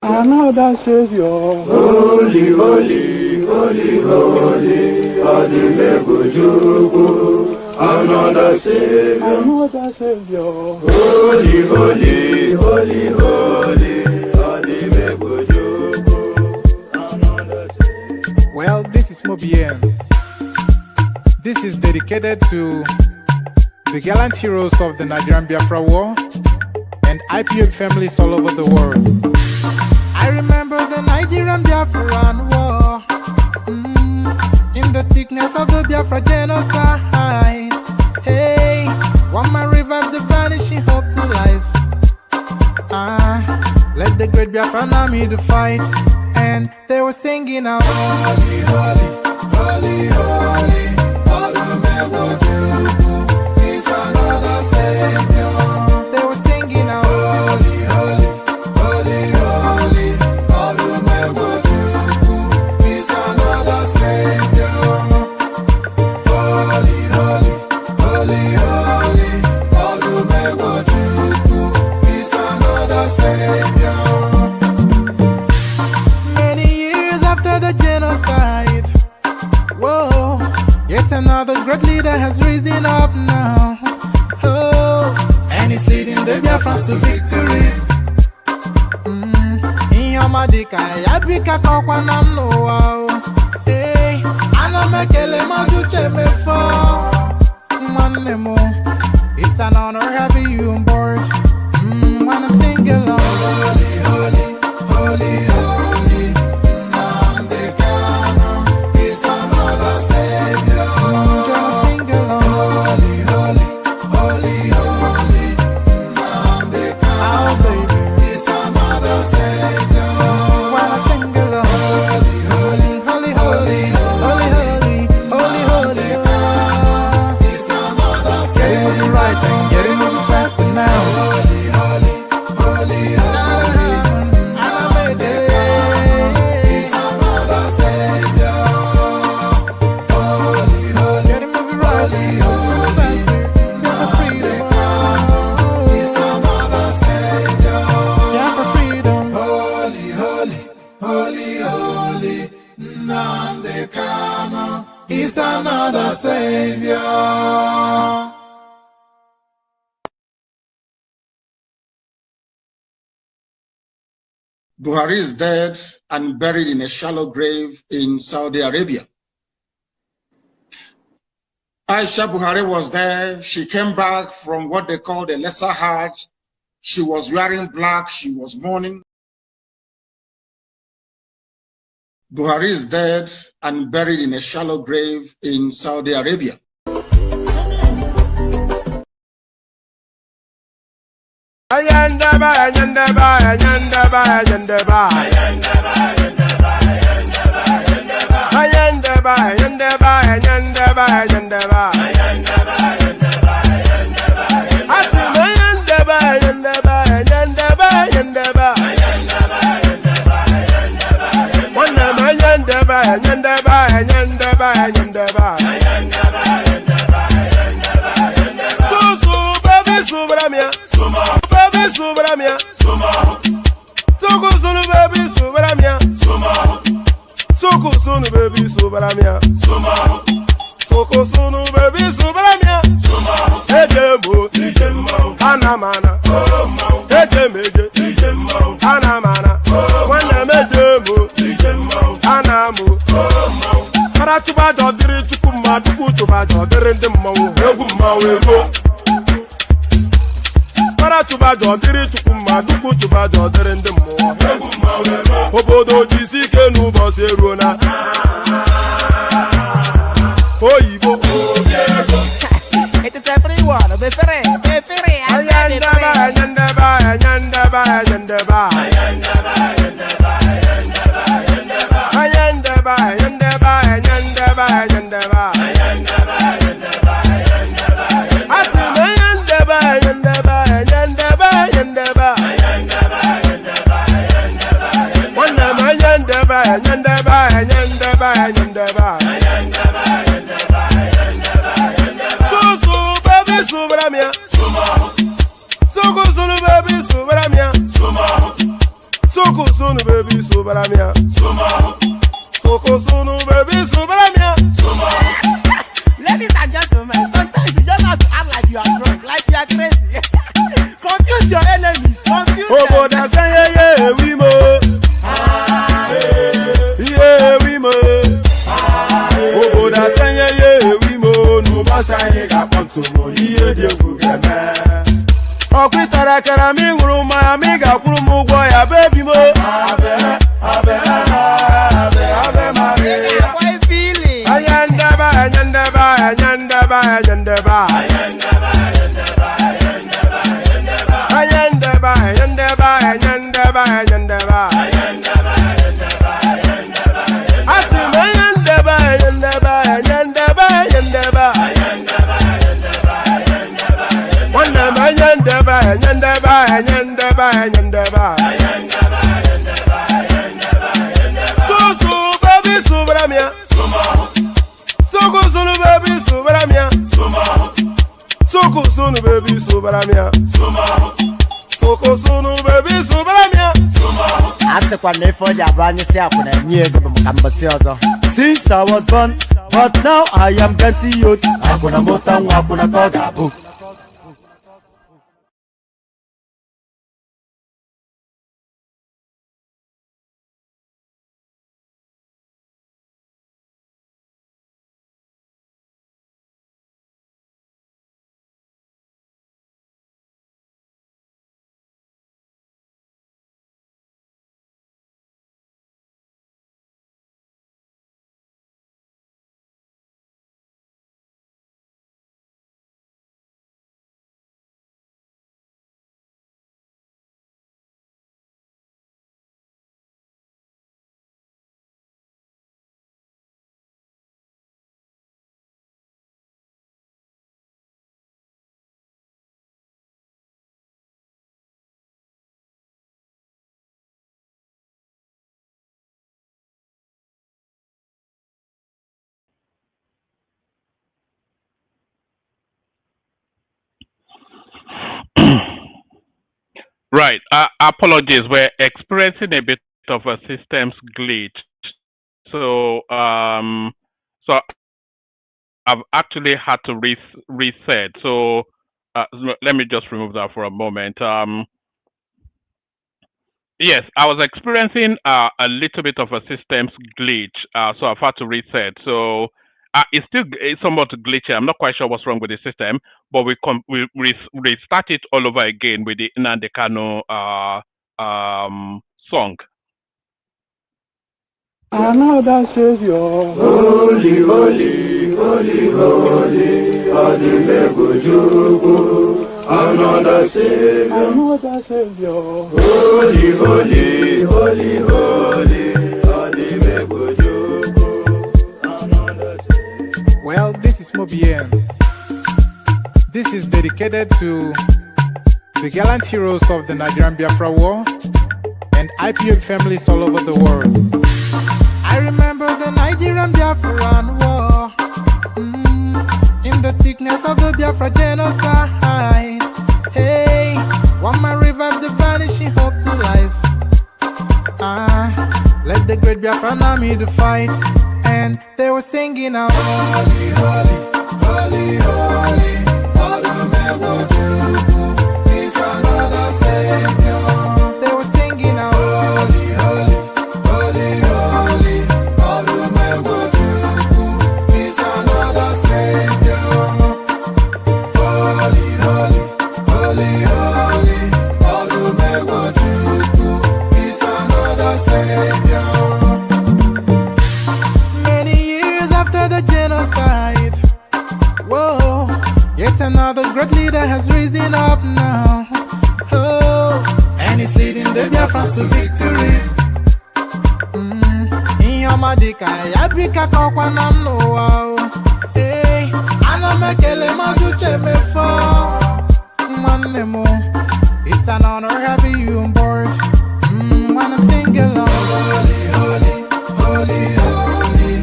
another Savior. Holy, holy, holy, holy, ABUJA, another Savior. Another Savior. Holy, holy, holy, holy, ABUJA, another Savior. Well, this is Mobien. This is dedicated to the gallant heroes of the Nigerian Biafra War and IPOB families all over the world. I remember the Nigerian Biafran War, in the thickness of the Biafra genocide. Hey, one man revived the vanishing hope to life. Let the great Biafran army to fight, and they were singing out, holy, holy, holy, holy, ABUJA is another Savior. They were singing out, holy, holy, holy, holy, ABUJA is another Savior. Holy, holy, holy, holy, ABUJA is another Savior. Many years after the genocide, whoa, yet another great leader has risen up now. Oh, and he's leading the Biafrans to victory. Inyamadika yabika kwa namno. Hey, anamekele mazuche mefo. Manemo, it's an honor having you on board. When I'm singing along, holy, holy, holy, holy, Nnamdi Kanu is another Savior. Sing along, holy, holy, holy, holy, Nnamdi Kanu is another Savior. When I sing along, holy, holy, holy, holy, holy, holy, holy, is another Savior. Getting moving right and getting moving faster now. Holy, holy, holy, holy, is another Savior. Holy, holy, getting moving right, moving faster, get the freedom. Is another Savior. Yeah, for freedom. Holy, holy, holy, holy, Nnamdi Kanu is another Savior. Buhari is dead and buried in a shallow grave in Saudi Arabia. Aisha Buhari was there. She came back from what they call the Lesser Hajj. She was wearing black. She was mourning. Buhari is dead and buried in a shallow grave in Saudi Arabia. Ayandaba, ayandaba, ayandaba, ayandaba, ayandaba, ayandaba, ayandaba, ayandaba, ayandaba, ayandaba, ayandaba, ayandaba, ayandaba, ayandaba, ayandaba, Subramia, Soko sunu baby subramia, Soko sunu baby subramia, Soko sunu baby subramia, Ejemo, Anamana, Ejemeje, Anamana, Wanamejemo, Anamu, Paratuba dodiri chukuma, Tukutuba dodiri ndemo, Eguma wego. Paratuba dodiri chukuma, Tukutuba dodiri ndemo, Eguma wego. Obodo jisike nubo seruna, Oyibo. It's everyone, befere, Ayandaba, ayandaba, ayandaba, ayandaba, ayandaba, ayandaba, ayandaba, ayandaba, ayandaba, ayandaba, ayandaba, Asim ayandaba, ayandaba, ayandaba, ayandaba, Wanam ayandaba, ayandaba, ayandaba, ayandaba, Susu baby subramia, Soko sunu baby subramia, Soko sunu sumo iye die kugeme. Okwitara kara mi nguru ma mi ga kwuru mu gwo ya baby mo. Abe Maria. Why feeling? Ayandaba. Sunu baby subaramia. Soko baby subaramia. Asekwa nefo ya brand si akuna nyego mukambasi ozo. Since I was born, but now I am getting youth. Akuna mota nwa akuna toga bu. Right. Apologies. We're experiencing a bit of a systems glitch. So, so I've actually had to reset. So, let me just remove that for a moment. Yes, I was experiencing a little bit of a systems glitch. So I've had to reset. So, it's somewhat glitchy. I'm not quite sure what's wrong with the system, but we restart it all over again with the Nnamdi Kanu song. Another Savior. Holy, holy, holy, holy, Adimebujuku. Another Savior. Another Savior. Holy, holy, holy, holy, Adimebujuku. Another Savior. Well, this is Mobien. This is dedicated to the gallant heroes of the Nigerian Biafra War and IPOB families all over the world. I remember the Nigerian Biafran War, in the thickness of the Biafra genocide. Hey, one man revived the vanishing hope to life. Let the great Biafran army to fight, and they were singing out, holy, holy, holy, holy, Adumebujuku is another Savior. They were singing out, holy, holy, holy, holy, Adumebujuku is another Savior. Holy, holy, holy, holy, Adumebujuku is another Savior. Many years after the genocide, whoa, yet another great leader has risen up now. Oh, and he's leading the Biafrans to victory. Inyamadika yabika kwa namno. Hey, anamekele mazuche mefo. Manemo, it's an honor having you on board. When I'm singing along, holy, holy, holy, holy,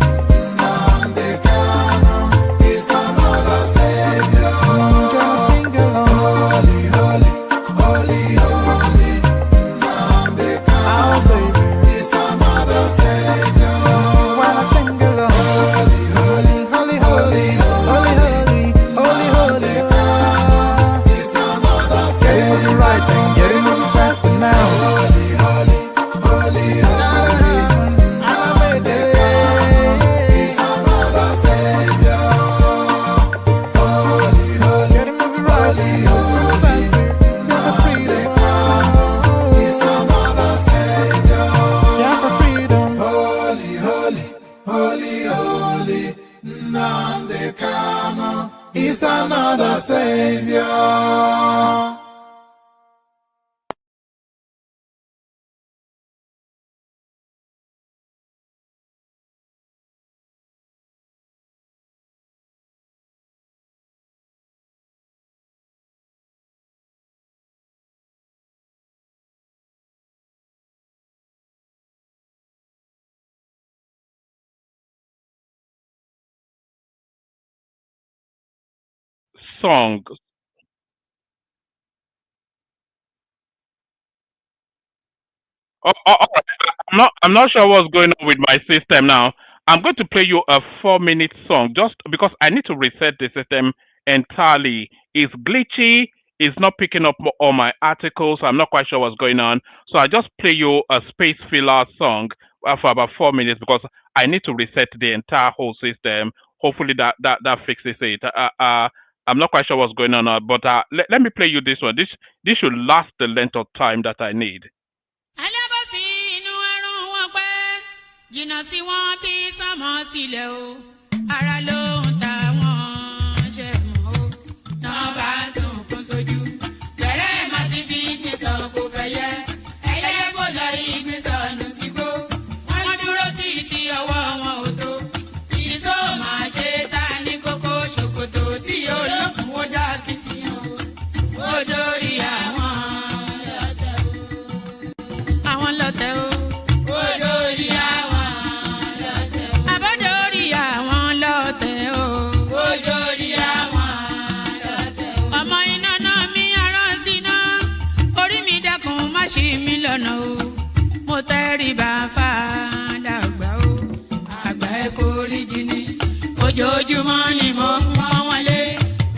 Nnamdi Kanu is another Savior. Just sing along, holy, holy, holy, holy, Nnamdi Kanu is another Savior. When I sing along, holy, holy, is another Savior. Song. I'm not sure what's going on with my system now. I'm going to play you a 4-minute song just because I need to reset the system entirely. It's glitchy. It's not picking up all my articles. I'm not quite sure what's going on. So I just play you a space filler song for about 4 minutes because I need to reset the entire whole system. Hopefully that fixes it. I'm not quite sure what's going on, but let me play you this one. This should last the length of time that I need. Mo tẹríba fàdàgbà o àgbà ẹ foríjì ni ojoojúmọ́ ni mo ń pọ́n wọn lé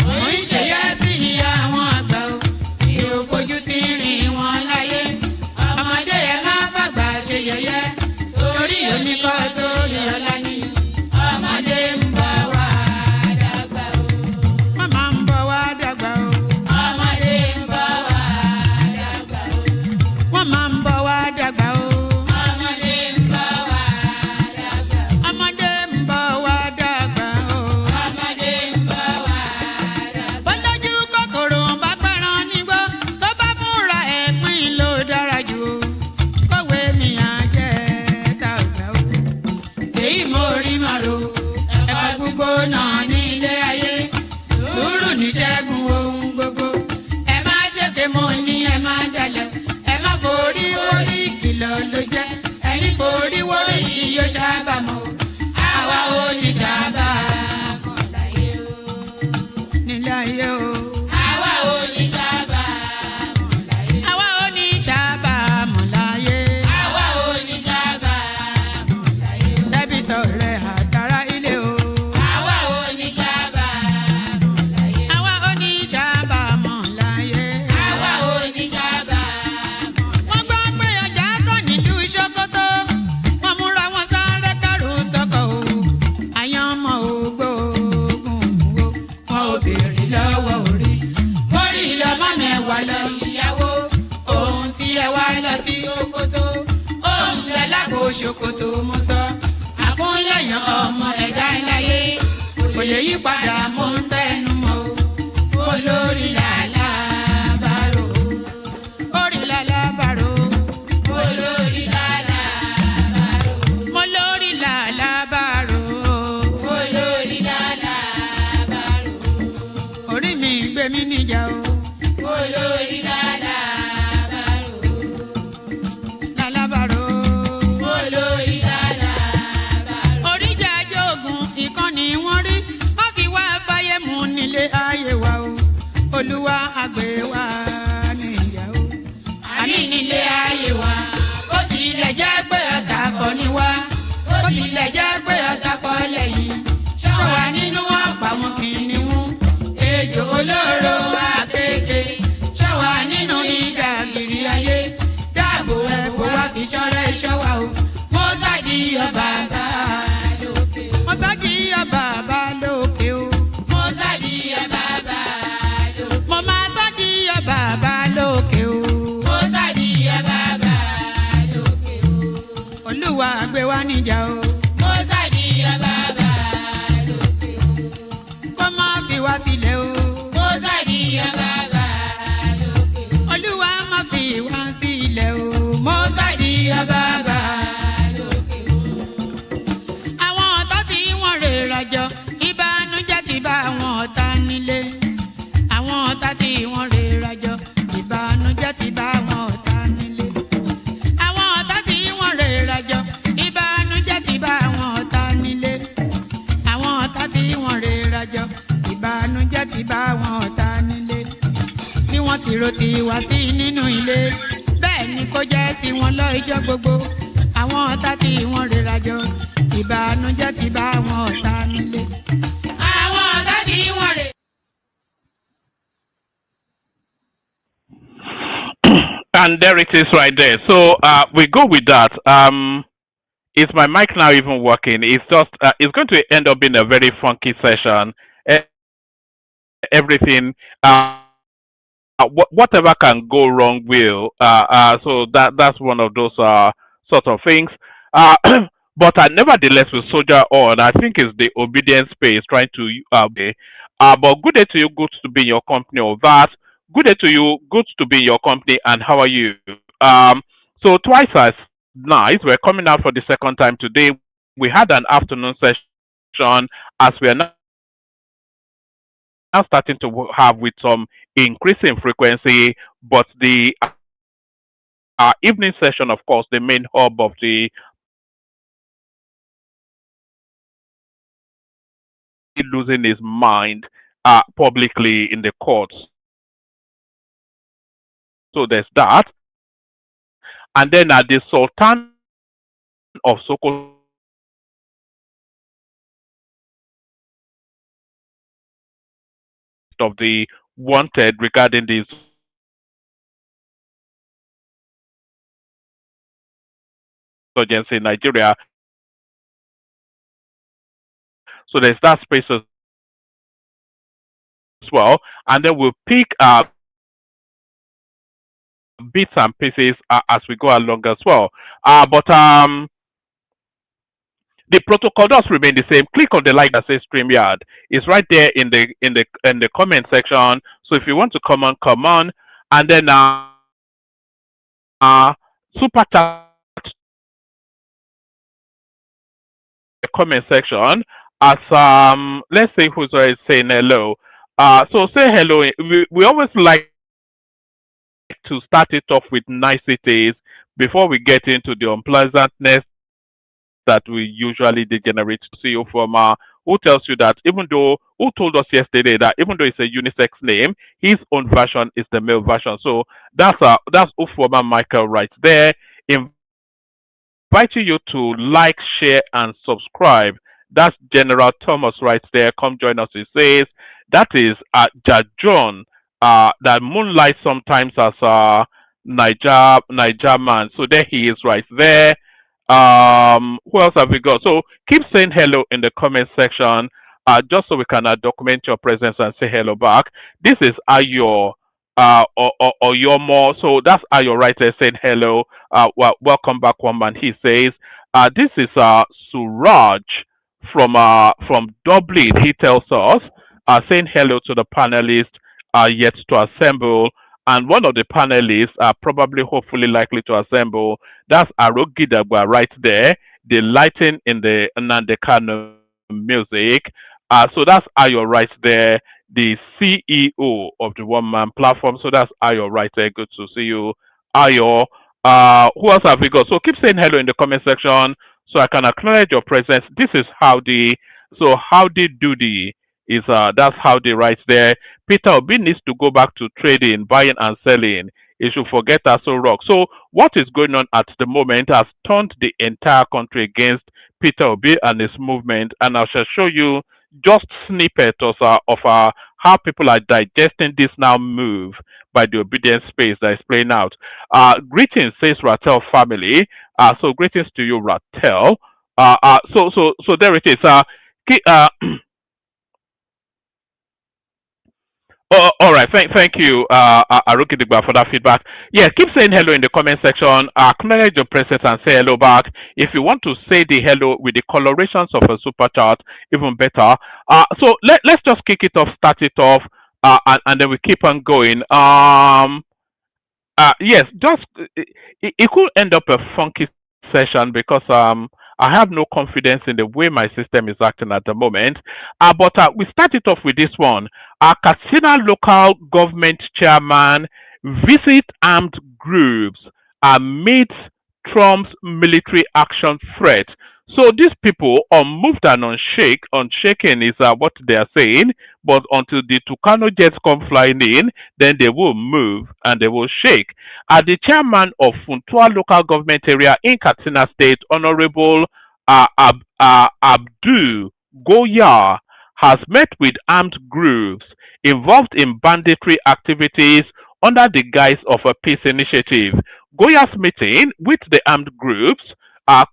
mo ń ṣèyá sí àwọn àgbà o mi ò fojú tí ń rìn wọn láyé ọmọdé ẹ má fàgbà ṣe yẹ̀yẹ́ torí oníkọ́ tó yọ lání ọmọdé ń bọ̀ wá dàgbà o màmá ń bọ̀ wá dàgbà o ọmọdé ń bọ̀ wá dàgbà o wọ́n máa ń bọ̀ wá dàgbà o. Ṣòkòtò mo sọ àkúnlẹ̀yàn ọmọ ẹ̀dá láyé kò lè yí padà mo ń tẹnu mọ́ o olórí làlábàrò orí làlábàrò olórí làlábàrò mo lórí làlábàrò olórí làlábàrò orí mi gbé mi níjà o olórí làlábàrò làlábàrò. Ayé wa o, Olúwa àgbẹ̀ wa níyàwó. Àmì nílé ayé wa, ó tilẹ̀ jẹ́ pé ọ̀tá kọ́ ni wá. Ó tilẹ̀ jẹ́ pé ọ̀tá kọ́ lẹ́yìn. Ṣọ́wa nínú ọ̀pá wọn kìnìún. Ejò olóró àkékè. Ṣọ́wa nínú ìdàgìrì ayé. Dáàbò ẹ̀bùn wa fi ṣọ́rẹ́ ṣọ́wa o. Mo sádì ọba bá lókè. Mo sádì ọba bá lókè o. Bàbá lókè o. Mo sàdíyà bàbá lókè o. Olúwa gbé wa níjà o. Mo sàdíyà bàbá lókè o. Kó má fi wá sí ti bá wọn ọ̀tá nílé bí wọ́n ti ro ti wá sí nínú ilé bẹ́ẹ̀ ni kó jẹ́ tiwọn lọ ijọ́ gbogbo àwọn ọ̀tá tí wọ́n rera jọ ìbànújẹ́ ti bá wọn ọ̀tá nílé àwọn ọ̀tá tí wọ́n rè. And there it is right there. So we go with that. Is my mic now even working? It's just it's going to end up being a very funky session. Everything whatever can go wrong will. So that's one of those sort of things. But nevertheless, we soldier on. I think it's the obedience space trying to but good day to you. Good to be in your company. Or that. Good day to you. Good to be in your company. And how are you? So twice as nice. We're coming out for the second time today. We had an afternoon session as we are now starting to have with some increasing frequency, but the evening session, of course, the main hub of the losing his mind publicly in the courts. So there's that. And then the Sultan of SOKOTO of the wanted regarding this insurgency in Nigeria. So there's that space as well. And then we'll pick bits and pieces as we go along as well. But the protocol does remain the same. Click on the like that says StreamYard. It's right there in the comment section. So if you want to come on, and then super chat the comment section as let's say who's already saying hello. So say hello. We always like to start it off with niceties before we get into the unpleasantness that we usually degenerate to see you from who tells you that who told us yesterday that even though it's a unisex name, his own version is the male version. So that's Ufoma Michael right there. Inviting you to like, share, and subscribe. That's General Thomas right there. Come join us. He says that is Jajon that moonlights sometimes as Niger man. So there he is right there. Who else have we got? So keep saying hello in the comment section, just so we can document your presence and say hello back. This is Ayo or your more. So that's Ayo right there saying hello. Welcome back, one man. He says this is Suraj from Dublin. He tells us saying hello to the panelists yet to assemble. And one of the panelists are probably, hopefully, likely to assemble. That's Arogidagwa right there, the lighting in the Nnamdi Kanu music. So that's Ayo right there, the CEO of the One Man Platform. So that's Ayo right there. Good to see you, Ayo. Who else have we got? So keep saying hello in the comment section so I can acknowledge your presence. This is Howdy. So Howdy Doody is that's how they write there. Peter Obi needs to go back to trading, buying and selling. He should forget Aso Rock. So what is going on at the moment has turned the entire country against Peter Obi and his movement. And I shall show you just snippets of how people are digesting this now move by the obedience space that is playing out. Greetings, says Ratel family. So greetings to you, Ratel. So there it is. Oh, all right. Thank you, Aruki Digba, for that feedback. Yeah, keep saying hello in the comment section. Acknowledge your presence and say hello back. If you want to say the hello with the colorations of a super chat, even better. So let's just kick it off, start it off, and then we keep on going. Yes, just it could end up a funky session because I have no confidence in the way my system is acting at the moment. But we started off with this one. Katsina local government chairman visit armed groups amid Trump's military action threat. So these people are moved and unshaken is what they are saying. but until the Tucano jets come flying in, then they will move and they will shake. The chairman of Funtua local government area in Katsina State, Honorable Abdu Goya, has met with armed groups involved in banditry activities under the guise of a peace initiative. Goya's meeting with the armed groups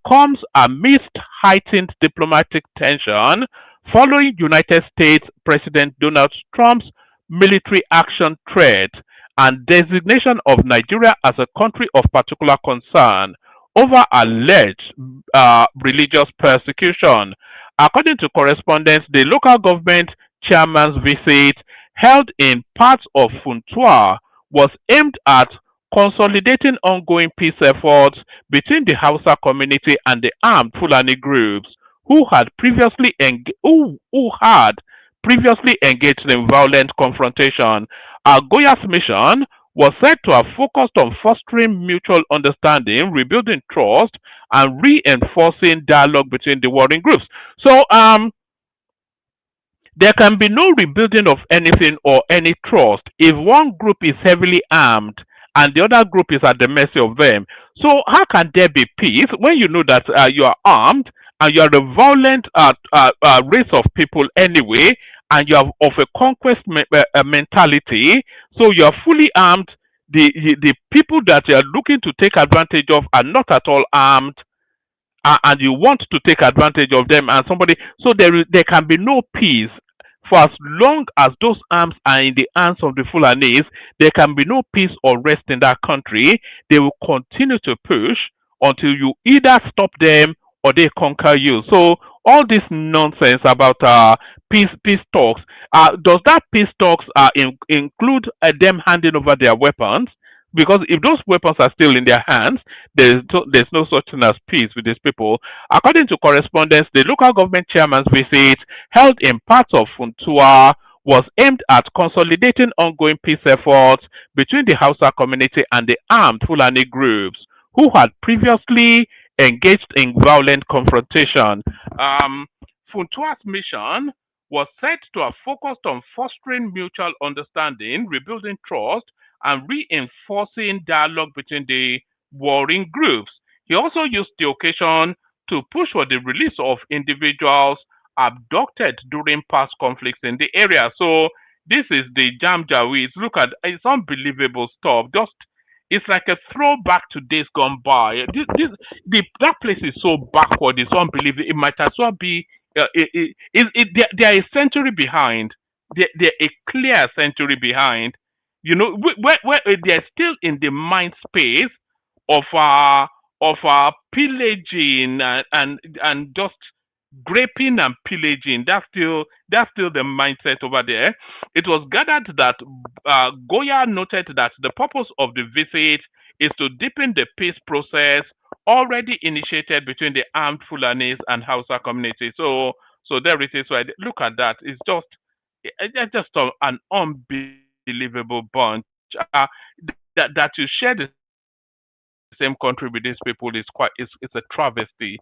comes amidst heightened diplomatic tension following United States President Donald Trump's military action threat and designation of Nigeria as a country of particular concern over alleged religious persecution. According to correspondence, the local government chairman's visit held in parts of Funtua was aimed at consolidating ongoing peace efforts between the Hausa community and the armed Fulani groups who had previously engaged in violent confrontation. Goya's mission was said to have focused on fostering mutual understanding, rebuilding trust, and reinforcing dialogue between the warring groups. So, there can be no rebuilding of anything or any trust if one group is heavily armed and the other group is at the mercy of them. So, how can there be peace when you know that you are armed and you are a violent race of people anyway, and you are of a conquest mentality? So, you are fully armed. The people that you are looking to take advantage of are not at all armed, and you want to take advantage of them, and somebody, so there can be no peace for as long as those arms are in the hands of the Fulanis. There can be no peace or rest in that country. They will continue to push until you either stop them or they conquer you. So all this nonsense about peace talks, does that peace talks include them handing over their weapons? Because if those weapons are still in their hands, there's no such thing as peace with these people. According to correspondence, the local government chairman's visit held in parts of Funtua was aimed at consolidating ongoing peace efforts between the Hausa community and the armed Fulani groups who had previously engaged in violent confrontation. Funtua's mission was said to have focused on fostering mutual understanding, rebuilding trust, and reinforcing dialogue between the warring groups. He also used the occasion to push for the release of individuals abducted during past conflicts in the area. So this is the Jamjaweeds. Look at, it's unbelievable stuff. Just, it's like a throwback to days gone by. That place is so backward. It's unbelievable. It might as well be. They are a century behind. They're a clear century behind. You know, where they're still in the mind space of pillaging and just graping and pillaging. That's still the mindset over there. It was gathered that Goya noted that the purpose of the visit is to deepen the peace process already initiated between the armed Fulanis and Hausa community. So there it is. Right? Look at that. It's just an unbelievable bunch. That you share the same country with these people is it's a travesty.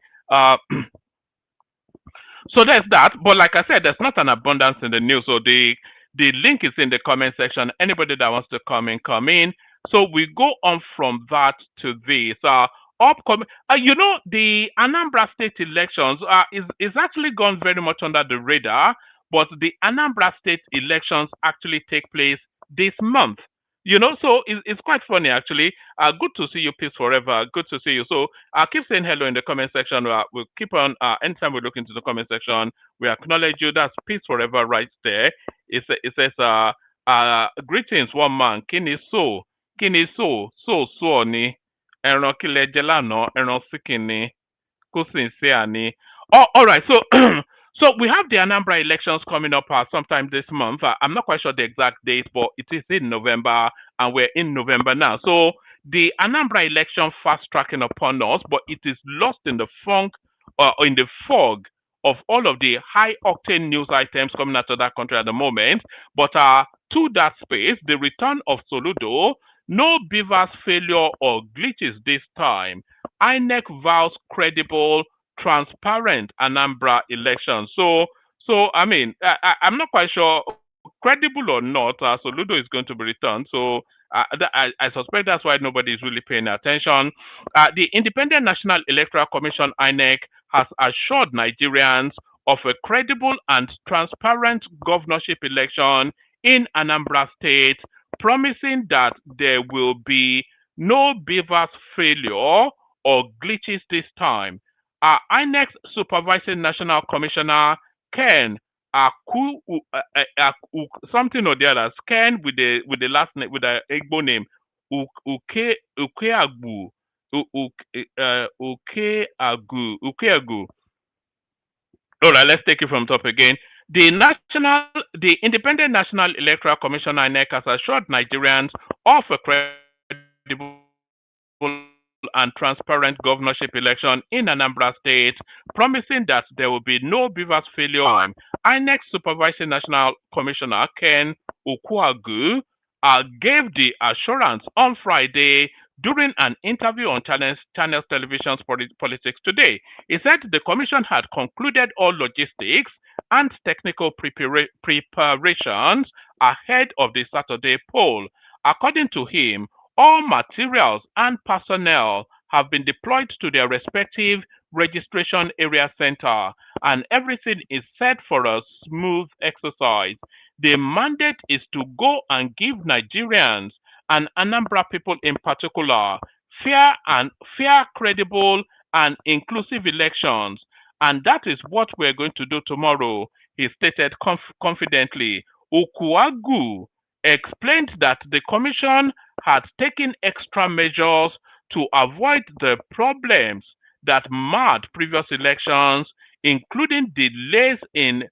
So there's that. But like I said, there's not an abundance in the news. So the link is in the comment section. Anybody that wants to come in. So we go on from that to this. Upcoming, the Anambra state elections is actually gone very much under the radar, but the Anambra state elections actually take place this month. So it's quite funny actually. Good to see you, peace forever. Good to see you. So keep saying hello in the comment section. We'll keep on. Anytime we look into the comment section, we acknowledge you. That's peace forever right there. It says, greetings, one man. Kini so ni. Ẹran kílẹ̀ jẹ lánàá, ẹran síkìnì, kó sì ń ṣe àní. Oh, all right. So we have the Anambra elections coming up sometime this month. I'm not quite sure the exact date, but it is in November, and we're in November now. So the Anambra election fast tracking upon us, but it is lost in the fog of all of the high octane news items coming out of that country at the moment. But to that space, the return of Soludo. No beavers failure or glitches this time. INEC vows credible, transparent Anambra election. So I mean, I'm not quite sure credible or not, Soludo is going to be returned. So I suspect that's why nobody is really paying attention. The Independent National Electoral Commission (INEC) has assured Nigerians of a credible and transparent governorship election in Anambra State, promising that there will be no beavers failure or glitches this time. INEC's supervising national commissioner Ken something or the other, Ken with the last name with the Igbo name Ukeagu Ukeagu. All right, let's take it from top again. The Independent National Electoral Commission (INEC) has assured Nigerians of a credible and transparent governorship election in Anambra State, promising that there will be no beavers failure. INEC Supervising National Commissioner Ken Ukwagu gave the assurance on Friday during an interview on Channels Television's Politics Today. He said the commission had concluded all logistics and technical preparations ahead of the Saturday poll. According to him, all materials and personnel have been deployed to their respective registration area center, and everything is set for a smooth exercise. The mandate is to go and give Nigerians and Anambra people in particular fair, credible, and inclusive elections, and that is what we're going to do tomorrow, he stated confidently. Ukuagu explained that the commission had taken extra measures to avoid the problems that marred previous elections, including delays in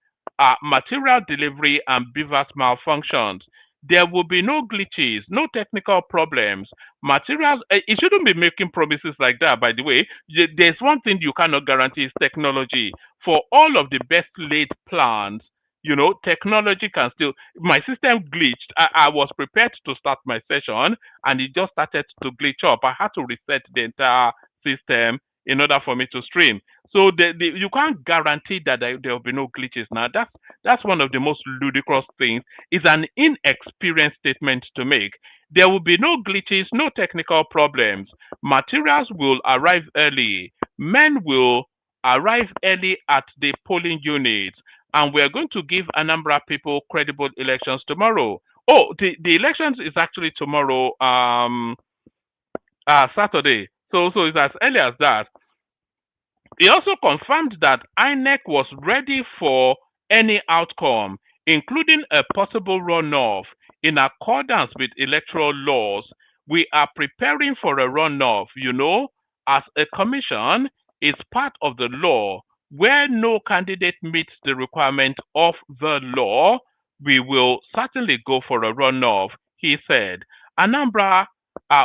material delivery and beavers malfunctions. There will be no glitches, no technical problems. Materials, it shouldn't be making promises like that, by the way. There's one thing you cannot guarantee is technology. For all of the best laid plans, technology can still. My system glitched. I was prepared to start my session and it just started to glitch up. I had to reset the entire system in order for me to stream. So you can't guarantee that there will be no glitches. Now that's one of the most ludicrous things. It's an inexperienced statement to make. There will be no glitches, no technical problems. Materials will arrive early. Men will arrive early at the polling units. And we're going to give Anambra people credible elections tomorrow. Oh, the elections is actually tomorrow, Saturday. So it's as early as that. He also confirmed that INEC was ready for any outcome, including a possible runoff. In accordance with electoral laws, we are preparing for a runoff, as a commission is part of the law. Where no candidate meets the requirement of the law, we will certainly go for a runoff, he said. Anambra,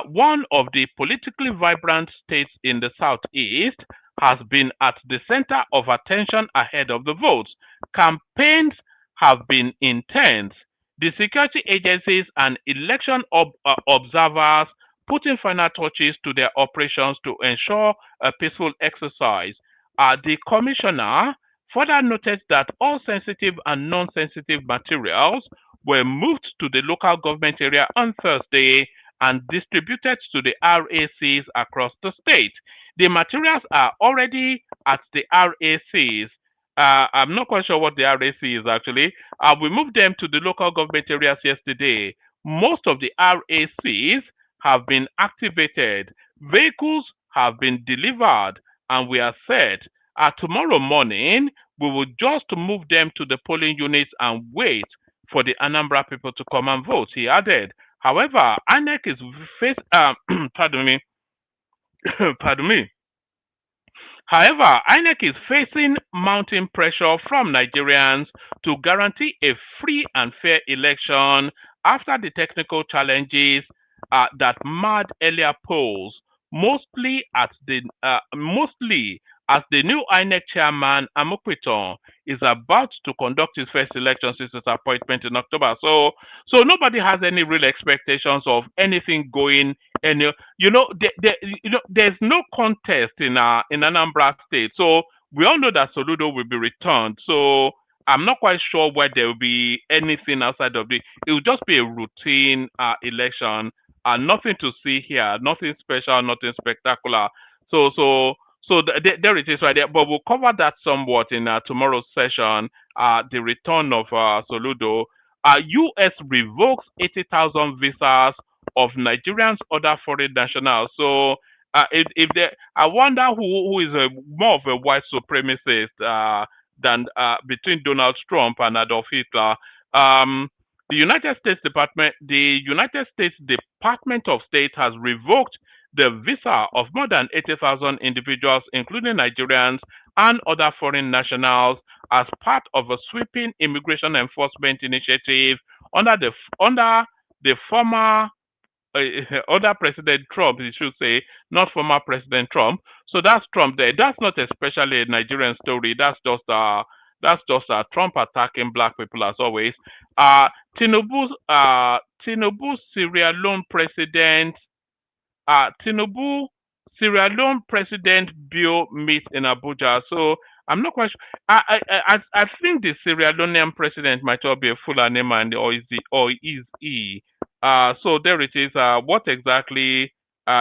one of the politically vibrant states in the southeast, has been at the center of attention ahead of the votes. Campaigns have been intense. The security agencies and election observers putting final touches to their operations to ensure a peaceful exercise. The commissioner further noted that all sensitive and non-sensitive materials were moved to the local government area on Thursday and distributed to the RACs across the state. The materials are already at the RACs. I'm not quite sure what the RAC is actually. We moved them to the local government areas yesterday. Most of the RACs have been activated. Vehicles have been delivered, and we are set. Tomorrow morning, we will just move them to the polling units and wait for the Anambra people to come and vote, he added. However, INEC is However, INEC is facing mounting pressure from Nigerians to guarantee a free and fair election after the technical challenges that marred earlier polls, mostly as the new INEC chairman Amokwiton is about to conduct his first election since his appointment in October. So nobody has any real expectations of anything going. There's no contest in Anambra State. So we all know that Soludo will be returned. So I'm not quite sure where there will be anything outside of it will just be a routine election, nothing to see here, nothing special, nothing spectacular. So there it is right there. But we'll cover that somewhat in tomorrow's session. The return of Soludo. U.S. revokes 80,000 visas of Nigerians, other foreign nationals. So if they, I wonder who is more of a white supremacist than between Donald Trump and Adolf Hitler. The United States Department of State has revoked the visa of more than 80,000 individuals, including Nigerians and other foreign nationals, as part of a sweeping immigration enforcement initiative under the former other President Trump, you should say, not former President Trump. So that's Trump there. That's not especially a Nigerian story. That's just Trump attacking black people as always. TINUBU Sierra Leone president. TINUBU Sierra Leone president bill meets in Abuja. So I'm not quite sure. I think the Sierra Leonean president might well be a Fulani man, or is he? So there it is. What exactly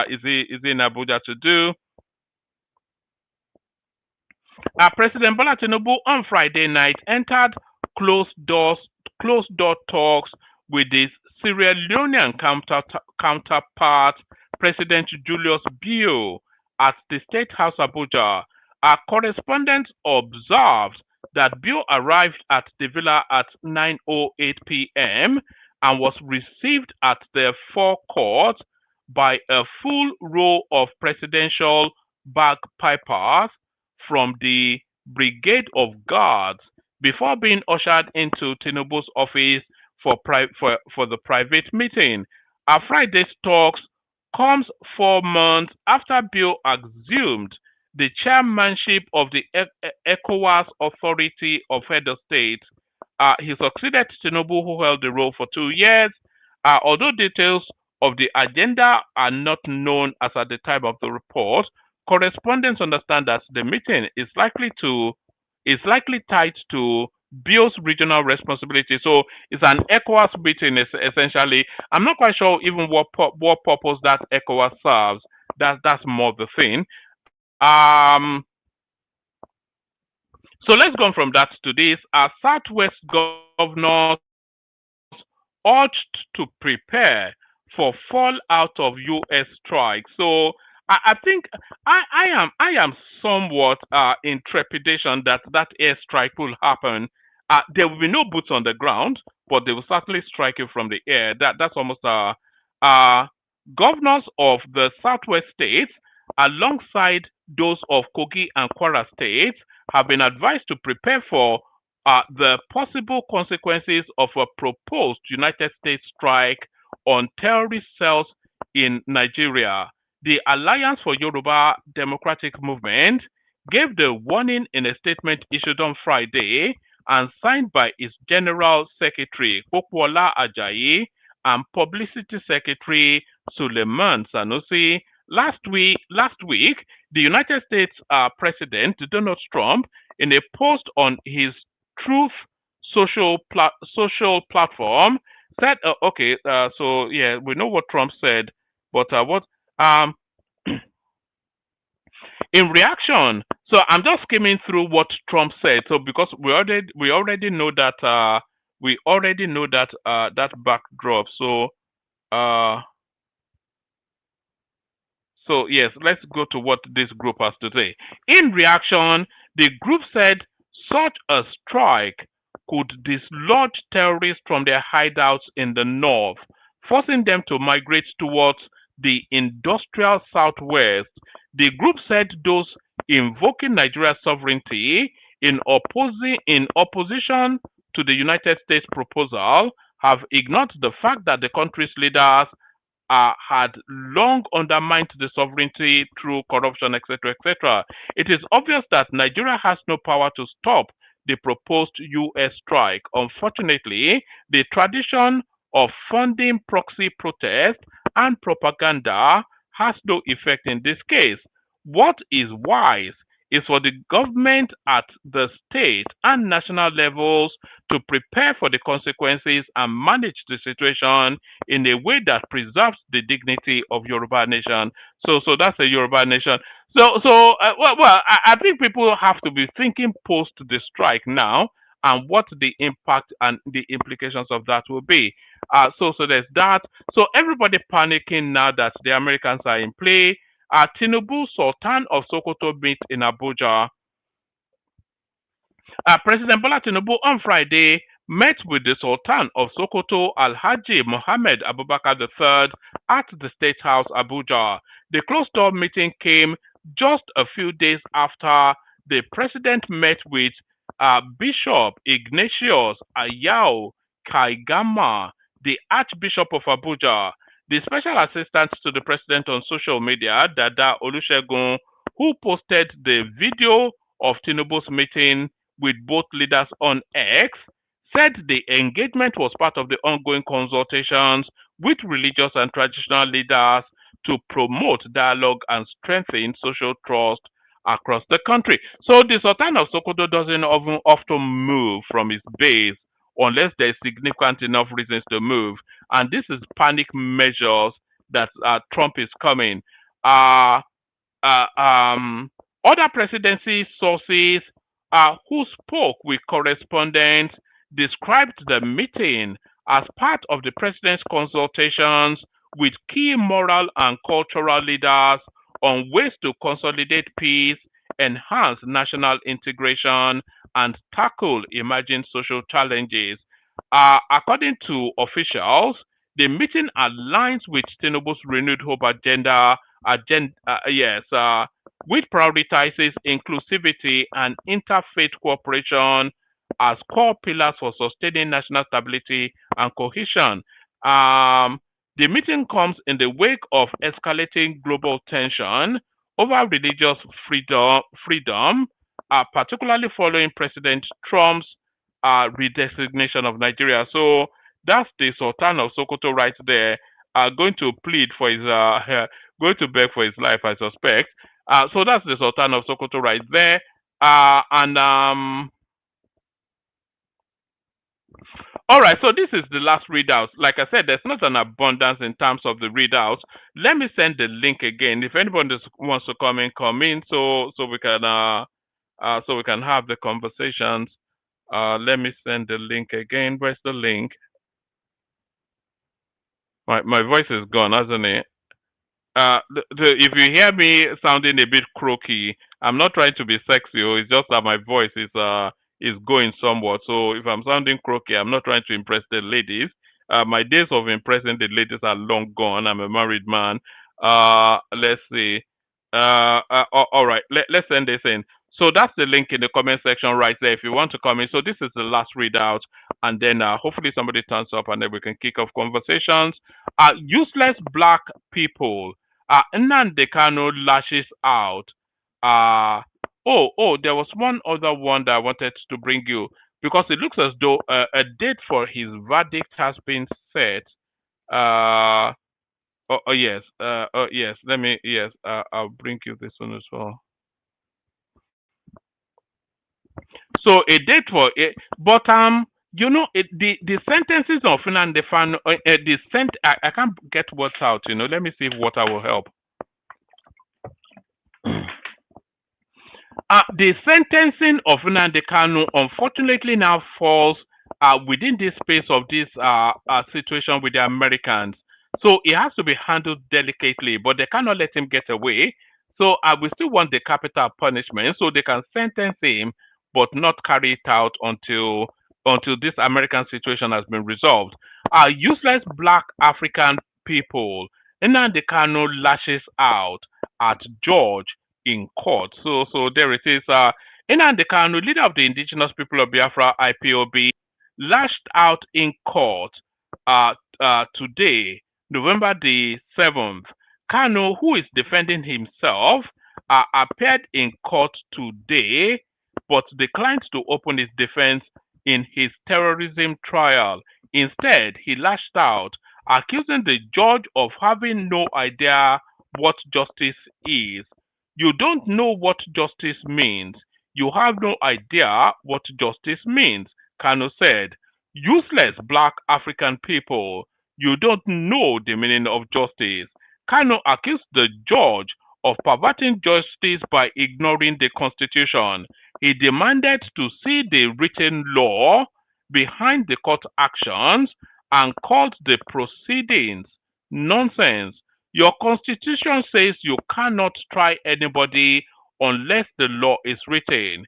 is he in Abuja to do? President Bola Tinubu on Friday night entered closed door talks with his Sierra Leonean counterpart, President Julius Bio, at the State House Abuja. Our correspondent observed that Bio arrived at the villa at 9:08 p.m. and was received at the forecourt by a full row of presidential bagpipers from the Brigade of Guards before being ushered into Tinubu's office for the private meeting. Our Friday's talks comes 4 months after Bill assumed the chairmanship of the ECOWAS Authority of Edo State. He succeeded Tinubu, who held the role for 2 years. Although details of the agenda are not known as at the time of the report, correspondents understand that the meeting is likely tied to Bill's regional responsibility. So it's an ECOWAS meeting essentially. I'm not quite sure even what purpose that ECOWAS serves. That's more the thing. So let's go from that to this. Our Southwest governors urged to prepare for fallout of U.S. strike. So I think I am somewhat in trepidation that airstrike will happen. There will be no boots on the ground, but they will certainly strike you from the air. That's almost governors of the Southwest states, alongside those of Kogi and Kwara states, have been advised to prepare for the possible consequences of a proposed United States strike on terrorist cells in Nigeria. The Alliance for Yoruba Democratic Movement gave the warning in a statement issued on Friday and signed by its General Secretary Pokuola Ajayi and Publicity Secretary Suleiman Sanusi. Last week, the United States President Donald Trump, in a post on his Truth social platform, said, so yeah, we know what Trump said, but in reaction, so I'm just skimming through what Trump said. So because we already know that that backdrop. So yes, let's go to what this group has to say. In reaction, the group said such a strike could dislodge terrorists from their hideouts in the north, forcing them to migrate towards the industrial southwest. The group said those invoking Nigeria's sovereignty in opposition to the United States proposal have ignored the fact that the country's leaders had long undermined the sovereignty through corruption, etc., etc. It is obvious that Nigeria has no power to stop the proposed U.S. strike. Unfortunately, the tradition of funding proxy protest and propaganda has no effect in this case. What is wise is for the government at the state and national levels to prepare for the consequences and manage the situation in a way that preserves the dignity of Yoruba nation. So that's a Yoruba nation. I think people have to be thinking post the strike now and what the impact and the implications of that will be. So there's that. So everybody panicking now that the Americans are in play. TINUBU Sultan of Sokoto meet in Abuja. President Bola Tinubu on Friday met with the Sultan of Sokoto, Alhaji Mohammed Abubakar III, at the State House, Abuja. The closed-door meeting came just a few days after the president met with Bishop Ignatius Ayao Kaigama, the Archbishop of Abuja. The special assistant to the president on social media, Dada Olusegun, who posted the video of Tinubu's meeting with both leaders on X, said the engagement was part of the ongoing consultations with religious and traditional leaders to promote dialogue and strengthen social trust across the country. So the Sultan of Sokoto doesn't often move from his base unless there's significant enough reasons to move. And this is panic measures that Trump is coming. Other presidency sources who spoke with correspondents described the meeting as part of the president's consultations with key moral and cultural leaders on ways to consolidate peace, enhance national integration, and tackle emerging social challenges. According to officials, the meeting aligns with Tinubu's renewed hope agenda, which prioritizes inclusivity and interfaith cooperation as core pillars for sustaining national stability and cohesion. The meeting comes in the wake of escalating global tension over religious freedom, particularly following President Trump's redesignation of Nigeria. So that's the Sultan of Sokoto right there, going to plead for his, going to beg for his life, I suspect. So that's the Sultan of Sokoto right there. All right, so this is the last readout. Like I said, there's not an abundance in terms of the readouts. Let me send the link again. If anybody wants to come in, so we can have the conversations. Let me send the link again. Where's the link? My voice is gone, hasn't it? If you hear me sounding a bit croaky, I'm not trying to be sexy. It's just that my voice is going somewhat. So if I'm sounding croaky, I'm not trying to impress the ladies. My days of impressing the ladies are long gone. I'm a married man. Let's see. All right. Let's send this in. So that's the link in the comment section right there if you want to come in. So this is the last readout, and then hopefully somebody turns up and then we can kick off conversations. Useless black people. Nnamdi Kanu lashes out. There was one other one that I wanted to bring you because it looks as though a date for his verdict has been set. Yes. I'll bring you this one as well. So a date for it, but the sentences of Nnamdi Kanu, I can't get words out. Let me see if water will help. The sentencing of Nnamdi Kanu unfortunately now falls within this space of this situation with the Americans. So it has to be handled delicately, but they cannot let him get away. So we still want the capital punishment, so they can sentence him, but not carry it out until this American situation has been resolved. Useless black African people. Nnamdi Kanu lashes out at George in court. So there it is. Nnamdi Kanu, leader of the Indigenous People of Biafra (IPOB), lashed out in court today, November the 7th. Kanu, who is defending himself, appeared in court today, but declined to open his defense in his terrorism trial. Instead, he lashed out, accusing the judge of having no idea what justice is. You don't know what justice means. You have no idea what justice means, Kanu said. Useless black African people. You don't know the meaning of justice. Kanu accused the judge of perverting justice by ignoring the Constitution. He demanded to see the written law behind the court actions and called the proceedings nonsense. Your constitution says you cannot try anybody unless the law is written.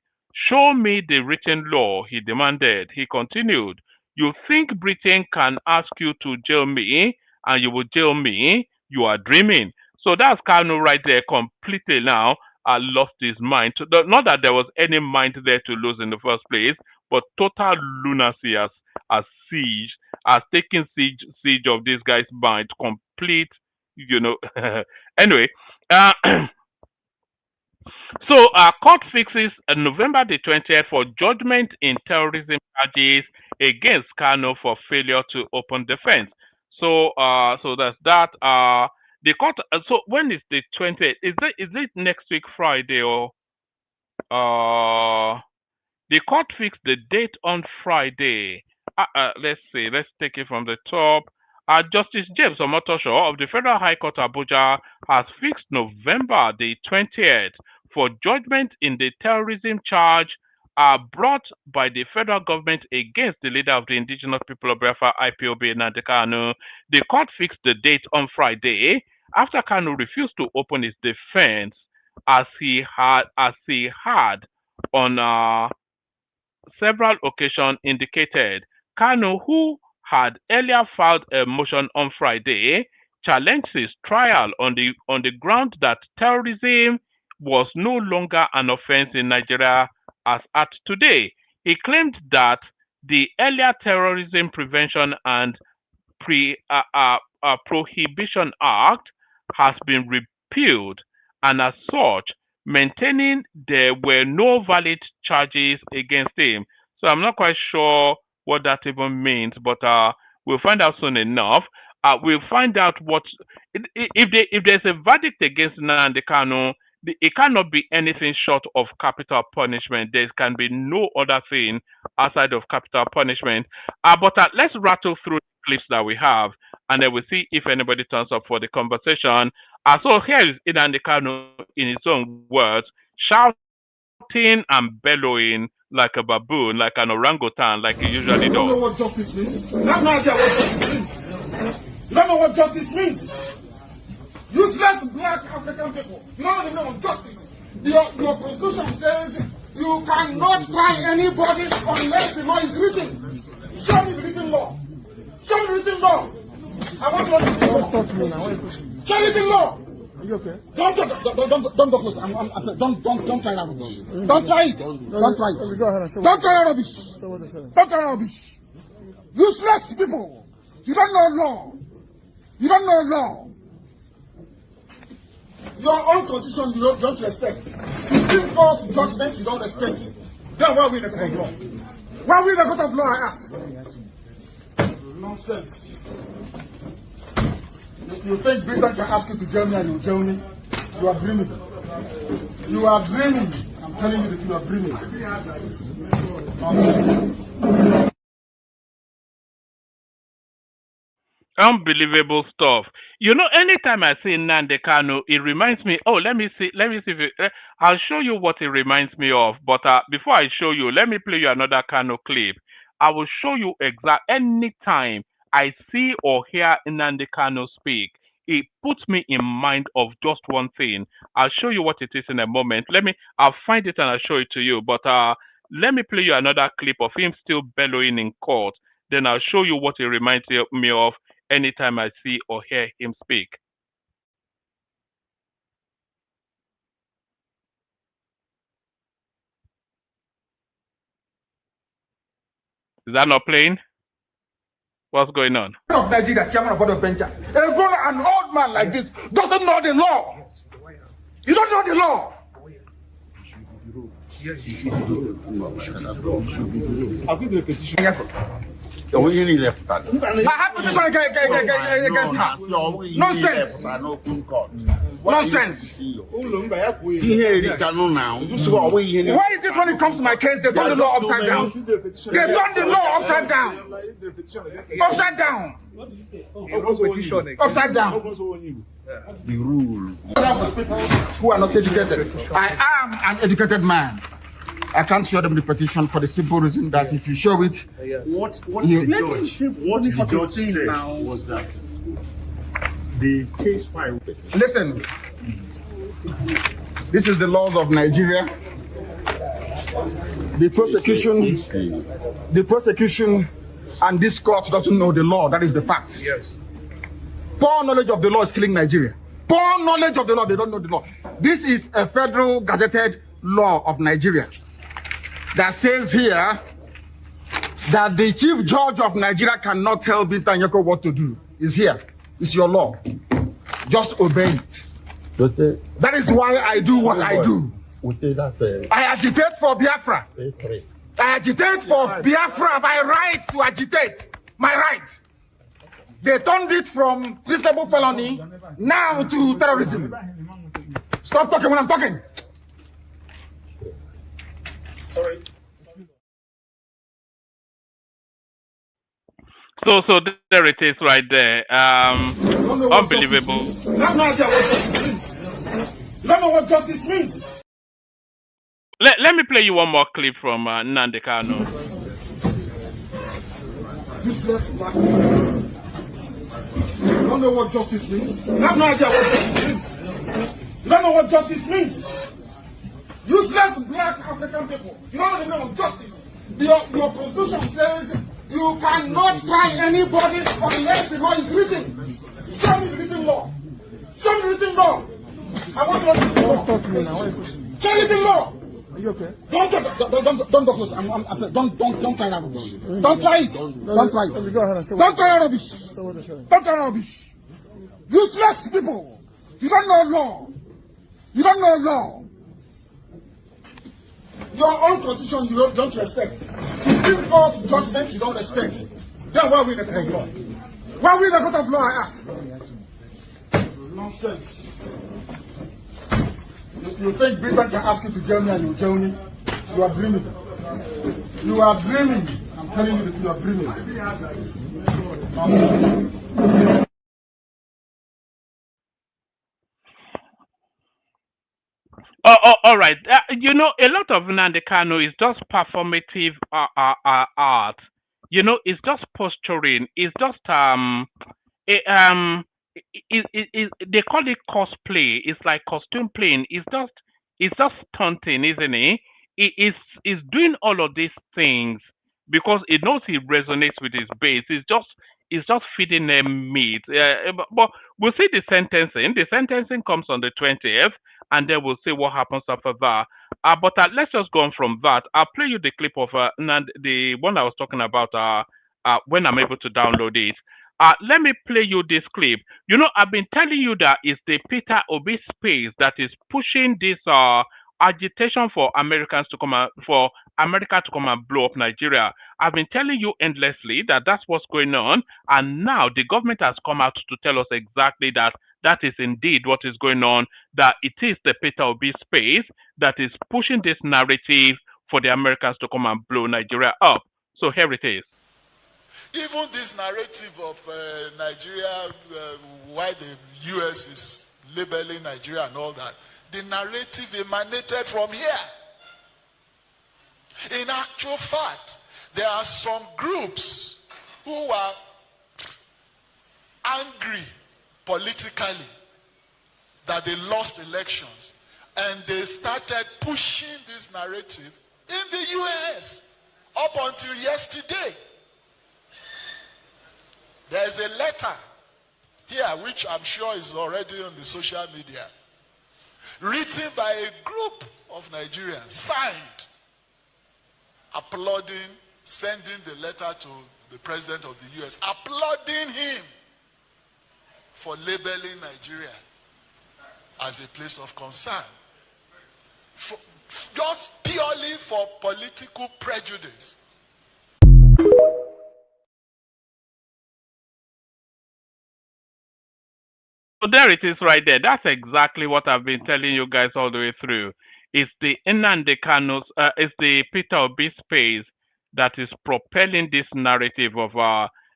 Show me the written law, he demanded. He continued, you think Britain can ask you to jail me and you will jail me? You are dreaming. So that's Kanu right there completely now. I lost his mind. Not that there was any mind there to lose in the first place, but total lunacy has siege, has taken siege of this guy's mind. Complete, anyway. So court fixes November the 20th for judgment in terrorism charges against Kanu for failure to open defense. So that's that. The court. So when is the 20th? Is it next week Friday or? The court fixed the date on Friday. Let's see. Let's take it from the top. Justice James Omotosho of the Federal High Court Abuja has fixed November the 20th for judgment in the terrorism charge brought by the federal government against the leader of the Indigenous People of Biafra IPOB, Nnamdi Kanu. The court fixed the date on Friday after Kanu refused to open his defense as he had on several occasions indicated. Kanu, who had earlier filed a motion on Friday, challenged his trial on the ground that terrorism was no longer an offense in Nigeria as at today. He claimed that the earlier Terrorism Prevention and Prohibition Act has been repealed, and as such, maintaining there were no valid charges against him. So I'm not quite sure what that even means, but we'll find out soon enough. We'll find out what if there's a verdict against Nnamdi Kanu. It cannot be anything short of capital punishment. There can be no other thing outside of capital punishment. But let's rattle through the clips that we have, and then we'll see if anybody turns up for the conversation. So here is Nnamdi Kanu in his own words, shouting and bellowing like a baboon, like an orangutan, like he usually does. You don't know what justice means? You have no idea what justice means. You don't know what justice means. Useless black African people. You don't even know justice. Your constitution says you cannot try anybody unless the law is written. Show me the written law. Show me the written law. I want to know the written law. Talk to me now. Show me the written law. Are you okay? Don't go close. Don't try that rubbish. Don't try it. Don't try it. Go ahead and say don't try that rubbish. Don't try that rubbish. Useless people. You don't know law. You don't know law. Your own constitution you don't respect. Supreme Court judgment you don't respect. Then why are we in the court of law? Why are we in the court of law, I ask? Nonsense. You think Britain can ask you to jail me and you jail me? You are dreaming. You are dreaming. I'm telling you that you are dreaming. Nonsense. Unbelievable stuff. You know, anytime I see Nnamdi Kanu, it reminds me. Oh, let me see if I'll show you what it reminds me of. But before I show you, let me play you another Kanu clip. I will show you anytime I see or hear Nnamdi Kanu speak, it puts me in mind of just one thing. I'll show you what it is in a moment. I'll find it and I'll show it to you. But let me play you another clip of him still bellowing in court. Then I'll show you what it reminds me of anytime I see or hear him speak. Is that not playing? What's going on? Of Nigeria, chairman of board of benchers. An old man like this doesn't know the law. You don't know the law. I'll give you the petition. I have petition against her. Nonsense. Nonsense. Why is it when it comes to my case, they turn the law upside down? They turn the law upside down. Upside down. Upside down. The rule. Who are not educated. I am an educated man. I can't show them the petition for the simple reason that if you show it, what the judge said was that the case file. Listen, this is the laws of Nigeria. The prosecution, and this court doesn't know the law. That is the fact. Yes. Poor knowledge of the law is killing Nigeria. Poor knowledge of the law, they don't know the law. This is a federal gazetted law of Nigeria that says here that the chief judge of Nigeria cannot tell Binta Nyeko what to do. It's here. It's your law. Just obey it. That is why I do what I do. I agitate for Biafra. I agitate for Biafra. My right to agitate. My right. They turned it from treasonable felony now to terrorism. Stop talking when I'm talking. Sorry. So there it is right there. Unbelievable. You have no idea what justice means. You don't know what justice means. Let me play you one more clip from Nnamdi Kanu. Useless black people. You don't know what justice means. You have no idea what justice means. You don't know what justice means. Useless black African people. You don't know the meaning of justice. Your constitution says you cannot try anybody unless the law is written. Show me the written law. Show me the written law. I want to know the written law. Talk to me now. Show me the written law. Are you okay? Don't go close. Don't try that rubbish. Don't try it. Don't try it. Don't try rubbish. Don't try rubbish. Useless people. You don't know law. You don't know law. Your own constitution you don't respect. Supreme Court judgment you don't respect. Then why are we in the court of law? Why are we in the court of law, I ask? Nonsense. You think Britain can ask you to jail me and you jail me? You are dreaming. You are dreaming. I'm telling you that you are dreaming. All right. You know, a lot of Nnamdi Kanu is just performative art. You know, it's just posturing. It's just they call it cosplay. It's like costume playing. It's just stunting, isn't it? It's doing all of these things because it knows he resonates with his base. It's just feeding them meat. But we'll see the sentencing. The sentencing comes on the 20th. And then we'll see what happens after that. But let's just go on from that. I'll play you the clip of the one I was talking about when I'm able to download it. Let me play you this clip. You know, I've been telling you that it's the Peter Obi space that is pushing this agitation for Americans to come for America to come and blow up Nigeria. I've been telling you endlessly that that's what's going on, and now the government has come out to tell us exactly that that is indeed what is going on, that it is the Peter Obi space that is pushing this narrative for the Americans to come and blow Nigeria up. So here it is. Even this narrative of Nigeria, why the US is labeling Nigeria and all that, the narrative emanated from here. In actual fact, there are some groups who are angry politically that they lost elections, and they started pushing this narrative in the US up until yesterday. There's a letter here which I'm sure is already on the social media, written by a group of Nigerians, signed, applauding, sending the letter to the president of the US, applauding him for labeling Nigeria as a place of concern, just purely for political prejudice. there it is right there. That's exactly what I've been telling you guys all the way through. It's the Nnamdi Kanu's, it's the Peter Obi space that is propelling this narrative of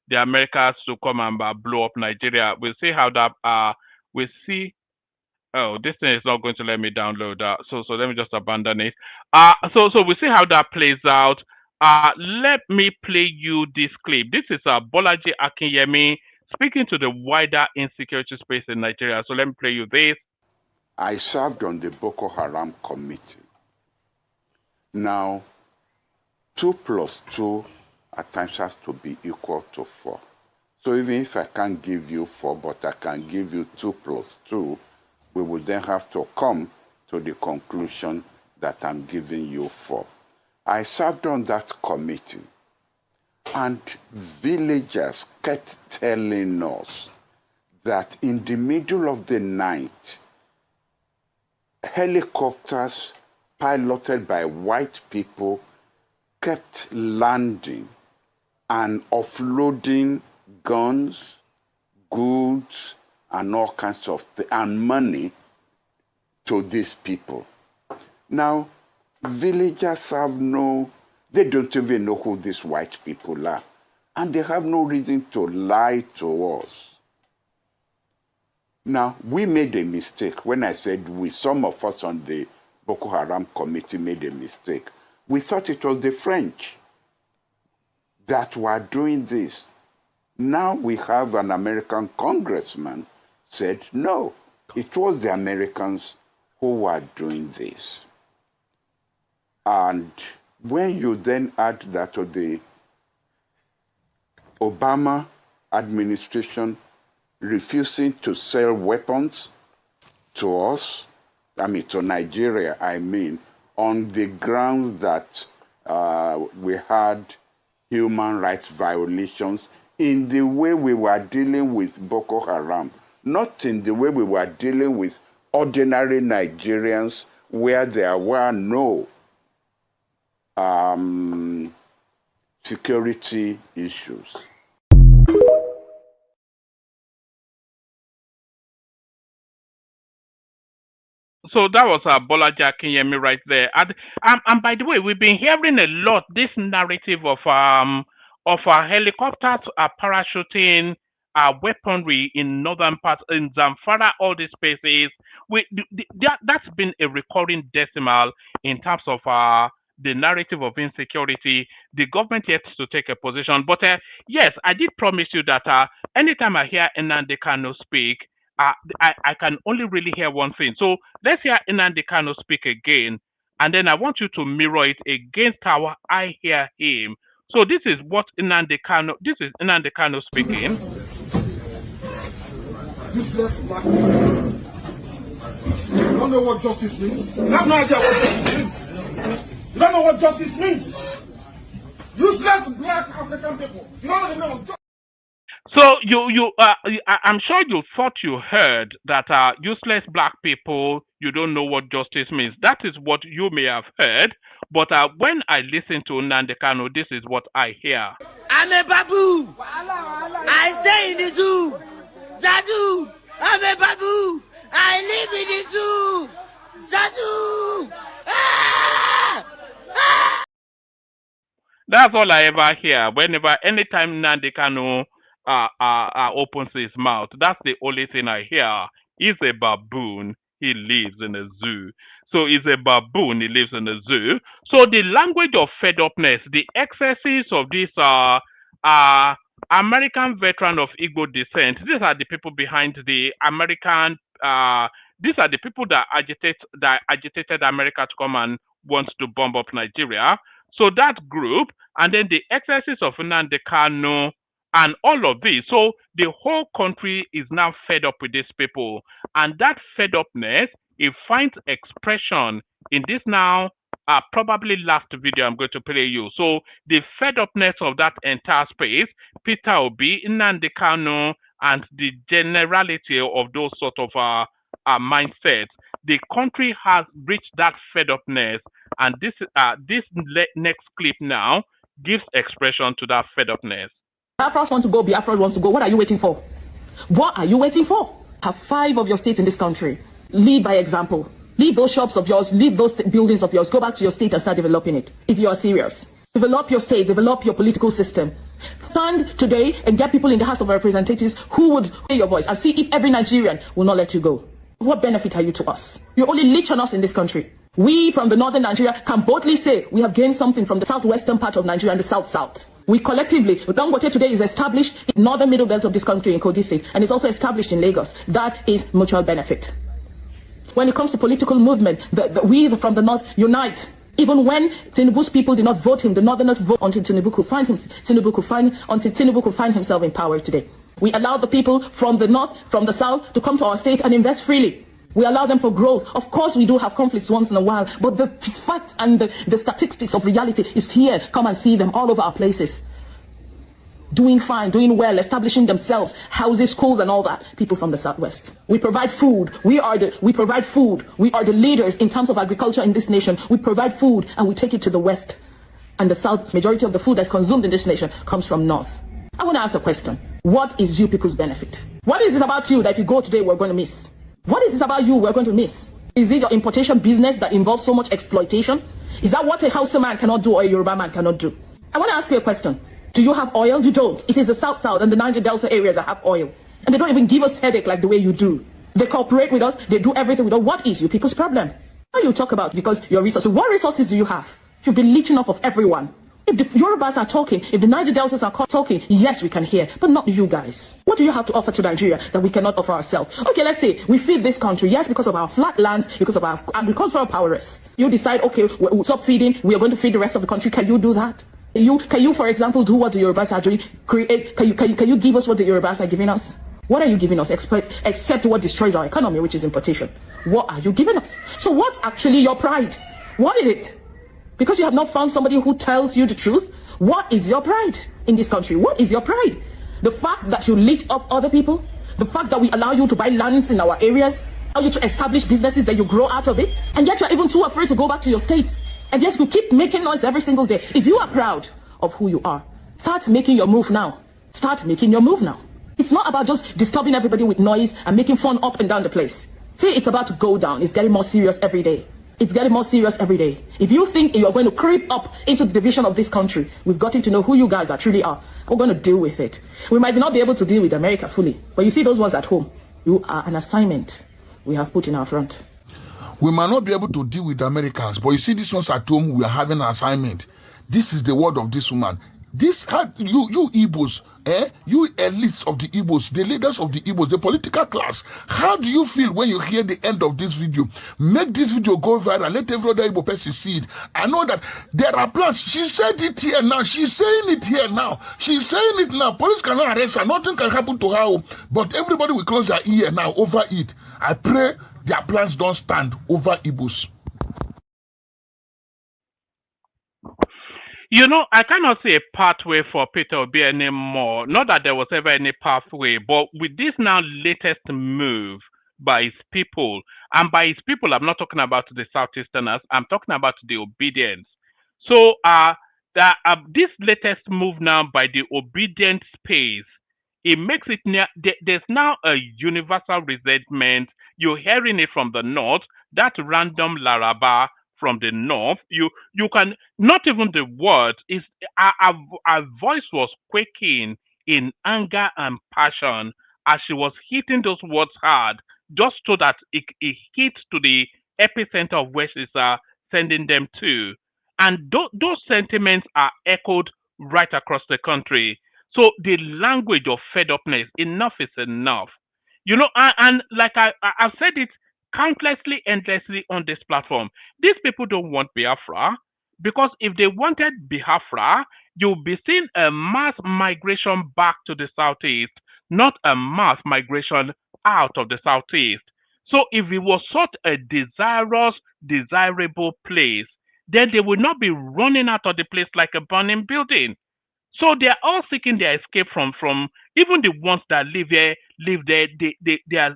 the Americans to come and blow up Nigeria. We'll see how that, we'll see. Oh, this thing is not going to let me download that. So let me just abandon it. So we'll see how that plays out. Let me play you this clip. This is Bolaji Akinyemi speaking to the wider insecurity space in Nigeria. So let me play you this. I served on the Boko Haram committee. Now, 2 + 2 at times has to be equal to 4. So even if I can't give you 4, but I can give you 2 + 2, we will then have to come to the conclusion that I'm giving you 4. I served on that committee, and villagers kept telling us that in the middle of the night, helicopters piloted by white people kept landing and offloading guns, goods, and all kinds of and money to these people. Now, villagers they don't even know who these white people are. And they have no reason to lie to us. Now, we made a mistake. When I said some of us on the Boko Haram committee made a mistake. We thought it was the French that were doing this. Now we have an American congressman said, no, it was the Americans who were doing this. And when you then add that to the Obama administration refusing to sell weapons to us, to Nigeria, on the grounds that we had human rights violations in the way we were dealing with Boko Haram, not in the way we were dealing with ordinary Nigerians where there were no security issues. So that was Bolaji Akinyemi right there. And by the way, we've been hearing a lot this narrative of helicopters parachuting weaponry in northern parts, in Zamfara, all these places. That's been a recurring decimal in terms of the narrative of insecurity. The government yet to take a position. But yes, I did promise you that anytime I hear Nnamdi Kanu speak, I can only really hear one thing. So let's hear Nnamdi Kanu speak again, and then I want you to mirror it against how I hear him. So this is what Nnamdi Kanu speaking. Useless black people. You don't know what justice means? You have no idea what justice means. You don't know what justice means. Useless black African people. You don't know the meaning of justice. So I'm sure you thought you heard that useless black people, you don't know what justice means. That is what you may have heard. But when I listen to Nnamdi Kanu, this is what I hear. I'm a babu. I stay in the zoo. Zadu. I'm a babu. I live in the zoo. Zadu. Ah! Ah! That's all I ever hear. Anytime Nnamdi Kanu opens his mouth, that's the only thing I hear. He's a baboon. He lives in a zoo. So he's a baboon. He lives in a zoo. So the language of fed upness, the excesses of this American veteran of Igbo descent. These are the people behind the American. These are the people that agitated America to come and wants to bomb up Nigeria. So that group, and then the excesses of Nnamdi Kanu, and all of this. So the whole country is now fed up with these people. And that fed upness, it finds expression in this now, probably last video I'm going to play you. So the fed upness of that entire space, Peter Obi, Nnamdi Kanu, and the generality of those sort of mindsets, the country has reached that fed upness. And this next clip now gives expression to that fed upness. Biafrans want to go, Biafrans want to go. What are you waiting for? What are you waiting for? Have 5 of your states in this country. Lead by example. Leave those shops of yours, leave those buildings of yours, go back to your state and start developing it, if you are serious. Develop your state, develop your political system. Stand today and get people in the House of Representatives who would hear your voice and see if every Nigerian will not let you go. What benefit are you to us? You only leech on us in this country. We from the northern Nigeria can boldly say we have gained something from the southwestern part of Nigeria and the south-south. We collectively, Dangote today is established in northern middle belt of this country in Kogi State, and it's also established in Lagos. That is mutual benefit. When it comes to political movement, we from the north unite. Even when Tinubu's people did not vote him, the northerners vote until Tinubu could find himself in power today. We allow the people from the north, from the south, to come to our state and invest freely. We allow them for growth. Of course, we do have conflicts once in a while, but the facts and the statistics of reality is here. Come and see them all over our places. Doing fine, doing well, establishing themselves, houses, schools, and all that. People from the southwest. We provide food. We provide food. We are the leaders in terms of agriculture in this nation. We provide food and we take it to the west. And the south, majority of the food that's consumed in this nation comes from north. I want to ask a question. What is you people's benefit? What is it about you that if you go today, we're going to miss? What is it about you we're going to miss? Is it your importation business that involves so much exploitation? Is that what a Hausa man cannot do or a Yoruba man cannot do? I want to ask you a question. Do you have oil? You don't. It is the South and the Niger Delta area that have oil. And they don't even give us headache like the way you do. They cooperate with us. They do everything with us. What is you people's problem? How you talk about because your resources. What resources do you have? You've been leeching off of everyone. If the Yorubas are talking, if the Niger Deltas are talking, yes, we can hear, but not you guys. What do you have to offer to Nigeria that we cannot offer ourselves? Okay, let's say we feed this country, yes, because of our flat lands, because of our agricultural prowess. You decide, okay, we'll stop feeding, we are going to feed the rest of the country. Can you do that? Can you, for example, do what the Yorubas are doing? Can you give us what the Yorubas are giving us? What are you giving us except what destroys our economy, which is importation? What are you giving us? So what's actually your pride? What is it? Because you have not found somebody who tells you the truth. What is your pride in this country? What is your pride? The fact that you leech off other people? The fact that we allow you to buy lands in our areas? Allow you to establish businesses that you grow out of it? And yet you're even too afraid to go back to your states. And yet you keep making noise every single day. If you are proud of who you are, start making your move now. Start making your move now. It's not about just disturbing everybody with noise and making fun up and down the place. See, it's about to go down. It's getting more serious every day. It's getting more serious every day. If you think you're going to creep up into the division of this country, we've gotten to know who you guys truly are. We're going to deal with it. We might not be able to deal with America fully, but you see those ones at home. You are an assignment we have put in our front. We might not be able to deal with the Americans, but you see these ones at home, we are having an assignment. This is the word of this woman. This you Igbos, you elites of the Igbos, the leaders of the Igbos, the political class. How do you feel when you hear the end of this video? Make this video go viral. Let every other Igbo person see it. I know that there are plans. She said it here now. She's saying it here now. She's saying it now. Police cannot arrest her. Nothing can happen to her. But everybody will close their ear now over it. I pray their plans don't stand over Igbos. You know, I cannot see a pathway for Peter Obi anymore. Not that there was ever any pathway, but with this now latest move by his people, and by his people, I'm not talking about the Southeasterners, I'm talking about the obedience. So this latest move now by the obedient space, it makes it there's now a universal resentment. You're hearing it from the north, that random Laraba from the north. You can not even the word is our voice was quaking in anger and passion as she was hitting those words hard, just so that it hit to the epicenter of where she's sending them to. And those sentiments are echoed right across the country. So the language of fed upness, enough is enough. You know, and like I've said it countlessly, endlessly on this platform. These people don't want Biafra, because if they wanted Biafra, you'll be seeing a mass migration back to the southeast, not a mass migration out of the southeast. So if it was such a desirable place, then they would not be running out of the place like a burning building. So they are all seeking their escape from even the ones that live there. They are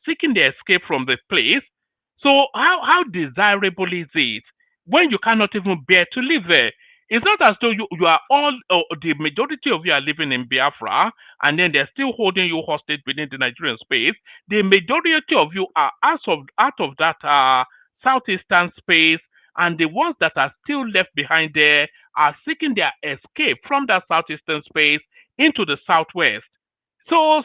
seeking their escape from the place. So how desirable is it when you cannot even bear to live there? It's not as though you are all, the majority of you are living in Biafra, and then they're still holding you hostage within the Nigerian space. The majority of you are out of that southeastern space, and the ones that are still left behind there are seeking their escape from that southeastern space into the southwest. So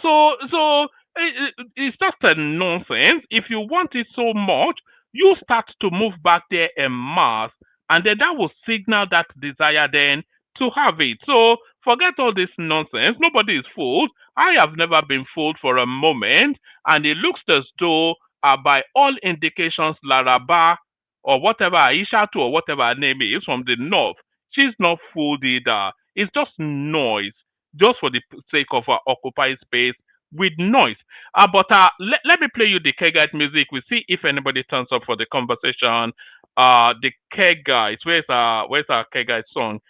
it's just a nonsense. If you want it so much, you start to move back there en masse, and then that will signal that desire then to have it. So forget all this nonsense. Nobody is fooled. I have never been fooled for a moment, and it looks as though, by all indications, Laraba or whatever Aisha or whatever her name is from the north, she's not fooled either. It's just noise, just for the sake of occupying space with noise. Let me play you the Kegite music. We see if anybody turns up for the conversation. The Kegites, where's our Kegite song?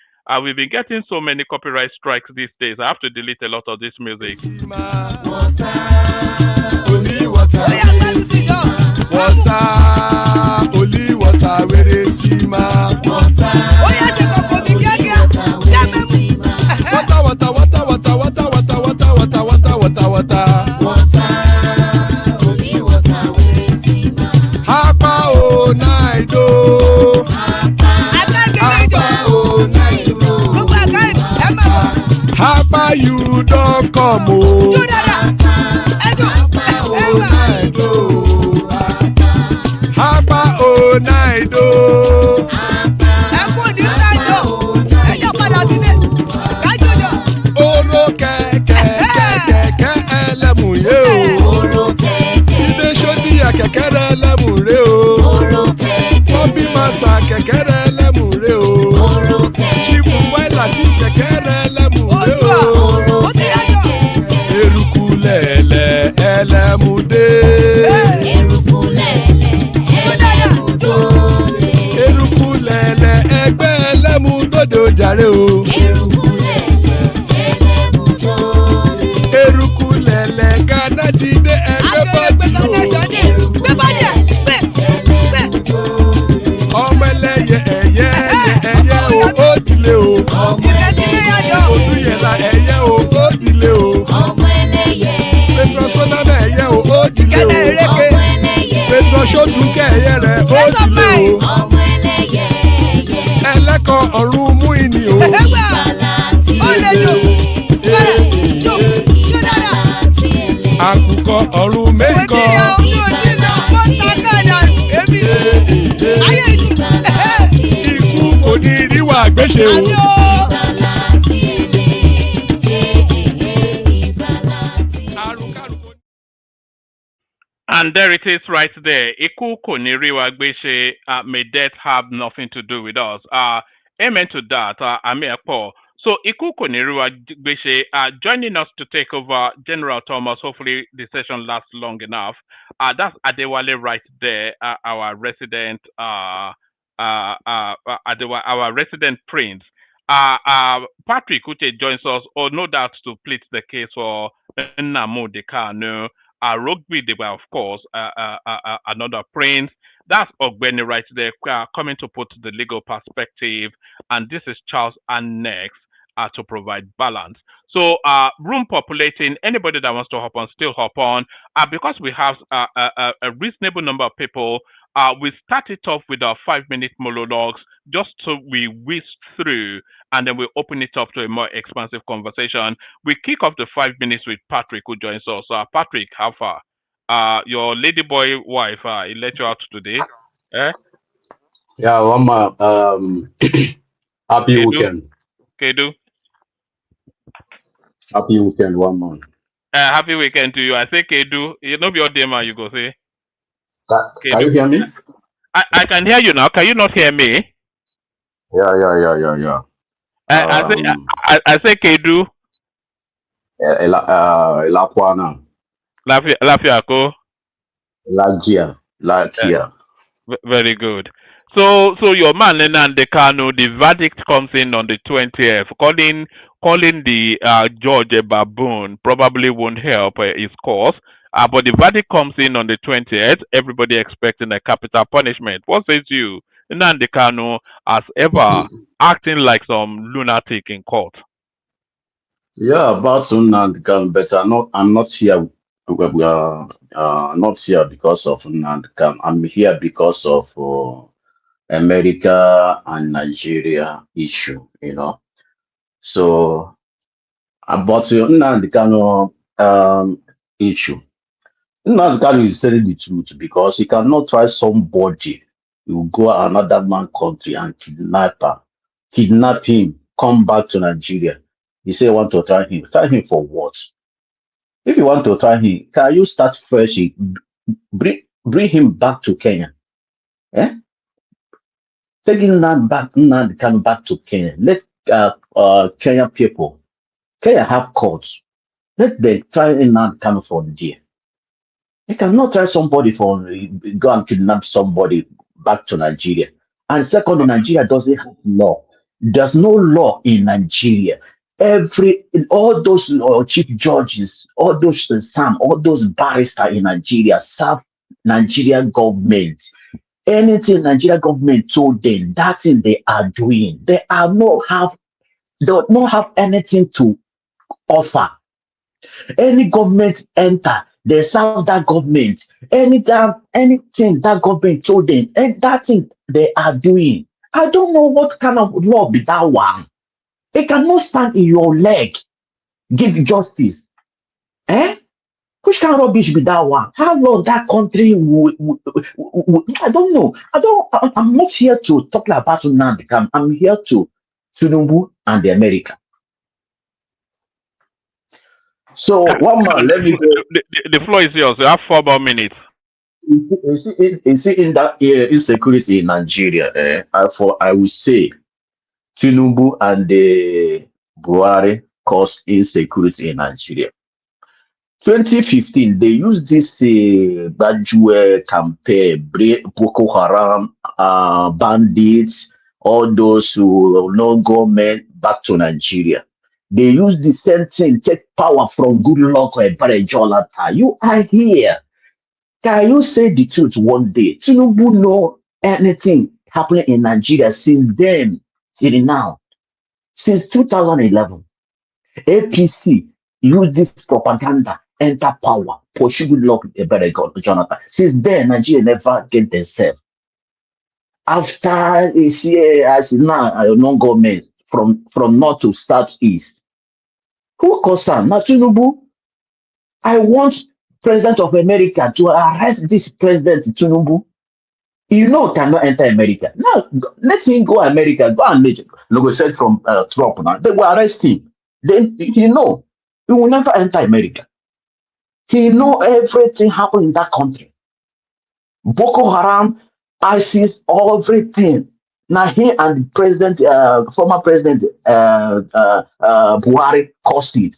We've been getting so many copyright strikes these days. I have to delete a lot of this music. Only water, where they see ma. Hapa o naido. Hapa you don't come o. Hapa o naido. Oro kẹ̀kẹ́ ẹlẹ́mù yé o. Ilé sọ́dí àkẹ́kẹ́ ẹlẹ́mù ré o. Bobby master kẹ̀kẹ́ ẹlẹ́mù ré o. Chifu Wáìlà tí kẹ̀kẹ́ ẹlẹ́mù ré o. Eruku lẹ̀lẹ̀ ẹlẹ́mù dé. Eruku lẹ̀lẹ̀ ẹgbẹ́ ẹlẹ́mù dòde ojàre o. Eruku lẹ̀lẹ̀ Ghana ti dé ẹgbẹ́ bọ́ọ̀dì o. Ọmọ ẹlẹ́yẹ ẹyẹ o ó dìlé o. Olúyẹ̀lá ẹyẹ o ó dìlé o. Petrosonama ẹyẹ o ó dìlé o. Petrosodunke ẹyẹ rẹ̀ ó dìlé o. Ẹlẹ́kọ̀ ọ̀run mú ìní o. Àkùkọ ọ̀run mẹ́kọ̀. Ikú kò ní ríwà gbéṣe o. And there it is right there. Iku koniriwa gbese, may death have nothing to do with us. Amen to that. Amir Paul. So Iku koniriwa gbese, joining us to take over General Thomas. Hopefully the session lasts long enough. That's Adewale right there, our resident, our resident prince. Patrick Uche joins us, or no doubt to plead the case for Nnamdi Kanu. Rugby, they were, of course, another prince. That's Ogbeni right there, coming to put the legal perspective. And this is Charles next to provide balance. So, room populating, anybody that wants to hop on, still hop on. Because we have a reasonable number of people, we started off with our 5-minute monologues, just so we whisk through, and then we open it up to a more expansive conversation. We kick off the 5 minutes with Patrick, who joins us. Patrick, how far? Your ladyboy wife, he let you out today. Eh? Yeah, one more. Happy Kedu? weekend. Kedu? Happy weekend, one more. Happy weekend to you. I say Kedu. You know your day, man, you go say. Can you hear me? I can hear you now. Can you not hear me? Yeah. I say Kedu. Lakwana. Lafiako. Lagia. Very good. So your man Nnamdi Kanu, the verdict comes in on the 20th. Calling the judge a baboon probably won't help his cause. But the verdict comes in on the 20th. Everybody expecting a capital punishment. What says you? Nnamdi Kanu as ever acting like some lunatic in court. Yeah, about Nnamdi Kanu, but I'm not here. Not here because of Nnamdi Kanu. I'm here because of America and Nigeria issue. So about Nnamdi Kanu issue. Nnamdi Kanu is telling the truth because he cannot try somebody to go another man country and kidnap him, come back to Nigeria. He say want to try him. Try him for what? If you want to try him, can you start fresh? Bring him back to Kenya. Eh? Taking Nnamdi Kanu back to Kenya. Let Kenya people. Kenya have courts. Let them try Nnamdi Kanu for the day. You cannot try somebody for go and kidnap somebody back to Nigeria. And secondly, Nigeria doesn't have law. There's no law in Nigeria. All those chief judges, all those all those barristers in Nigeria serve Nigerian government. Anything Nigerian government told them, that's thing they are doing. They don't have anything to offer. Any government enter, they serve that government. Anything that government told them, and that thing they are doing. I don't know what kind of law be that one. It cannot stand in your leg, give justice. Eh? Which kind of rubbish be that one? How long that country I don't know. I'm not here to talk about Nnamdi Kanu. I'm here to TINUBU and the America. So one man, let me go. The floor is yours. You have 4 more minutes. You see in that insecurity in Nigeria, I would say TINUBU and the Buhari caused insecurity in Nigeria. 2015, they used this Bajue campaign, Boko Haram, bandits, all those who no government back to Nigeria. They use the same thing, take power from Goodluck or Jonathan. You are here. Can you say the truth one day? TINUBU know anything happening in Nigeria since then till now, since 2011. APC use this propaganda, enter power, pursue Goodluck, Jonathan. Since then, Nigeria never get themselves. After this year, as now, non-government from north to southeast. Who caused that? Now, TINUBU, I want President of America to arrest this President TINUBU. Cannot enter America. Now, let him go America, go and negotiate from Trump now. They will arrest him. Then he will never enter America. He know everything happened in that country. Boko Haram, ISIS, everything. Now he and the former president Buhari caused it.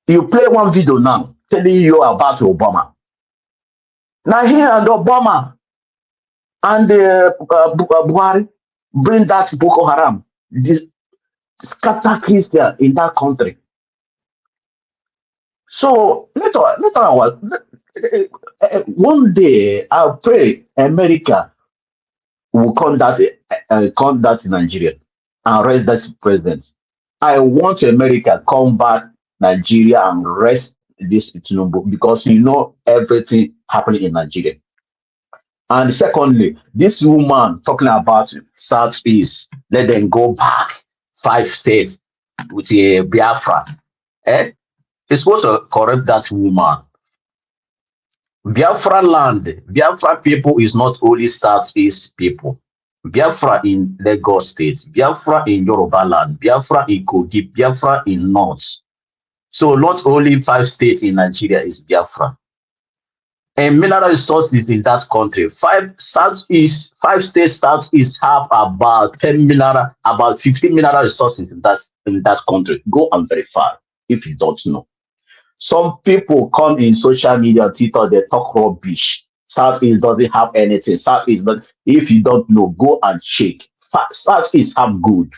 You play one video now telling you about Obama. Now he and Obama and Buhari bring that Boko Haram, the scatter Christian in that country. So one day I pray America will contact Nigeria and arrest that president. I want America come back Nigeria and arrest this TINUBU because everything happening in Nigeria. And secondly, this woman talking about Southeast, let them go back 5 states with a Biafra. It's supposed to correct that woman. Biafra land, Biafra people is not only Southeast people. Biafra in Lagos State, Biafra in Yoruba land, Biafra in Kogi, Biafra in North. So not only 5 states in Nigeria is Biafra. And mineral resources in that country, 5 states Southeast have about 15 mineral resources in that country. Go and verify if you don't know. Some people come in social media, Twitter, they talk rubbish. Southeast doesn't have anything. Southeast, but if you don't know, go and check. Southeast have good.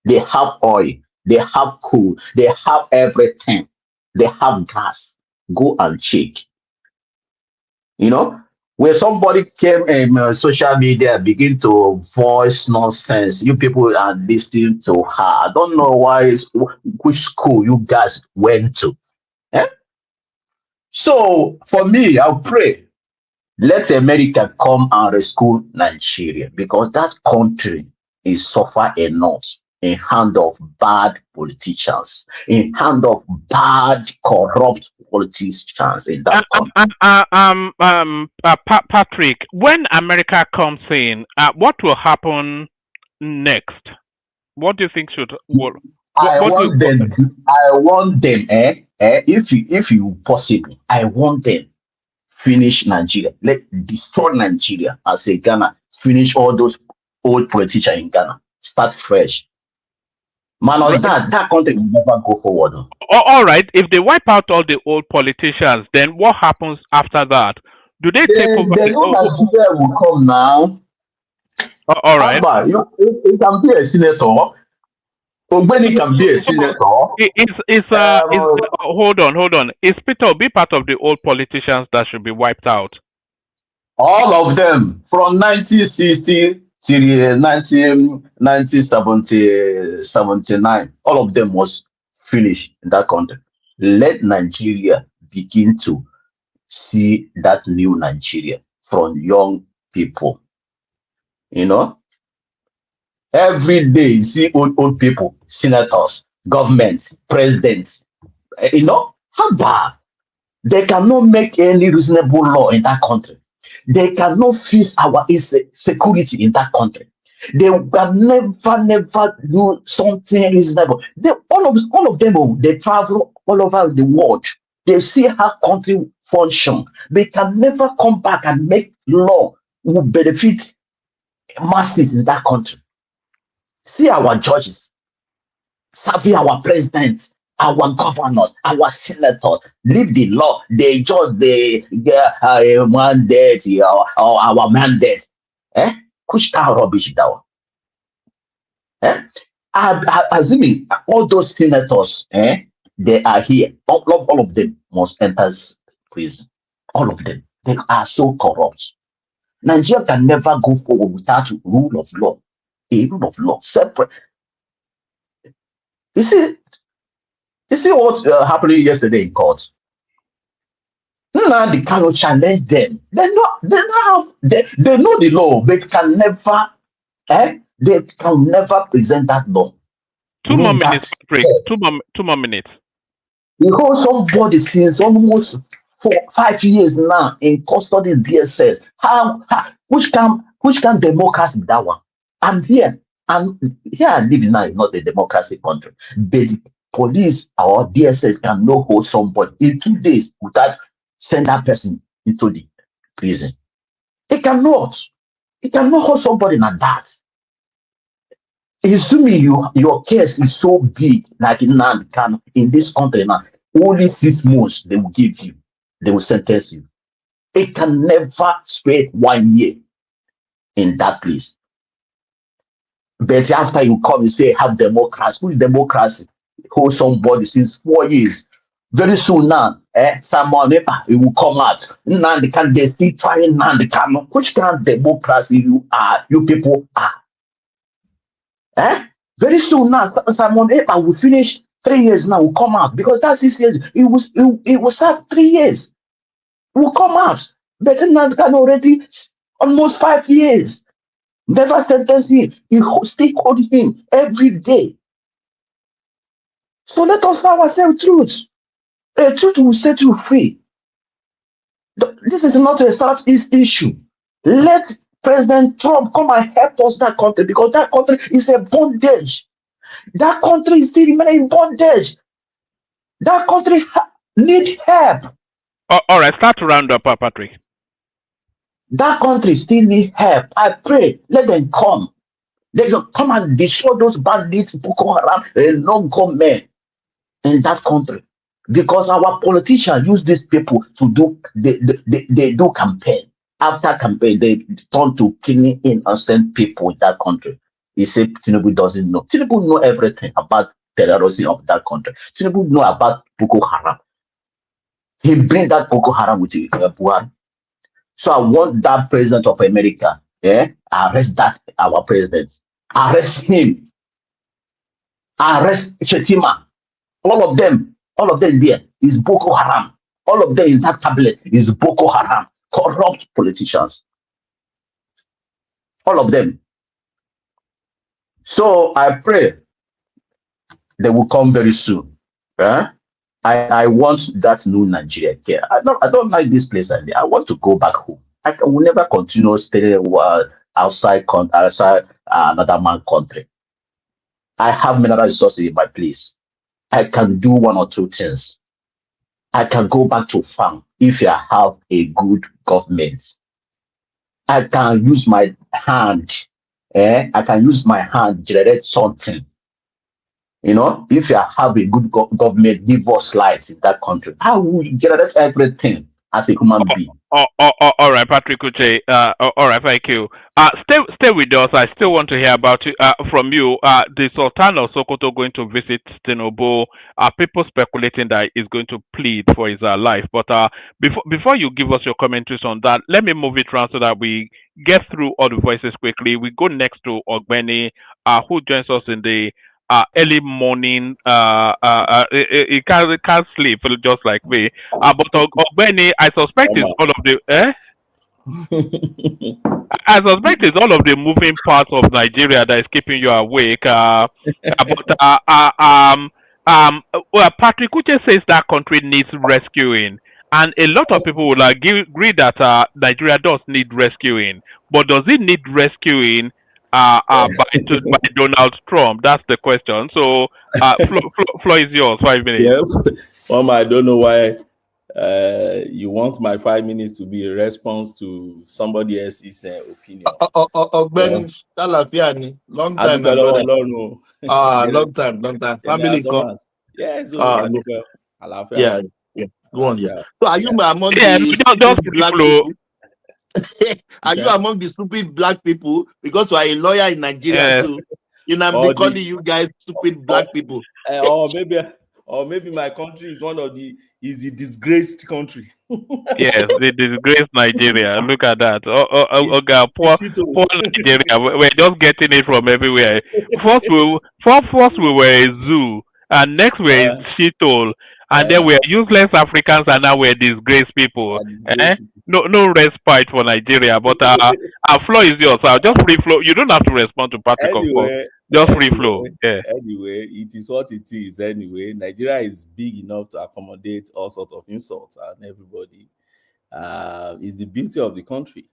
They have oil. They have coal. They have everything. They have gas. Go and check. Where somebody came in social media begin to voice nonsense, you people are listening to her. I don't know which school you guys went to. Eh? So for me, I'll pray. Let America come and rescue Nigeria because that country is suffer enough in hand of bad politicians, in hand of bad corrupt politicians in that country. Patrick, when America comes in, what will happen next? What do you think should I want them, if you possible, I want them finish Nigeria. Let destroy Nigeria as a Ghana. Finish all those old politicians in Ghana. Start fresh. Man, that country will never go forward. All right. If they wipe out all the old politicians, then what happens after that? Do they take over? The new Nigeria will come now. All right. Abba, you can be a senator. Ogbeni can be a senator. Hold on. Is Peter Obi part of the old politicians that should be wiped out? All of them from 1960 till 1979. All of them must finish in that country. Let Nigeria begin to see that new Nigeria from young people. You know, every day you see old people, senators, governments, presidents. You know, how bad? They cannot make any reasonable law in that country. They cannot fix our security in that country. They can never do something reasonable. All of them, they travel all over the world. They see how country function. They can never come back and make law will benefit masses in that country. See our judges, serving our president, our governors, our senators, leave the law. They just mandate or our mandate. Push that rubbish down. Assuming all those senators, they are here. All of them must enter prison. All of them. They are so corrupt. Nigeria can never go forward without rule of law. A rule of law separate. You see what happened yesterday in court? Nnamdi Kanu challenge them. They know the law. They can never, they can never present that law. 2 more minutes, break. 2 more minutes. Because somebody since almost 5 years now in custody DSS. Which can democracy be that one? I'm here. And here I live now is not a democracy country. The police or DSS cannot hold somebody in 2 days without send that person into the prison. They cannot. It cannot hold somebody like that. Assuming your case is so big, like in this country now, only 6 months they will give you. They will sentence you. It can never spend 1 year in that place. But after you come and say have democracy, who is democracy? Hold somebody since 4 years. Very soon now, someone it will come out. Now they can they still trying now they come. Which kind of democracy you people are? Very soon now, someone will finish 3 years now will come out because that's 6 years. It will serve 3 years. Will come out. But now they can already almost 5 years. Never sentence him. He still hold him every day. So let us know ourselves truth. The truth will set you free. This is not a Southeast issue. Let President Trump come and help us that country because that country is a bondage. That country is still remaining in bondage. That country need help. All right, start to round up, Patrick. That country still need help. I pray, let them come. Let them come and destroy those bandits, Boko Haram, and non-government in that country. Because our politicians use these people to do, they do campaign. After campaign, they turn to killing innocent people in that country. He said TINUBU doesn't know. TINUBU know everything about terrorism of that country. TINUBU know about Boko Haram. He bring that Boko Haram with Buhari. So I want that president of America, arrest that our president, arrest him, arrest Chetima, all of them there is Boko Haram. All of them in that tablet is Boko Haram, corrupt politicians, all of them. So I pray they will come very soon. I want that new Nigeria here. I don't like this place. I want to go back home. I will never continue staying outside another man's country. I have mineral resources in my place. I can do one or two things. I can go back to farm if I have a good government. I can use my hand. I can use my hand generate something. You know, if you have a good government, give us light in that country, I will generate everything as a human being. All right, Patrick Uche. All right, thank you. Stay with us. I still want to hear about you, from you. The Sultan of Sokoto going to visit TINUBU. People speculating that he's going to plead for his life. But before you give us your commentaries on that, let me move it around so that we get through all the voices quickly. We go next to Ogbeni, who joins us in the early morning. He can't sleep just like me. But Ogbeni, I suspect it's all of the I suspect it's all of the moving parts of Nigeria that is keeping you awake. Well, Patrick Uche says that country needs rescuing, and a lot of people will agree that Nigeria does need rescuing. But does it need rescuing by Donald Trump? That's the question. So, floor is yours. 5 minutes. Yeah. I don't know why you want my 5 minutes to be a response to somebody else's opinion. Long time, my brother. Long time. Family come. Yeah, so yeah. Go on, yeah. So are you among the black people? Are you among the stupid black people? Because you are a lawyer in Nigeria too. I'm calling you guys stupid black people. Or maybe my country is the disgraced country. Yes, the disgraced Nigeria. Look at that. Poor Nigeria. We're just getting it from everywhere. First we were a zoo, and next we're a shithole, and then we're useless Africans, and now we're disgraced people. No respite for Nigeria. But our floor is yours. So just free flow. You don't have to respond to Patrick, of course. Just free flow. Yeah. Anyway, it is what it is. Anyway, Nigeria is big enough to accommodate all sorts of insults and everybody. It's the beauty of the country.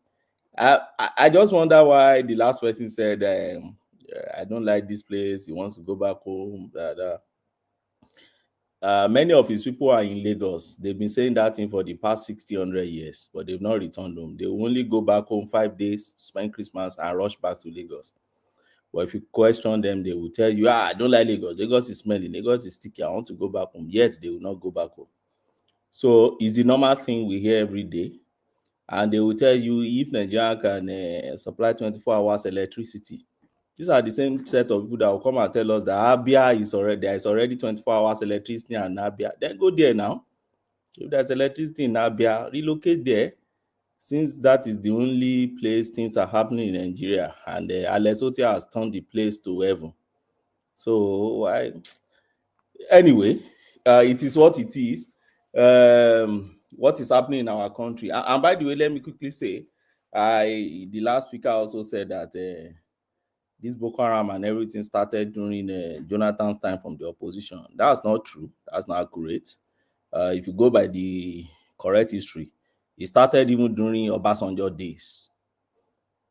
I just wonder why the last person said, I don't like this place. He wants to go back home. Many of his people are in Lagos. They've been saying that thing for the past 100 years, but they've not returned home. They will only go back home 5 days, spend Christmas, and rush back to Lagos. But if you question them, they will tell you, I don't like Lagos. Lagos is smelly. Lagos is sticky. I want to go back home. Yet they will not go back home. So it's the normal thing we hear every day. And they will tell you if Nigeria can supply 24 hours electricity. These are the same set of people that will come and tell us that Abia there is already 24 hours electricity in Abia. Then go there now. If there's electricity in Abia, relocate there. Since that is the only place things are happening in Nigeria, and Alex Otia has turned the place to heaven. So anyway, it is what it is. What is happening in our country? And by the way, let me quickly say, the last speaker also said that this Boko Haram and everything started during Jonathan's time from the opposition. That's not true. That's not accurate. If you go by the correct history, it started even during Obasanjo days.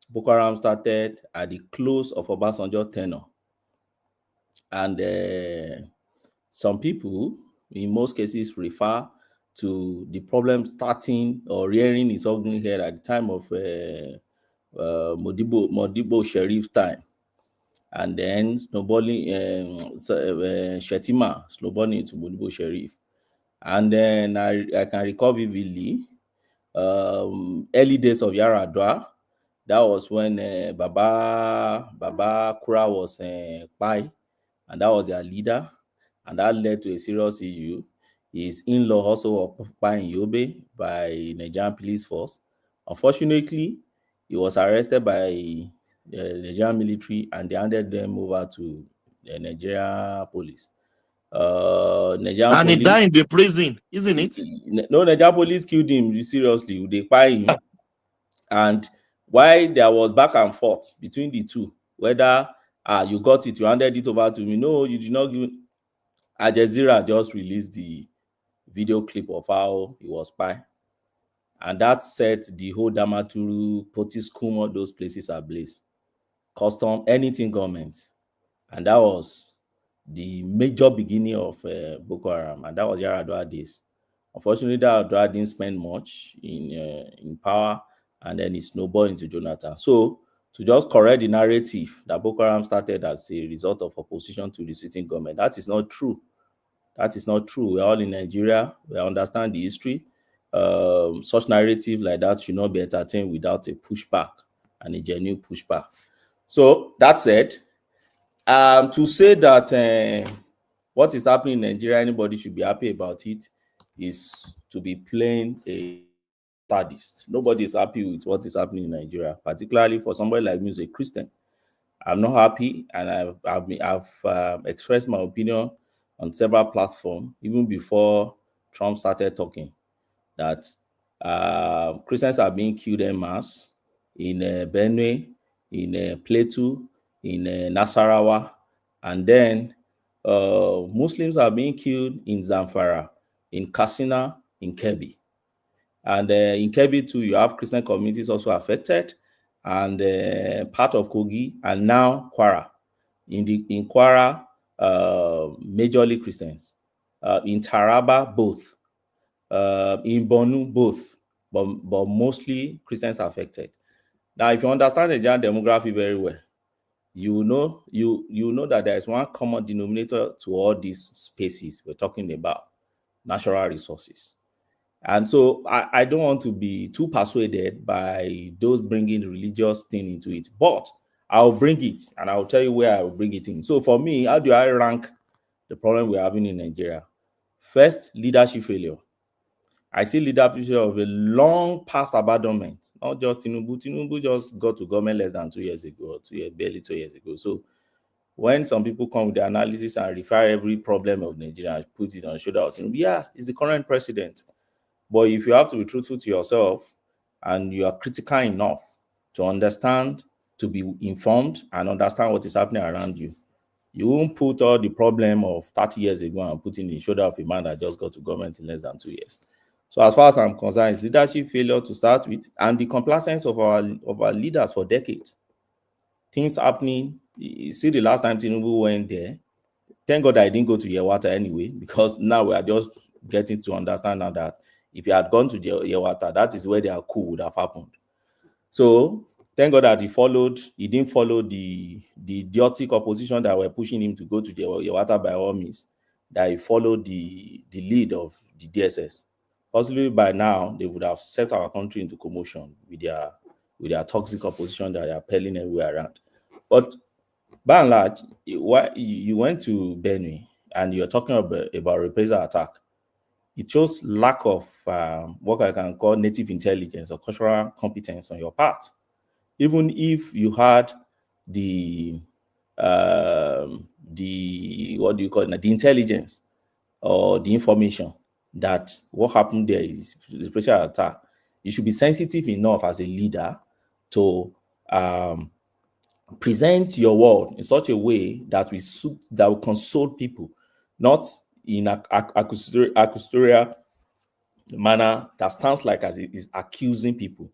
Boko Haram started at the close of Obasanjo tenure. And some people, in most cases, refer to the problem starting or rearing its ugly head at the time of Modibo Sheriff's time. And then snowballing, Shetima snowballing into Modibo Sheriff. And then I can recall vividly early days of Yaradua. That was when Baba Kura was Pai, and that was their leader, and that led to a serious issue. His in-law also occupied in Yobe by Nigerian police force Unfortunately, he was arrested by the Nigerian military and they handed them over to the Nigerian police. Nigerian and police, he died in the prison, isn't it? No, Nigerian police killed him. Seriously, they buy him. And why there was back and forth between the two, whether you got it, you handed it over to me. No, you did not give it. Al Jazeera just released the video clip of how he was spy. And that set the whole Damaturu, Potiskum, all those places ablaze. Custom, anything government. And that was the major beginning of Boko Haram. And that was Yaradua days. Unfortunately, Yaradua didn't spend much in power, and then it snowballed into Jonathan. So, to just correct the narrative that Boko Haram started as a result of opposition to the sitting government, that is not true. That is not true. We're all in Nigeria. We understand the history. Such narrative like that should not be entertained without a pushback and a genuine pushback. So, that said, to say that what is happening in Nigeria, anybody should be happy about it, is to be playing a sadist. Nobody is happy with what is happening in Nigeria, particularly for somebody like me who's a Christian. I'm not happy, and I've expressed my opinion on several platforms, even before Trump started talking, that Christians are being killed en masse in Benue, in Plateau, in Nasarawa, and then Muslims are being killed in Zamfara, in Katsina, in Kebbi. And in Kebbi too, you have Christian communities also affected, and part of Kogi, and now Kwara. In Kwara, majorly Christians. In Taraba, both. In Borno, both. But mostly Christians affected. Now, if you understand the Nigerian demography very well, you know that there is one common denominator to all these spaces we're talking about: natural resources. And so I don't want to be too persuaded by those bringing religious thing into it, but I'll bring it, and I'll tell you where I will bring it in. So for me, how do I rank the problem we're having in Nigeria? First, leadership failure. I see leadership failure of a long past abandonment, not just TINUBU. TINUBU just got to government less than 2 years ago, barely 2 years ago. So when some people come with the analysis and refer every problem of Nigeria and put it on the shoulder of TINUBU, yeah, it's the current president. But if you have to be truthful to yourself and you are critical enough to understand, to be informed and understand what is happening around you, you won't put all the problem of 30 years ago and put it in the shoulder of a man that just got to government in less than 2 years. So as far as I'm concerned, it's leadership failure to start with, and the complacence of our leaders for decades. Things happening. You see, the last time TINUBU went there, thank God I didn't go to Yewata anyway, because now we are just getting to understand now that if you had gone to Yewata, that is where their coup would have happened. So thank God that he didn't follow the idiotic opposition that were pushing him to go to Yewata by all means, that he followed the lead of the DSS. Possibly by now, they would have set our country into commotion with their toxic opposition that they are pelling everywhere around. But by and large, you went to Benue and you're talking about reprisal attack. It shows lack of what I can call native intelligence or cultural competence on your part. Even if you had the what do you call it, the intelligence or the information that what happened there is the pressure attack, you should be sensitive enough as a leader to present your word in such a way that will console people, not in a accusatory manner that sounds like as it is accusing people,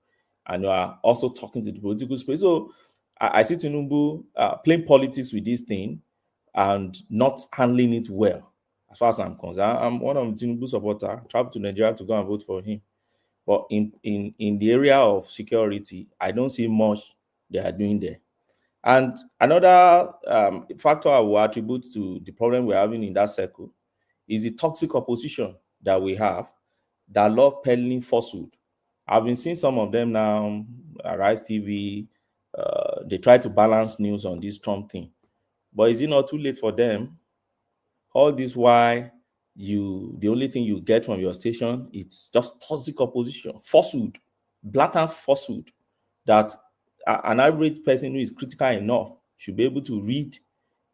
and you are also talking to the political space. So I see TINUBU playing politics with this thing and not handling it well. As far as I'm concerned, I'm one of the TINUBU supporters. Travel to Nigeria to go and vote for him. But in the area of security, I don't see much they are doing there. And another factor I will attribute to the problem we're having in that circle is the toxic opposition that we have that love peddling falsehood. I've been seeing some of them now, Arise TV, they try to balance news on this Trump thing. But is it not too late for them? All this why the only thing you get from your station, it's just toxic opposition, falsehood, blatant falsehood that an average person who is critical enough should be able to read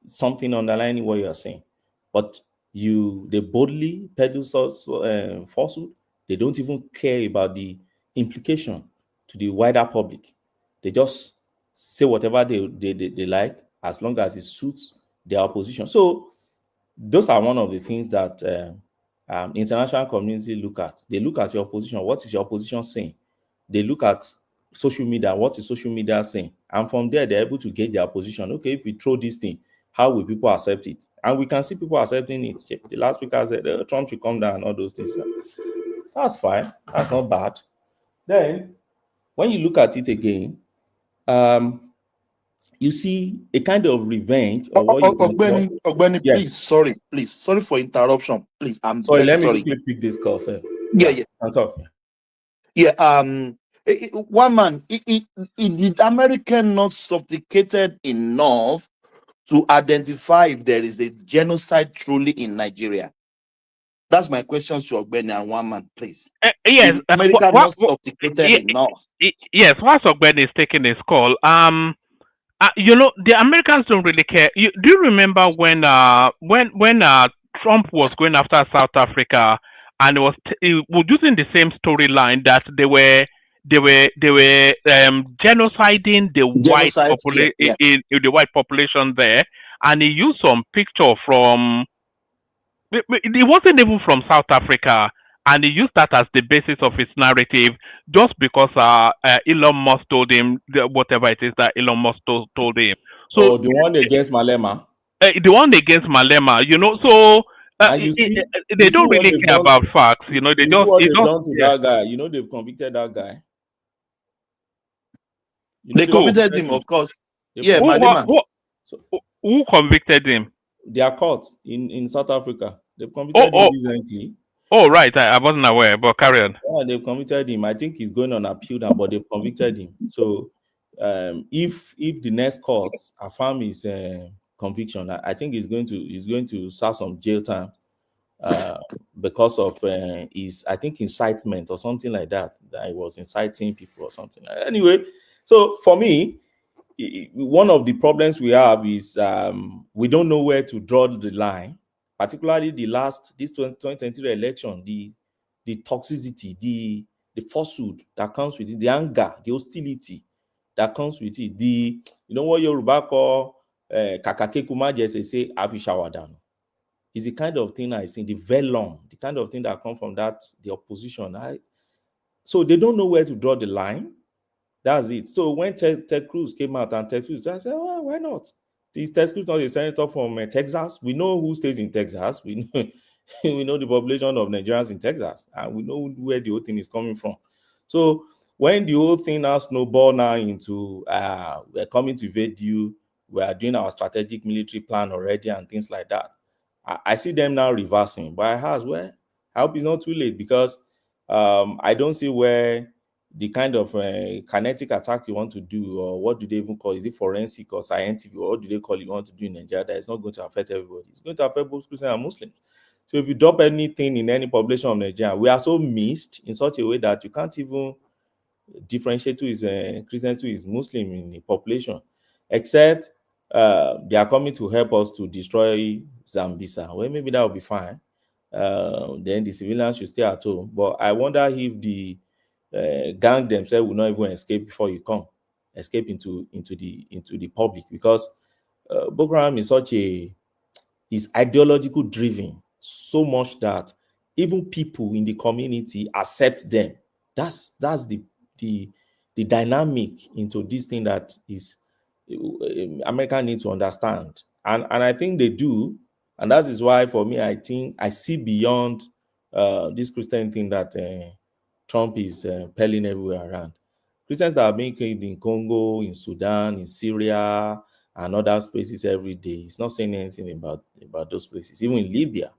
something underlining what you are saying. But they boldly peddle falsehood. They don't even care about the implication to the wider public. They just say whatever they like as long as it suits their opposition. So those are one of the things that international community look at. They look at your opposition. What is your opposition saying? They look at social media. What is social media saying? And from there, they're able to gauge their position. Okay, if we throw this thing, how will people accept it? And we can see people accepting it. The last speaker said, Trump should come down and all those things. That's fine. That's not bad. Then, when you look at it again, you see a kind of revenge. Ogbeni, Yes. please, sorry for interruption. Please, I'm Sorry, very let me sorry. quickly pick this call, sir. Yeah. I'm talking. Yeah, one man, did America not sophisticated enough to identify if there is a genocide truly in Nigeria? That's my question to Ogbeni and one man, please. Yes, Did America not sophisticated enough? Yes, whilst Ogbeni is taking his call, the Americans don't really care. Do you remember when Trump was going after South Africa and he was using the same storyline that they were genociding the the white population there, and he used some picture from. It wasn't even from South Africa, and he used that as the basis of his narrative, just because Elon Musk told him whatever it is that Elon Musk told him. So the one against Malema. The one against Malema, so they don't really care about facts. They done to that guy. They've convicted that guy. They convicted him, of course. Yeah, Malema. Who convicted him? Their court in South Africa. They've convicted him recently. Oh, right. I wasn't aware, but carry on. Yeah, they've convicted him. I think he's going on appeal now, but they've convicted him. So if the next court affirm his conviction, I think he's going to serve some jail time because of his, I think, incitement or something like that. That he was inciting people or something. Anyway, so for me, one of the problems we have is we don't know where to draw the line, particularly this 2023 election, the toxicity, the falsehood that comes with it, the anger, the hostility that comes with it, what Yoruba call kakake kumaje say afishawadano. Is the kind of thing I see, the velum, the kind of thing that comes from the opposition. So they don't know where to draw the line. That's it. So when Ted Cruz came out and Ted Cruz, I said, well, why not? Is Ted Cruz not a senator from Texas? We know who stays in Texas. We know the population of Nigerians in Texas, and we know where the whole thing is coming from. So when the whole thing now snowball now into we're coming to invade you, we are doing our strategic military plan already and things like that. I see them now reversing. But I hope it's not too late, because I don't see where the kind of kinetic attack you want to do, or what do they even call it? Is it forensic or scientific, or what do they call it you want to do in Nigeria that is not going to affect everybody? It's going to affect both Christians and Muslims. So if you drop anything in any population of Nigeria, we are so mixed in such a way that you can't even differentiate who is Christian, who is Muslim in the population, except they are coming to help us to destroy Zambisa. Well, maybe that will be fine. Then the civilians should stay at home. But I wonder if the gang themselves will not even escape before you escape into the public, because Boko Haram is is ideological driven so much that even people in the community accept them. That's the dynamic into this thing that is America needs to understand, and I think they do, and that is why for me I think I see beyond this Christian thing that Trump is pelling everywhere around. Christians that are being killed in Congo, in Sudan, in Syria, and other places every day. It's not saying anything about those places, even in Libya.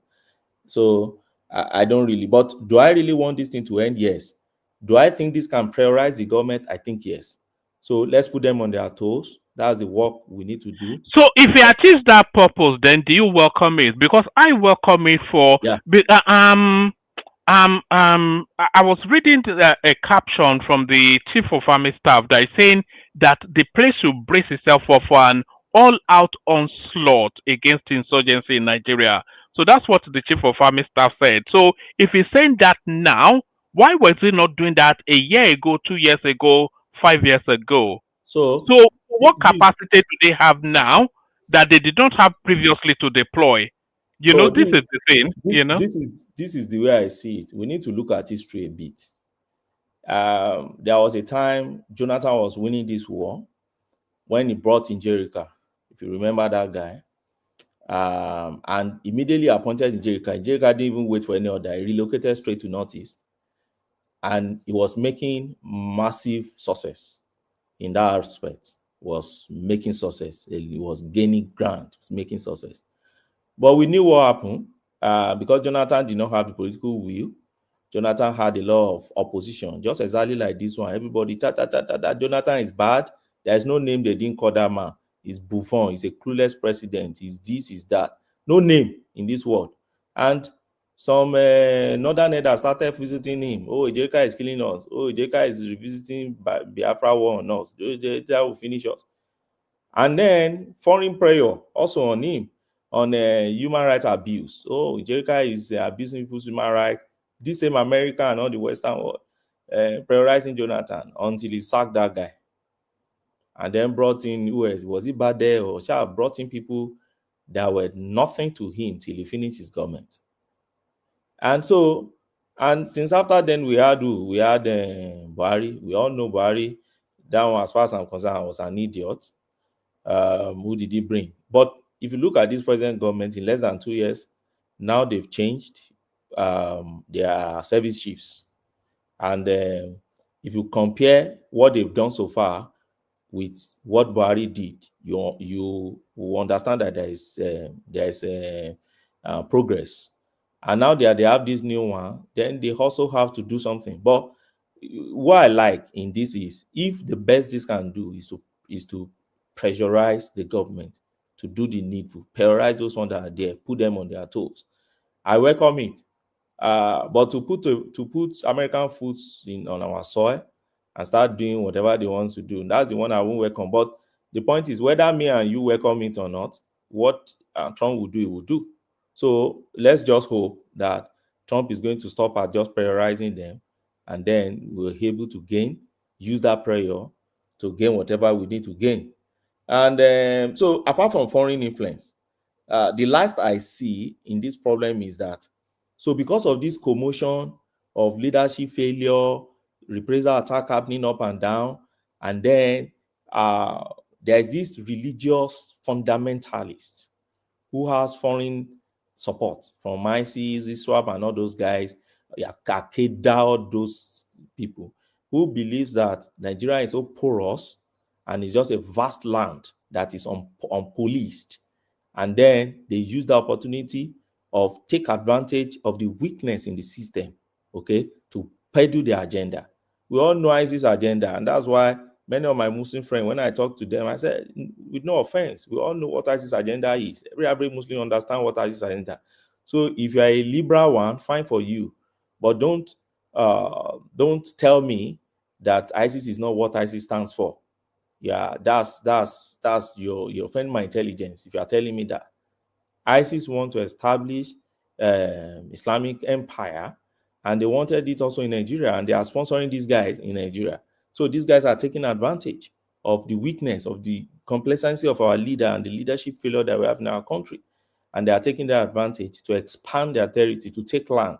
So I don't really. But do I really want this thing to end? Yes. Do I think this can prioritize the government? I think yes. So let's put them on their toes. That's the work we need to do. So if it achieves that purpose, then do you welcome it? Because I welcome it for I was reading a caption from the chief of army staff that is saying that the place should brace itself for an all-out onslaught against insurgency in Nigeria. So that's what the chief of army staff said. So if he's saying that now, why was he not doing that a year ago, 2 years ago, 5 years ago? So, So what capacity do they have now that they did not have previously to deploy? so This is the thing. this is the way I see it. We need to look at history a bit. There was a time Jonathan was winning this war when he brought in Jericho, if you remember that guy, and immediately appointed in Jericho. Jericho didn't even wait for any other. He relocated straight to Northeast, and he was making massive success in that aspect. Was making success. He was gaining ground, making success. But we knew what happened because Jonathan did not have the political will. Jonathan had a lot of opposition, just exactly like this one. Everybody, Jonathan is bad. There is no name they didn't call that man. He's Buffon. He's a clueless president. He's this, he's that. No name in this world. And some northern elders started visiting him. Oh, Ejeka is killing us. Oh, Ejeka is revisiting Biafra war on us. That will finish us. And then foreign prayer also on him on human rights abuse. Oh, Ejeka is abusing people's human rights. This same America and all the Western world prioritizing Jonathan until he sacked that guy. And then brought in US. Was he bad there or brought in people that were nothing to him till he finished his government. And so, and since after then we had Buhari. We all know Buhari. That one, as far as I'm concerned, was an idiot. Who did he bring? But if you look at this present government in less than 2 years, now they've changed their service chiefs. And if you compare what they've done so far with what Buhari did, you will understand that there is progress. And now they have this new one, then they also have to do something. But what I like in this is, if the best this can do is to pressurize the government to do the needful, prioritize those ones that are there, put them on their toes, I welcome it. But to put American foods on our soil and start doing whatever they want to do, that's the one I won't welcome. But the point is, whether me and you welcome it or not, what Trump will do, he will do. So let's just hope that Trump is going to stop at just prioritizing them, and then we're able to use that prayer to gain whatever we need to gain. And so apart from foreign influence, the last I see in this problem is that, so because of this commotion of leadership failure, reprisal attack happening up and down, and then there's this religious fundamentalist who has foreign support from ISIS, ISWAP, and all those guys, Al-Qaeda, all those people, who believes that Nigeria is so porous and it's just a vast land that is unpoliced. And then they use the opportunity of take advantage of the weakness in the system, okay, to peddle their agenda. We all know ISIS agenda, and that's why many of my Muslim friends, when I talk to them, I said, with no offense, we all know what ISIS agenda is. Every Muslim understand what ISIS agenda. So if you are a liberal one, fine for you, but don't tell me that ISIS is not what ISIS stands for. Yeah, that's you offend my intelligence if you are telling me that. ISIS want to establish Islamic empire, and they wanted it also in Nigeria, and they are sponsoring these guys in Nigeria. So these guys are taking advantage of the weakness, of the complacency of our leader and the leadership failure that we have in our country. And they are taking that advantage to expand their territory, to take land.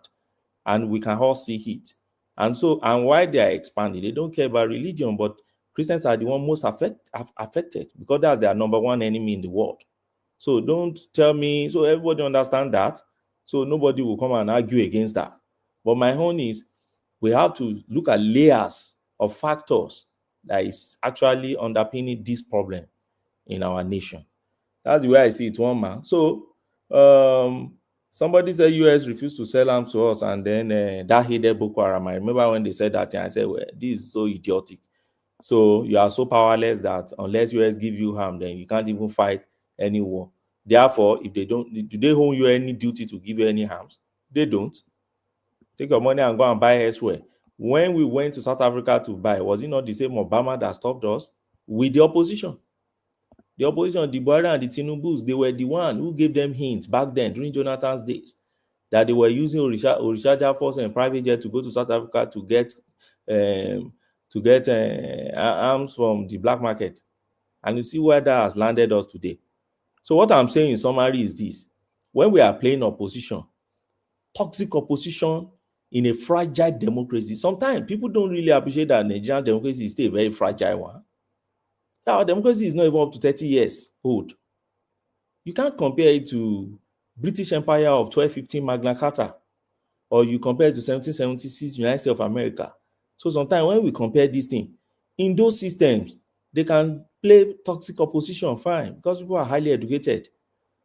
And we can all see it. And so, and why they are expanding, they don't care about religion, but Christians are the one most affected because that's their number one enemy in the world. So don't tell me, so everybody understand that. So nobody will come and argue against that. But my own is, we have to look at layers of factors that is actually underpinning this problem in our nation. That's the way I see it, one man. So somebody said US refused to sell arms to us, and then that hated Boko Haram. I remember when they said that, and I said, well, this is so idiotic. So you are so powerless that unless US give you harm, then you can't even fight any war. Therefore, if they don't, do they owe you any duty to give you any harms? They don't. Take your money and go and buy elsewhere. When we went to South Africa to buy, was it not the same Obama that stopped us? With the opposition. The opposition, the Buhari and the TINUBUs, they were the one who gave them hints back then during Jonathan's days that they were using Orisha Force and private jet to go to South Africa to get arms from the black market. And you see where that has landed us today. So what I'm saying in summary is this. When we are playing opposition, toxic opposition in a fragile democracy, sometimes people don't really appreciate that Nigerian democracy is still a very fragile one. Our democracy is not even up to 30 years old. You can't compare it to British Empire of 1215 Magna Carta, or you compare it to 1776 United States of America. So sometimes when we compare these things, in those systems, they can play toxic opposition fine because people are highly educated.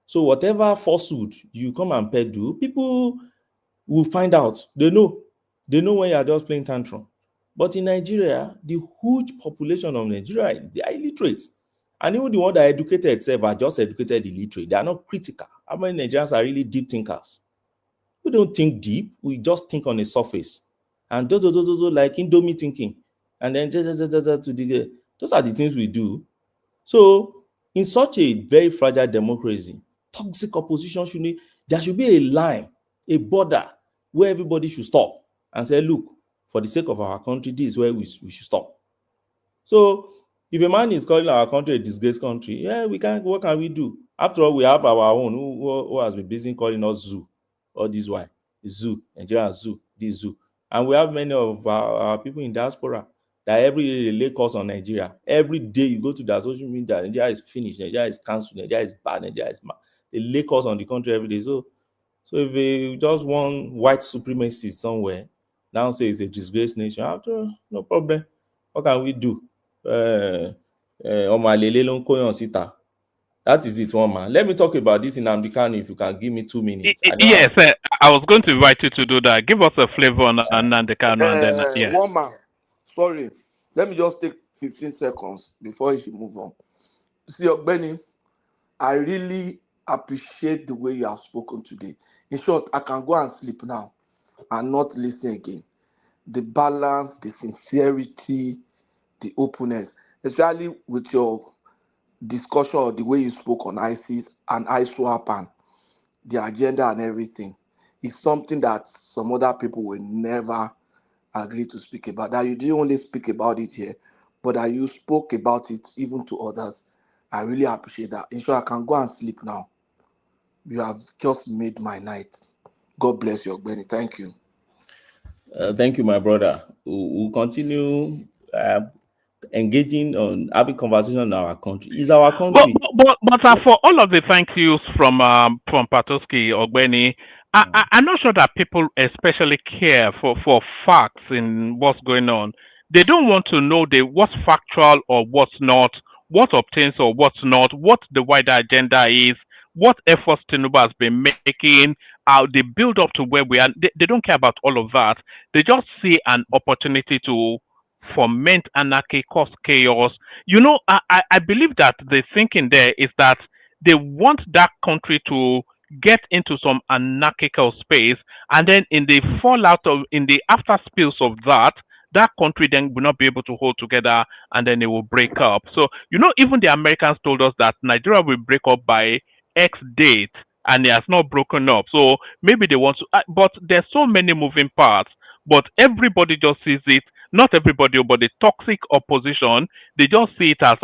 So whatever falsehood you come and peddle, people will find out. They know when you are just playing tantrum. But in Nigeria, the huge population of Nigeria, they are illiterate. And even the ones that are educated itself are just educated illiterate. They are not critical. How many Nigerians are really deep thinkers? We don't think deep. We just think on the surface. And like Indomie thinking. And then those are the things we do. So in such a very fragile democracy, toxic opposition there should be a line, a border where everybody should stop and say, look, for the sake of our country, this is where we should stop. So if a man is calling our country a disgraced country, yeah, what can we do? After all, we have our own who has been busy calling us zoo. All this why? Zoo, Nigerian zoo, this zoo. And we have many of our people in diaspora that every day they lay calls on Nigeria. Every day you go to their social media, Nigeria is finished, Nigeria is cancelled, Nigeria is bad, Nigeria is mad. They lay calls on the country every day. So if they just want white supremacy somewhere, now say it's a disgraced nation, after no problem. What can we do? That is it, one man. Let me talk about this in Nnamdi Kanu if you can give me 2 minutes. Yes, I was going to invite you to do that. Give us a flavor on Nnamdi Kanu and then yeah. One man. Sorry. Let me just take 15 seconds before you move on. See, Benny, I really appreciate the way you have spoken today. In short, I can go and sleep now and not listen again. The balance, the sincerity, the openness, especially with your discussion or the way you spoke on ISIS and ISWAP and the agenda and everything, is something that some other people will never agree to speak about. That you didn't only speak about it here, but that you spoke about it even to others. I really appreciate that. In short, I can go and sleep now. You have just made my night. God bless you, Benny. Thank you. Thank you, my brother. We'll continue engaging on having conversation in our country. Is our country? But for all of the thank yous from Patoski or Benny, I'm not sure that people especially care for facts in what's going on. They don't want to know what's factual or what's not, what obtains or what's not, what the wider agenda is, what efforts TINUBU has been making, the build up to where we are. They don't care about all of that. They just see an opportunity to foment anarchy, cause chaos. I believe that the thinking there is that they want that country to get into some anarchical space, and then in the after spills of that country then will not be able to hold together, and then it will break up. So even the Americans told us that Nigeria will break up by X date, and it has not broken up. So maybe they want to, but there's so many moving parts. But everybody just sees it. Not everybody, but the toxic opposition, they just see it as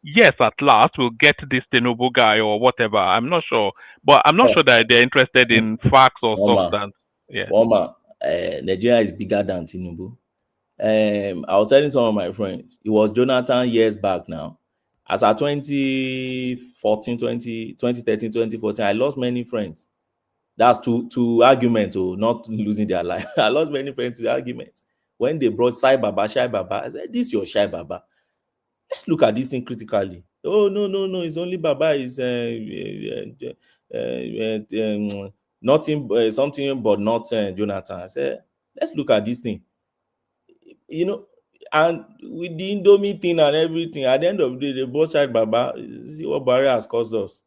yes, at last we'll get this TINUBU guy or whatever. I'm not sure, but I'm not sure that they're interested in facts or substance. Yeah, Nigeria is bigger than TINUBU. I was telling some of my friends, it was Jonathan years back now. As at 2013, 2014, I lost many friends. That's to argument, or not losing their life. I lost many friends to argument. When they brought Shai Baba, I said, this is your Shai Baba. Let's look at this thing critically. Oh, no, it's only Baba is nothing, something but not Jonathan. I said, let's look at this thing. And with the Indomie thing and everything, at the end of the day, they brought Shai Baba. See what barrier has caused us.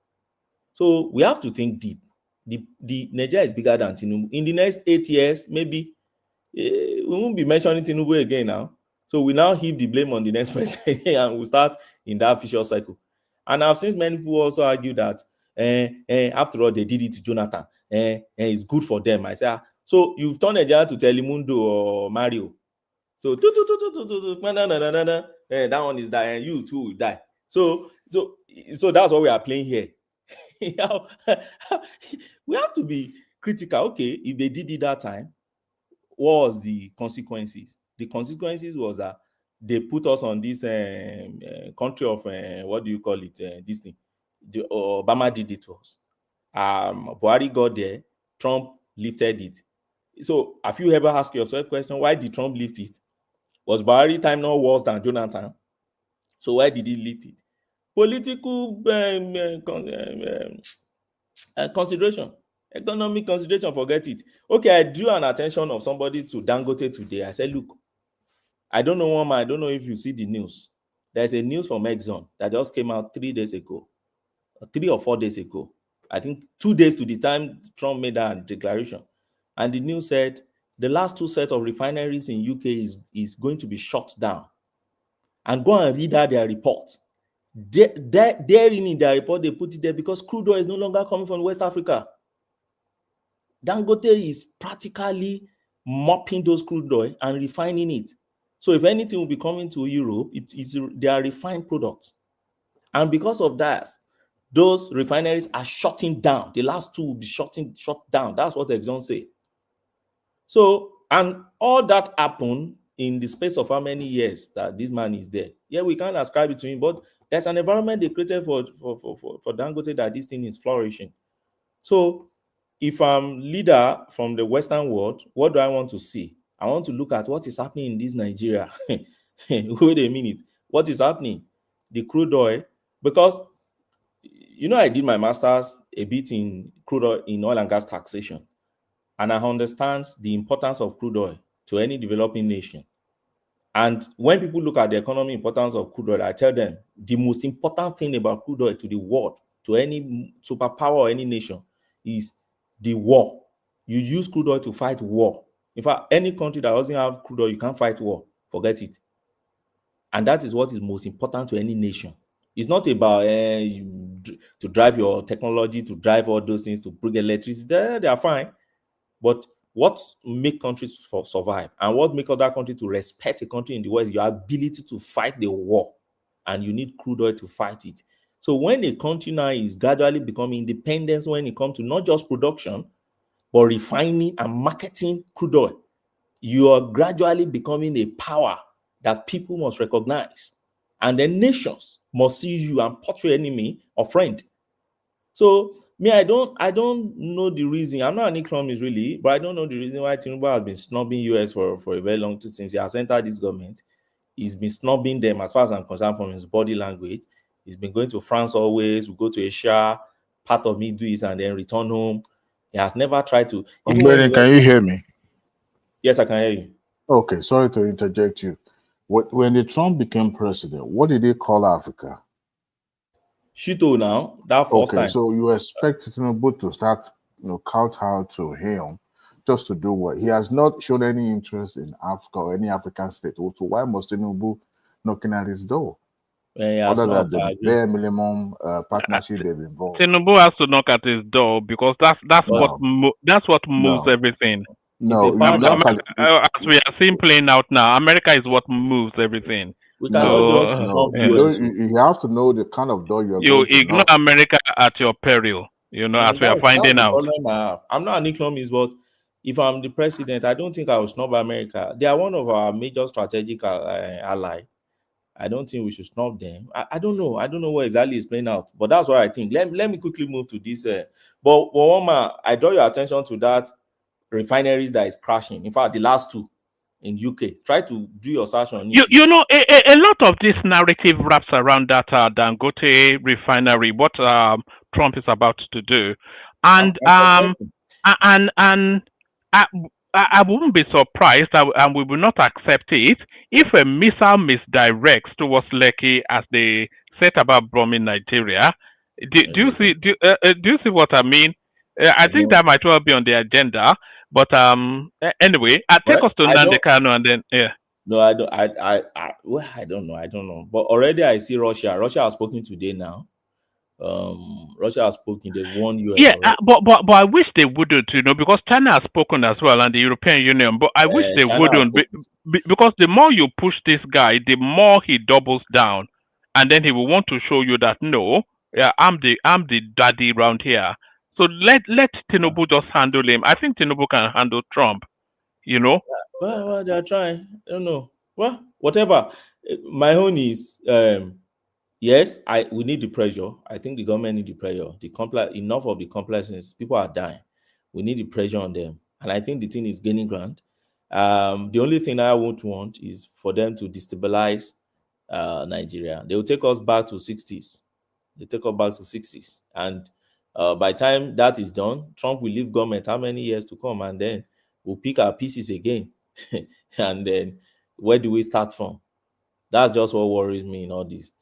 So we have to think deep. The Nigeria is bigger than TINUBU. In the next 8 years, maybe we won't be mentioning TINUBU again now. So we now heap the blame on the next president and we'll start in that vicious cycle. And I've seen many people also argue that after all, they did it to Jonathan. It's good for them. I say, so you've turned a jar to Telemundo or Mario. So that one is that, and you too will die. So that's what we are playing here. We have to be critical. Okay, if they did it that time, what was the consequences? The consequences was that they put us on this country of what do you call it? This thing. Obama did it to us. Buhari got there. Trump lifted it. So have you ever asked yourself a question? Why did Trump lift it? Was Buhari time not worse than Jonathan? So why did he lift it? Political consideration, economic consideration, forget it. Okay, I drew an attention of somebody to Dangote today. I said, look, I don't know, Mama, I don't know if you see the news. There's a news from Exxon that just came out 3 days ago, 3 or 4 days ago. I think 2 days to the time Trump made that declaration. And the news said the last 2 sets of refineries in UK is going to be shut down. And go and read out their report. Therein in their report, they put it there because crude oil is no longer coming from West Africa. Dangote is practically mopping those crude oil and refining it. So if anything will be coming to Europe, they are refined products. And because of that, those refineries are shutting down. The last 2 will be shut down. That's what the Exxon say. So, and all that happened in the space of how many years that this man is there. Yeah, we can't ascribe it to him, but there's an environment they created for Dangote that this thing is flourishing. So if I'm leader from the Western world, what do I want to see? I want to look at what is happening in this Nigeria. Wait a minute. What is happening? The crude oil, because I did my master's a bit in crude oil, in oil and gas taxation. And I understand the importance of crude oil to any developing nation. And when people look at the economic importance of crude oil, I tell them the most important thing about crude oil to the world, to any superpower or any nation, is the war. You use crude oil to fight war. In fact, any country that doesn't have crude oil, you can't fight war. Forget it. And that is what is most important to any nation. It's not about to drive your technology, to drive all those things, to bring electricity. They are fine. But what makes countries survive and what makes other countries to respect a country in the West is your ability to fight the war. And you need crude oil to fight it. So when a country now is gradually becoming independent when it comes to not just production, but refining and marketing crude oil, you are gradually becoming a power that people must recognize. And then nations must see you and portray enemy or friend. So me, I don't know the reason. I'm not an economist really, but I don't know the reason why TINUBU has been snubbing US for a very long time since he has entered this government. He's been snubbing them as far as I'm concerned from his body language. He's been going to France always, we go to Asia, part of Middle East, and then return home. He has never tried to. Can you hear me? Yes, I can hear you. Okay, sorry to interject you. When the Trump became president, what did he call Africa? Shito now, that first time. So you expect TINUBU to start, kowtow to him just to do what? He has not shown any interest in Africa or any African state. So why must TINUBU knocking at his door? Other than the bare minimum partnership they've involved. TINUBU has to knock at his door because that's what moves everything. No, as we are seeing playing out now, America is what moves everything. We cannot just you have to know the kind of door you ignore America at your peril. As we are finding out. I'm not an economist, but if I'm the president, I don't think I will snub America. They are one of our major strategic ally. I don't think we should snub them. I don't know. I don't know what exactly is playing out, but that's what I think. Let me quickly move to this. But Woma, I draw your attention to that refineries that is crashing. In fact, the last 2 in UK. Try to do your search on it. A lot of this narrative wraps around that Dangote refinery, what Trump is about to do, and I wouldn't be surprised, and we will not accept it if a missile misdirects towards Lekki as they set about bombing Nigeria. Do you see what I mean? I think that might well be on the agenda. But anyway, I take Well, us to I Nnamdi don't. Kanu and then yeah. No, I don't. Well, I don't know. I don't know. But already I see Russia. Russia has spoken today now. Russia has spoken. They've warned US Yeah, already. but I wish they wouldn't, because China has spoken as well and the European Union. But I wish they China has wouldn't, spoken. because the more you push this guy, the more he doubles down, and then he will want to show you that no, yeah, I'm the daddy around here. So let TINUBU just handle him. I think TINUBU can handle Trump. Well, they're trying. I don't know. Well, whatever. My own is yes, we need the pressure. I think the government need the pressure. Enough of the complexes. People are dying. We need the pressure on them. And I think the thing is gaining ground. The only thing I won't want is for them to destabilize Nigeria. They will take us back to 60s. They take us back to 60s. And by the time that is done, Trump will leave government how many years to come, and then we'll pick our pieces again. And then where do we start from? That's just what worries me in all this.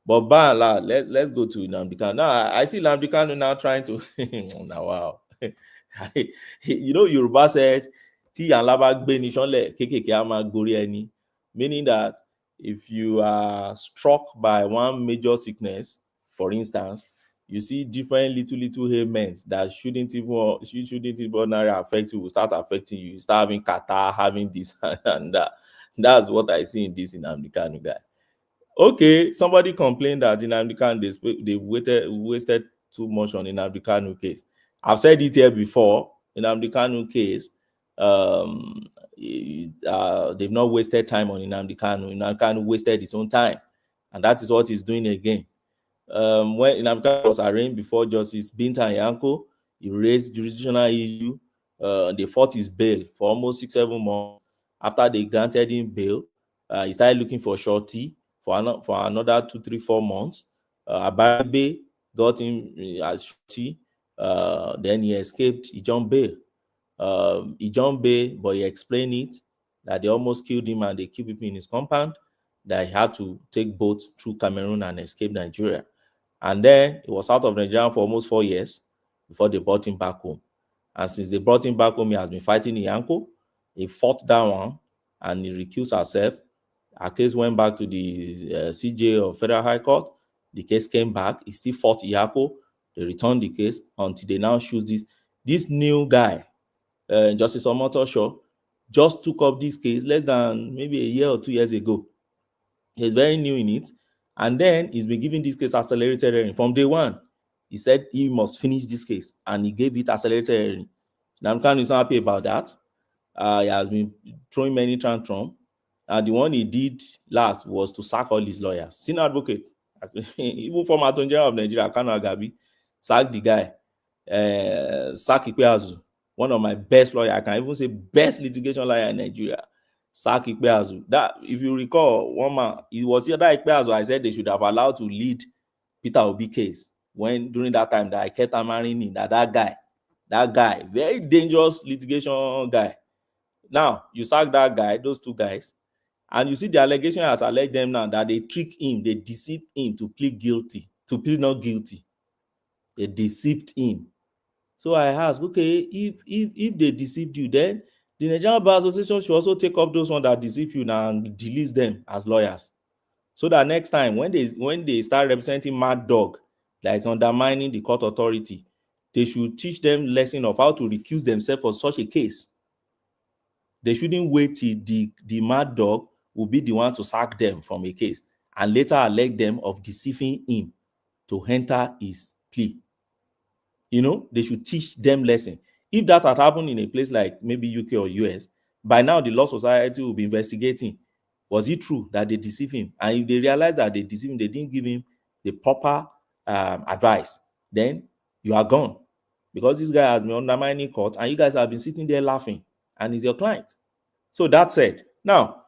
But by and large, let's go to Nnamdi Kanu. Now, I see Nnamdi Kanu now trying to... now, wow. Yoruba said, Tí Alaba gbé ni ṣánlẹ̀, kéékèèké á máa gorí ẹni. Meaning that if you are struck by one major sickness, for instance, you see different little ailments that shouldn't even ordinarily affect you, will start affecting you. You start having catarrh, having this and that. That's what I see in this Nnamdi Kanu guy. Okay, somebody complained that Nnamdi Kanu, they wasted too much on Nnamdi Kanu case. I've said it here before. Nnamdi Kanu case, they've not wasted time on Nnamdi Kanu. Nnamdi Kanu wasted his own time, and that is what he's doing again. When Nnamdi Kanu was arraigned before Justice Binta Nyako, he raised jurisdictional issue. They fought his bail for almost 6-7 months. After they granted him bail, he started looking for shorty for another 2-3-4 months. Abarabe got him as shorty. Then he escaped. He jumped bail. But he explained it that they almost killed him and they keep him in his compound, that he had to take boat through Cameroon and escape Nigeria. And then he was out of Nigeria for almost 4 years before they brought him back home. And since they brought him back home, he has been fighting Iyanko. He fought that one and he recused herself. Our case went back to the CJ of Federal High Court. The case came back. He still fought Iyanko. They returned the case until they now choose this new guy, Justice Omotosho, just took up this case less than maybe a year or 2 years ago. He's very new in it. And then he's been giving this case accelerated hearing. From day one, he said he must finish this case. And he gave it accelerated hearing. Nnamdi Kanu is not happy about that. He has been throwing many tantrums. And the one he did last was to sack all his lawyers. Senior advocate, even former Attorney General of Nigeria, Kanu Agabi, sacked the guy. Sack Ikpeazu, one of my best lawyers. I can even say best litigation lawyer in Nigeria. Sack Ikpeazu. That, if you recall, one man, it was here that Ikpeazu I said they should have allowed to lead Peter Obi case during that time that I kept hammering in that guy, very dangerous litigation guy. Now, you sack that guy, those two guys, and you see the allegation has alleged them now that they tricked him, they deceived him to plead not guilty. They deceived him. So I asked, okay, if they deceived you, then the Nigerian Bar Association should also take up those ones that deceive you now and delist them as lawyers. So that next time, when they start representing Mad Dog that is undermining the court authority, they should teach them lesson of how to recuse themselves for such a case. They shouldn't wait till the Mad Dog will be the one to sack them from a case and later allege them of deceiving him to enter his plea. They should teach them lesson. If that had happened in a place like maybe UK or US, by now the Law Society will be investigating. Was it true that they deceived him? And if they realize that they deceived him, they didn't give him the proper advice, then you are gone. Because this guy has been undermining court and you guys have been sitting there laughing and he's your client. So that said, now,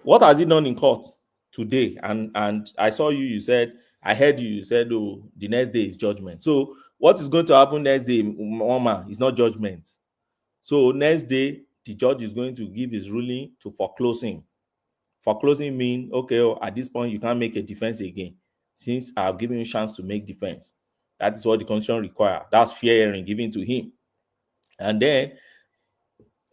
what has he done in court today? And I saw you said, I heard you said, oh, the next day is judgment. So what is going to happen next day, Mama, is not judgment. So next day, the judge is going to give his ruling to foreclose him. Foreclosing means, okay, at this point, you can't make a defense again, since I've given you a chance to make defense. That is what the Constitution requires. That's fair hearing given to him. And then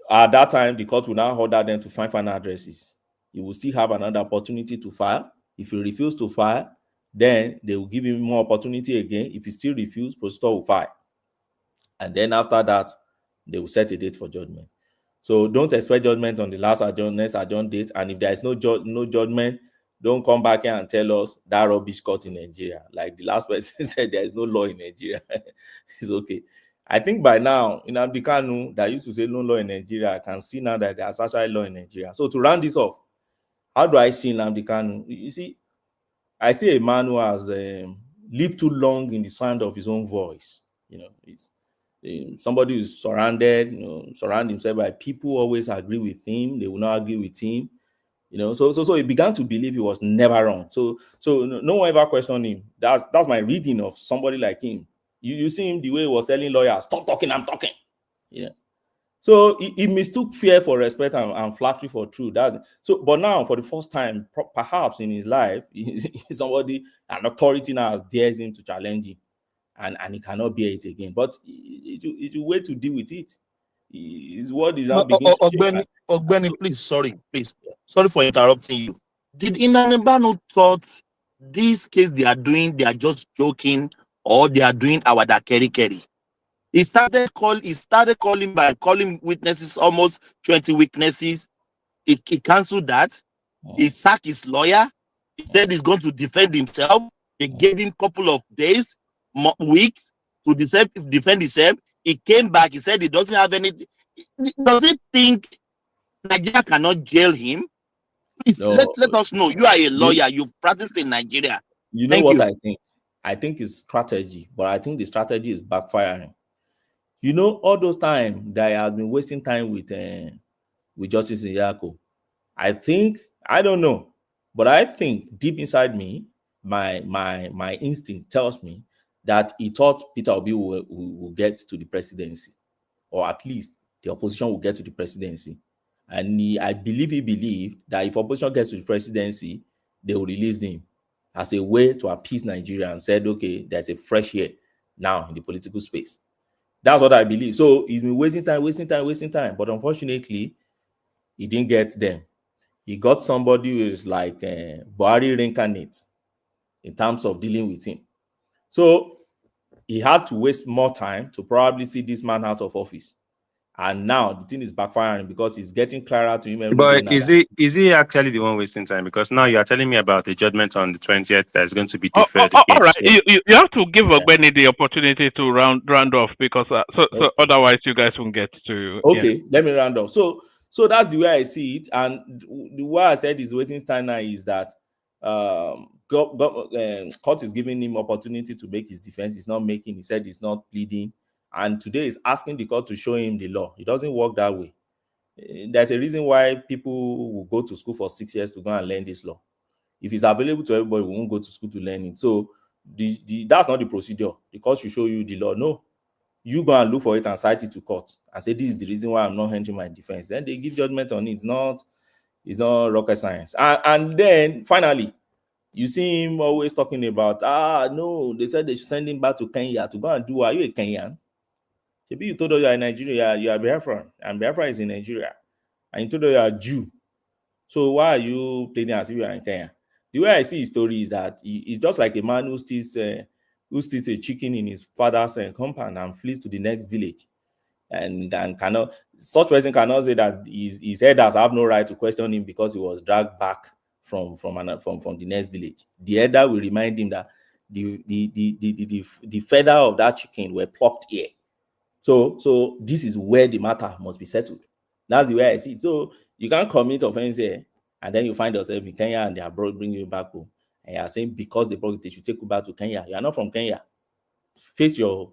At that time, the court will now order them to find final addresses. He will still have another opportunity to file. If he refuses to file, then they will give him more opportunity again. If he still refuses, prosecutor will file. And then after that, they will set a date for judgment. So don't expect judgment on the next adjourned date. And if there is no judgment, don't come back here and tell us that rubbish court in Nigeria. Like the last person said, there is no law in Nigeria. It's okay. I think by now, Nnamdi Kanu, that used to say no law in Nigeria, I can see now that there's actually law in Nigeria. So to round this off, how do I see Nnamdi Kanu? You see, I see a man who has lived too long in the sound of his own voice. You know, it's somebody who's surrounded, surround himself by people who always agree with him. They will not agree with him. So he began to believe he was never wrong. So no one ever questioned him. That's my reading of somebody like him. You see him the way he was telling lawyers, stop talking, I'm talking. So he mistook fear for respect and flattery for truth. But now, for the first time, perhaps in his life, somebody, an authority now dares him to challenge him, and he cannot bear it again. But it's a way to deal with it. His word is now beginning to Ogbeni, please, sorry for interrupting you. Did Nnamdi thought this case they are doing, they are just joking, or they are doing our keri? He started calling witnesses, almost 20 witnesses. He canceled that. He sacked his lawyer. He said he's going to defend himself. They gave him a couple of days, weeks to defend himself. He came back. He said he doesn't have anything. Does he think Nigeria cannot jail him? Please, let us know. You are a lawyer. You've practiced in Nigeria. You know what I think? I think it's strategy, but I think the strategy is backfiring. All those times that he has been wasting time with Justice Nyako. I don't know, but I think deep inside me, my instinct tells me that he thought Peter Obi will get to the presidency, or at least the opposition will get to the presidency. And I believe he believed that if opposition gets to the presidency, they will release him as a way to appease Nigeria, and said, okay, there's a fresh air now in the political space. That's what I believe. So he's been wasting time. But unfortunately, he didn't get them. He got somebody who is like Buhari reincarnate in terms of dealing with him. So he had to waste more time to probably see this man out of office. And now the thing is backfiring because it's getting clearer to him. But is he actually the one wasting time? Because now you are telling me about the judgment on the 20th that's going to be deferred. All right, you have to give Ogbeni the opportunity to round off, because so otherwise you guys won't get to. Okay, let me round off. So that's the way I see it, and the way I said is waiting time now is that court is giving him opportunity to make his defense. He's not making. He said he's not pleading. And today is asking the court to show him the law. It doesn't work that way. There's a reason why people will go to school for 6 years to go and learn this law. If it's available to everybody, we won't go to school to learn it. So that's not the procedure. The court should show you the law. No, you go and look for it and cite it to court and say this is the reason why I'm not entering my defense. Then they give judgment on it. It's not rocket science. And then finally, you see him always talking about no, they said they should send him back to Kenya to go and do. Are you a Kenyan? Maybe you told us you are in Nigeria, you are Biafran, and Biafra is in Nigeria, and you told us you are Jew. So why are you playing as if you are in Kenya? The way I see his story is that he's just like a man who steals a chicken in his father's compound and flees to the next village, and such person cannot say that his elders have no right to question him because he was dragged back from the next village. The elder will remind him that the feather of that chicken were plucked here. So this is where the matter must be settled. That's the way I see it. So you can't commit offense here, and then you find yourself in Kenya and they are bringing you back home. And you are saying because they should take you back to Kenya. You are not from Kenya. Face your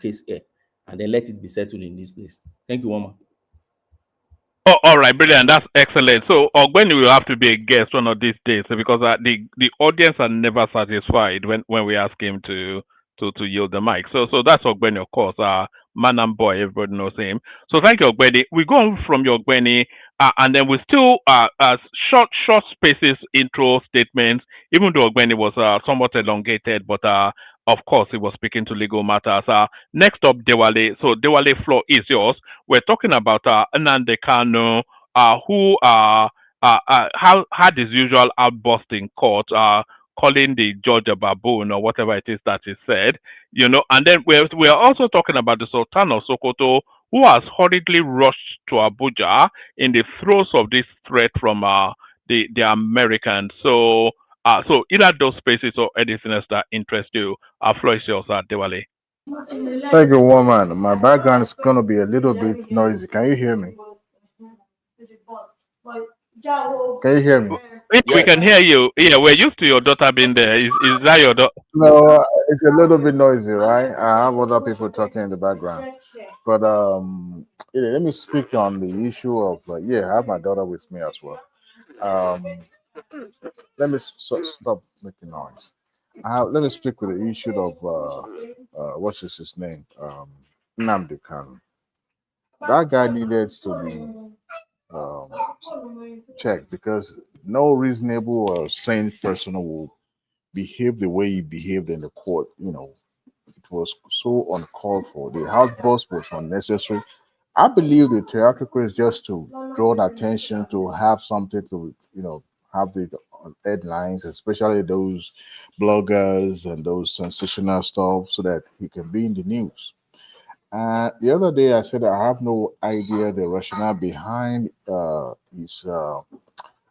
case here, and then let it be settled in this place. Thank you, Wama. Oh, all right, brilliant. That's excellent. So Ogbeni will have to be a guest one of these days, because the audience are never satisfied when we ask him to yield the mic. So that's Ogbeni, of course. Man and boy, everybody knows him. So thank you, Ogbeni. We go on from your Ogbeni, and then we still short spaces, intro statements. Even though Ogbeni was somewhat elongated, but of course, he was speaking to legal matters. Next up, Dewale. So, Dewale, floor is yours. We're talking about Nnamdi Kanu, who had his usual outburst in court, calling the judge a baboon or whatever it is that he said. And then we're also talking about the Sultan of Sokoto, who has hurriedly rushed to Abuja in the throes of this threat from the Americans. So either those spaces or anything else that interests you, floor is yours, Dewale. Thank you, woman. My background is going to be a little bit noisy. Can you hear me? Can you hear me? We can hear you. Yeah, we're used to your daughter being there. Is that your daughter? No, it's a little bit noisy, right? I have other people talking in the background. But let me speak on the issue of I have my daughter with me as well. Um, let me stop making noise. Let me speak with the issue of what's his name? Nnamdi Kanu. That guy needed to be um, checked because no reasonable or sane person will behave the way he behaved in the court. It was so uncalled for. The outburst was unnecessary. I believe the theatrical is just to draw the attention to have something to, have the headlines, especially those bloggers and those sensational stuff, so that he can be in the news. The other day, I said I have no idea the rationale behind his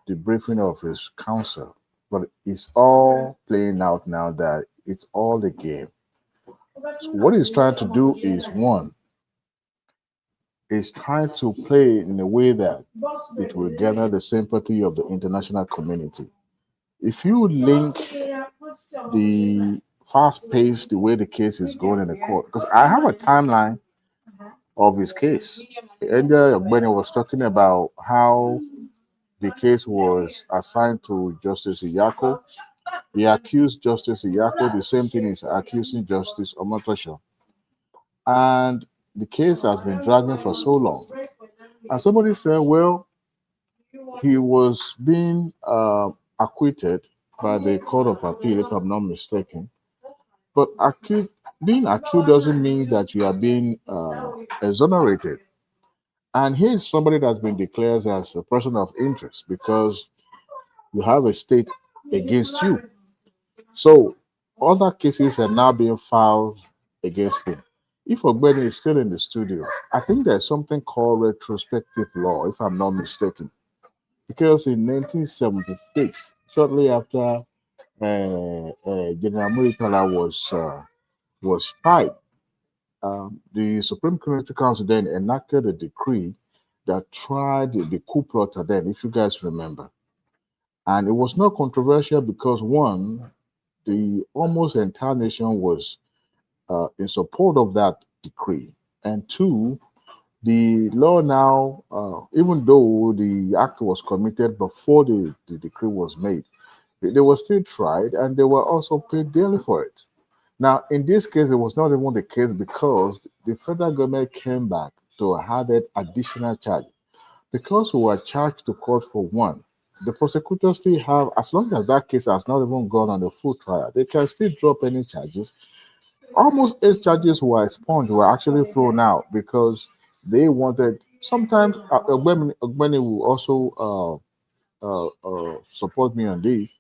the briefing of his counsel, but it's all playing out now that it's all a game. So what he's trying to do is one, is trying to play in a way that it will gather the sympathy of the international community. If you link the fast pace, the way the case is going in the court, because I have a timeline of his case. Earlier, when he was talking about how the case was assigned to Justice Iyako, he accused Justice Iyako the same thing is accusing Justice Omotosho. And the case has been dragging for so long. And somebody said, well, he was being acquitted by the Court of Appeal, if I'm not mistaken. But being accused doesn't mean that you are being exonerated. And here's somebody that's been declared as a person of interest because you have a state against you. So other cases are now being filed against him. If Ogbeni is still in the studio, I think there's something called retrospective law, if I'm not mistaken. Because in 1976, shortly after General Muritala was fired, the Supreme Community Council then enacted a decree that tried the coup plotter then, if you guys remember. And it was not controversial because one, the almost entire nation was in support of that decree. And two, the law now, even though the act was committed before the decree was made, they were still tried and they were also paid dearly for it. Now, in this case, it was not even the case because the federal government came back to add additional charge. Because we were charged to court for one, the prosecutors still have, as long as that case has not even gone on the full trial, they can still drop any charges. Almost 8 charges were expunged, were actually thrown out because they wanted, sometimes Ogbeni will also support me on this.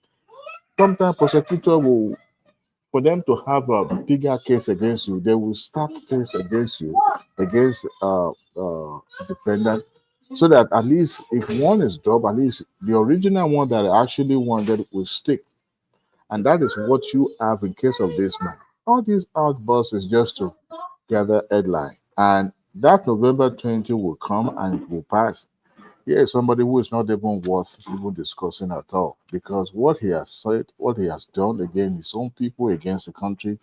Sometimes prosecutor will, for them to have a bigger case against you, they will start case against you, against defendant, so that at least if one is dropped, at least the original one that I actually wanted will stick. And that is what you have in case of this man. All these outbursts is just to gather headline. And that November 20 will come and it will pass. Yeah, somebody who is not even worth even discussing at all. Because what he has said, what he has done against his own people, against the country,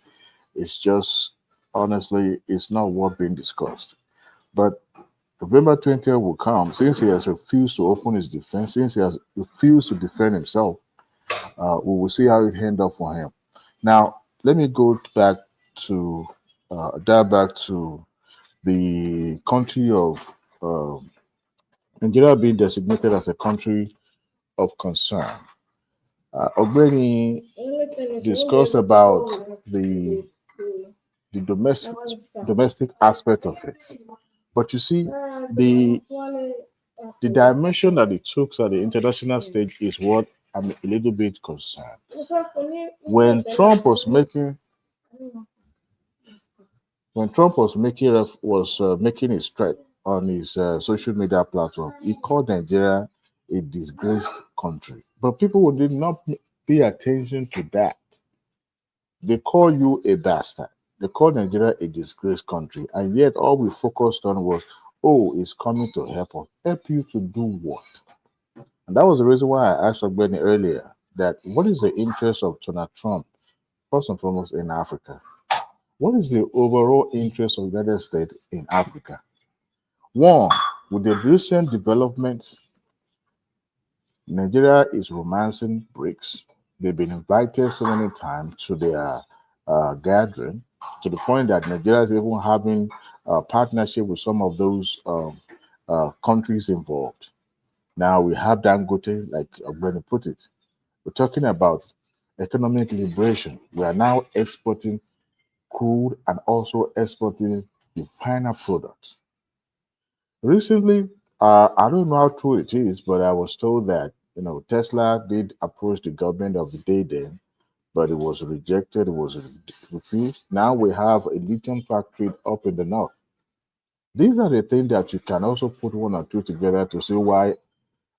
is just, honestly, it's not worth being discussed. But November 20th will come, since he has refused to open his defense, since he has refused to defend himself, we will see how it ends up for him. Now, let me go back to dive back to the country of Nigeria being designated as a country of concern. Ogbeni discussed about the domestic aspect of it. But you see, the dimension that it took at the international stage is what I'm a little bit concerned. When Trump was making making his threat on his social media platform, he called Nigeria a disgraced country. But people did not pay attention to that. They call you a bastard. They call Nigeria a disgraced country, and yet all we focused on was, oh, it's coming to help us. Help you to do what? And that was the reason why I asked Ogbeni earlier that what is the interest of Donald Trump, first and foremost, in Africa? What is the overall interest of the United States in Africa? One, with the recent developments, Nigeria is romancing BRICS. They've been invited so many times to their gathering, to the point that Nigeria is even having a partnership with some of those countries involved. Now we have Dangote, like I'm going to put it. We're talking about economic liberation. We are now exporting crude and also exporting the final products. Recently, I don't know how true it is, but I was told that Tesla did approach the government of the day then, but it was rejected. It was refused. Now we have a lithium factory up in the north. These are the things that you can also put one or two together to see why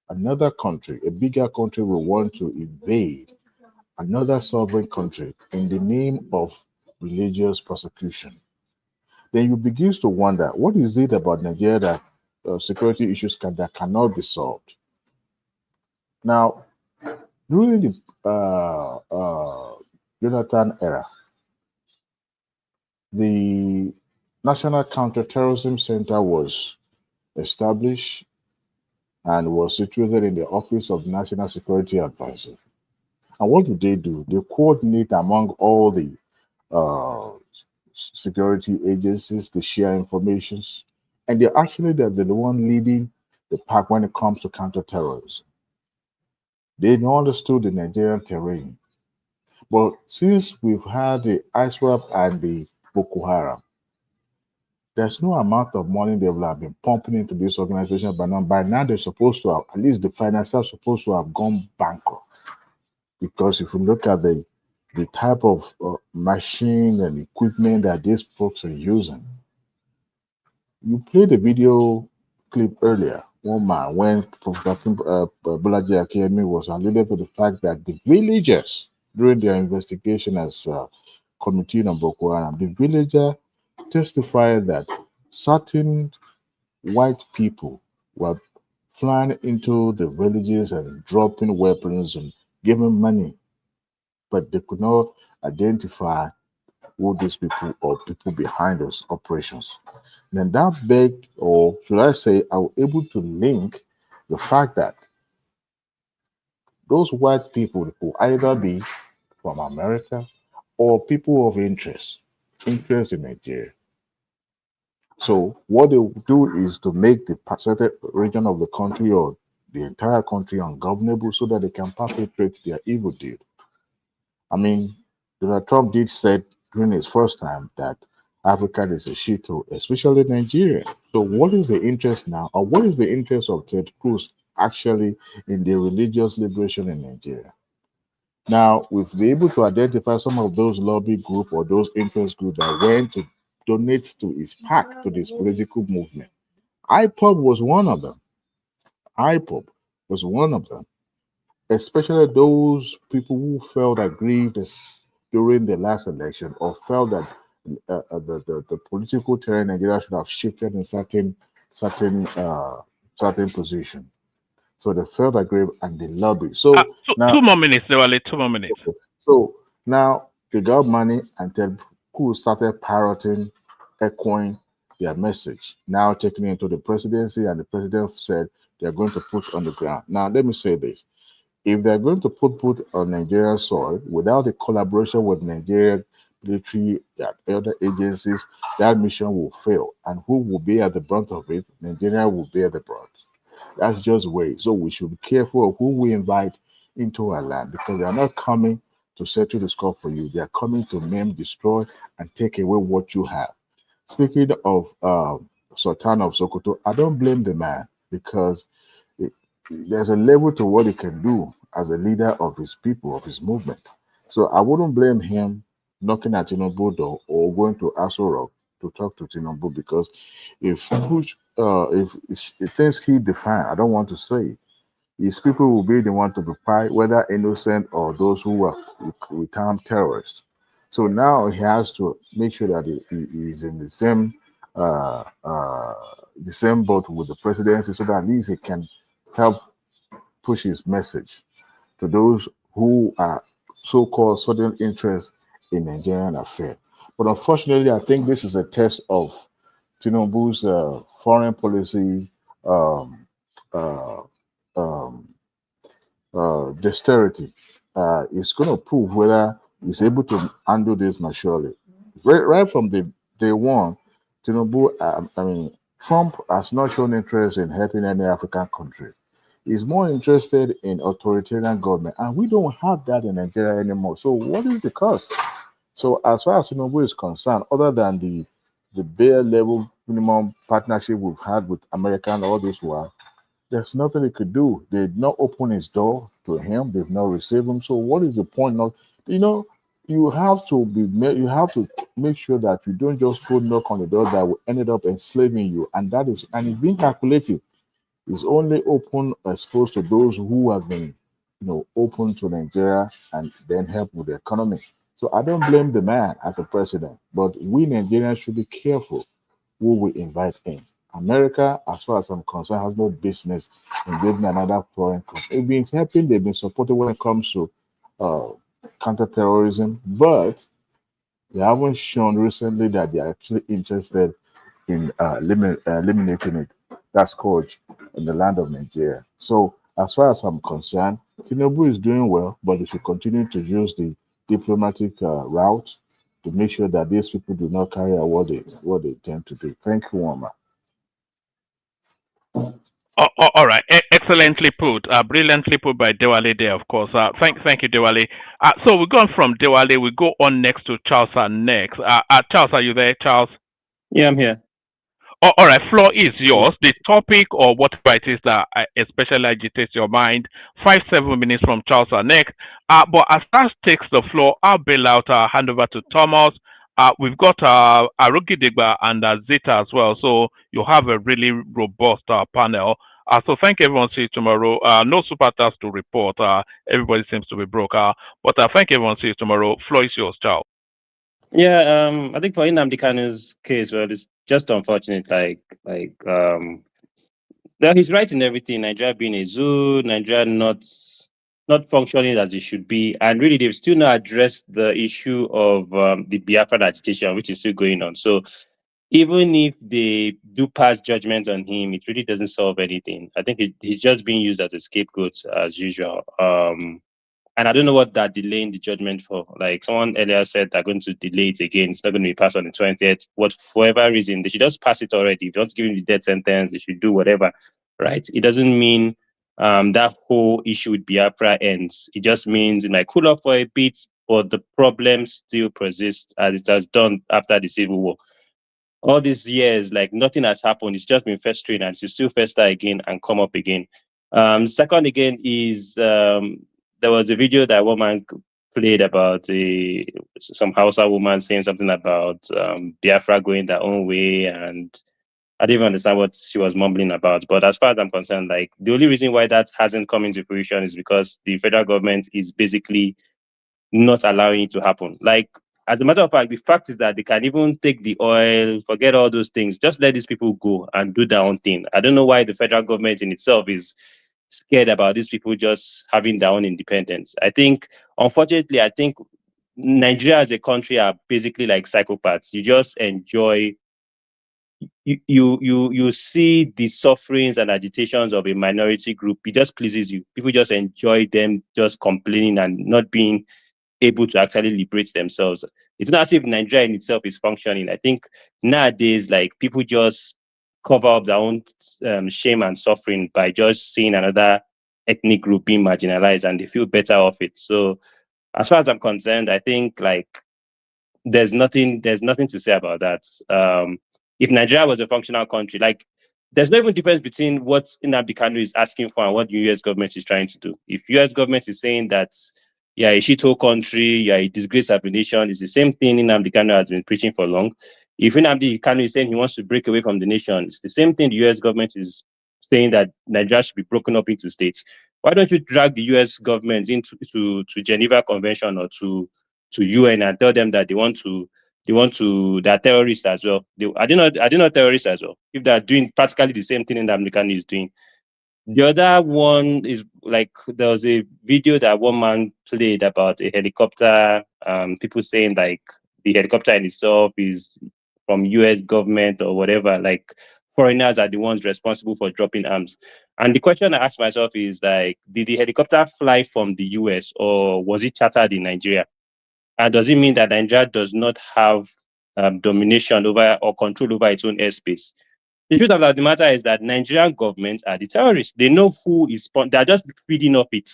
another country, a bigger country, will want to invade another sovereign country in the name of religious persecution. Then you begin to wonder, what is it about Nigeria that security issues that cannot be solved? Now, during the Jonathan era, the National Counterterrorism Center was established and was situated in the Office of National Security Advisor. And what do? They coordinate among all the security agencies to share information, and they're the one leading the pack when it comes to counterterrorism. They understood the Nigerian terrain. But since we've had the ISWAP and the Boko Haram, there's no amount of money they will have been pumping into this organization by now they're supposed to have, at least the financiers supposed to have gone bankrupt. Because if you look at the type of machine and equipment that these folks are using, you played a video clip earlier, one man, when Bolaji Akemi was alluded to the fact that the villagers, during their investigation as committee on Boko Haram, the villager testified that certain white people were flying into the villages and dropping weapons and giving money, but they could not identify who these people or people behind those operations. Then that begged, or should I say, I was able to link the fact that those white people will either be from America or people of interest in Nigeria. So what they do is to make the certain region of the country or the entire country ungovernable so that they can perpetrate their evil deed. I mean, Donald Trump did say during his first time that Africa is a shithole, especially Nigeria. So what is the interest now, or what is the interest of Ted Cruz actually in the religious liberation in Nigeria? Now, we've been able to identify some of those lobby group or those interest groups that went to donate to his PAC, to this political movement. IPOB was one of them. IPOB was one of them. Especially those people who felt aggrieved during the last election or felt that the political terrain in Nigeria should have shifted in certain position. So they felt aggrieved and they lobbied. So now, 2 more minutes, Lewale, 2 more minutes. Okay. So now they got money and Ted Cruz started parroting, echoing their message, now taking it into the presidency, and the president said they're going to put on the ground. Now, let me say this. If they're going to put on Nigerian soil without the collaboration with Nigerian military and other agencies, that mission will fail. And who will be at the brunt of it? Nigeria will bear the brunt. That's just way. So we should be careful of who we invite into our land, because they are not coming to settle the score for you. They are coming to maim, destroy, and take away what you have. Speaking of Sultan of Sokoto, I don't blame the man because it, there's a level to what he can do as a leader of his people, of his movement. So I wouldn't blame him knocking at Tinubu door or going to Aso Rock to talk to Tinubu because if things he defined, I don't want to say, his people will be the one to be tried, whether innocent or those who are we term terrorists. So now he has to make sure that he is in uh, uh, the same boat with the presidency, so that at least he can help push his message to those who are so-called sudden interest in Nigerian affair. But unfortunately, I think this is a test of Tinubu's foreign policy um, uh, um, dexterity. It's going to prove whether he's able to handle this maturely. Right from the day one, Tinubu, Trump has not shown interest in helping any African country. He's more interested in authoritarian government, and we don't have that in Nigeria anymore. So what is the cost? So as far as Tinubu is concerned, other than the bare level minimum partnership we've had with America and all this while, there's nothing he could do. They did not open his door to him. They've not received him. So what is the point of, you have to you have to make sure that you don't just go knock on the door that will end up enslaving you. And it's being calculated. It's only open, exposed to those who have been, open to Nigeria and then help with the economy. So I don't blame the man as a president, but we Nigerians should be careful who we invite in. America, as far as I'm concerned, has no business in giving another foreign country. They've been helping, they've been supporting when it comes to counterterrorism, but they haven't shown recently that they are actually interested in eliminating it. That's scourge in the land of Nigeria. So, as far as I'm concerned, Tinubu is doing well, but they should continue to use the diplomatic route to make sure that these people do not carry out what they tend to do. Thank you, Wama. All right, excellently put, brilliantly put by Dewale there, of course. Thank you, Dewale. So we're going from Dewale, we go on next to Charles next. Charles, are you there, Charles? Yeah, I'm here. All right, floor is yours. The topic or whatever it is that especially agitates your mind. 7 minutes from Charles next. But as Charles takes the floor, I'll bail out. Hand over to Thomas. We've got Arugi Digba and Zita as well. So you have a really robust panel. So thank everyone. See you tomorrow. No super tasks to report. Everybody seems to be broke. But thank everyone. See you tomorrow. Floor is yours, Charles. Yeah, I think for Nnamdi Kanu's case, well, it's just unfortunate. Well, he's right in everything. Nigeria being a zoo, Nigeria not functioning as it should be, and really they've still not addressed the issue of the Biafran agitation, which is still going on. So even if they do pass judgment on him, it really doesn't solve anything. I think he's just being used as a scapegoat as usual. And I don't know what they're delaying the judgment for. Like someone earlier said, they're going to delay it again. It's not going to be passed on the 20th. For whatever reason, they should just pass it already. If you want to give him the death sentence, they should do whatever, right? It doesn't mean that whole issue with Biafra ends. It just means it might cool off for a bit, but the problem still persists as it has done after the Civil War. All these years, like nothing has happened. It's just been festering and it's still fester again and come up again. Second again is there was a video that one man played about some Hausa woman saying something about Biafra going their own way, and I didn't even understand what she was mumbling about. But as far as I'm concerned, like the only reason why that hasn't come into fruition is because the federal government is basically not allowing it to happen. Like, as a matter of fact, the fact is that they can even take the oil, forget all those things, just let these people go and do their own thing. I don't know why the federal government in itself is scared about these people just having their own independence. Unfortunately, I think Nigeria as a country are basically like psychopaths. You just enjoy, you see the sufferings and agitations of a minority group. It just pleases you. People just enjoy them just complaining and not being able to actually liberate themselves. It's not as if Nigeria in itself is functioning. I think nowadays, like people just cover up their own shame and suffering by just seeing another ethnic group being marginalized, and they feel better off it. So as far as I'm concerned, I think like there's nothing to say about that. If Nigeria was a functional country, like there's no even difference between what Nnamdi Kanu is asking for and what the US government is trying to do. If US government is saying that yeah, a shithole country, yeah, a disgrace of a nation, it's the same thing Nnamdi Kanu has been preaching for long. If Nnamdi Kanu is saying he wants to break away from the nation, it's the same thing the US government is saying that Nigeria should be broken up into states. Why don't you drag the US government into to Geneva Convention or to UN and tell them that they're terrorists as well? Are they not terrorists as well? If they're doing practically the same thing Nnamdi Kanu is doing. The other one is like there was a video that one man played about a helicopter. People saying like the helicopter in itself is from US government or whatever. Like foreigners are the ones responsible for dropping arms. And the question I asked myself is like, did the helicopter fly from the US or was it chartered in Nigeria? And does it mean that Nigeria does not have domination over or control over its own airspace? The truth of the matter is that Nigerian government are the terrorists. They know who is, they're just feeding off it.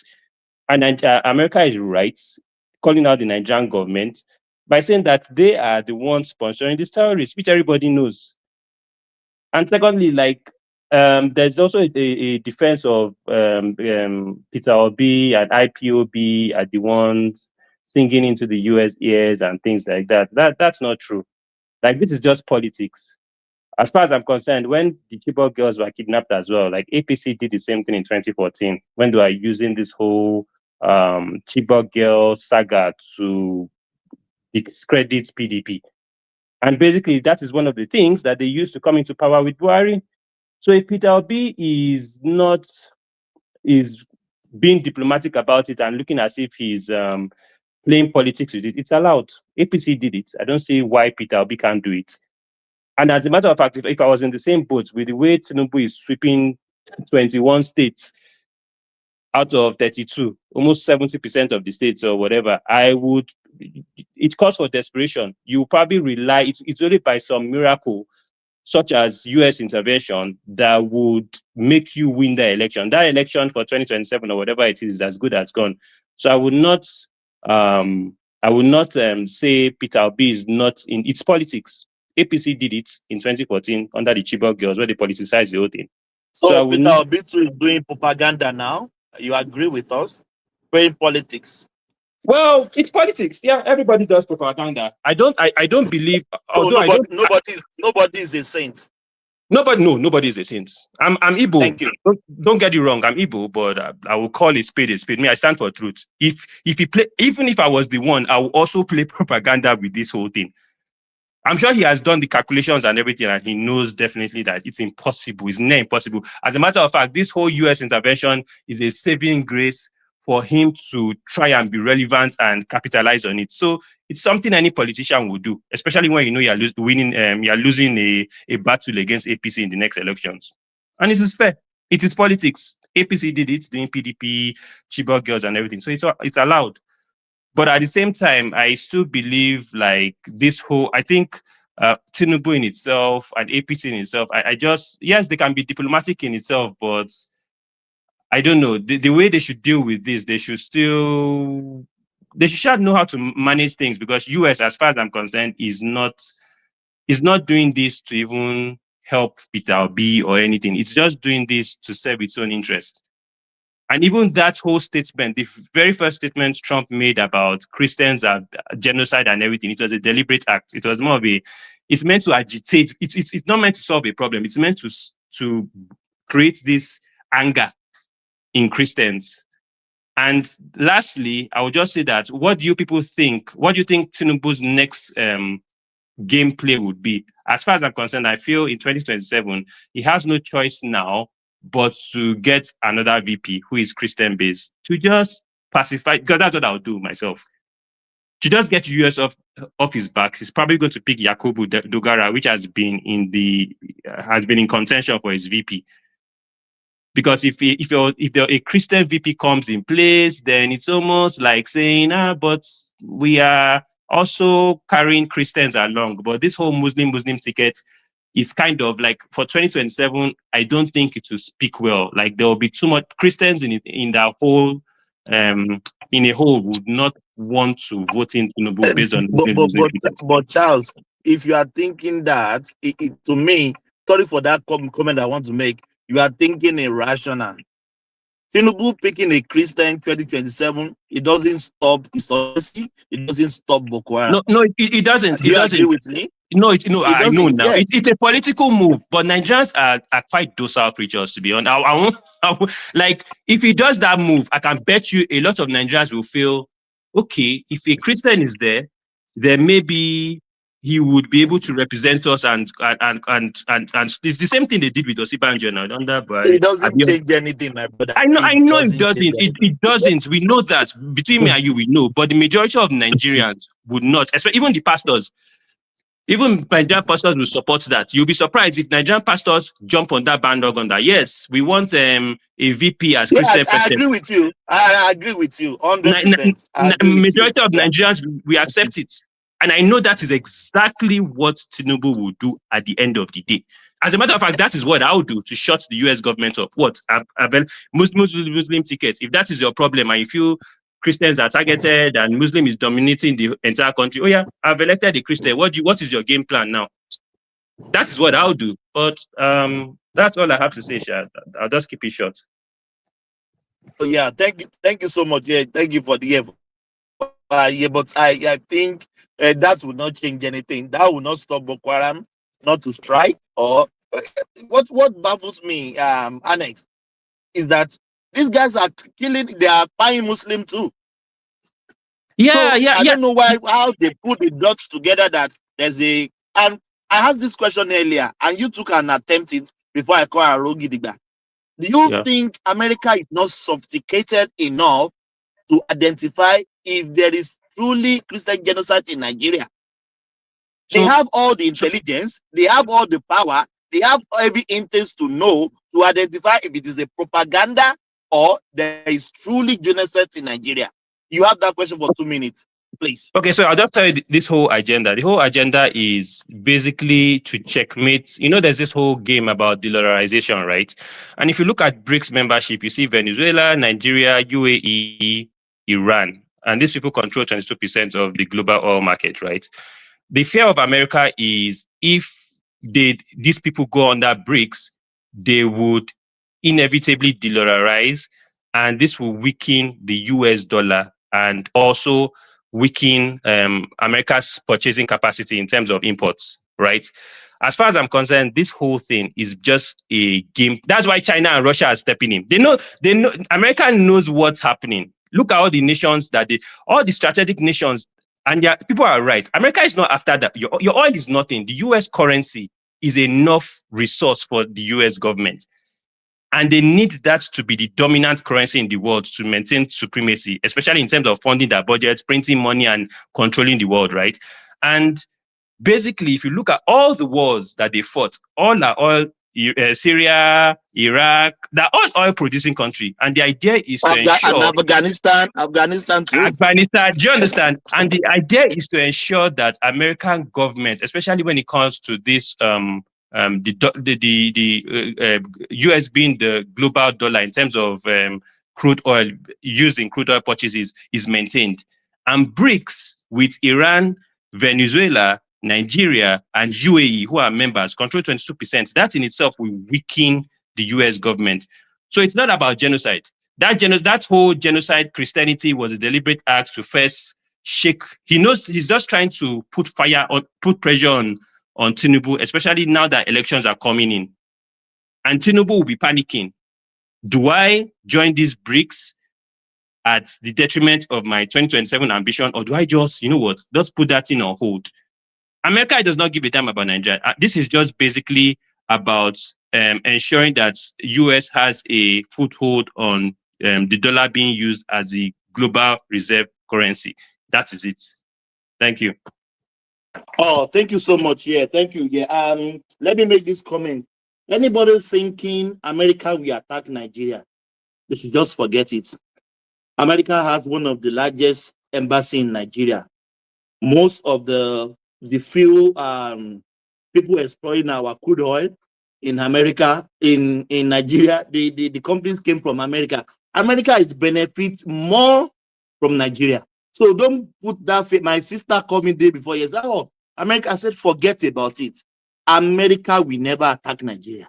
And America is right, calling out the Nigerian government by saying that they are the ones sponsoring these terrorists, which everybody knows. And secondly, like, there's also a defense of Peter Obi and IPOB are the ones singing into the US ears and things like that. That's not true. Like, this is just politics. As far as I'm concerned, when the Chibok girls were kidnapped as well, like APC did the same thing in 2014 when they were using this whole Chibok girl saga to discredit PDP. And basically, that is one of the things that they used to come into power with Buhari. So if Peter Obi is being diplomatic about it and looking as if he's playing politics with it, it's allowed. APC did it. I don't see why Peter Obi can't do it. And as a matter of fact, if I was in the same boat with the way TINUBU is sweeping 21 states out of 32, almost 70% of the states or whatever, it calls for desperation. You probably rely, it's only by some miracle, such as US intervention, that would make you win the election. That election for 2027 or whatever it is as good as gone. So I would not say Peter Obi is not in its politics. APC did it in 2014 under the Chibok girls, where they politicized the whole thing. So Peter Obi is doing propaganda now. You agree with us? Playing politics. Well, it's politics. Yeah, everybody does propaganda. I don't believe. So nobody is a saint. Nobody is a saint. I'm Igbo. Thank you. Don't get it wrong. I'm Igbo, but I will call a spade a spade. Me, I stand for truth. If he play, even if I was the one, I will also play propaganda with this whole thing. I'm sure he has done the calculations and everything, and he knows definitely that it's impossible. It's near impossible. As a matter of fact, this whole US intervention is a saving grace for him to try and be relevant and capitalize on it. So it's something any politician would do, especially when you know you're losing a battle against APC in the next elections. And it is fair. It is politics. APC did it, doing PDP, Chibok girls and everything. So it's allowed. But at the same time, I still believe like this whole, I think TINUBU in itself and APC in itself, yes, they can be diplomatic in itself, but I don't know, the way they should deal with this, they should know how to manage things, because US, as far as I'm concerned, is not doing this to even help Peter Obi or anything. It's just doing this to serve its own interest. And even that whole statement, the very first statement Trump made about Christians and genocide and everything, it was a deliberate act. It was more of it's meant to agitate. It's not meant to solve a problem. It's meant to create this anger in Christians. And lastly, I would just say that, what do you people think? What do you think TINUBU's next gameplay would be? As far as I'm concerned, I feel in 2027, he has no choice now but to get another VP who is Christian-based to just pacify, because that's what I'll do myself. To just get US off his back, he's probably going to pick Yakubu Dogara, which has been in contention for his VP. Because if a Christian VP comes in place, then it's almost like saying, but we are also carrying Christians along. But this whole Muslim ticket is kind of like, for 2027, I don't think it will speak well. Like, there will be too much Christians in that whole in a whole would not want to vote in Tinubu based on But Charles, if you are thinking that, to me, sorry for that comment I want to make, you are thinking irrational. Tinubu picking a Christian 2027, it doesn't stop insurgency, it doesn't stop Boko Haram. No, it doesn't. Do you agree with me? No, I know doesn't, now. yeah. It's a political move, but Nigerians are quite docile creatures, to be honest. I won't, like, if he does that move, I can bet you a lot of Nigerians will feel, okay, if a Christian is there, then maybe he would be able to represent us, and it's the same thing they did with Osibanjo now. It doesn't change anything, my brother. I know it doesn't. It doesn't. We know that. Between me and you, we know. But the majority of Nigerians would not, especially even the pastors. Even Nigerian pastors will support that. You'll be surprised if Nigerian pastors jump on that bandwagon that, yes, we want a VP as Christian I agree with you. I agree with you 100%. Majority of Nigerians, we accept it. And I know that is exactly what Tinubu will do at the end of the day. As a matter of fact, that is what I would do to shut the US government up. What? Muslim tickets. If that is your problem and you feel Christians are targeted and Muslim is dominating the entire country, oh yeah, I've elected a Christian. What is your game plan now? That is what I'll do. But that's all I have to say, Shad. I'll just keep it short. Oh yeah, thank you so much. Yeah, thank you for the effort. Yeah, but I think that will not change anything. That will not stop Boko Haram not to strike. Or what baffles me, Annex, is that these guys are killing. They are buying Muslim too. Yeah, so I don't know how they put the dots together. That there's a, and I asked this question earlier, and you took an attempt it before I call Arogi Digba. Do you think America is not sophisticated enough to identify if there is truly Christian genocide in Nigeria? They have all the intelligence, they have all the power, they have every interest to know, to identify if it is a propaganda or there is truly genocide in Nigeria. You have that question for 2 minutes, please. Okay, so I'll just tell you this whole agenda. The whole agenda is basically to checkmate. You know, there's this whole game about dollarization, right? And if you look at BRICS membership, you see Venezuela, Nigeria, UAE, Iran, and these people control 22% of the global oil market, right? The fear of America is if these people go under BRICS, they would inevitably dollarize, and this will weaken the US dollar and also weaken America's purchasing capacity in terms of imports, right? As far as I'm concerned, this whole thing is just a game. That's why China and Russia are stepping in. They know, America knows what's happening. Look at all the nations all the strategic nations, and people are right. America is not after that. Your oil is nothing. The US currency is enough resource for the US government. And they need that to be the dominant currency in the world to maintain supremacy, especially in terms of funding their budgets, printing money, and controlling the world, right? And basically, if you look at all the wars that they fought, all are oil, Syria, Iraq, they're all oil-producing countries. And the idea is to ensure... Afghanistan too. Afghanistan, do you understand? And the idea is to ensure that American government, especially when it comes to this... US being the global dollar in terms of crude oil used in crude oil purchases is maintained. And BRICS with Iran, Venezuela, Nigeria, and UAE, who are members, control 22%. That in itself will weaken the US government. So it's not about genocide. That whole genocide Christianity was a deliberate act to first shake. He knows he's just trying to put pressure on Tinubu, especially now that elections are coming in. And Tinubu will be panicking. Do I join these BRICS at the detriment of my 2027 ambition, or do I just, just put that in on hold? America does not give a damn about Nigeria. This is just basically about ensuring that US has a foothold on the dollar being used as the global reserve currency. That is it. Thank you. Oh, thank you so much. Yeah, thank you. Yeah. Let me make this comment. Anybody thinking America will attack Nigeria, they should just forget it. America has one of the largest embassies in Nigeria. Most of the few people exploring our crude oil in America, in Nigeria, the companies came from America. America is benefit more from Nigeria. So don't put that. My sister called me day before. Yes, oh, America. I said, forget about it. America will never attack Nigeria.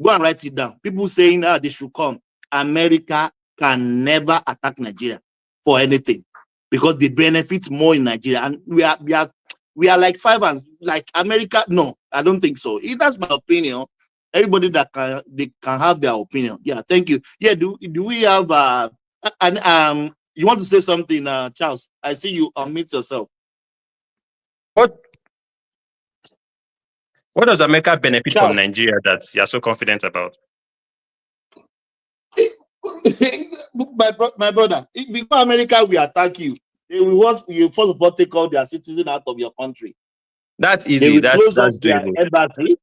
Go and write it down. People saying that they should come. America can never attack Nigeria for anything because they benefit more in Nigeria, and we are like fivers, like America. No, I don't think so. That's my opinion. Everybody that they can have their opinion. Yeah, thank you. Yeah, do we have you want to say something, Charles? I see you unmute yourself. What does America benefit Charles. from Nigeria that you're so confident about? my brother, before America will attack you, they will want you first of all take all their citizens out of your country. That's easy. They will That's close up their doable. embassy.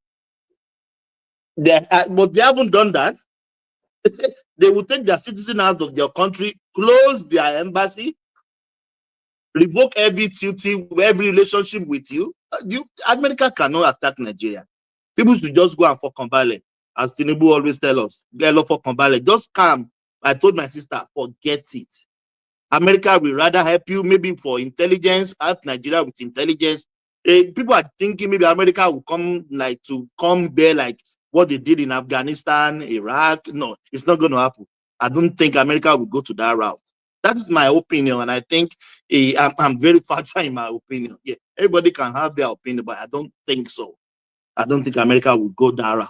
But they haven't done that. They will take their citizen out of their country, close their embassy, revoke every duty, every relationship with you. America cannot attack Nigeria. People should just go and for Kambale, as TINUBU always tell us. Get love for Kambale. Just calm. I told my sister, forget it. America will rather help you, maybe for intelligence, help Nigeria with intelligence. People are thinking maybe America will come there like what they did in Afghanistan, Iraq. No, it's not going to happen. I don't think America will go to that route. That is my opinion, and I think I'm very factual in my opinion. Yeah, everybody can have their opinion, but I don't think so. I don't think America will go that route.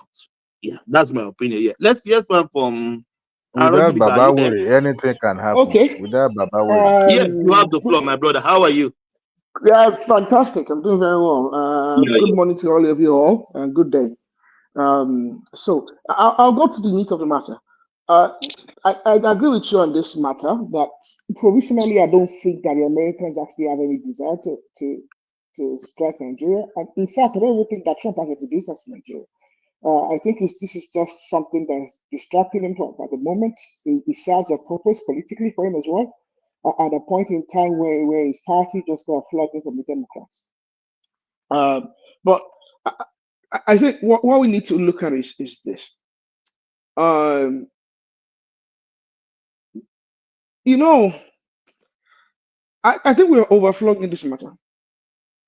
Yeah, that's my opinion. Yeah, let's hear from Without Babawuri, anything can happen. Okay. Without Babawuri. Yes, you have the floor, my brother. How are you? Yeah, fantastic. I'm doing very well. Good morning to all of you all, and good day. So I'll go to the meat of the matter. I agree with you on this matter that provisionally, I don't think that the Americans actually have any desire to strike Nigeria. And in fact, I don't even think that Trump has any business with Nigeria. I think this is just something that's distracting him at the moment. It serves a purpose politically for him as well, at a point in time where his party just got flooded from the Democrats. But I think what we need to look at is this. I think we're overflowing in this matter.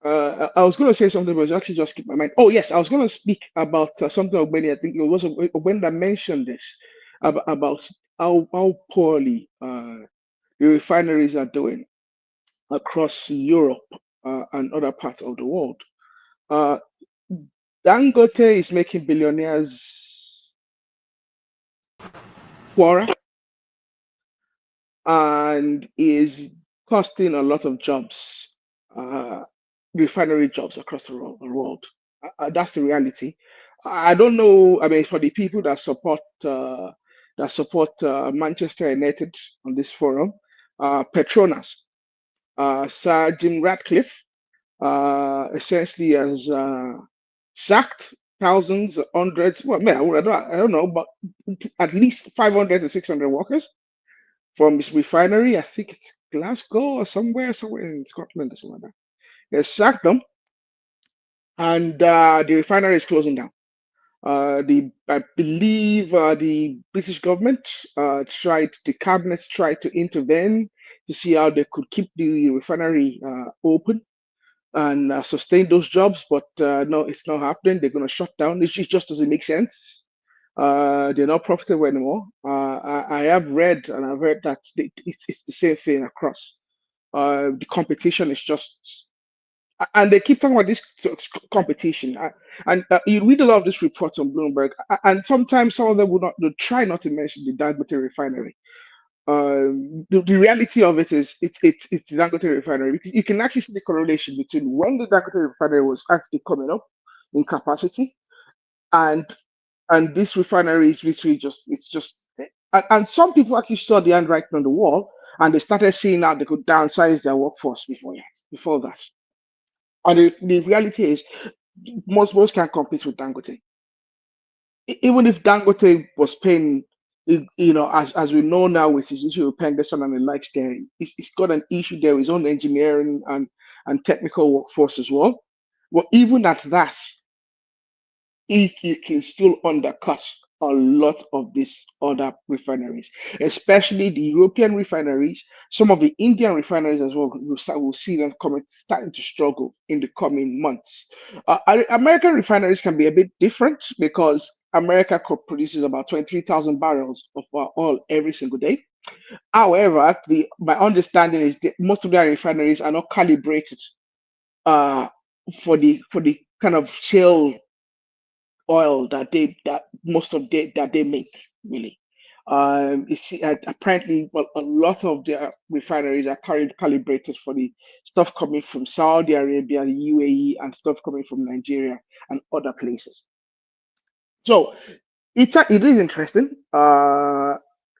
I was going to say something, but it's actually just skipped my mind. Oh, yes, I was going to speak about something Ogbeni. I think it was Ogbeni that mentioned this about how poorly the refineries are doing across Europe and other parts of the world. Dangote is making billionaires poorer and is costing a lot of jobs. Refinery jobs across the world. That's the reality. I don't know. I mean, for the people that support Manchester United on this forum, Petronas, Sir Jim Ratcliffe, essentially has sacked thousands, hundreds. Well, man, I don't know, but at least 500 to 600 workers from his refinery. I think it's Glasgow or somewhere in Scotland or somewhere like that. They sacked them, and the refinery is closing down. I believe the British government the cabinet tried to intervene to see how they could keep the refinery open and sustain those jobs, but no, it's not happening. They're going to shut down. It just doesn't make sense. They're not profitable anymore. I have read and I've heard that it's the same thing across. The competition is just, and they keep talking about this competition. You read a lot of these reports on Bloomberg, and sometimes some of them they'll try not to mention the Dangote refinery. The reality of it is it's the Dangote refinery, because you can actually see the correlation between when the Dangote refinery was actually coming up in capacity and this refinery is literally and some people actually saw the handwriting on the wall and they started seeing how they could downsize their workforce before that. And the reality is most can't compete with Dangote. Even if Dangote was paying, as we know now with his issue with Penderson and the likes there, he's got an issue there with his own engineering and technical workforce as well. Well, even at that, he can still undercut a lot of these other refineries, especially the European refineries, some of the Indian refineries as well. We'll see them starting to struggle in the coming months. American refineries can be a bit different because America produces about 23,000 barrels of oil every single day. However, my understanding is that most of their refineries are not calibrated for the kind of shale oil that they make, really. Apparently, well, a lot of their refineries are calibrated for the stuff coming from Saudi Arabia, the UAE, and stuff coming from Nigeria and other places. So it is interesting.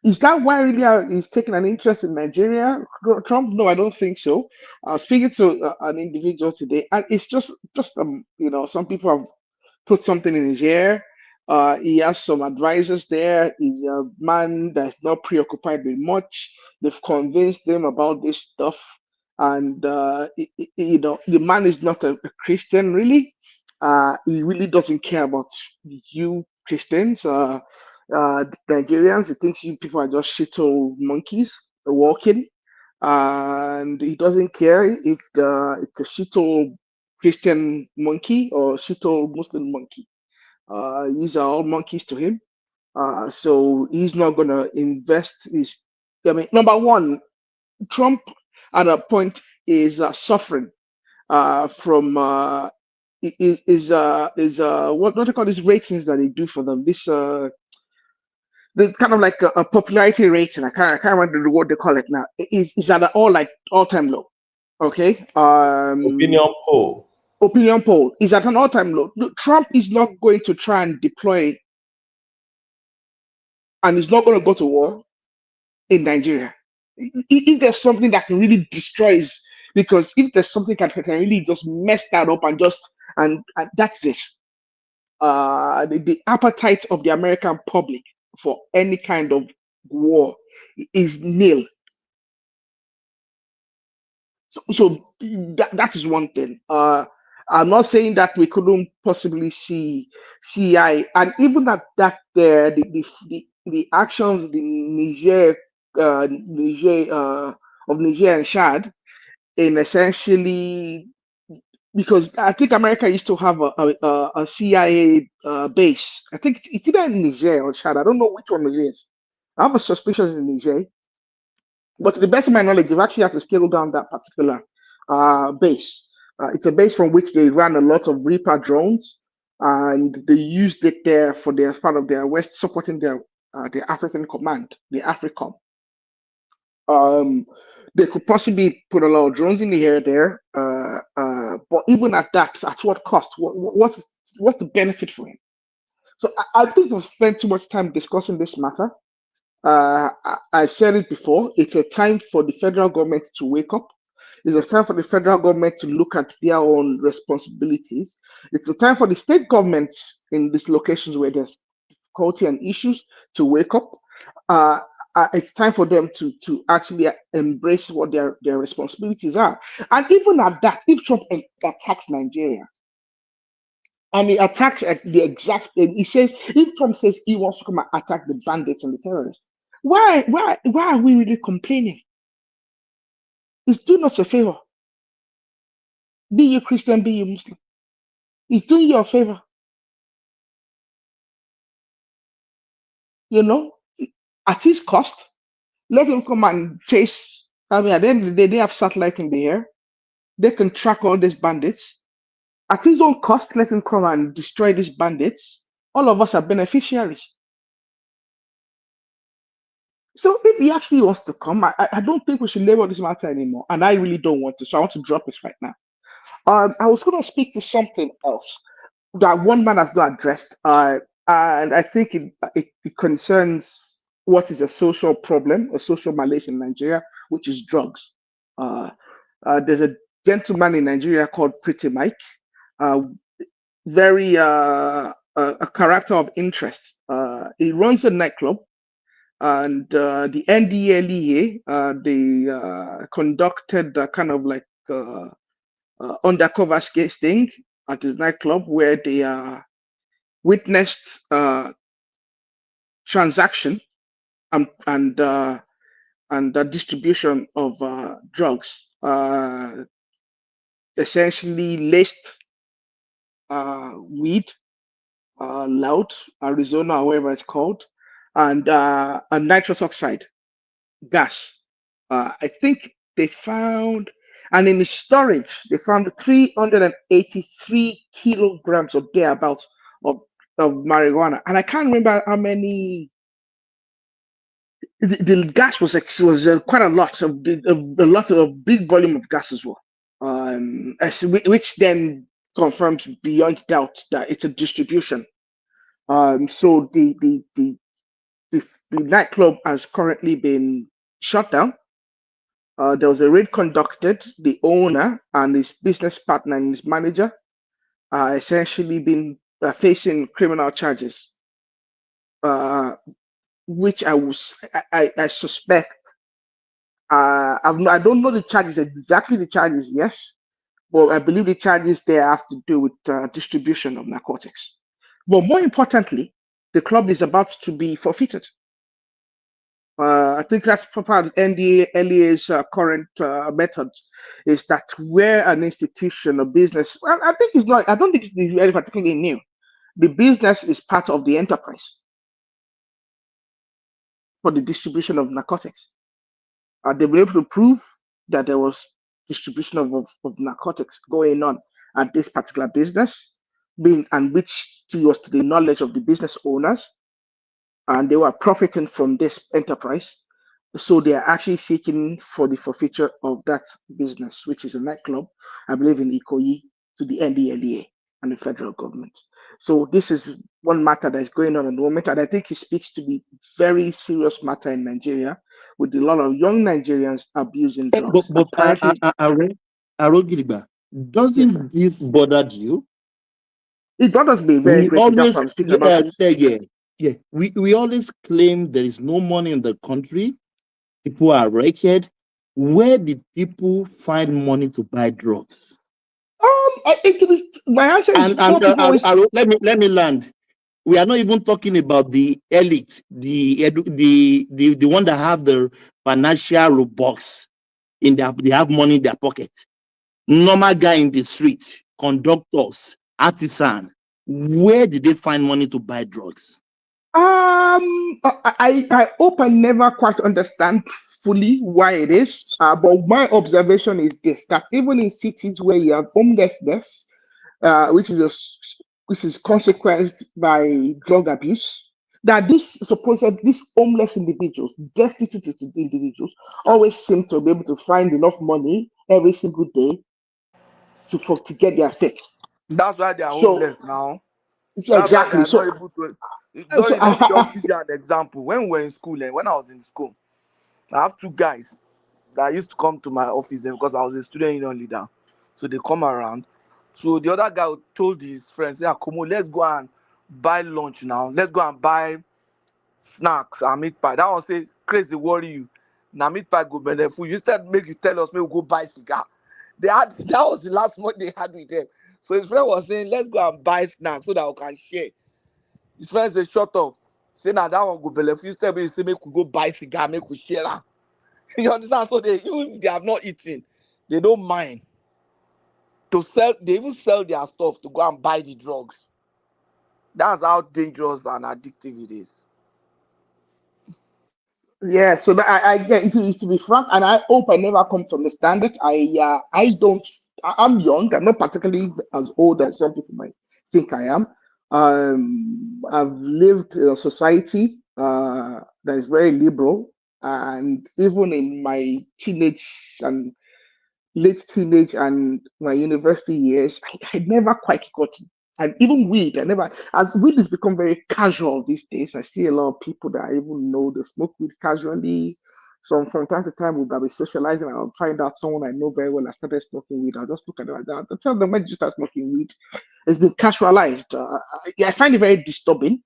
Is that why really he's taking an interest in Nigeria, Trump? No, I don't think so. I was speaking to an individual today, and it's just some people have put something in his ear. He has some advisors there. He's a man that's not preoccupied with much. They've convinced him about this stuff, and the man is not a Christian really. He really doesn't care about you Christians, Nigerians. He thinks you people are just shit old monkeys walking, and he doesn't care if it's a shit old Christian monkey or shit old Muslim monkey. These are all monkeys to him. So he's not gonna invest his. I mean, number one, Trump at a point is suffering from what do they call these ratings that they do for them? This the kind of like a popularity rating. I can't remember what they call it now. Is at an all-time low. Okay. Opinion poll is at an all-time low. Look, Trump is not going to try and deploy, and he's not going to go to war in Nigeria. If there's something that can really destroy, because if there's something that can really just mess that up and that's it. The appetite of the American public for any kind of war is nil. So that is one thing. I'm not saying that we couldn't possibly see CI, and even that the actions the Niger of Niger and Chad in essentially, because I think America used to have a CIA base. I think it's either in Niger or Chad. I don't know which one it is. I have a suspicion it's in Niger. But to the best of my knowledge, they've actually had to scale down that particular base. It's a base from which they ran a lot of Reaper drones, and they used it there for their part of their West supporting their African command, the AFRICOM. They could possibly put a lot of drones in the air there, but even at that, at what cost? What's the benefit for him? So I think we've spent too much time discussing this matter. I've said it before. It's a time for the federal government to wake up. It's a time for the federal government to look at their own responsibilities. It's a time for the state governments in these locations where there's difficulty and issues to wake up. It's time for them to actually embrace what their responsibilities are. And even at that, if Trump attacks Nigeria, and he attacks at the exact, he says, if Trump says he wants to come and attack the bandits and the terrorists, why are we really complaining? It's doing us a favor. Be you Christian, be you Muslim. It's doing you a favor. At his cost, let him come and chase. I mean, at the end of the day, they have satellite in the air. They can track all these bandits. At his own cost, let him come and destroy these bandits. All of us are beneficiaries. So if he actually wants to come, I don't think we should label this matter anymore. And I really don't want to. So I want to drop it right now. I was going to speak to something else that one man has not addressed. And I think it concerns what is a social problem, a social malaise in Nigeria, which is drugs. There's a gentleman in Nigeria called Pretty Mike, very a character of interest. He runs a nightclub, and the NDLEA they conducted kind of like undercover sting at his nightclub where they witnessed transaction and the distribution of drugs, essentially laced weed, loud, Arizona, however it's called, and a nitrous oxide gas. I think they found, and in the storage, they found 383 kilograms of thereabouts of marijuana. And I can't remember how many. The gas was quite a lot of big volume of gas as well, which then confirms beyond doubt that it's a distribution. So the nightclub has currently been shut down. There was a raid conducted. The owner and his business partner and his manager are essentially been facing criminal charges, which I suspect. I don't know the charges exactly. The charges, yes, but I believe the charges there has to do with distribution of narcotics. But more importantly, the club is about to be forfeited. I think that's part of NDA's current method, is that where an institution or business, well, I think it's not. I don't think it's very particularly new. The business is part of the enterprise for the distribution of narcotics. They were able to prove that there was distribution of narcotics going on at this particular business, and which was to the knowledge of the business owners, and they were profiting from this enterprise. So they are actually seeking for the forfeiture of that business, which is a nightclub, I believe in Ikoyi, to the NDLEA and the federal government. So this is one matter that is going on at the moment, and I think it speaks to the very serious matter in Nigeria, with a lot of young Nigerians abusing drugs. But Apparently, Arogiriba, doesn't this bother you? it bothers me very We greatly. That's always, why I'm speaking about it. yeah. We always claim there is no money in the country. People are wretched. Where did people find money to buy drugs? My answer is let me land. We are not even talking about the elite, the one that have the financial robux in their, they have money in their pocket. Normal guy in the street, conductors, artisan. Where did they find money to buy drugs? I hope I never quite understand fully why it is. But my observation is this: that even in cities where you have homelessness, which is consequenced by drug abuse, that these homeless individuals, destitute individuals, always seem to be able to find enough money every single day to get their fix. That's why they are So, homeless now. so That's why they exactly. are not So, able to. so Let me just give you an example. When we were in school, and when I was in school, I have two guys that used to come to my office then because I was a student union leader. So they come around. So the other guy told his friends, "Yeah, come on, let's go and buy lunch now. Let's go and buy snacks and meat pie." That one say, "Crazy, worry you. Now meat pie go benefit you. Instead, make you tell us, maybe we go buy cigar." They had that was the last month they had with them. So his friend was saying, "Let's go and buy snacks so that we can share." His friend say, "Shut up. Say now that one go benefit you. Instead, you say, make we go buy cigar, make we share." Am." You understand? So they, even if they have not eaten, they don't mind to sell. They even sell their stuff to go and buy the drugs. That's how dangerous and addictive it is. yeah, so that I get it to be frank, and I hope I never come to understand it. I don't. I'm young. I'm not particularly as old as some people might think I am. I've lived in a society that is very liberal, and even in my teenage and late teenage and my university years, I never quite got it. And even weed, I never, as weed has become very casual these days. I see a lot of people that I even know they smoke weed casually. So from time to time, we'll be socializing and I'll find out someone I know very well. I started smoking weed. I'll just look at them like that. I'll tell them when did you start smoking weed? It's been casualized. I find it very disturbing.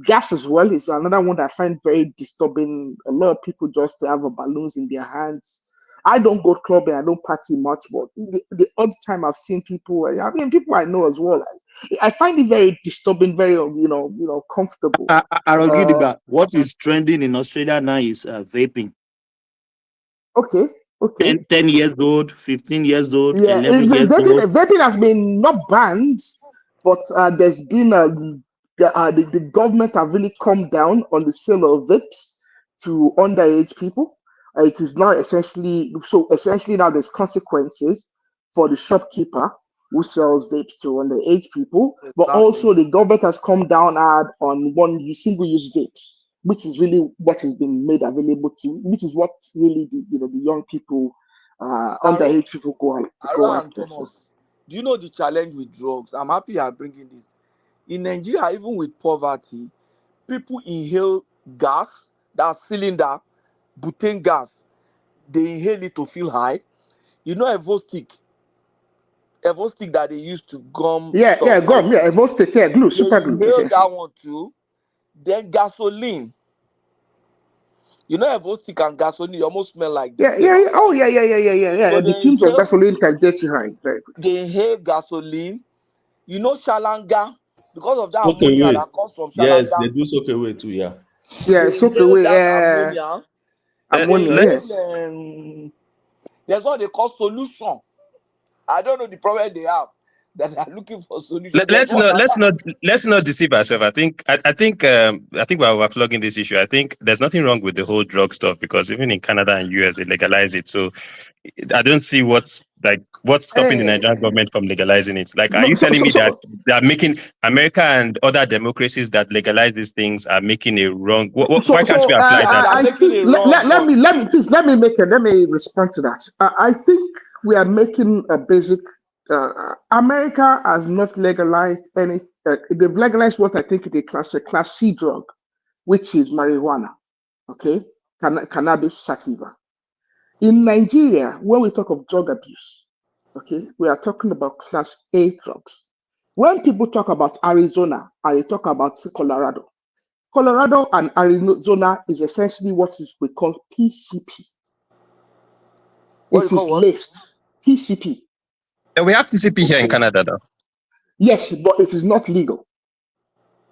Gas as well is another one that I find very disturbing. A lot of people just have balloons in their hands I don't go clubbing, I don't party much, but the odd time I've seen people, I mean, people I know as well. I find it very disturbing, very comfortable. Arogidiba, what is trending in Australia now is vaping. Okay. 10 years old, 15 years old, Yeah, 11 years old. vaping has been not banned, but there's been the government have really come down on the sale of vapes to underage people. It is now essentially now there's consequences for the shopkeeper who sells vapes to underage people, but also the government has come down hard on single-use vapes, which is really what has been made available to, which is what really the young people, underage people go Aaron after. So. Thomas, do you know the challenge with drugs? I'm happy you're bringing this. In Nigeria, even with poverty, people inhale gas, that cylinder, butane gas. They inhale it to feel high. You know Evo stick that they used to gum Yeah, stuff. gum, yeah, Evo stick, yeah, glue, They super glue, inhale essentially. that one too. Then gasoline. You know Evo stick and gasoline, you almost smell like the same. Yeah. Oh, yeah. So The fumes of gasoline can get you high very quick. they inhale gasoline. You know shalanga, because of that Soak ammonia away. that comes from Yes, shalanga. they do soak away too, yeah. Yeah, They soak inhale away. that ammonia. Ammonia, They yes. inhale, there's what they call solution. I don't know the problem they have that they are looking for solution. Let's not deceive ourselves. I think we're overflogging this issue. I think there's nothing wrong with the whole drug stuff, because even in Canada and US they legalize it. So I don't see what's stopping the Nigerian government from legalizing it. Like, are you telling me that they are making America and other democracies that legalize these things are making a wrong? Why can't we apply that? I think let me respond to that. I think we are making a basic. America has not legalized any. They've legalized what I think is a class C drug, which is marijuana. Okay, cannabis sativa. In Nigeria, when we talk of drug abuse, okay, we are talking about class A drugs. When people talk about Arizona and they talk about Colorado and Arizona is essentially what we call PCP. It is laced. PCP. And we have TCP here in Canada, though. Yes, but it is not legal.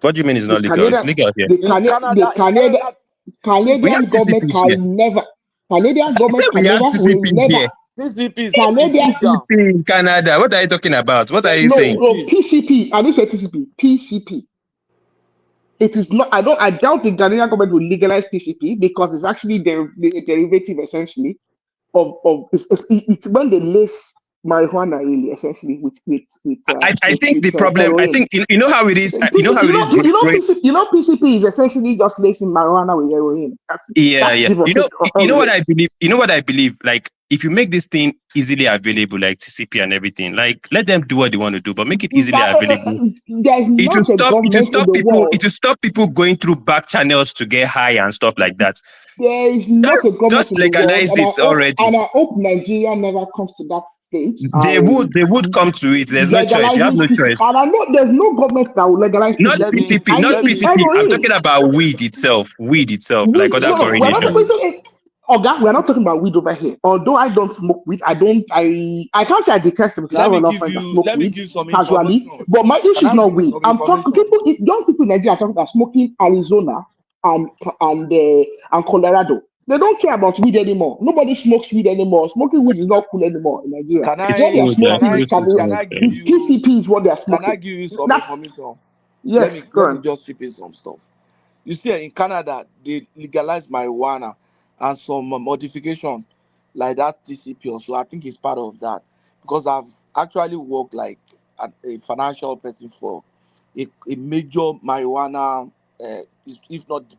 What do you mean it's not legal? It's legal here. The Canadian government can never. Canadian government can never will never. TCP is Canadian TCP in Canada. What are you talking about? What are you saying? No, PCP. I didn't say TCP. PCP. It is not. I doubt the Canadian government will legalize PCP because it's actually a derivative essentially of it's when they lace marijuana really essentially with I think the problem. heroin. I think you know how it is. PCP is essentially just lacing marijuana with heroin. That's Yeah. You know what I race. believe. You know what I believe. Like, if you make this thing easily available, like TCP and everything, like, let them do what they want to do, but make it easily available. It will stop people going through back channels to get high and stuff like that. There is not a government just legalize it already. And I hope Nigeria never comes to that stage. They would come to it. There's no choice. You have no choice. And I know there's no government that will legalize not PCP. Not PCP. I'm talking about weed itself. Like other foreign nations. We're not talking about weed over here. Although I don't smoke weed, I can't say I detest them because I have a lot of friends that smoke weed casually. But my issue is not weed. I'm talking young people in Nigeria are talking about smoking Arizona and Colorado. They don't care about weed anymore. Nobody smokes weed anymore. Smoking weed is not cool anymore in Nigeria. What they are smoking is PCP is what they are smoking. Can I give you some information? Yes, let me just chip in some stuff. You see, in Canada, they legalized marijuana and some modification like that TCP also. I think it's part of that because I've actually worked like a financial person for a major marijuana, if not the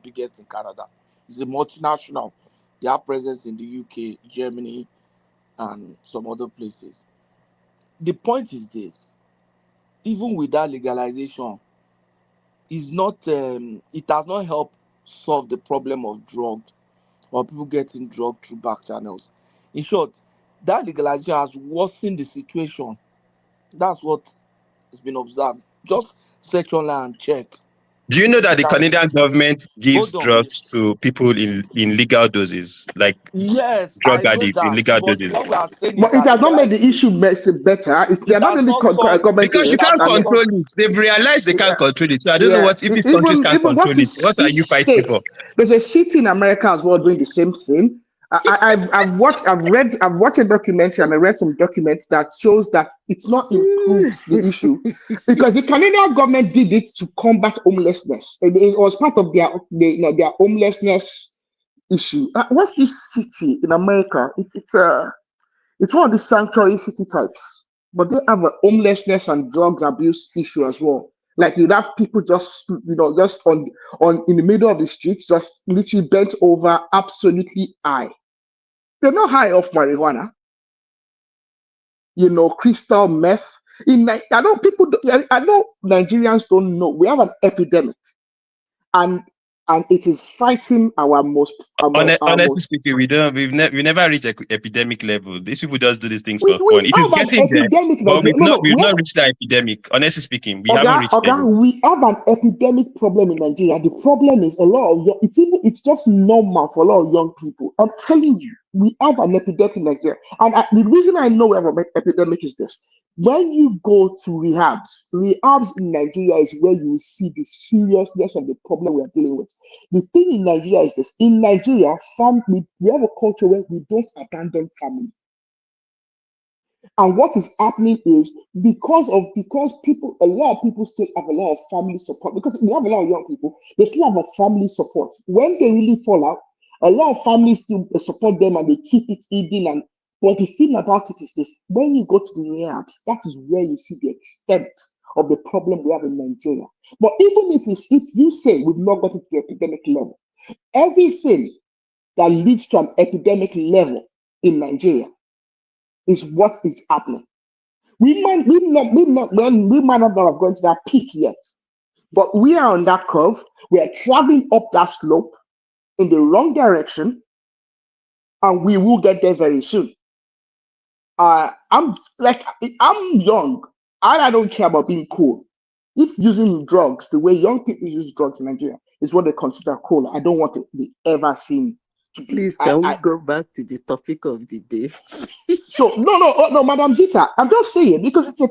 biggest in Canada. It's a multinational. They have presence in the UK, Germany, and some other places. The point is this: even with that legalization, is not it does not help solve the problem of drug or people getting drug through back channels. In short, that legalization has worsened the situation. That's what has been observed. Just search online and check. Do you know that the That- Canadian government gives Hold on. drugs to people in legal doses, like Yes, drug I know addicts in that. legal But doses? what we are saying is But it that has not made the legalizing issue better. They're it not has really not solved government. Because you it has can't not I mean, control solved it. They've realized they can't control it. So I don't know yeah, what if these countries can't even what's control it. What are you this fighting for? states? There's a city in America as well doing the same thing. I've watched a documentary and I read some documents that shows that it's not improved the issue because the Canadian government did it to combat homelessness. It was part of their homelessness issue. What's this city in America? It's one of the sanctuary city types, but they have a homelessness and drugs abuse issue as well. Like you'd have people just just on in the middle of the street, just literally bent over, absolutely high. They're not high off marijuana, crystal meth. I know I know Nigerians don't know. We have an epidemic, and it is fighting our most our Honestly most. speaking, we never reached epidemic level. These people just do these things We for fun. It is have an getting there, epidemic, but Nigeria. No, no, we've we have not reached that epidemic. Honestly speaking, we haven't reached there yet. We have an epidemic problem in Nigeria. The problem is a lot of it's just normal for a lot of young people. I'm telling you, we have an epidemic in Nigeria. And the reason I know we have an epidemic is this. When you go to rehabs in Nigeria is where you will see the seriousness of the problem we are dealing with. The thing in Nigeria is this. In Nigeria, we have a culture where we don't abandon family. And what is happening is because people, a lot of people still have a lot of family support. Because we have a lot of young people, they still have a family support. When they really fall out, a lot of families still support them and they keep it hidden. But the thing about it is this: when you go to the rehabs, that is where you see the extent of the problem we have in Nigeria. But even if you say we've not got to the epidemic level, everything that leads to an epidemic level in Nigeria is what is happening. We might not have gone to that peak yet, but we are on that curve. We are traveling up that slope in the wrong direction, and we will get there very soon. I'm young, and I don't care about being cool. If using drugs the way young people use drugs in Nigeria is what they consider cool, I don't want to be ever seen to be. Please, can we go back to the topic of the day? So no, Madam Zita, I'm just saying because it's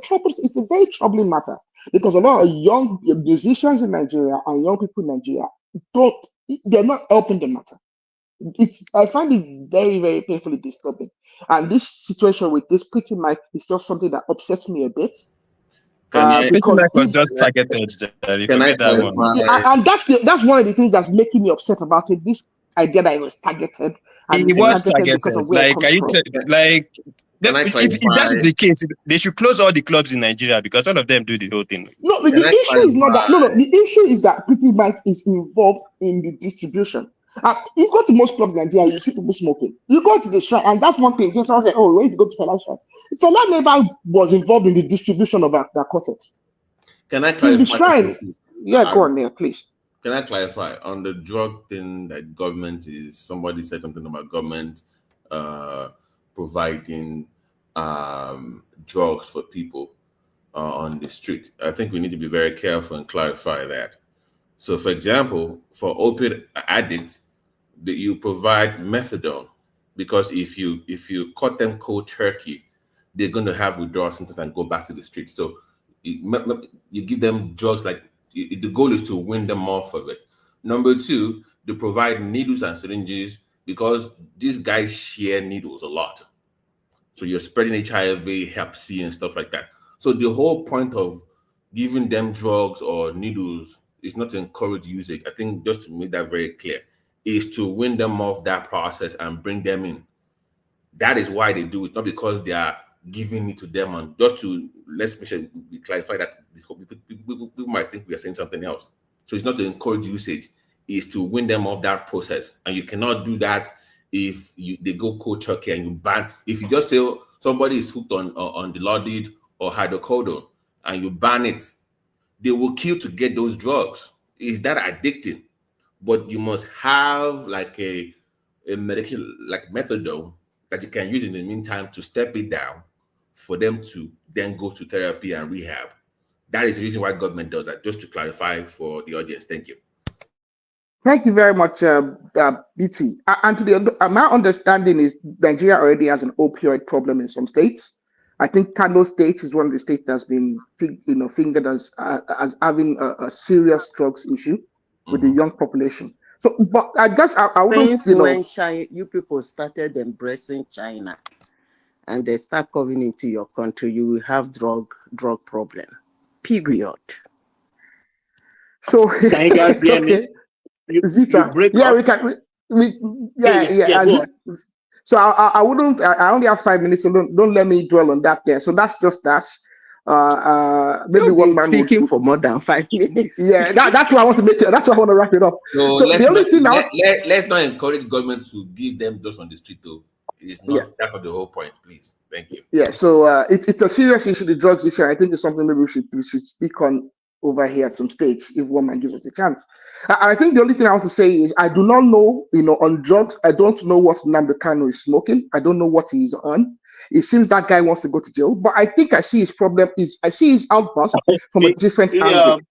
a very troubling matter because a lot of young musicians in Nigeria and young people in Nigeria they're not helping the matter. I find it very, very painfully disturbing. And this situation with this pretty Mike is just something that upsets me a bit. Because was just targeted. Can I Forget that one. and that's one of the things that's making me upset about it. This idea that it was targeted and He it's was targeted because of targeted. where it Like, comes are you from. if that's the case, they should close all the clubs in Nigeria because all of them do the whole thing. No, the issue is not that. No, the issue is that Pretty Mike is involved in the distribution. You go to most clubs in Nigeria, you see people smoking. You go to the shop, and that's one thing. Someone say, "Oh, when you go to Fela's shop," Fela never was involved in the distribution of that cortex. Can I In the clarify? shrine, yeah, go on there, please. Can I clarify on the drug thing that government is? Somebody said something about government providing drugs for people on the street. I think we need to be very careful and clarify that. So, for example, for opiate addicts, that you provide methadone because if you cut them cold turkey, they're going to have withdrawal symptoms and go back to the street. So you give them drugs like the goal is to win them off of it. Number two, they provide needles and syringes because these guys share needles a lot. So you're spreading HIV, Hep C, and stuff like that. So the whole point of giving them drugs or needles is not to encourage usage. I think just to make that very clear, is to win them off that process and bring them in. That is why they do it, not because they are giving it to them. And just to let's make sure we clarify that people might think we are saying something else. So it's not to encourage usage, it's to win them off that process. And you cannot do that if they go cold turkey and you ban. If you just say somebody is hooked on Dilaudid or hydrocodone and you ban it, they will kill to get those drugs. Is that addicting? But you must have like a medication like methadone that you can use in the meantime to step it down for them to then go to therapy and rehab. That is the reason why government does that, just to clarify for the audience. Thank you. Thank you very much, BT. And to my understanding is Nigeria already has an opioid problem in some states. I think Kanu State is one of the states that's been, fingered as having a serious drugs issue with the young population. So, but I guess I wouldn't, Since when you people started embracing China, and they start coming into your country, you will have drug problem. Period. So can you guys hear me? You break yeah, up. we can. Yeah. So I wouldn't. I only have 5 minutes, so don't let me dwell on that there. So that's just that. Maybe You've one been man speaking for more than 5 minutes. Yeah, that's why I want to make it. That's why I want to wrap it up. So the only thing now. Let's not encourage government to give them those on the street, though. It is not. That's not the whole point. Please, thank you. Yeah. So it's a serious issue. The drugs issue. I think it's something maybe we should speak on over here at some stage if one man gives us a chance. I think the only thing I want to say is I do not know, on drugs. I don't know what Nnamdi Kanu is smoking. I don't know what he's on. It seems that guy wants to go to jail, but I think I see his problem I see his outburst from a different angle.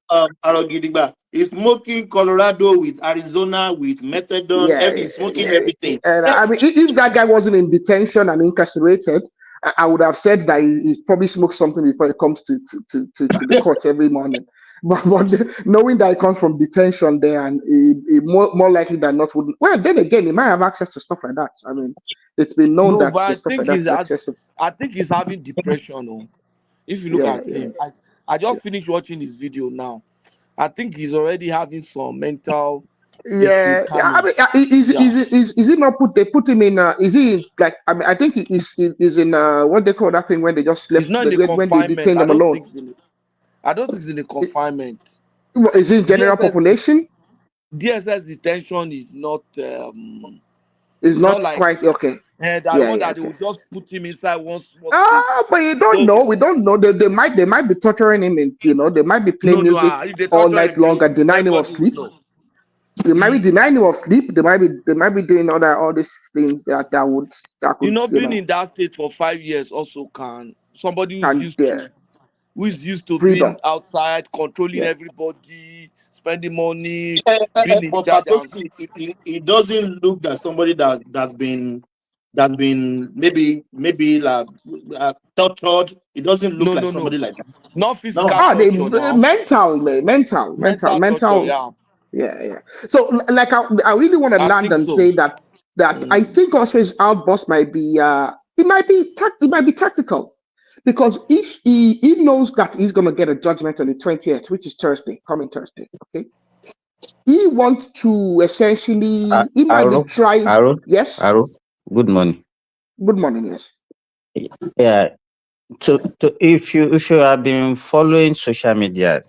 He's smoking Colorado with Arizona with methadone. He's smoking everything. And I mean, if that guy wasn't in detention and incarcerated, I would have said that he's probably smoked something before he comes to the court every morning. But knowing that he comes from detention there, and he more likely than not wouldn't. Well, then again, he might have access to stuff like that. I mean, it's been known that but stuff like that is accessible. I think he's having depression. Oh. If you look at him, I just finished watching his video now. I think he's already having some mental. Yeah, I mean, is he not they put him in? Is he like? I mean, I think he's in what they call that thing when they just slept. He's not in the when they confinement. detain them alone. I don't think he's in the confinement. Is it general population? DSS detention is not. It's not like, quite okay. And I want that they will just put him inside one small. But you don't know. We don't know. They might be torturing him. They might be playing music all night long and denying him of sleep. They might be denying him of sleep. They might be doing all these things that could. Being in that state for 5 years also can somebody who's used to freedom. Being outside, controlling everybody, spending money, being in charge. It doesn't look that somebody that's been maybe like tortured. It doesn't look like somebody like that. Not physical. Mental. Yeah. So like I really want to land and say that I think also his outburst might be it might be tactical, because if he knows that he's going to get a judgment on the 20th, which is coming Thursday, okay, he wants to essentially he might be trying. Yes. Good morning. Good morning. Yes. Yeah. So if you have been following social media,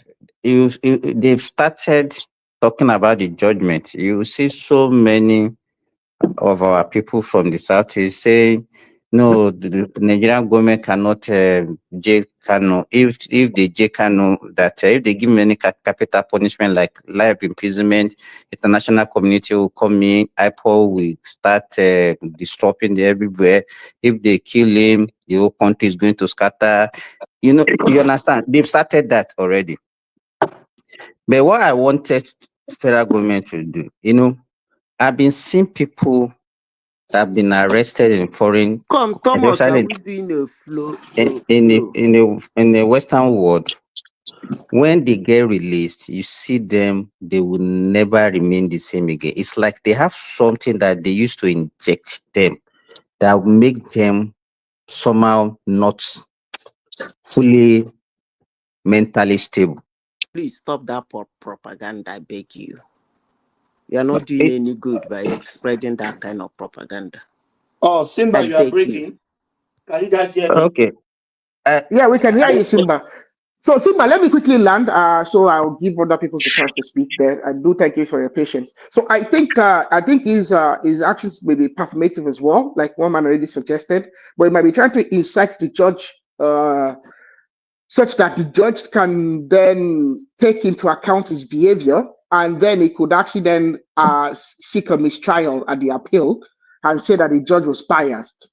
they've started talking about the judgment. You see so many of our people from the south is saying, no, the Nigerian government cannot jail Kanu. If they jail Kanu, that if they give him any capital punishment like life imprisonment, international community will come in, IPO will start disrupting everywhere. If they kill him, the whole country is going to scatter. You understand? They've started that already. But what I wanted federal government to do, I've been seeing people that have been arrested in foreign, Thomas, are we doing a flow? In the Western world. When they get released, you see them, they will never remain the same again. It's like they have something that they used to inject them that will make them somehow not fully mentally stable. Please stop that propaganda, I beg you. You are not doing any good by spreading that kind of propaganda. Oh, Simba, you are breaking. Can you guys hear me? Okay. Yeah, we can hear you, Simba. So, Simba, let me quickly land. So I'll give other people the chance to speak there. I do thank you for your patience. So I think his actions may be performative as well, like one man already suggested, but he might be trying to incite the judge such that the judge can then take into account his behavior, and then he could actually then seek a mistrial at the appeal and say that the judge was biased,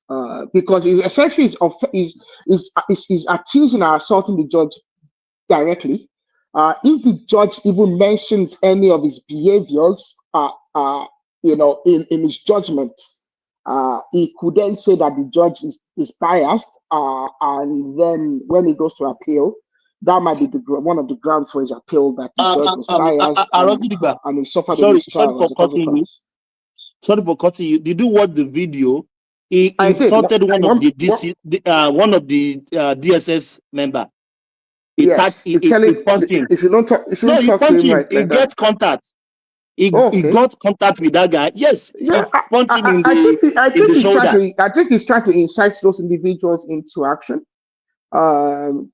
because he essentially is accusing or assaulting the judge directly. If the judge even mentions any of his behaviors, in his judgment, he could then say that the judge is biased, and then when he goes to appeal, that might be one of the grounds for his appeal, that the judge was biased and he suffered a Sorry mistrial for as a cutting you. consequence. Sorry for cutting you. Did you watch the video? He I did. insulted one of the DSS member. He Yes, he punched him. if you don't talk to Punched him him. right He like that. gets contact. He Okay. got contact with that guy. Yes, Yeah, he punched him in I think the shoulder. I think he's trying to incite those individuals into action.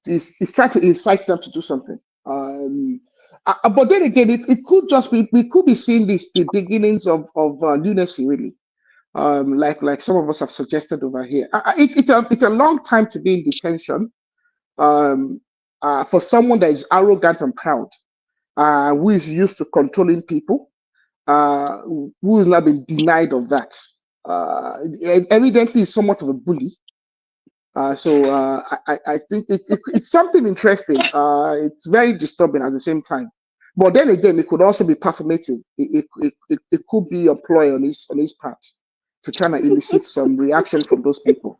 He's trying to incite them to do something. But then again, it could just be, we could be seeing the beginnings of lunacy, really. Like some of us have suggested over here. It's a long time to be in detention. For someone that is arrogant and proud, who is used to controlling people, who has not been denied of that. Evidently, is somewhat of a bully. So I think it's something interesting. It's very disturbing at the same time. But then again, it could also be performative. It could be a ploy on his part to try to elicit some reaction from those people.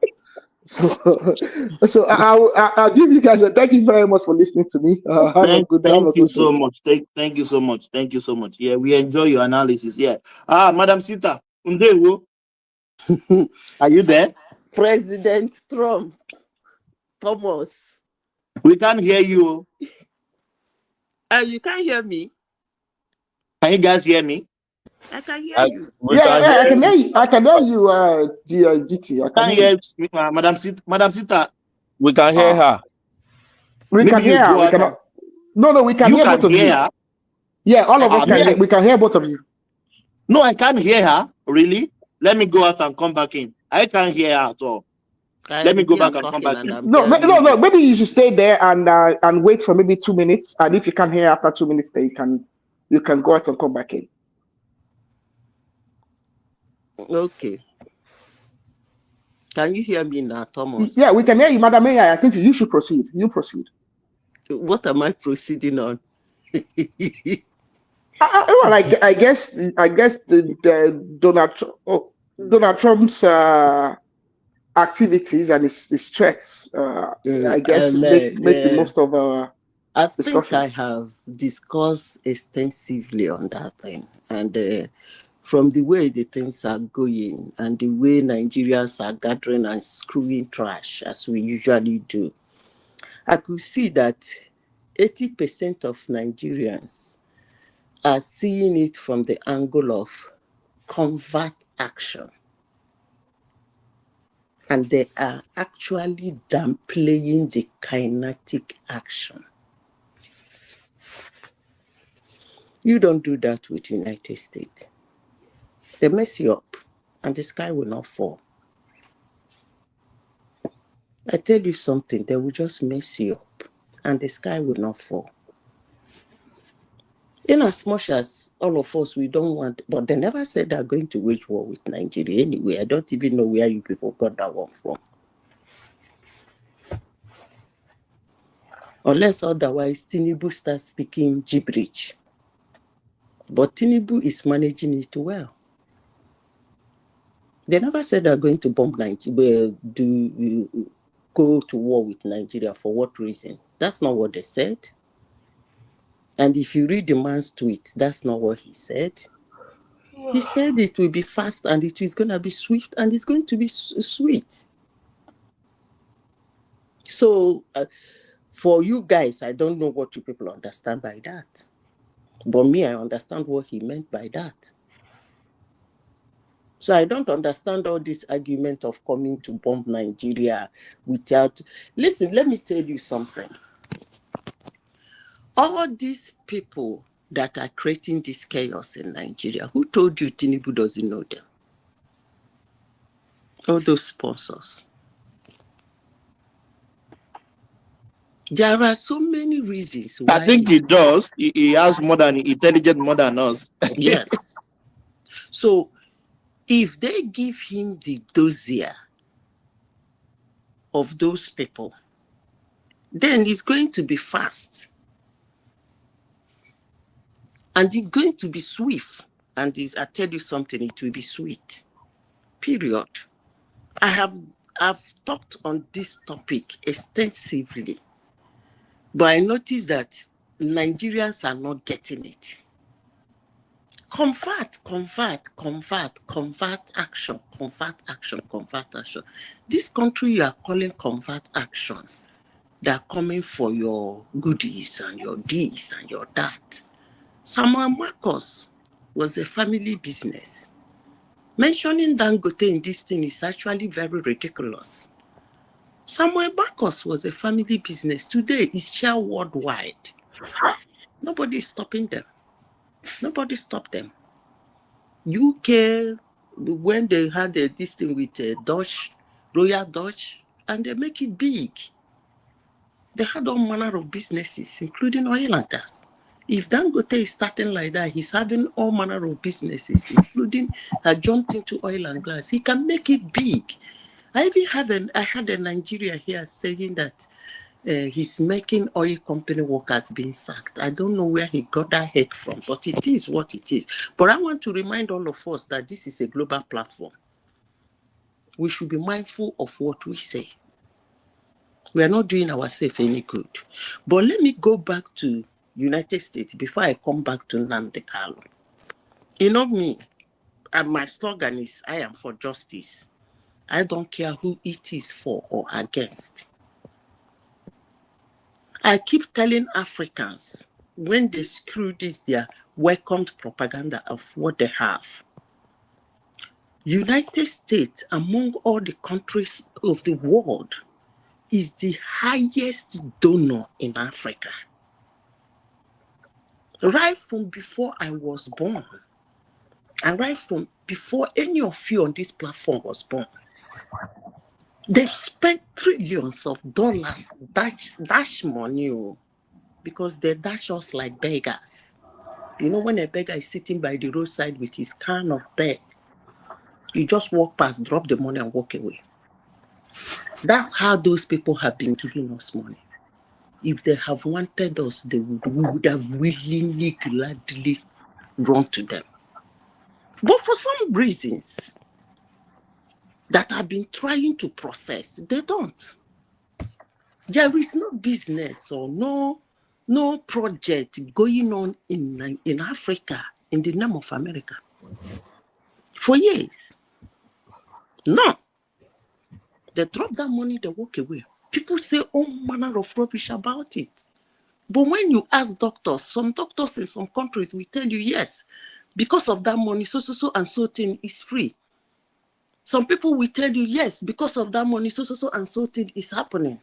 So I'll give you guys thank you very much for listening to me. Thank you so much. Thank you so much. Thank you so much. Yeah, we enjoy your analysis. Yeah. Madam Sita, are you there? President Trump, Thomas. We can't hear you. You can't hear me. Can you guys hear me? I can hear you. I can hear you. I can hear you, GT. I can hear you. Madam Sita. We can hear her. We can hear her. We cannot. No, we can hear both of you. Her? Yeah, all of us can hear. We can hear both of you. No, I can't hear her. Really? Let me go out and come back in. I can't hear her at all. Let me go back and come back in. No. Maybe you should stay there and wait for maybe 2 minutes. And if you can't hear after 2 minutes, then you can go out and come back in. Okay. Can you hear me now, Thomas? Yeah, we can hear you, Madam Mayor. I think you should proceed. You proceed. What am I proceeding on? I guess the Donald Trump's activities and his threats. I guess make the most of our discussion. I think I have discussed extensively on that thing, and from the way the things are going and the way Nigerians are gathering and screwing trash as we usually do, I could see that 80% of Nigerians are seeing it from the angle of covert action. And they are actually downplaying the kinetic action. You don't do that with the United States. They mess you up and the sky will not fall. I tell you something, they will just mess you up and the sky will not fall. In as much as all of us, we don't want, but they never said they're going to wage war with Nigeria anyway. I don't even know where you people got that one from. Unless otherwise, TINUBU starts speaking gibberish. But TINUBU is managing it well. They never said they're going to bomb Nigeria, go to war with Nigeria. For what reason? That's not what they said. And if you read the man's tweet, that's not what he said. He said it will be fast and it is going to be swift and it's going to be sweet. So for you guys, I don't know what you people understand by that. But me, I understand what he meant by that. So I don't understand all this argument of coming to bomb Nigeria without... Listen, let me tell you something. All these people that are creating this chaos in Nigeria, who told you TINUBU doesn't know them? All those sponsors. There are so many reasons why. I think he does. He has intelligent more than us. Yes. So if they give him the dossier of those people, then it's going to be fast. And it's going to be swift. And I tell you something, it will be sweet. Period. I've talked on this topic extensively, but I noticed that Nigerians are not getting it. Convert action. This country you are calling convert action, they are coming for your goodies and your this and your that. Samuel Marcos was a family business. Mentioning Dangote in this thing is actually very ridiculous. Samuel Marcos was a family business. Today, it's share worldwide. Nobody is stopping them. Nobody stopped them. UK, when they had this thing with Dutch, Royal Dutch, and they make it big. They had all manner of businesses, including oil and gas. If Dangote is starting like that, he's having all manner of businesses, including jumped into oil and gas. He can make it big. I had a Nigeria here saying that he's making oil company workers being sacked. I don't know where he got that head from, but it is what it is. But I want to remind all of us that this is a global platform. We should be mindful of what we say. We are not doing ourselves any good. But let me go back to United States before I come back to Nnamdi Kanu. You know me, and my slogan is, I am for justice. I don't care who it is for or against. I keep telling Africans, when they screw this, their welcomed propaganda of what they have. United States, among all the countries of the world, is the highest donor in Africa. Right from before I was born, and right from before any of you on this platform was born, they've spent trillions of dollars, dash money, because they dash us like beggars. You know, when a beggar is sitting by the roadside with his can of bread, you just walk past, drop the money and walk away. That's how those people have been giving us money. If they have wanted us, we would have willingly, gladly run to them. But for some reasons that I've been trying to process, they don't. There is no business or no project going on in Africa in the name of America for years. No. They drop that money, they walk away. People say all manner of rubbish about it. But when you ask doctors, some doctors in some countries will tell you, yes, because of that money, so and so thing is free. Some people will tell you, yes, because of that money, so and so thing is happening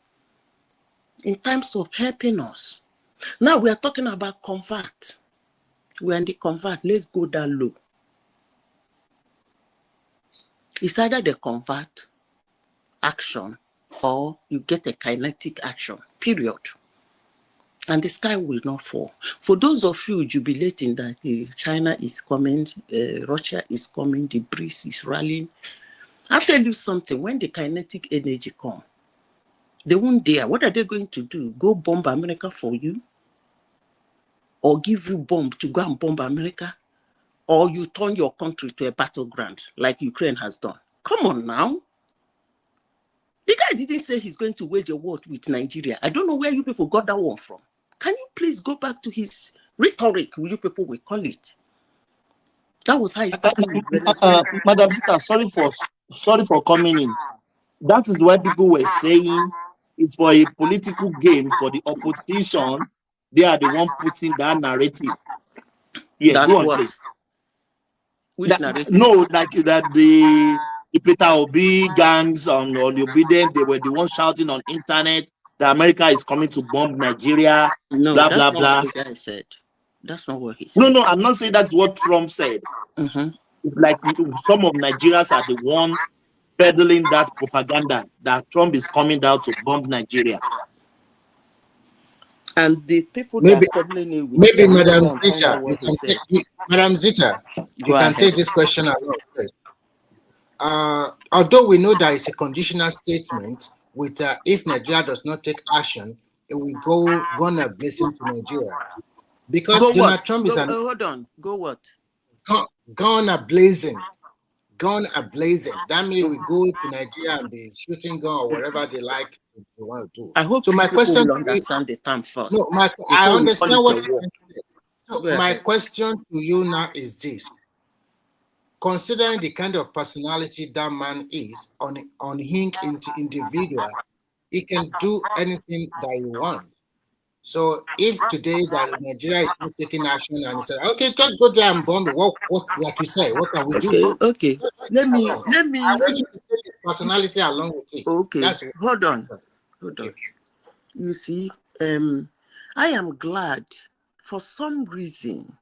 in terms of helping us. Now we are talking about convert. We're in the convert. Let's go down low. It's either the convert action or you get a kinetic action, period. And the sky will not fall. For those of you jubilating that China is coming, Russia is coming, the breeze is rallying, I'll tell you something, when the kinetic energy come, they won't dare. What are they going to do? Go bomb America for you? Or give you bomb to go and bomb America? Or you turn your country to a battleground like Ukraine has done? Come on now. The guy didn't say he's going to wage a war with Nigeria. I don't know where you people got that one from. Can you please go back to his rhetoric, you people will call it? That was how he started with Venezuela. Madam Zita, sorry for coming in. That is why people were saying it's for a political gain for the opposition. They are the one putting that narrative. Yeah, go on, please. Which narrative? No, like that the Peter Obi gangs on the Obedient, they were the ones shouting on internet that America is coming to bomb Nigeria. No, blah that's blah not blah. what the guy said. That's not what he said. No, I'm not saying that's what Trump said. Like some of Nigerians are the one peddling that propaganda that Trump is coming down to bomb Nigeria. And the people Maybe, that are peddling it with maybe them, Madam go and find Zita, out what he said. Madam Zita, you Go can ahead. take this question along first. Although we know that it's a conditional statement with if Nigeria does not take action, we gonna blessing to Nigeria because Go Donald what? Trump is Go, an hold on. Go what? gonna blazing. Gun ablazing. That means we go to Nigeria and be shooting gun or whatever they like they want to do. I hope So my people question will to you, understand the term first. no, I before we call understand it what a you're war. trying to say. So Go my ahead. question to you now is this: considering the kind of personality that man is, unhinged individual, he can do anything that he wants. So if today that Nigeria is not taking action and say, okay, just go there and bomb it, what like you say, what can we do? Okay. Let me. I want you to take his personality along with it. Okay. That's Hold on. You see, I am glad for some reason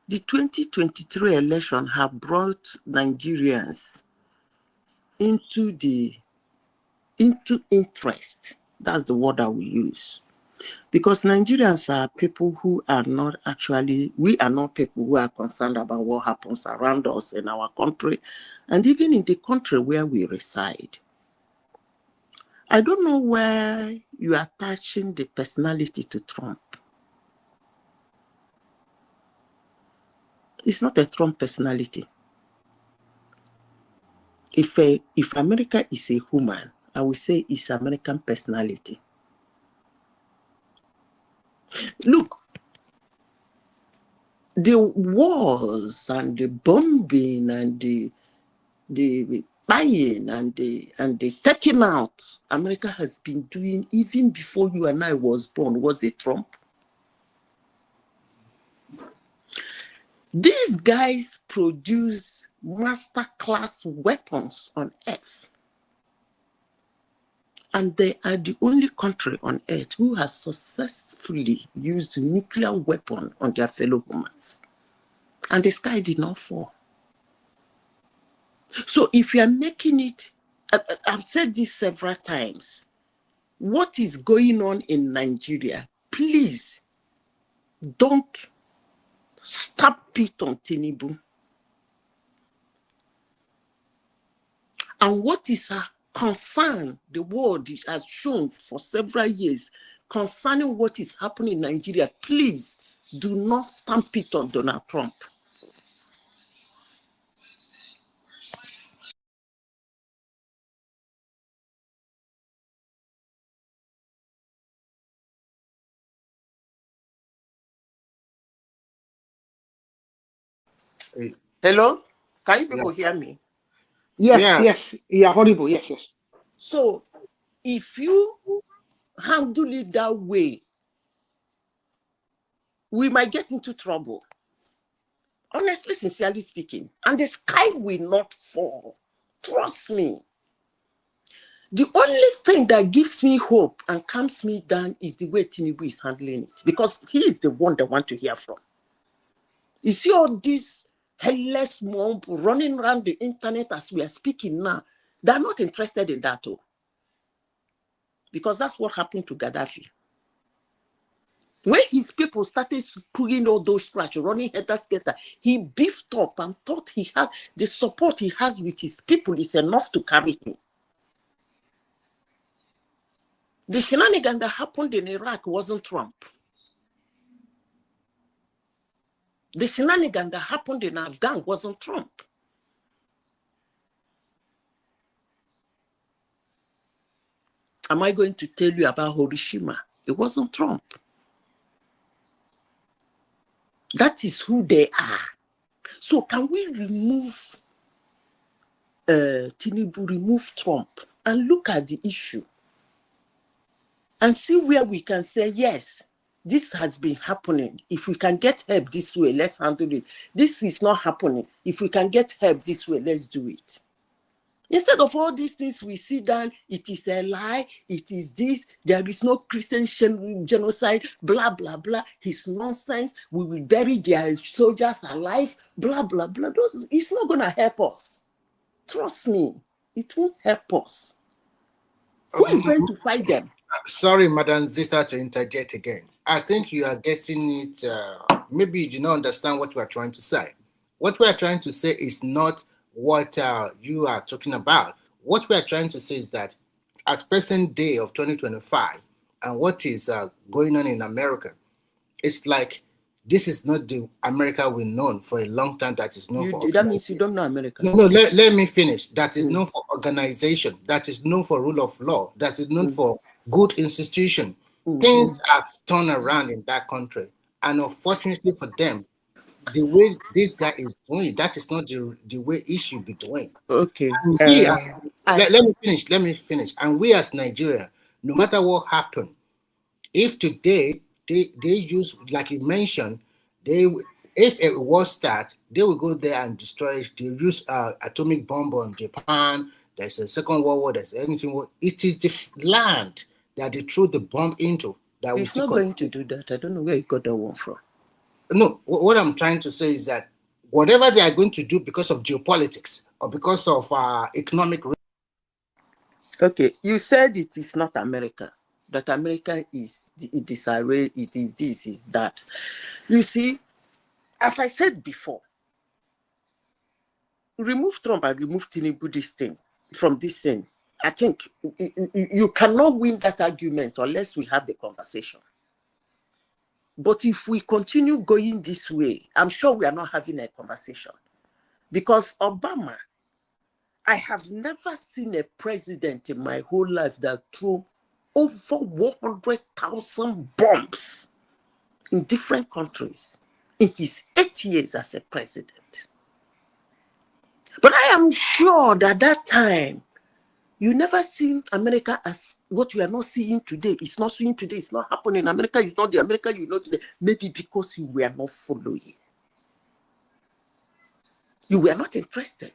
the 2023 election have brought Nigerians into interest. That's the word I will use. Because Nigerians are people who are not actually, we are not people who are concerned about what happens around us in our country and even in the country where we reside. I don't know where you are attaching the personality to Trump. It's not a Trump personality. If America is a human, I will say it's American personality. Look, the wars and the bombing and the buying and the taking out America has been doing even before you and I was born. Was it Trump? These guys produce master-class weapons on Earth. And they are the only country on Earth who has successfully used a nuclear weapon on their fellow humans. And the sky did not fall. So if you are making it, I've said this several times, what is going on in Nigeria, please don't stamp it on TINUBU. And what is a concern the world has shown for several years concerning what is happening in Nigeria, please do not stamp it on Donald Trump. Hello? Can you people hear me? Yes, you are audible. Yes. So if you handle it that way, we might get into trouble. Honestly, sincerely speaking. And the sky will not fall. Trust me. The only thing that gives me hope and calms me down is the way TINUBU is handling it. Because he is the one that I want to hear from. You see all these headless mob running around the internet as we are speaking now. They're not interested in that too. Because that's what happened to Gaddafi. When his people started pulling all those scratch, running header-scatter, he beefed up and thought he had the support he has with his people is enough to carry him. The shenanigan that happened in Iraq wasn't Trump. The shenanigan that happened in Afghan wasn't Trump. Am I going to tell you about Hiroshima? It wasn't Trump. That is who they are. So can we remove TINUBU, remove Trump, and look at the issue and see where we can say, yes, this has been happening. If we can get help this way, let's handle it. This is not happening. If we can get help this way, let's do it. Instead of all these things we see down, it is a lie, it is this, there is no Christian genocide, blah, blah, blah. It's nonsense. We will bury their soldiers alive, blah, blah, blah. It's not going to help us. Trust me, it won't help us. Who is going to fight them? Sorry, Madam Zita, to interject again. I think you are getting it, maybe you do not understand what we are trying to say. What we are trying to say is not what you are talking about. What we are trying to say is that at present day of 2025, and what is going on in America, it's like this is not the America we've known for a long time. That is known for That means you don't know America. no, let me finish. That is known for organization. That is known for rule of law. That is known for good institution. Things have turned around in that country, and unfortunately for them, the way this guy is doing, that is not the way he should be doing. Okay. And let me finish. And we as Nigeria, no matter what happened, if today they use, like you mentioned, if a war starts, they will go there and destroy it. They use atomic bomb on Japan. There's a Second World War. There's anything. It is the land that they threw the bomb into that it's not going to do that. I don't know where you got that one from. No, what I'm trying to say is that whatever they are going to do because of geopolitics or because of economic. Okay, you said it is not America. That America is disarray. It is this, is that. You see, as I said before, remove Trump and remove TINUBU from this thing. I think you cannot win that argument unless we have the conversation. But if we continue going this way, I'm sure we are not having a conversation. Because Obama, I have never seen a president in my whole life that threw over 100,000 bombs in different countries in his 8 years as a president. But I am sure that at that time, you never seen America as what we are not seeing today. It's not seeing today. It's not happening. America is not the America you know today. Maybe because you were not following. You were not interested.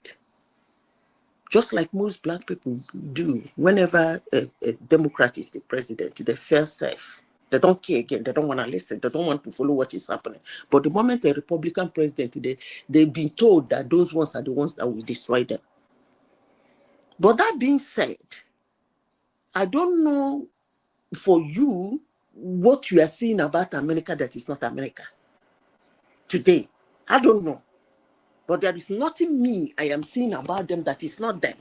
Just like most black people do. Whenever a Democrat is the president, they feel safe. They don't care again. They don't want to listen. They don't want to follow what is happening. But the moment a Republican president today, they've been told that those ones are the ones that will destroy them. But that being said, I don't know for you what you are seeing about America that is not America today. I don't know. But there is nothing I am seeing about them that is not them.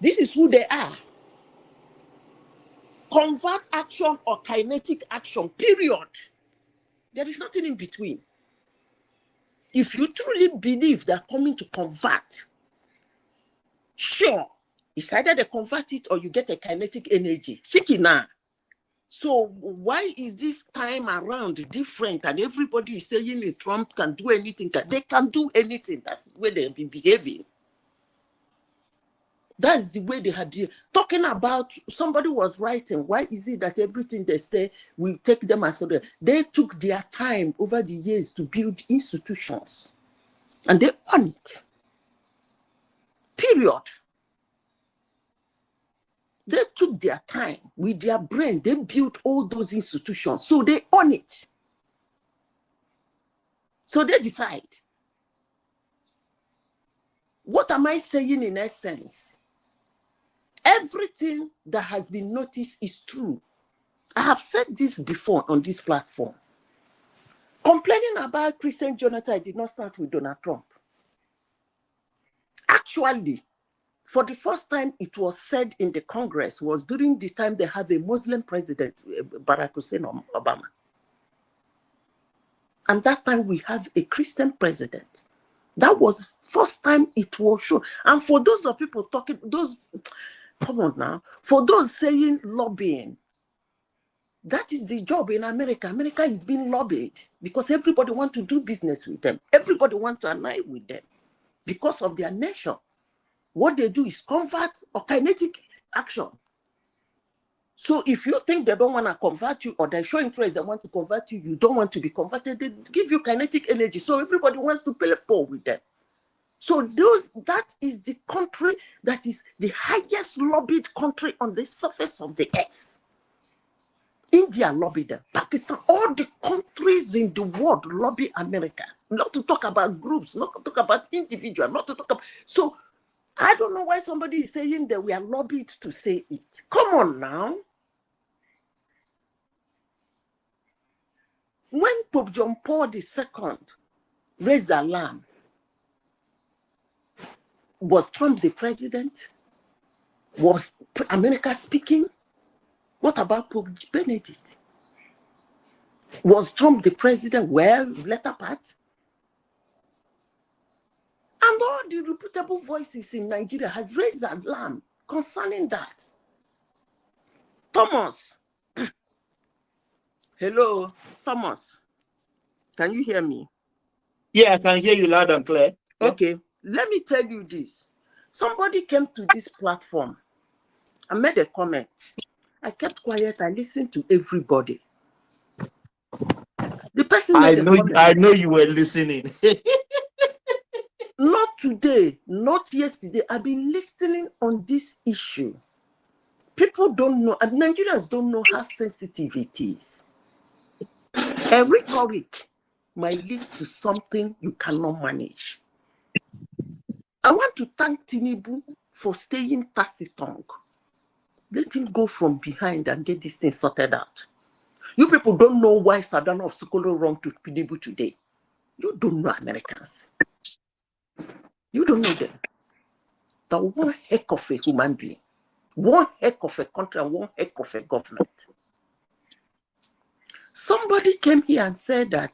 This is who they are. Convert action or kinetic action, period. There is nothing in between. If you truly believe they're coming to convert, sure, it's either they convert it or you get a kinetic energy. Chikina. So why is this time around different? And everybody is saying that Trump can do anything. They can do anything. That's the way they've been behaving. That's the way they have been talking about. Somebody was writing, why is it that everything they say will take them as so they took their time over the years to build institutions and they own it. Period. They took their time with their brain. They built all those institutions. So they own it. So they decide. What am I saying in essence? Everything that has been noticed is true. I have said this before on this platform. Complaining about Christian Jonathan did not start with Donald Trump. Actually, for the first time it was said in the Congress was during the time they have a Muslim president, Barack Hussein Obama. And that time we have a Christian president. That was first time it was shown. And for those of people talking, come on now, for those saying lobbying, that is the job in America. America is being lobbied because everybody wants to do business with them. Everybody wants to align with them because of their nation. What they do is convert or kinetic action. So if you think they don't want to convert you or they show interest, they want to convert you, you don't want to be converted, they give you kinetic energy. So everybody wants to play a ball with them. So that is the country that is the highest lobbied country on the surface of the earth. India lobbied them. Pakistan, all the countries in the world lobby America. Not to talk about groups, not to talk about individuals, not to talk about. So I don't know why somebody is saying that we are lobbied to say it. Come on now. When Pope John Paul II raised the alarm, was Trump the president? Was America speaking? What about Pope Benedict? Was Trump the president? Well, latter part. And all the reputable voices in Nigeria has raised alarm concerning that. Thomas. Hello, Thomas. Can you hear me? Yeah, I can hear you loud and clear. Okay, let me tell you this. Somebody came to this platform and made a comment. I kept quiet. I listened to everybody. The person made a comment. I know you were listening. Not today, not yesterday. I've been listening on this issue. People don't know, and Nigerians don't know how sensitive it is. A rhetoric might lead to something you cannot manage. I want to thank TINUBU for staying taciturn. Let him go from behind and get this thing sorted out. You people don't know why Sadano of SOKOTO wrong to TINUBU today. You don't know Americans. You don't know them. The one heck of a human being, one heck of a country, and one heck of a government. Somebody came here and said that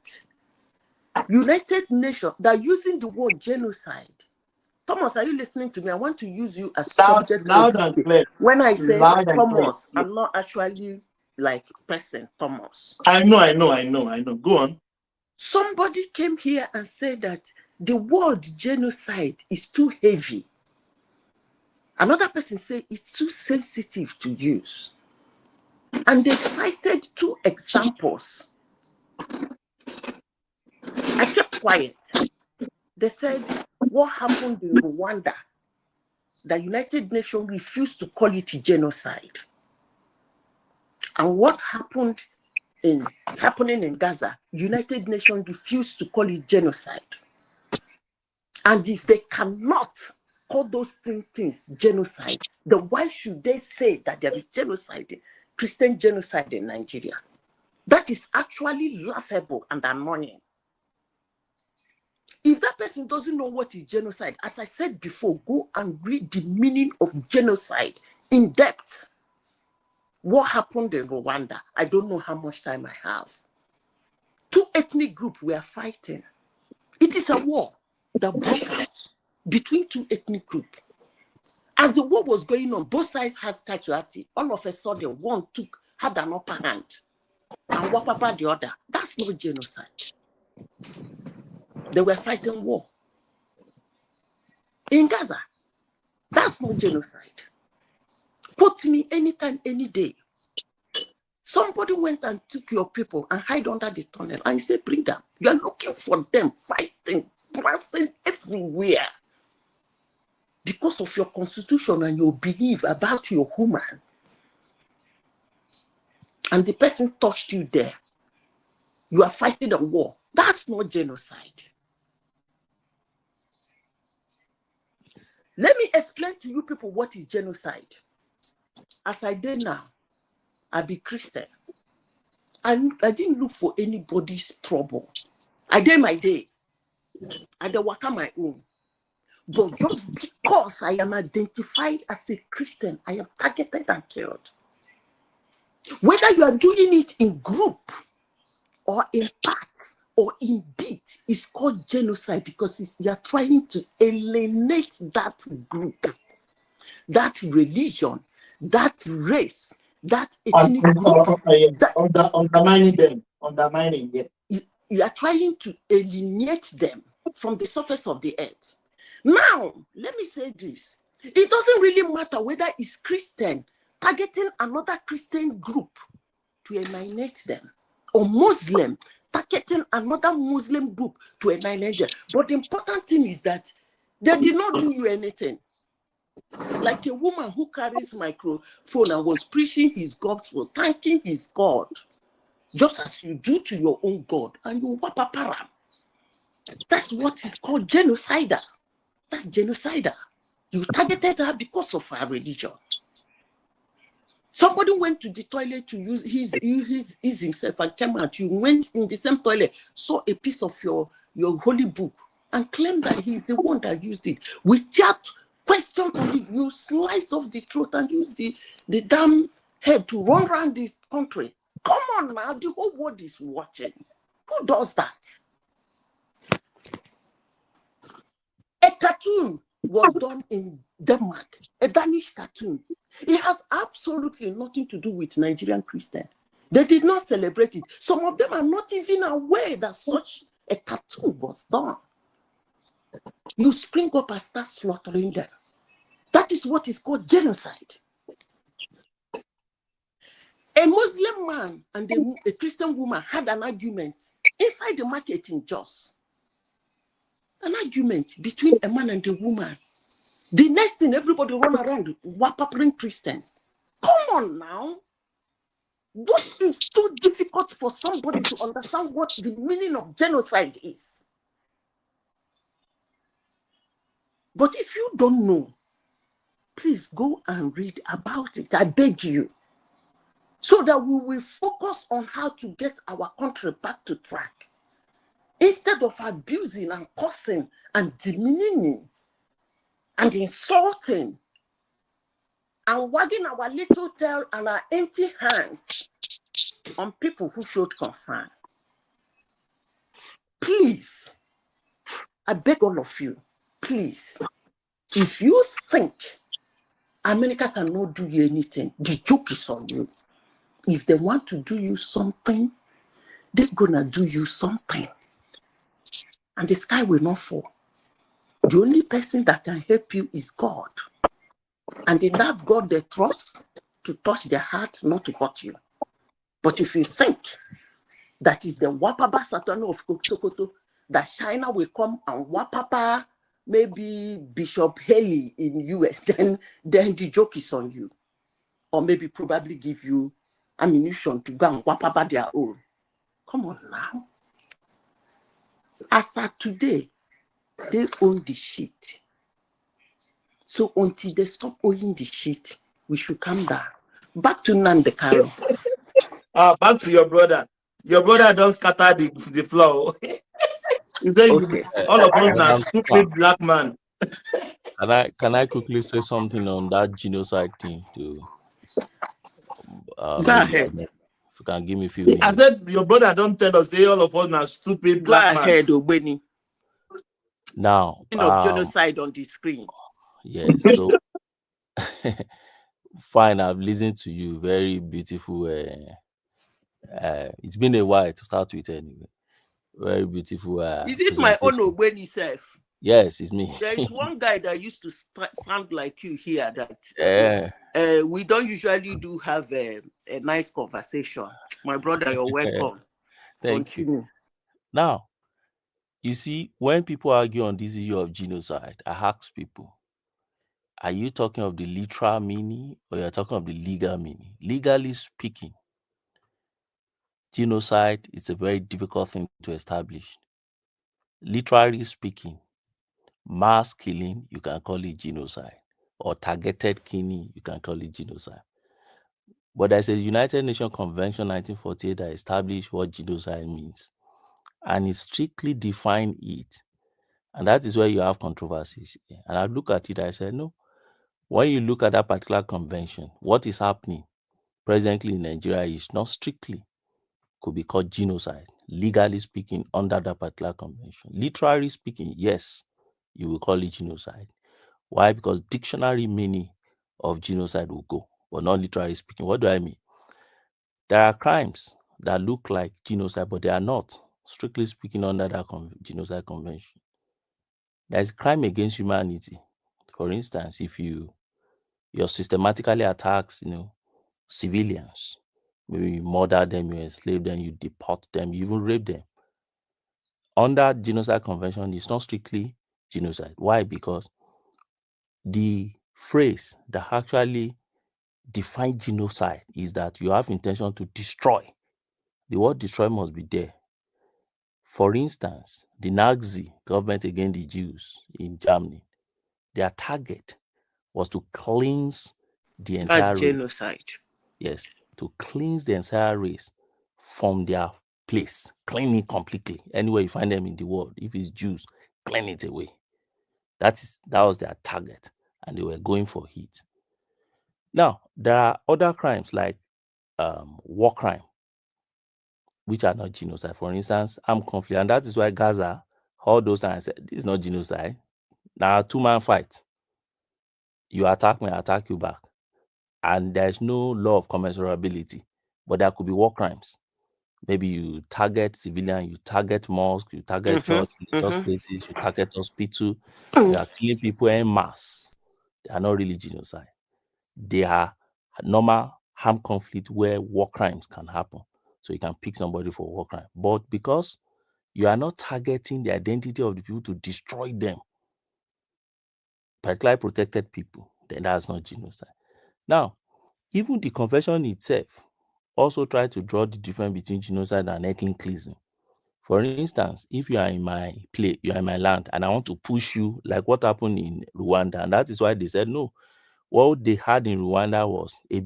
United Nations, they're using the word genocide. Thomas, are you listening to me? I want to use you as subject. Loud and clear. When I say Thomas, yeah. I'm not actually like person Thomas. I know. Go on. Somebody came here and said that the word genocide is too heavy. Another person said it's too sensitive to use. And they cited two examples. I kept quiet. They said what happened in Rwanda. The United Nations refused to call it genocide. And what happening in Gaza, United Nations refused to call it genocide. And if they cannot call those things genocide, then why should they say that there is genocide, Christian genocide in Nigeria? That is actually laughable and annoying. If that person doesn't know what is genocide, as I said before, go and read the meaning of genocide in depth. What happened in Rwanda? I don't know how much time I have. Two ethnic groups were fighting. It is a war that broke out between two ethnic groups. As the war was going on, both sides had casualty. All of a sudden, one had an upper hand and what about the other? That's not genocide. They were fighting war. In Gaza, that's not genocide. Put me anytime, any day. Somebody went and took your people and hide under the tunnel and said, bring them. You are looking for them, fighting, blasting everywhere. Because of your constitution and your belief about your human. And the person touched you there. You are fighting a war. That's not genocide. Let me explain to you people what is genocide. As I did now, I be Christian. I didn't look for anybody's trouble. I did my day. I did work on my own. But just because I am identified as a Christian, I am targeted and killed. Whether you are doing it in group or in parts or in bit, it's called genocide because you are trying to alienate that group, that religion, that race, that ethnic group. Undermining them. You are trying to alienate them from the surface of the earth. Now, let me say this. It doesn't really matter whether it's Christian targeting another Christian group to annihilate them, or Muslim targeting another Muslim group to annihilate them. But the important thing is that they did not do you anything. Like a woman who carries microphone and was preaching his gospel, thanking his God, just as you do to your own God, and you wapapara. That's what is called genocidal. That's genocidal. You targeted her because of her religion. Somebody went to the toilet to use himself and came out. You went in the same toilet, saw a piece of your holy book and claimed that he's the one that used it. Without question on it, you slice off the throat and use the damn head to run around this country. Come on now, the whole world is watching. Who does that? A cartoon was done in Denmark, a Danish cartoon. It has absolutely nothing to do with Nigerian Christian. They did not celebrate it. Some of them are not even aware that such a cartoon was done. You spring up and start slaughtering them. That is what is called genocide. A Muslim man and a Christian woman had an argument inside the market in Jos. An argument between a man and a woman. The next thing, everybody run around whopping Christians. Come on now. What is so difficult for somebody to understand what the meaning of genocide is? But if you don't know, please go and read about it. I beg you. So that we will focus on how to get our country back to track. Instead of abusing and cursing and demeaning and insulting and wagging our little tail and our empty hands on people who showed concern. Please, I beg all of you, please, if you think America cannot do you anything, the joke is on you. If they want to do you something, they're gonna do you something. And the sky will not fall. The only person that can help you is God. And in that God they trust to touch their heart, not to hurt you. But if you think that if the Wapaba Satan of SOKOTO, that China will come and Wapapa maybe Bishop Haley in US, then the joke is on you. Or maybe probably give you ammunition to go and Wapapa their own. Come on now. As at today, they own the shit. So until they stop owning the shit, we should calm down. Back to Nnamdi Kanu. Back to your brother. Your brother don't scatter the floor. Okay. All of us Madam are Speaker, stupid black man. can I quickly say something on that genocide thing to Go maybe ahead. if you can give me a few I minutes. said your brother don't tell us say all of us are stupid Go black man. ahead, Obeni. Now, Of genocide on the screen. yes, so fine, I've listened to you. Very beautiful. It's been a while to start with anyway. Very beautiful. Is it my own Obeni self? Yes, it's me. There is one guy that used to sound like you here that we don't usually do have a nice conversation. My brother, you're welcome. Thank you. Now, you see, when people argue on this issue of genocide, I ask people, are you talking of the literal meaning or you're talking of the legal meaning? Legally speaking, genocide is a very difficult thing to establish. Literally speaking, mass killing, you can call it genocide, or targeted killing, you can call it genocide. But there's a United Nations Convention 1948 that established what genocide means, and it strictly defined it. And that is where you have controversies. And I look at it, I said, no. When you look at that particular convention, what is happening presently in Nigeria is not strictly could be called genocide, legally speaking, under that particular convention. Literally speaking, yes, you will call it genocide. Why? Because dictionary meaning of genocide will go, but not literally speaking. What do I mean? There are crimes that look like genocide, but they are not, strictly speaking, under that genocide convention. There's crime against humanity. For instance, if you systematically attacks, civilians, maybe you murder them, you enslave them, you deport them, you even rape them. Under genocide convention, it's not strictly genocide. Why? Because the phrase that actually defines genocide is that you have intention to destroy. The word destroy must be there. For instance, the Nazi government against the Jews in Germany, their target was to cleanse the entire race. Genocide. Yes, to cleanse the entire race from their place, clean it completely. Anywhere you find them in the world, if it's Jews, clean it away. That was their target, and they were going for it. Now, There are other crimes like war crime, which are not genocide. For instance, armed conflict, and that is why Gaza, all those times, I said, this is not genocide. Now, two-man fight. You attack me, I attack you back. And there's no law of commensurability, but there could be war crimes. Maybe you target civilian, you target mosque, you target church, religious places, you target hospital, you are killing people en masse. They are not really genocide. They are normal armed conflict where war crimes can happen. So you can pick somebody for war crime. But because you are not targeting the identity of the people to destroy them, particularly protected people, then that's not genocide. Now, even the convention itself also try to draw the difference between genocide and ethnic cleansing. For instance, if you are in my place, you are in my land, and I want to push you, like what happened in Rwanda, and that is why they said no. What they had in Rwanda was a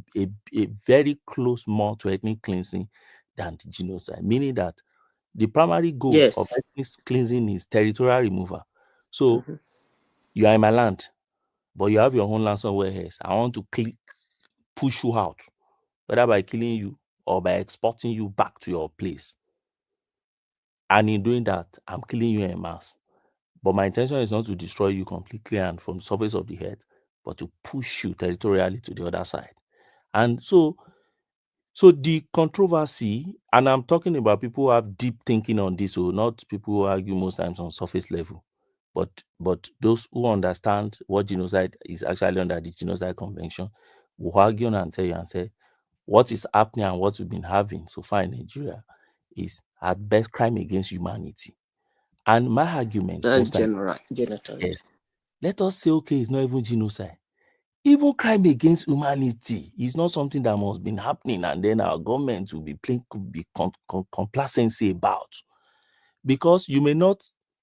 very close more to ethnic cleansing than genocide, meaning that the primary goal of Yes. ethnic cleansing is territorial removal. So you are in my land, but you have your own land somewhere else. I want to push you out, whether by killing you or by exporting you back to your place. And in doing that, I'm killing you en masse. But my intention is not to destroy you completely and from the surface of the earth, but to push you territorially to the other side. And so the controversy, and I'm talking about people who have deep thinking on this, so not people who argue most times on surface level, but those who understand what genocide is actually under the Genocide Convention will argue and tell you and say, what is happening and what we've been having so far in Nigeria is at best crime against humanity. And my argument That's most times, genocide. yes, let us say, okay, it's not even genocide. Even crime against humanity is not something that must be happening and then our government will be playing complacency about. Because you may not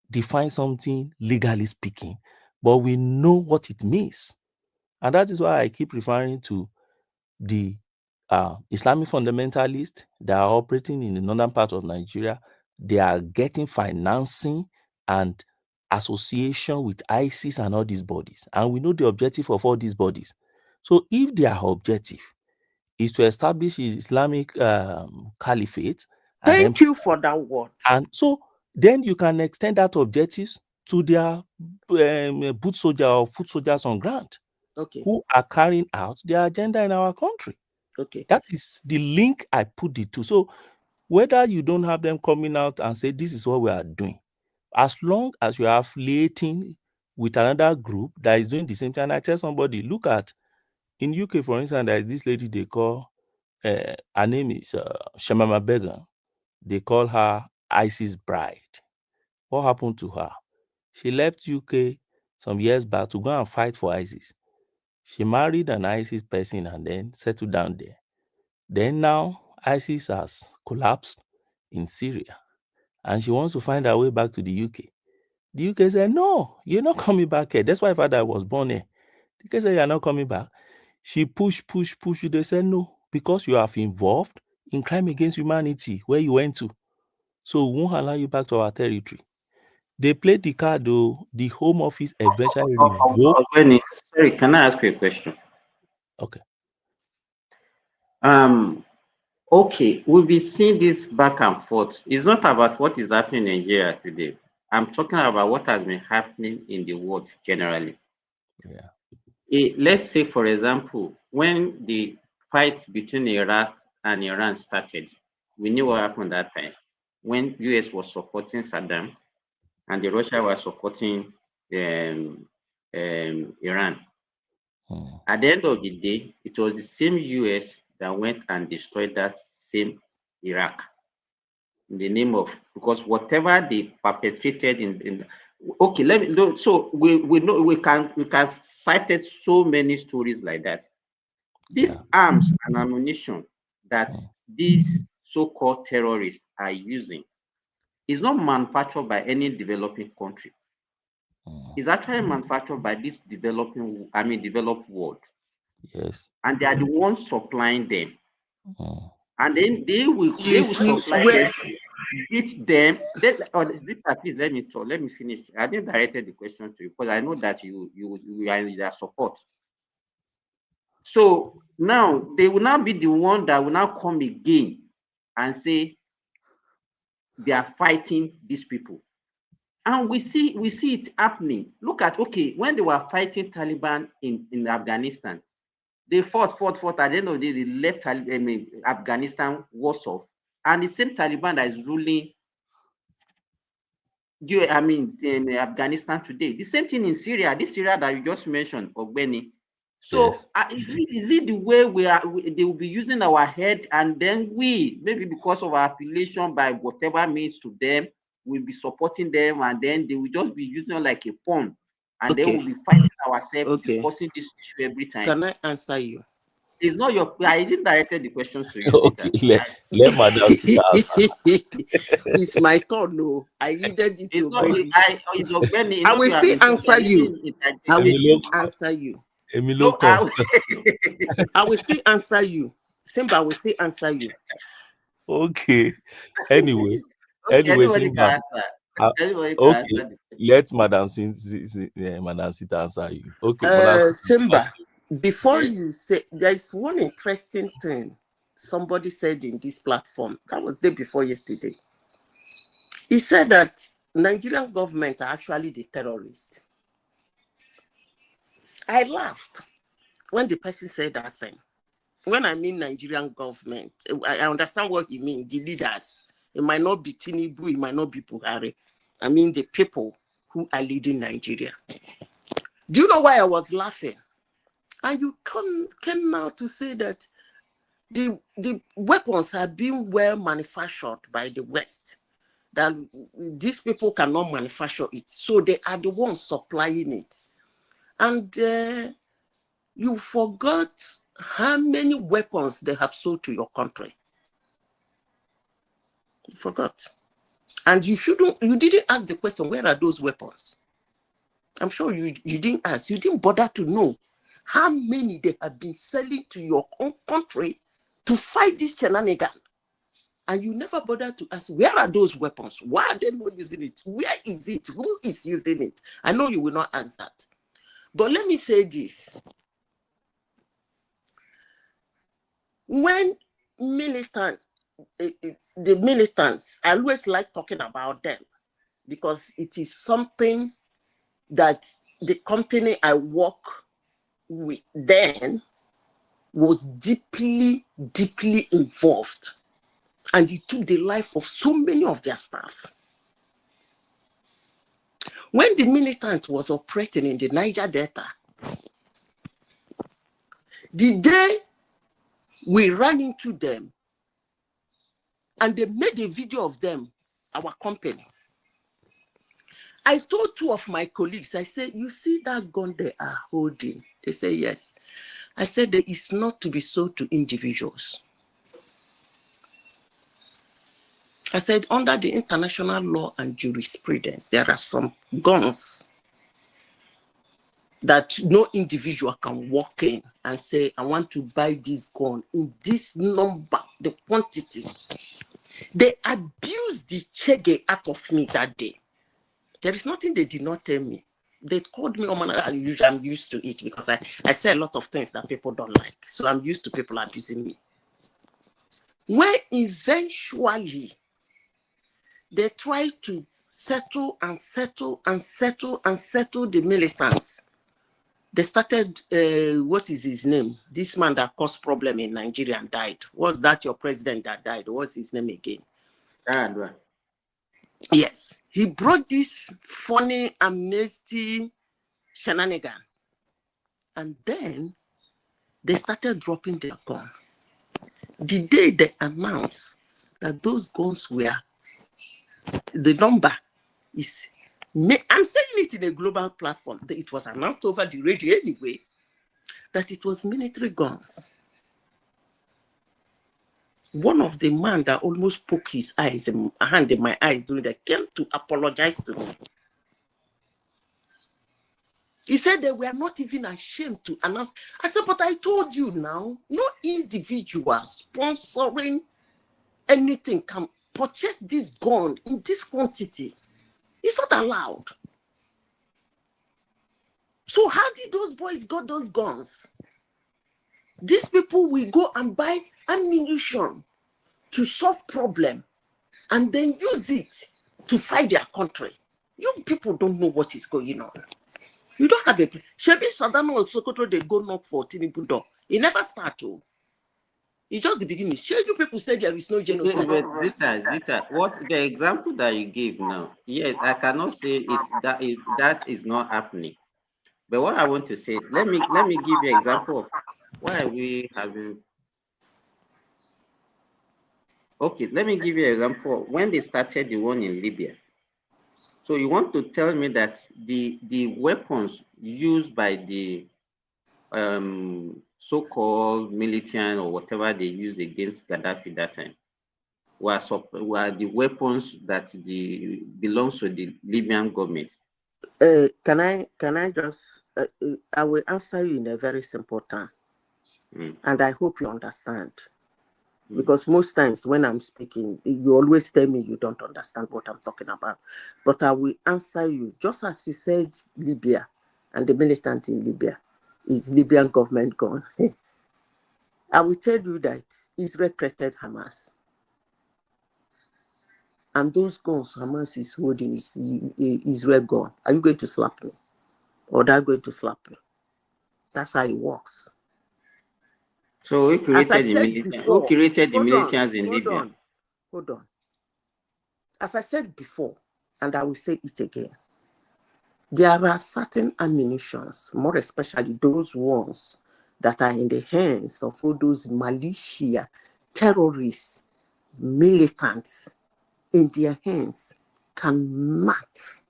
define something legally speaking, but we know what it means. And that is why I keep referring to the Islamic fundamentalists that are operating in the northern part of Nigeria. They are getting financing and association with ISIS and all these bodies. And we know the objective of all these bodies. So if their objective is to establish Islamic caliphate, and Thank you for that word. And so then you can extend that objectives to their boot soldier or foot soldiers on ground, who are carrying out their agenda in our country. That is the link I put the two. So whether you don't have them coming out and say this is what we are doing, as long as you are affiliating with another group that is doing the same thing, and I tell somebody, look at in UK, for instance, there is this lady they call her name is Shamama Begum. They call her ISIS bride. What happened to her? She left UK some years back to go and fight for ISIS. She married an ISIS person and then settled down there. Then now ISIS has collapsed in Syria and she wants to find her way back to the UK. The UK said, no, you're not coming back here. That's why father was born here. The UK said, you're not coming back. She pushed. They said, no, because you have involved in crime against humanity where you went to. So we won't allow you back to our territory. They played the card, though. The Home Office eventually revoked. Sorry, can I ask you a question? Okay. Okay, we'll be seeing this back and forth. It's not about what is happening in Nigeria today. I'm talking about what has been happening in the world generally. Yeah. Let's say, for example, when the fight between Iraq and Iran started, we knew what happened that time. When US was supporting Saddam and the Russia was supporting Iran. At the end of the day, it was the same US that went and destroyed that same Iraq in the name of, because whatever they perpetrated in okay, let me know. So we know we can cite so many stories like that. These arms and ammunition that these so-called terrorists are using is not manufactured by any developing country. It's actually manufactured by this developed world. Yes. And they are the ones supplying them. And then they will supply them, beat them. Zita, please let me talk. Let me finish. I didn't directed the question to you because I know that you are in their support. So Now they will now be the one that will now come again and say they are fighting these people. And we see it happening. Look at, okay, when they were fighting Taliban in Afghanistan, they fought. At the end of the day, they left Afghanistan worse off. And the same Taliban that is ruling in Afghanistan today. The same thing in Syria, this Syria that you just mentioned, Ogbeni. So is it the way they will be using our head, and then we, maybe because of our affiliation by whatever means to them, we'll be supporting them, and then they will just be using it like a pawn, and then we'll be fighting ourselves, discussing this issue every time. Can I answer you? It's not your. I didn't directed the questions to you. Okay, let Madam answer. It's my turn. No, I needed it to be. I will still answer you. I will still answer you. No, I will still answer you. Simba will still answer you. Okay. Anyway, Simba. Okay. Let Madam Sita answer you. Okay. Simba, before you say, there is one interesting thing somebody said in this platform. That was day before yesterday. He said that Nigerian government are actually the terrorists. I laughed when the person said that thing. When I mean Nigerian government, I understand what you mean, the leaders. It might not be TINUBU, it might not be Buhari. I mean the people who are leading Nigeria. Do you know why I was laughing? And you came now to say that the weapons are being well manufactured by the West, that these people cannot manufacture it, so they are the ones supplying it. And you forgot how many weapons they have sold to your country. You forgot. And you didn't ask the question, where are those weapons? I'm sure you didn't ask. You didn't bother to know how many they have been selling to your own country to fight this shenanigan. And you never bother to ask, where are those weapons? Why are they not using it? Where is it? Who is using it? I know you will not ask that. But let me say this. When the militants, I always like talking about them because it is something that the company I work with then was deeply, deeply involved. And it took the life of so many of their staff. When the militant was operating in the Niger Delta, the day we ran into them and they made a video of them, our company, I told two of my colleagues, I said, you see that gun they are holding? They say, yes. I said, that it's not to be sold to individuals. I said, under the international law and jurisprudence, there are some guns that no individual can walk in and say, I want to buy this gun in this number, the quantity. They abused the chege out of me that day. There is nothing they did not tell me. They called me, I'm used to it because I say a lot of things that people don't like. So I'm used to people abusing me. When eventually they try to settle the militants, they started, what is his name? This man that caused problem in Nigeria and died. Was that your president that died? What's his name again? Yes. He brought this funny amnesty shenanigan. And then they started dropping their gun. The day they announced that those guns were, the number is, I'm saying it in a global platform. It was announced over the radio anyway, that it was military guns. One of the man that almost poked his eyes, a hand in my eyes during that, came to apologize to me. He said they were not even ashamed to announce. I said, but I told you now, no individual sponsoring anything can purchase this gun in this quantity. It's not allowed. So how did those boys got those guns? These people will go and buy ammunition to solve problem and then use it to fight their country. You people don't know what is going on. You don't have a Shebi Sadano or Sokoto, they go knock for TINUBU door. It never started. It's just the beginning. Sure, you people say there is no genocide. But Zita, what the example that you gave now? Yes, I cannot say that is not happening. But what I want to say, let me give you an example of why we having. Okay, let me give you an example when they started the one in Libya. So you want to tell me that the weapons used by the so-called militant or whatever they used against Gaddafi that time were the weapons that belongs to the Libyan government? Can I just I will answer you in a very simple term, and I hope you understand. Because most times when I'm speaking, you always tell me you don't understand what I'm talking about. But I will answer you, just as you said, Libya and the militant in Libya. Is Libyan government gone? I will tell you that Israel created Hamas. And those guns Hamas is holding is Israel gone. Are you going to slap me? Or they're going to slap me? That's how it works. So who created the militias in Libya? Hold on. As I said before, and I will say it again, there are certain ammunitions, more especially those ones that are in the hands of all those militia, terrorists, militants, in their hands cannot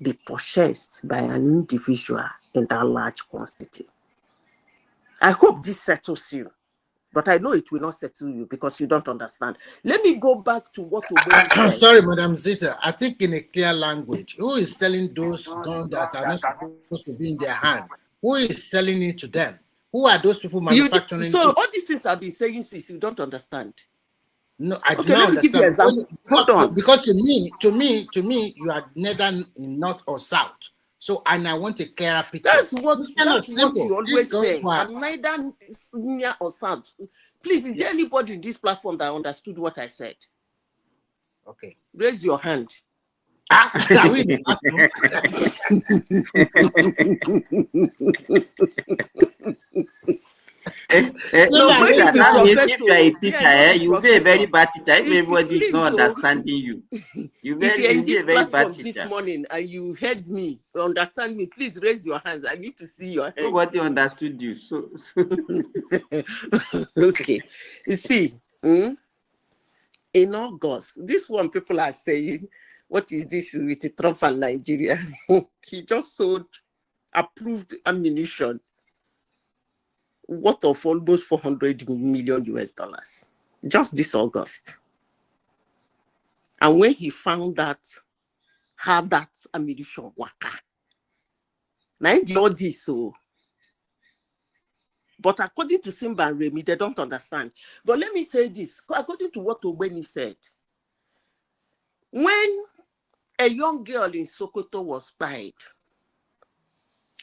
be purchased by an individual in that large quantity. I hope this settles you, but I know it will not settle you because you don't understand. Let me go back to what Obey said. Sorry, Madam Zita. I think in a clear language, who is selling those guns that are not supposed to be in their hand? Who is selling it to them? Who are those people manufacturing So it? all these things I've been saying since you don't understand. No, I do Okay, not let me give you an understand. example. Hold on. Because to me, you are neither in north or south. So, and I want a clearer picture. That's what you always say. Were... I'm neither near or south. Please, is there anybody in this platform that understood what I said? Okay. Raise your hand. Are we in the So if you are a teacher, you'll be a very bad teacher. If everybody is not understanding you, you'll be a very bad teacher. This morning and you heard me, understand me, please raise your hands. I need to see your hands. Nobody understood you. So okay. You see, in August, this one people are saying, what is this with Trump and Nigeria? He just sold approved ammunition worth of almost $400 million US, just this August. And when he found out how that ammunition worked, now he all this so. But according to Simba and Remy, they don't understand. But let me say this, according to what Obeni said, when a young girl in Sokoto was spied,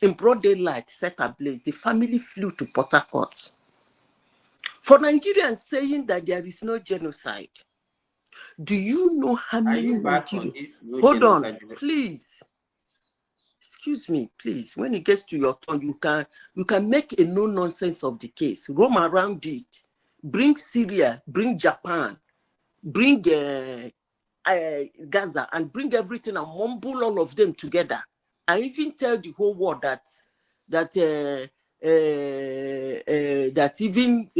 in broad daylight, set ablaze, the family flew to Port Harcourt. For Nigerians saying that there is no genocide, do you know how many Nigerians? Hold on, please. Excuse me, please. When it gets to your turn, you can make a no nonsense of the case. Roam around it. Bring Syria, bring Japan, bring Gaza, and bring everything and mumble all of them together. I even tell the whole world that even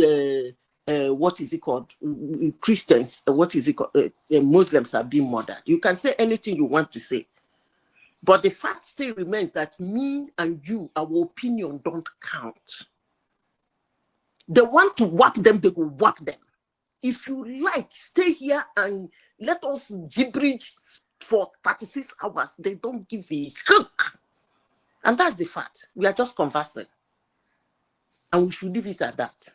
what is it called? Christians, what is it called? Muslims are being murdered. You can say anything you want to say. But the fact still remains that me and you, our opinion don't count. They want to whap them, they will whap them. If you like, stay here and let us gibberish for 36 hours. They don't give a hook. And that's the fact. We are just conversing. And we should leave it at that.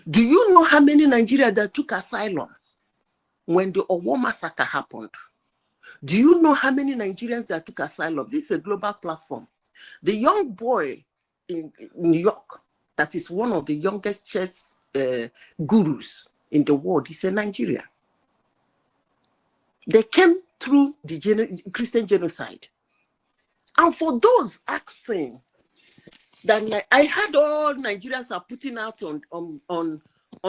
Do you know how many Nigerians that took asylum when the Owo massacre happened? Do you know how many Nigerians that took asylum? This is a global platform. The young boy in New York that is one of the youngest chess gurus in the world, is a Nigerian. They came through the Christian genocide. And for those asking that, I heard all Nigerians are putting out on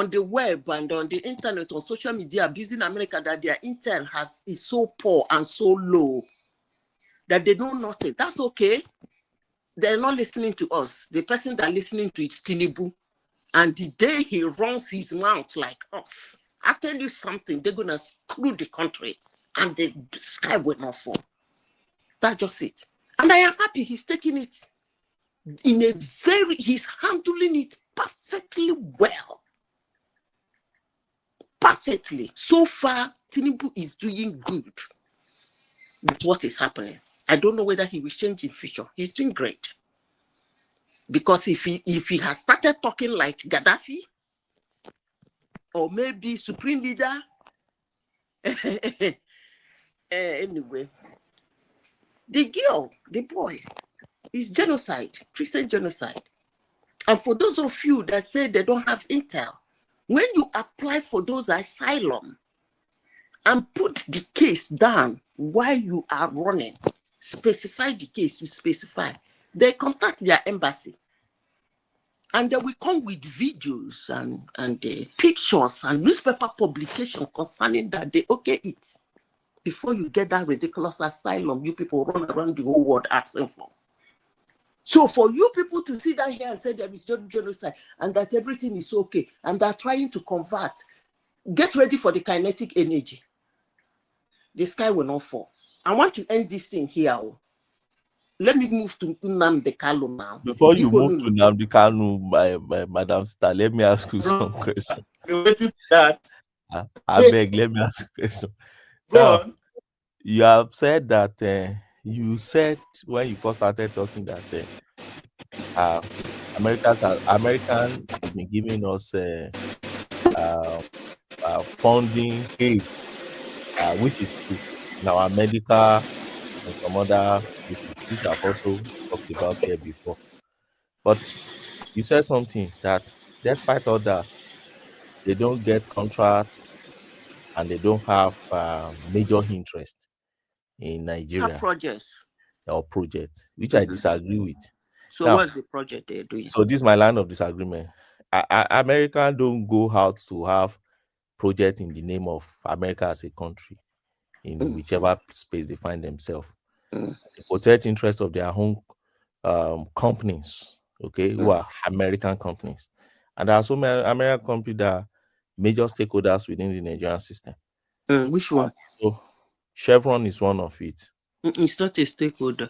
the web and on the internet, on social media, abusing America, that their intel is so poor and so low that they know nothing. That's okay. They're not listening to us. The person they're listening to is TINUBU. And the day he runs his mouth like us, I tell you something, they're going to screw the country and the sky will not fall. That's just it. And I am happy he's taking it in a he's handling it perfectly well. Perfectly. So far, TINUBU is doing good with what is happening. I don't know whether he will change in future. He's doing great. Because if he has started talking like Gaddafi, or maybe Supreme Leader, anyway, the girl, the boy, is genocide, Christian genocide. And for those of you that say they don't have intel, when you apply for those asylum and put the case down while you are running, specify the case, you specify, they contact their embassy. And they will come with videos and pictures and newspaper publication concerning that they okay it. Before you get that ridiculous asylum, you people run around the whole world asking for. So for you people to sit down here and say there is genocide and that everything is okay and they're trying to convert, get ready for the kinetic energy. The sky will not fall. I want to end this thing here. Let me move to Nnamdi Kanu now. Before you move to Nnamdi Kanu, my Madam Star, let me ask you some questions. Waiting for that. I beg, let me ask you a question. Go on. You have said that you said when you first started talking that Americans have been giving us funding aid, which is true in our medical and some other spaces, which I've also talked about here before. But you said something that despite all that, they don't get contracts and they don't have major interest in Nigeria projects, which I disagree with. So now, what's the project they're doing? So this is my line of disagreement. Americans don't go out to have projects in the name of America as a country in whichever space they find themselves. They protect interest of their own companies, okay, who are American companies. And there are so many American companies that are major stakeholders within the Nigerian system. Which one? So Chevron is one of it. It's not a stakeholder.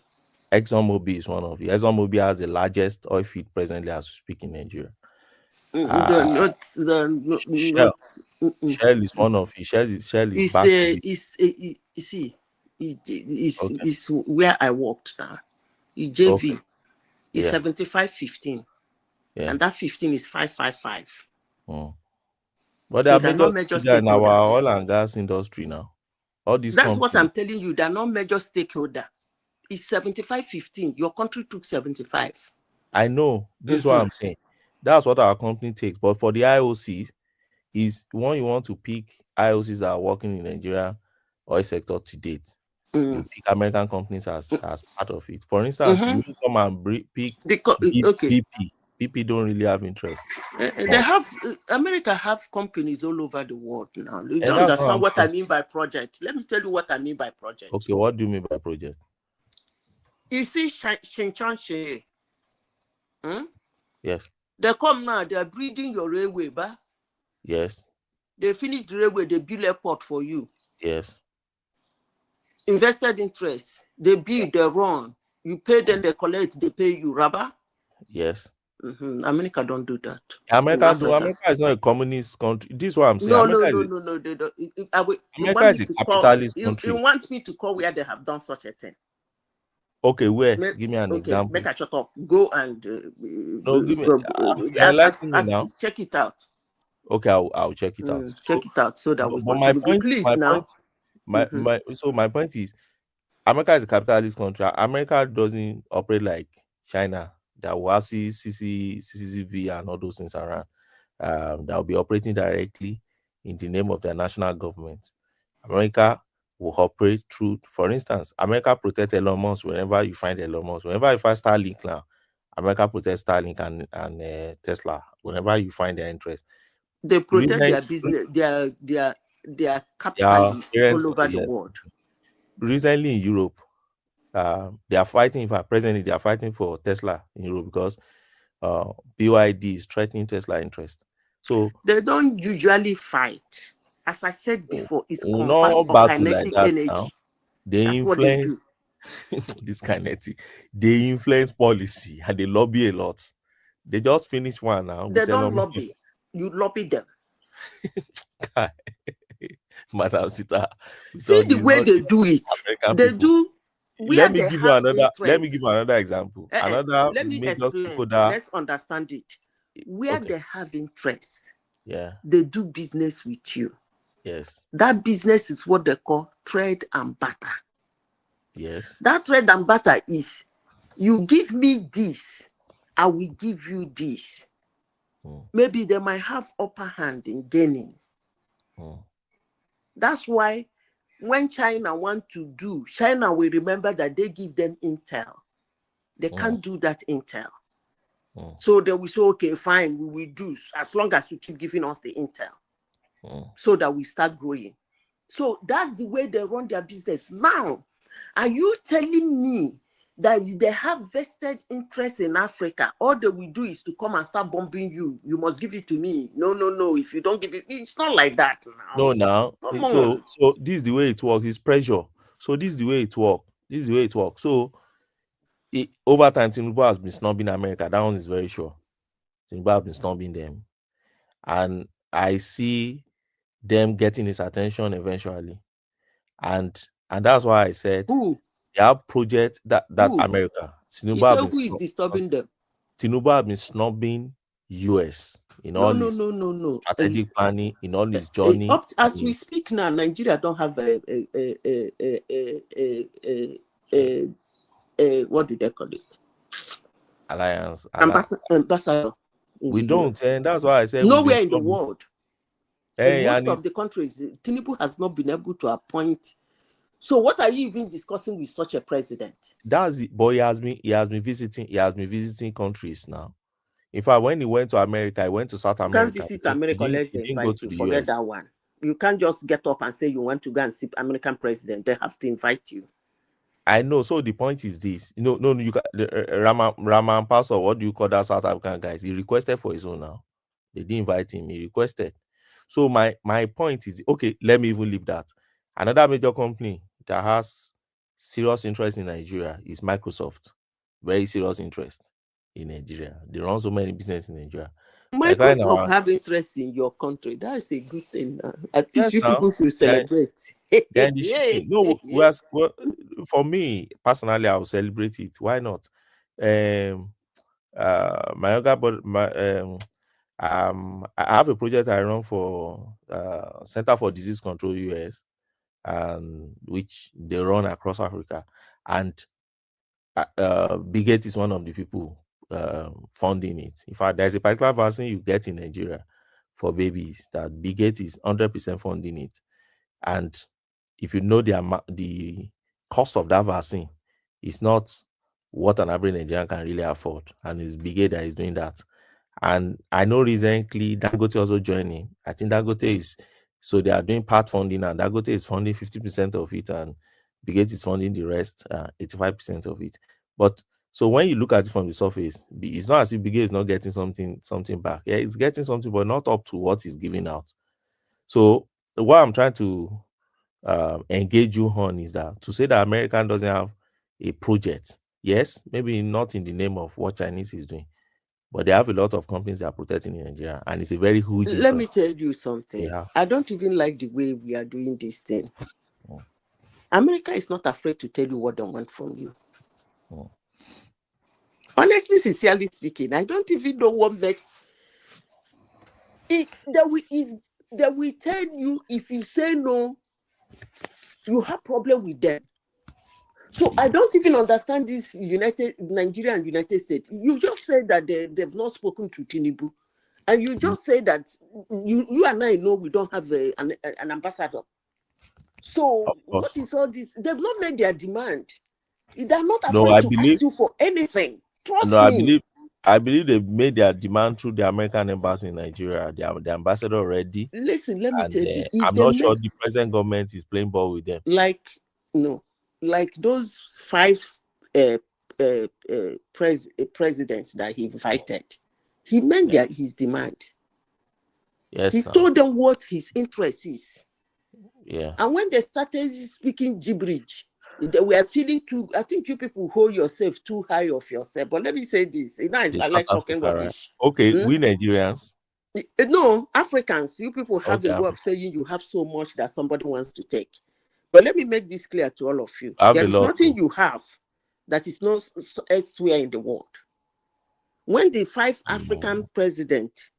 ExxonMobil is one of it. ExxonMobil has the largest oil field presently as we speak in Nigeria. Shell is one of it. Shell is back to it's where I worked now. JV is 75-15. Yeah. And that 15 is 555. But there are major in our oil and gas industry now. All these That's what I'm telling you. They're not major stakeholder. It's 75-15. Your country took 75. I know. This is what I'm saying. That's what our company takes. But for the IOC, is when you want to pick IOCs that are working in Nigeria oil sector to date, you pick American companies as part of it. For instance, you come and pick BP. BP don't really have interest. They have America have companies all over the world now. You don't understand what I mean by project. Let me tell you what I mean by project. Okay, what do you mean by project? You see, Shinchan. Yes. They come now, they are breeding your railway, ba? Yes. They finish the railway, they build airport for you. Yes. Invested interest, they build, they run. You pay them, they collect, they pay you, Rabba? Yes. America don't do that. America is not a communist country. This is what I'm saying. No, they don't. America is a capitalist country. You want me to call where they have done such a thing? Okay, where? Give me an example. Make a shut up. Go and no, give me. Check it out. Okay, I'll check it out. Check it out so that we. But my point is, America is a capitalist country. America doesn't operate like China that will have CCCV and all those things around, that will be operating directly in the name of their national government. America will operate through, for instance, America protect Elon Musk whenever you find Elon Musk. Whenever you find Starlink now, America protects Starlink and Tesla whenever you find their interest. They protect Recently, their business, their their capitalists parents, all over the yes. world. Recently in Europe, they are fighting. In fact, presently they are fighting for Tesla in Europe because BYD is threatening Tesla interest. So they don't usually fight. As I said before, it's convert no or battle like kinetic that energy. now. They That's what they influence do. this kinetic. They influence policy and they lobby a lot. They just finished one now. They with don't Elon Musk. lobby. You lobby them. Madam Sita, See the way they do it. American They people. do where Let me they give you have another. Let me interest. give you another example. Another Let me major explain. stakeholder. Let's understand it. Where Okay. they have interest, Yeah. they do business with you. Yes. That business is what they call trade and barter. Yes. That trade and barter is, you give me this, I will give you this. Maybe they might have upper hand in gaining. That's why when China want to do, China will remember that they give them intel. They can't do that intel. So they will say, okay, fine, we will do as long as you keep giving us the intel. So that we start growing. So that's the way they run their business. Now, are you telling me that they have vested interest in Africa? All they will do is to come and start bombing you. You must give it to me. No. If you don't give it, it's not like that now. No, now. Come So on. this is the way it works. It's pressure. So this is the way it works. So over time, TINUBU has been snubbing America. That one is very sure. TINUBU has been snubbing them, and I see them getting his attention eventually, and that's why I said who they have project that's Who? America. You TINUBU have say been who is disturbing them? TINUBU have been snubbing US in No, all no, his no, no, no. strategic planning, in all his journey. As we speak now, Nigeria don't have a what do they call it? Alliance. Ambassador. We don't, and that's why I said nowhere in the world. In Hey, most of the countries, TINUBU has not been able to appoint. So what are you even discussing with such a president? That's it. But he has been visiting countries now. In fact, when he went to America, he went to South You America. can't visit America unless they didn't go invite to you. the Forget US. that one. You can't just get up and say you want to go and see American president. They have to invite you. I know. So the point is this. No, you can Raman Pastor, what do you call that South African guys? He requested for his own now. They didn't invite him, he requested. So my point is, okay, let me even leave that. Another major company that has serious interest in Nigeria is Microsoft. Very serious interest in Nigeria. They run so many businesses in Nigeria. Microsoft have interest in your country. That is a good thing. At least you people should celebrate. Then no, for me personally, I will celebrate it. Why not? My younger brother, I have a project I run for Center for Disease Control US, and which they run across Africa, and Bigot is one of the people funding it. In fact, there's a particular vaccine you get in Nigeria for babies that Bigot is 100% funding it, and if you know the cost of that vaccine, it's not what an average Nigerian can really afford, and it's Bigot that is doing that. And I know recently Dangote also joining. I think Dangote is, so they are doing part funding, and Dangote is funding 50% of it, and Bigot is funding the rest, 85% of it. But so when you look at it from the surface, it's not as if Bigot is not getting something back. Yeah, it's getting something, but not up to what he's giving out. So what I'm trying to engage you on is that to say that American doesn't have a project, yes, maybe not in the name of what Chinese is doing, but they have a lot of companies that are protecting in Nigeria, and it's a very huge interest. Let me tell you something. Yeah. I don't even like the way we are doing this thing. America is not afraid to tell you what they want from you. Honestly, sincerely speaking, I don't even know what makes it. They will tell you if you say no, you have problem with them. So I don't even understand this Nigeria and United States. You just said that they've not spoken to TINUBU. And you just say that you and I know we don't have an ambassador. So what is all this? They've not made their demand. They're not No, afraid I to believe. ask you for anything. Trust No, me. I believe they've made their demand through the American embassy in Nigeria. The ambassador already. Listen, let me And tell you. If I'm they not make, sure the present government is playing ball with them. like those 5 presidents that he invited, he made his demand. Yes, he sir. told them what his interest is. Yeah. And when they started speaking gibberish, they were feeling too. I think you people hold yourself too high of yourself. But let me say this: I South like talking Africa, right? rubbish. Okay, we Nigerians. No, Africans. You people have Okay, a way of saying you have so much that somebody wants to take. But let me make this clear to all of you: I have there a is lot nothing too. you have that is not elsewhere in the world. When the 5 African presidents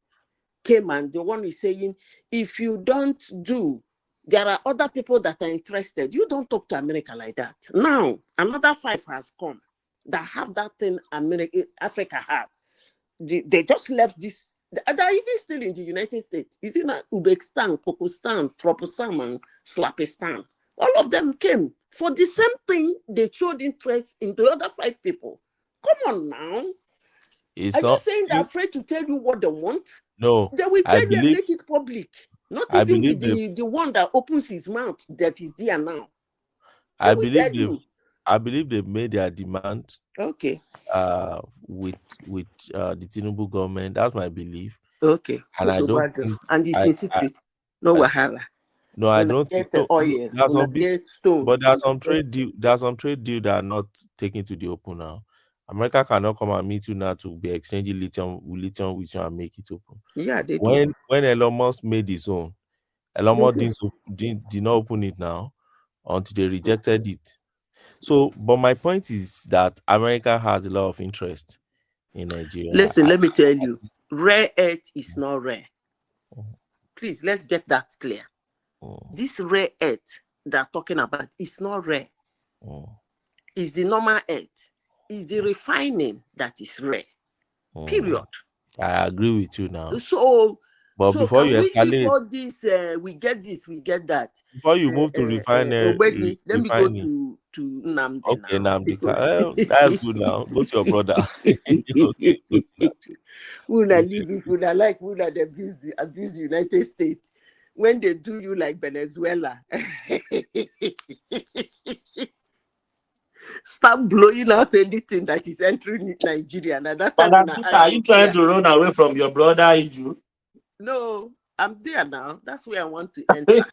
came and the one is saying, if you don't do, there are other people that are interested. You don't talk to America like that. Now, another 5 has come that have that thing Africa had. They just left this. They're even still in the United States. Is it not Uzbekistan, Pakistan, Tropistan, and Slapistan? All of them came for the same thing. They showed interest in the other 5 people. Come on now. It's Are you not. saying they're afraid to tell you what they want? No, They will I tell you and believe. make it public. Not I even believe with the one that opens his mouth that is there now. They I will believe tell they've. you. I believe they've made their demand. Okay. With the TINUBU government. That's my belief. Okay. And I don't think. And it's in secret. No wahala. No, I When don't get think. the No, oil, there's when I some get stone. but there's some trade deal. There's some trade deal that are not taken to the open now. America cannot come and meet you now to be exchanging lithium with you and make it open. Yeah, they When do. Elon Musk made his own, Elon Musk did not open it now until they rejected it. So, but my point is that America has a lot of interest in Nigeria. Listen, let me tell you, rare earth is not rare. Please, let's get that clear. This rare earth they're talking about is not rare. It's the normal earth. It's the refining that is rare. Period. I agree with you now. But So before can you we if escalate, all this we get this, we get that. before you move to refinery, Let me go to Nnamdi okay, now. Nnamdi, that's good now. Go to your brother. Okay, go to Una leave if una like una they abuse the United States when they do you like Venezuela. Start blowing out anything that is entering Nigeria. And at that time, Madam Sita, are you trying to run away from your brother issue? No, I'm there now. That's where I want to enter.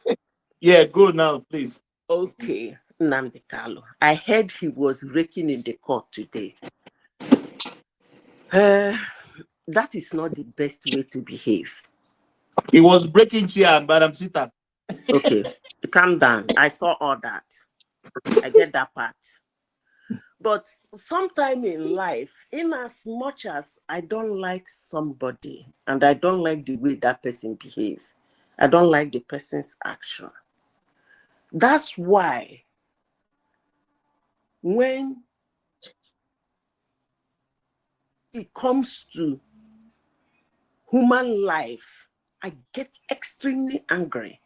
Yeah, go now, please. Okay, Nnamdi Kanu. I heard he was raking in the court today. That is not the best way to behave. He was breaking chair, Madam Sita. Okay, calm down. I saw all that. I get that part. But sometime in life, in as much as I don't like somebody and I don't like the way that person behaves, I don't like the person's action. That's why when it comes to human life, I get extremely angry.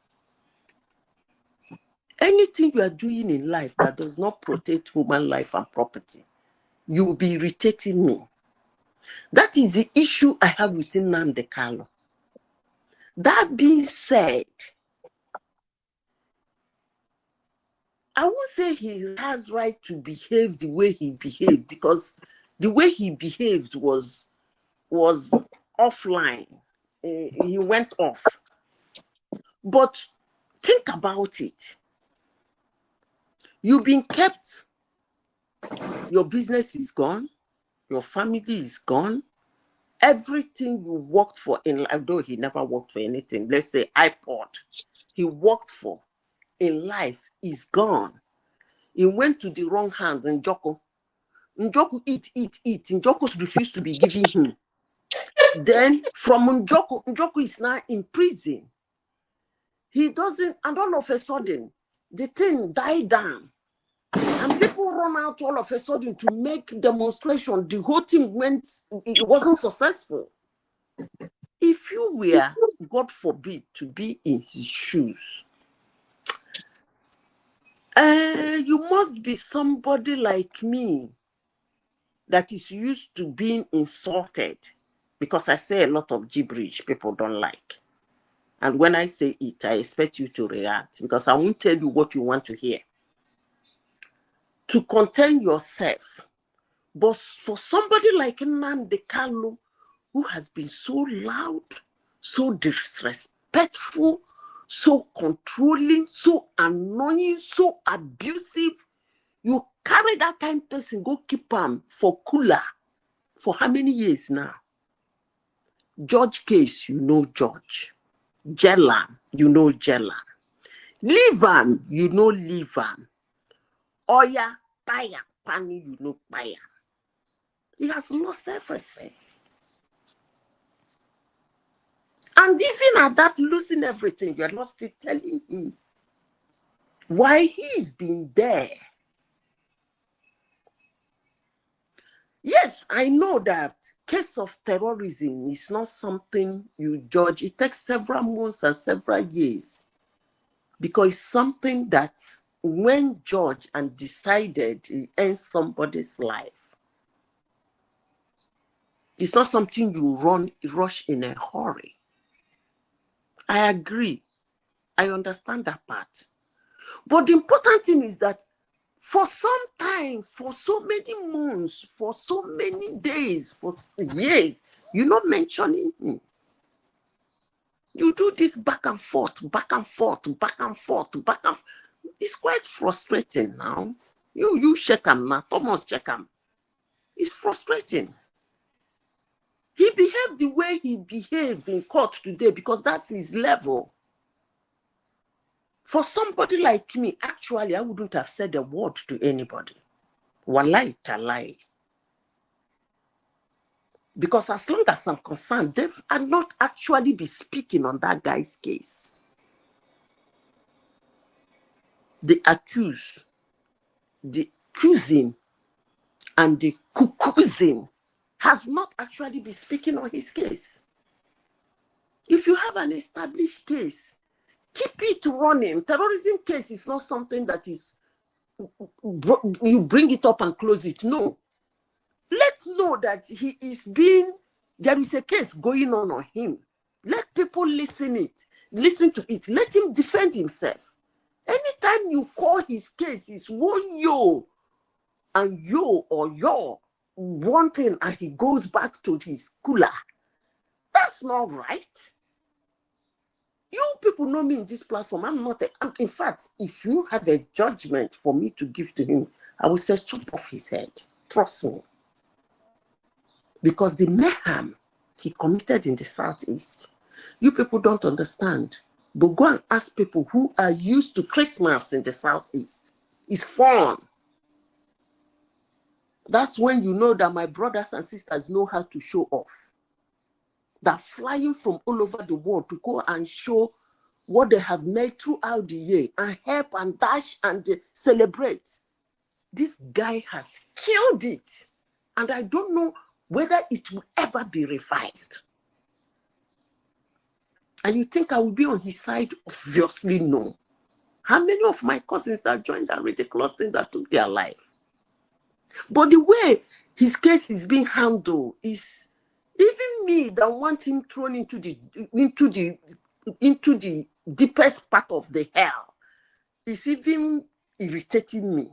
Anything you are doing in life that does not protect human life and property, you will be irritating me. That is the issue I have with Nnamdi Kanu. That being said, I won't say he has right to behave the way he behaved, because the way he behaved was offline. He went off. But think about it. You've been kept. Your business is gone. Your family is gone. Everything you worked for in life, though he never worked for anything, let's say iPod, he worked for in life is gone. He went to the wrong hand in Njoko. Njoko eat. Njoko refused to be given him. Then from Njoko is now in prison. He doesn't, and all of a sudden, the thing died down. And people run out all of a sudden to make demonstration. The whole thing it wasn't successful. If you were, God forbid, to be in his shoes, you must be somebody like me that is used to being insulted, because I say a lot of gibberish people don't like. And when I say it, I expect you to react, because I won't tell you what you want to hear. To contain yourself. But for somebody like Nnamdi Kanu, who has been so loud, so disrespectful, so controlling, so annoying, so abusive, you carry that kind of person, go keep him for cooler. For how many years now? Judge case, you know Judge. Jellam, you know Jellam. Leave him, you know leave him. Oya, Paya, Pani, you know Paya. He has lost everything. And even at that losing everything, you are not still telling him why he's been there. Yes, I know that case of terrorism is not something you judge. It takes several months and several years, because it's something that when judged and decided it ends somebody's life, it's not something you rush in a hurry. I agree. I understand that part. But the important thing is that for some time, for so many months, for so many days, for years, you're not mentioning him. You do this back and forth, back and forth, back and forth, back and forth. It's quite frustrating now. You check him now, Thomas check him. It's frustrating. He behaved the way he behaved in court today because that's his level. For somebody like me, actually, I wouldn't have said a word to anybody. Wallahi talai. Because as long as I'm concerned, they are not actually be speaking on that guy's case. The accused, the accusing, and the cuckoozing has not actually been speaking on his case. If you have an established case, keep it running. Terrorism case is not something that is, you bring it up and close it. No. Let's know that there is a case going on him. Let people listen to it. Let him defend himself. Anytime you call his case, it's one yo and yo or yo one thing, and he goes back to his cooler. That's not right. You people know me in this platform. In fact, if you have a judgment for me to give to him, I will say chop off his head. Trust me. Because the mayhem he committed in the Southeast, you people don't understand. But go and ask people who are used to Christmas in the Southeast. It's fun. That's when you know that my brothers and sisters know how to show off. They're flying from all over the world to go and show what they have made throughout the year and help and dash and celebrate. This guy has killed it. And I don't know whether it will ever be revived. And you think I will be on his side? Obviously, no. How many of my cousins that joined that ridiculous thing that took their life? But the way his case is being handled is, even me that want him thrown into the deepest part of the hell, is even irritating me.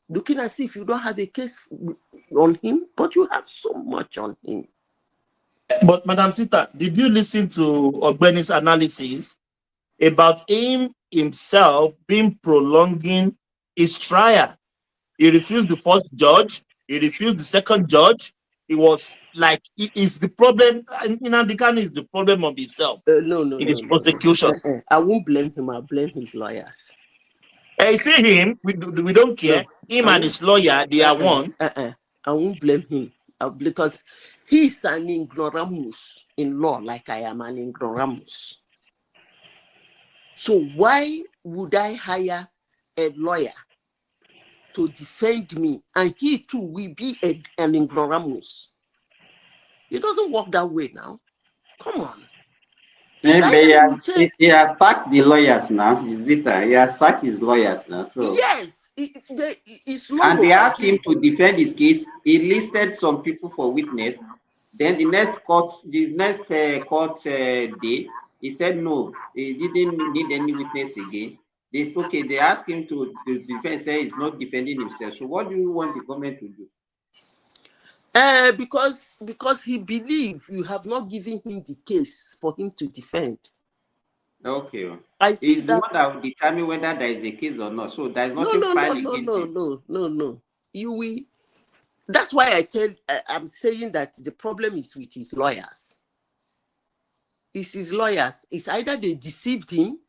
Looking as if you don't have a case on him, but you have so much on him. But Madam Sita, did you listen to Ogbeni's analysis about him himself being prolonging his trial? He refused the first judge. He refused the second judge. It was like it is the problem. Nnamdi Kanu is the problem of himself. No, in his prosecution. I won't blame him. I'll blame his lawyers. I see him. We don't care. Him and his lawyer, they are one. I won't blame him because he's an ignoramus in law, like I am an ignoramus. So why would I hire a lawyer to defend me, and he too will be an ignoramus. It doesn't work that way now. Come on. He has sacked the lawyers now. Is it? He has sacked his lawyers now. So yes, it's and they asked him to defend his case. He listed some people for witness. Then the next court day, he said no, he didn't need any witness again. They asked him to defend, say he's not defending himself. So what do you want the government to do? Because he believes you have not given him the case for him to defend. Okay. I see He's the one that will determine whether there is a case or not. So there is nothing filed against him. No. You will. That's why I'm saying that the problem is with his lawyers. It's his lawyers. It's either they deceived him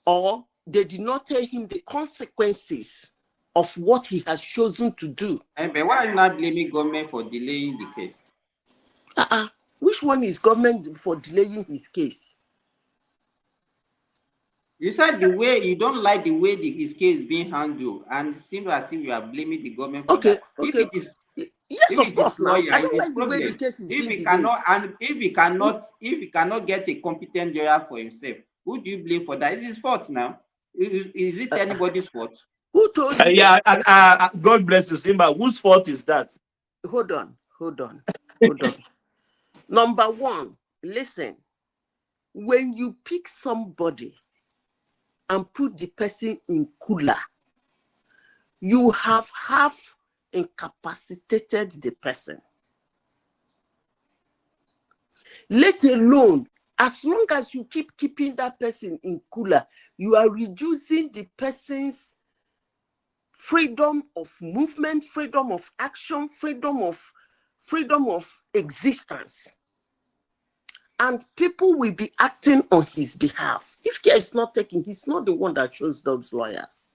or they did not tell him the consequences of what he has chosen to do. But why are you not blaming government for delaying the case? Which one is government for delaying his case? You said the way you don't like the way his case is being handled, and it seems as if you are blaming the government for that. If it is, yes, of course. Lawyer, I don't like the way the case is being delayed. If he cannot get a competent lawyer for himself, who do you blame for that? It's his fault now. Is it anybody's fault? Who told you? God bless you, Simba. Whose fault is that? Hold on. Number one, listen. When you pick somebody and put the person in cooler, you have half incapacitated the person. Let alone, as long as you keep keeping that person in cooler, you are reducing the person's freedom of movement, freedom of action, freedom of existence. And people will be acting on his behalf. If care is not taken, he's not the one that chose those lawyers.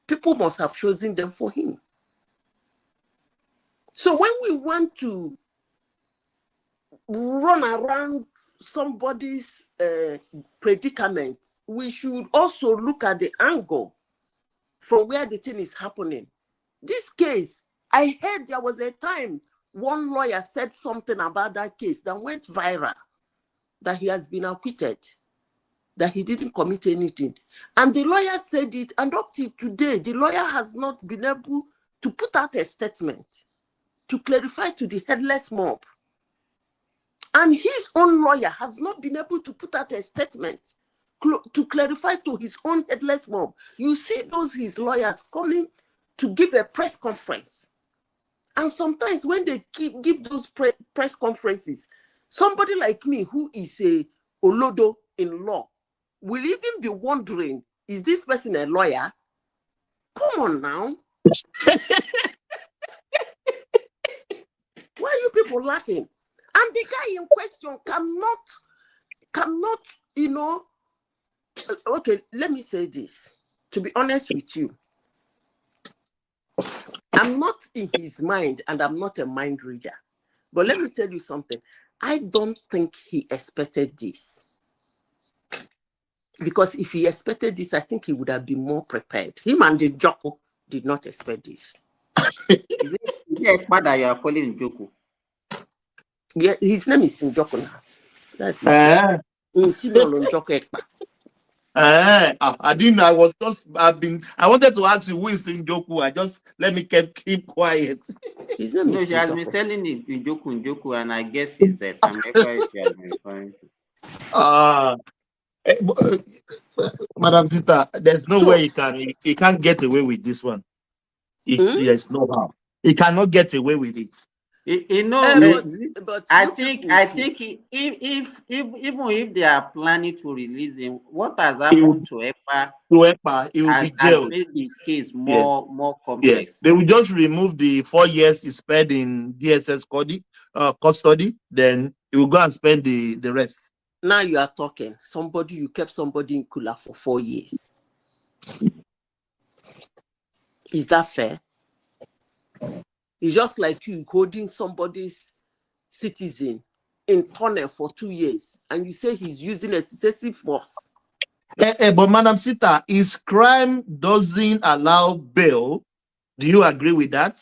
People must have chosen them for him. So when we want to run around somebody's predicament, we should also look at the angle from where the thing is happening. This case, I heard there was a time one lawyer said something about that case that went viral, that he has been acquitted, that he didn't commit anything. And the lawyer said it, and up to today, the lawyer has not been able to put out a statement to clarify to the headless mob. And his own lawyer has not been able to put out a statement to clarify to his own headless mob. You see his lawyers coming to give a press conference. And sometimes when they give those press conferences, somebody like me who is a Olodo in law will even be wondering, is this person a lawyer? Come on now. Why are you people laughing? And the guy in question cannot, okay, let me say this. To be honest with you, I'm not in his mind and I'm not a mind reader. But let me tell you something. I don't think he expected this. Because if he expected this, I think he would have been more prepared. Him and the Joko did not expect this. Is it Ekpa that you are calling Njoku? Yeah, his name is Njoku now. That's his name. Njoku Ekpa. I didn't know. I wanted to ask you who is Njoku. Let me keep quiet. His name is she has been selling it Njoku, and I guess it's some Ekpa she has been referring to. Madam Sita, there's no way he can't get away with this one. There's no how. He cannot get away with it. But I think if even if they are planning to release him, what has happened to Ekpa? He will be jailed. Has made his case more complex. They will just remove the 4 years he spent in DSS custody. Then he will go and spend the rest. Now you are talking. You kept somebody in Kula for 4 years. Is that fair? It's just like you holding somebody's citizen in tunnel for 2 years and you say he's using excessive force. But Madam Sita, is crime doesn't allow bail. Do you agree with that?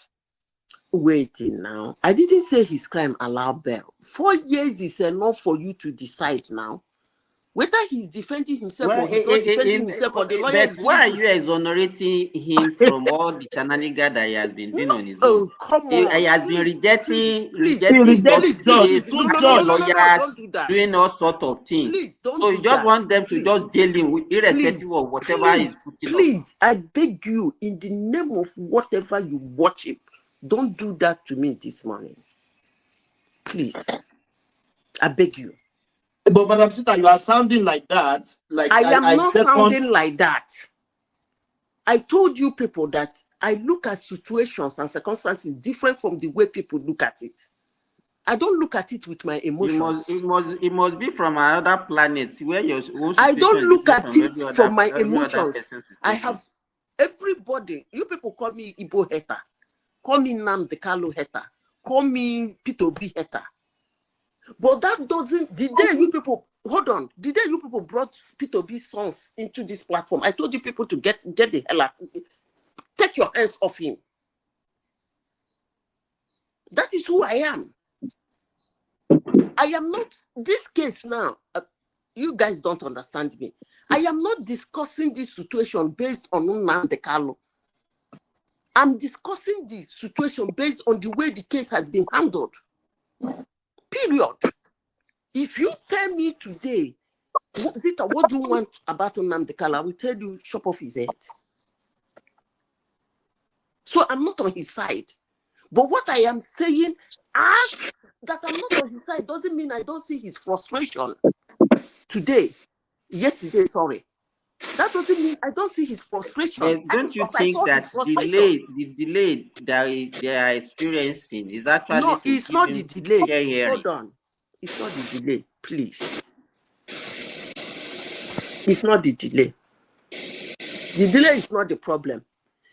Waiting now. I didn't say his crime allowed bail. 4 years is enough for you to decide now. Whether he's defending himself Well, or he's not defending himself, or the lawyer but is why are doing you exonerating him from all the shenanigans that he has been doing on his own? Oh, come He on. has been Please, rejecting justice, no, sacking lawyers, don't do that. doing all sorts of things. Please, don't So do you just that. want them to Please. just jail him, irrespective of whatever he's putting up. Please, I beg you, in the name of whatever you watch him, don't do that to me this morning. Please. I beg you. But Madam Sita, you are sounding like that. Like I am not second... sounding like that. I told you people that I look at situations and circumstances different from the way people look at it. I don't look at it with my emotions. It must be from another planet where your own I don't situation look is at different it from my every other emotions. person's I situation. have everybody. You people call me Igbo hater, call me Nnamdi hater, call me P2B hater. But that doesn't. The day you people hold on, the day you people brought P2B's sons into this platform, I told you people to get the hell out. Take your hands off him. That is who I am. I am not, this case now, you guys don't understand me. I am not discussing this situation based on Nnamdi. I'm discussing the situation based on the way the case has been handled. Period. If you tell me today, Zita, what do you want about Nnamdi? I will tell you, chop off his head. So I'm not on his side. But what I am saying, that I'm not on his side doesn't mean I don't see his frustration yesterday, sorry. That doesn't mean I don't see his frustration. But don't you think that the delay that they are experiencing is actually no, it's not the delay. Hearing. Hold on. It's not the delay, please. It's not the delay. The delay is not the problem.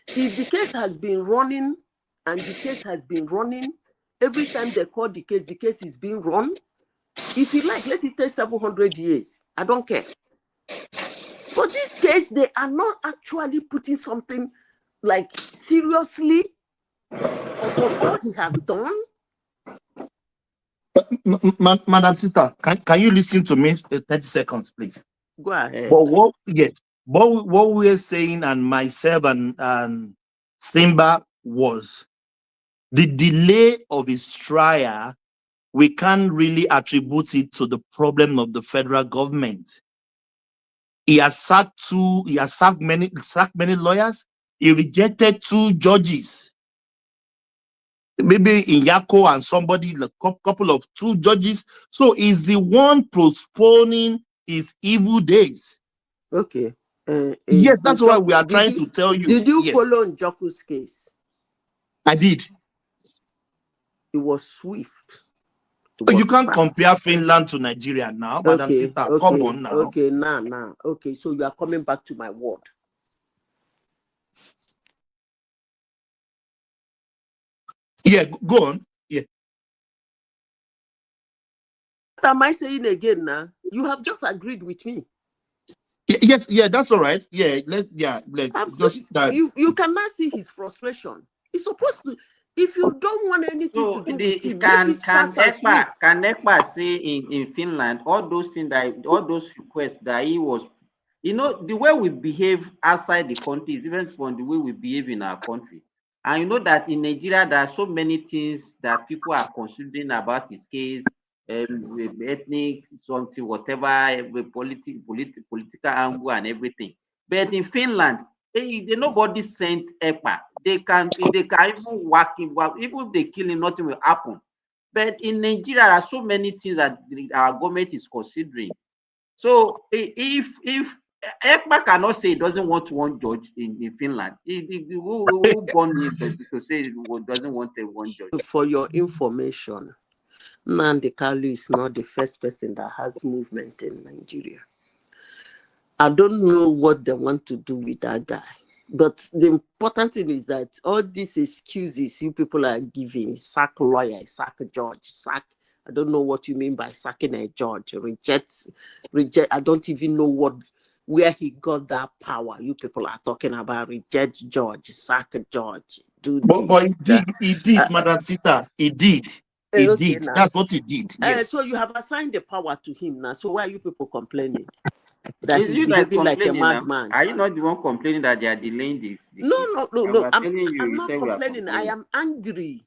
If the case has been running and the case has been running, every time they call the case is being run. If you like, let it take 700 years. I don't care. For this case, they are not actually putting something like seriously upon all he has done. Madam Sita, can you listen to me 30 seconds, please? Go ahead. But what we are saying, and myself and Simba, was the delay of his trial. We can't really attribute it to the problem of the federal government. He has sacked many lawyers. He rejected 2 judges. Maybe in Yako and somebody, a couple of 2 judges. So he's the one postponing his evil days. Okay. Yes, that's why we are trying to tell you. Did you follow Njoku's case? I did. It was swift. You can't compare Finland to Nigeria now, Madam Sita. Come on now. Okay, now. Okay, so you are coming back to my word. Yeah, go on. Yeah. What am I saying again now? You have just agreed with me. Yes, that's all right. Yeah, just that. You cannot see his frustration. He's supposed to. If you don't want anything to do with him, can ECPA say in Finland all those things all those requests that he was, the way we behave outside the country is different from the way we behave in our country. And you know that in Nigeria there are so many things that people are considering about his case, ethnic something, whatever, political angle and everything. But in Finland, nobody sent ECPA. They can even whack him. Even if they kill him, nothing will happen. But in Nigeria, there are so many things that our government is considering. So if ECPA cannot say it doesn't want one judge in Finland, who born him to say it doesn't want one judge? For your information, Nnamdi is not the first person that has movement in Nigeria. I don't know what they want to do with that guy. But the important thing is that all these excuses you people are giving, sack lawyer, sack judge, sack, I don't know what you mean by sacking a judge, reject, I don't even know what where he got that power. You people are talking about reject George, sack George, do But this. he did, Madam Sita. He did. He Okay, did. now. That's what he did. Yes. So you have assigned the power to him now. So why are you people complaining that Is he's you guys behaving like a complaining now? madman? Are you not the one complaining that they are delaying this? The No, case? no, no, And no. we're telling you, I'm you not say we are complaining. I complaining. am angry.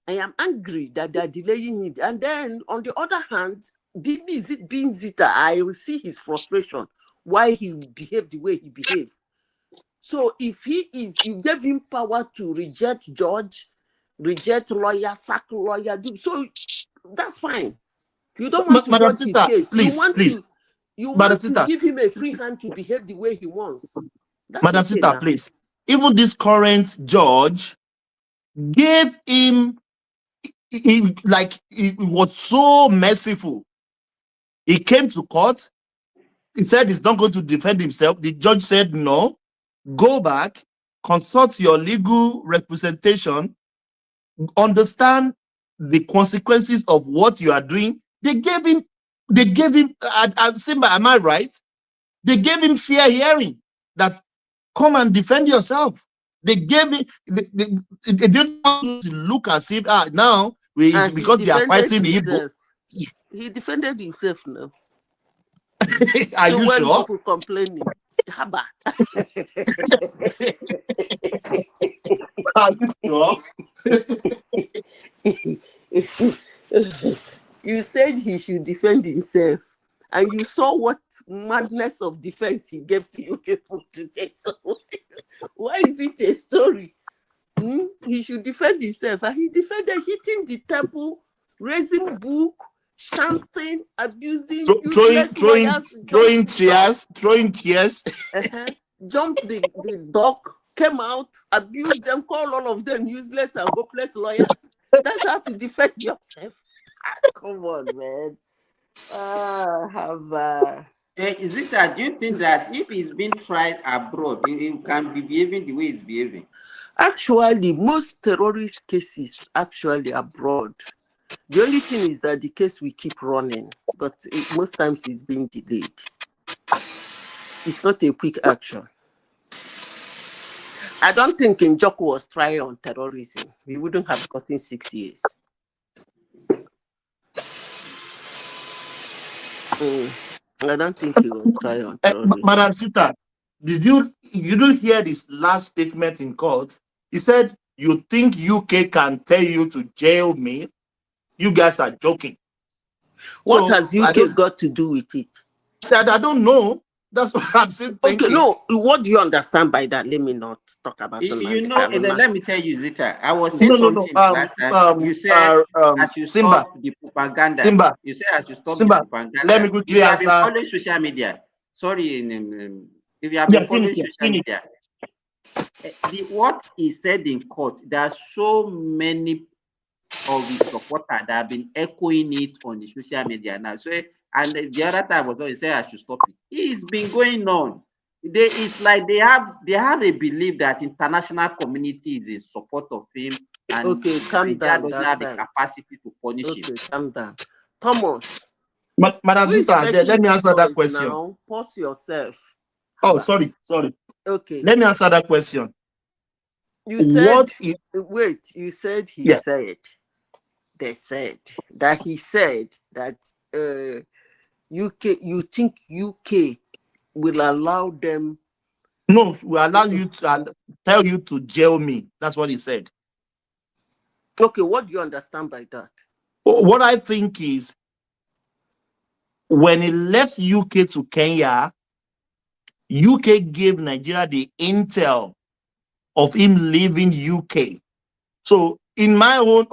I am angry that they are delaying it. And then on the other hand, being Zita, I will see his frustration, why he behaved the way he behaved. So if you gave him power to reject judge, reject lawyer, sack lawyer, so that's fine. You don't want to Madam judge his Sita, case. please. You Madam want to Sita, give him a free hand to behave the way he wants. That's Madam okay Sita, now. please. Even this current judge gave him, he was so merciful. He came to court. He said he's not going to defend himself. The judge said, no, go back, consult your legal representation, understand the consequences of what you are doing. They gave him, am I right? They gave him fair hearing that come and defend yourself. They gave him, they didn't want to look as if, now, because they are fighting the Igbo. He defended himself now. Are so you when sure? people complaining, how bad? Are you sure? You said he should defend himself, and you saw what madness of defense he gave to you people today. So why is it a story? He should defend himself, and he defended hitting the table, raising book, shouting, abusing, throwing chairs, jumped the dock, came out, abused them, called all of them useless and hopeless lawyers. That's how to defend yourself. Come on, man. Is it that, do you think that if he's been tried abroad, he can be behaving the way he's behaving? Actually, most terrorist cases actually abroad. The only thing is that the case will keep running, but most times it's being delayed. It's not a quick action. I don't think Njoku was tried on terrorism. We wouldn't have gotten 6 years. I don't think he was tried on terrorism. Madam Sita, you didn't hear this last statement in court? He said, you think UK can tell you to jail me? You guys are joking. What has UK got to do with it? I don't know. That's what I'm saying. Okay, no. What do you understand by that? Let me not talk about it. You know, let me tell you, Zita. I was saying something last time. You said I should stop the propaganda. You said I should stop the propaganda. Let me quickly answer. If you have been following social media, if you have been following social media, what he said in court, there are so many of his supporters that have been echoing it on the social media now. So, and the other time was he said I should stop it. It's been going on. It's like they have a belief that international community is in support of him, and calm down. Doesn't have the capacity to punish him. Calm down, Thomas. Madam Zita, let me answer that question. Now, pause yourself. Oh, sorry. Okay. Let me answer that question. You said you said he said. They said that he said that UK. You think UK will allow them? No, we allow you to tell you to jail me. That's what he said. Okay, what do you understand by that? What I think is, when he left UK to Kenya, UK gave Nigeria the intel of him leaving UK. So in my own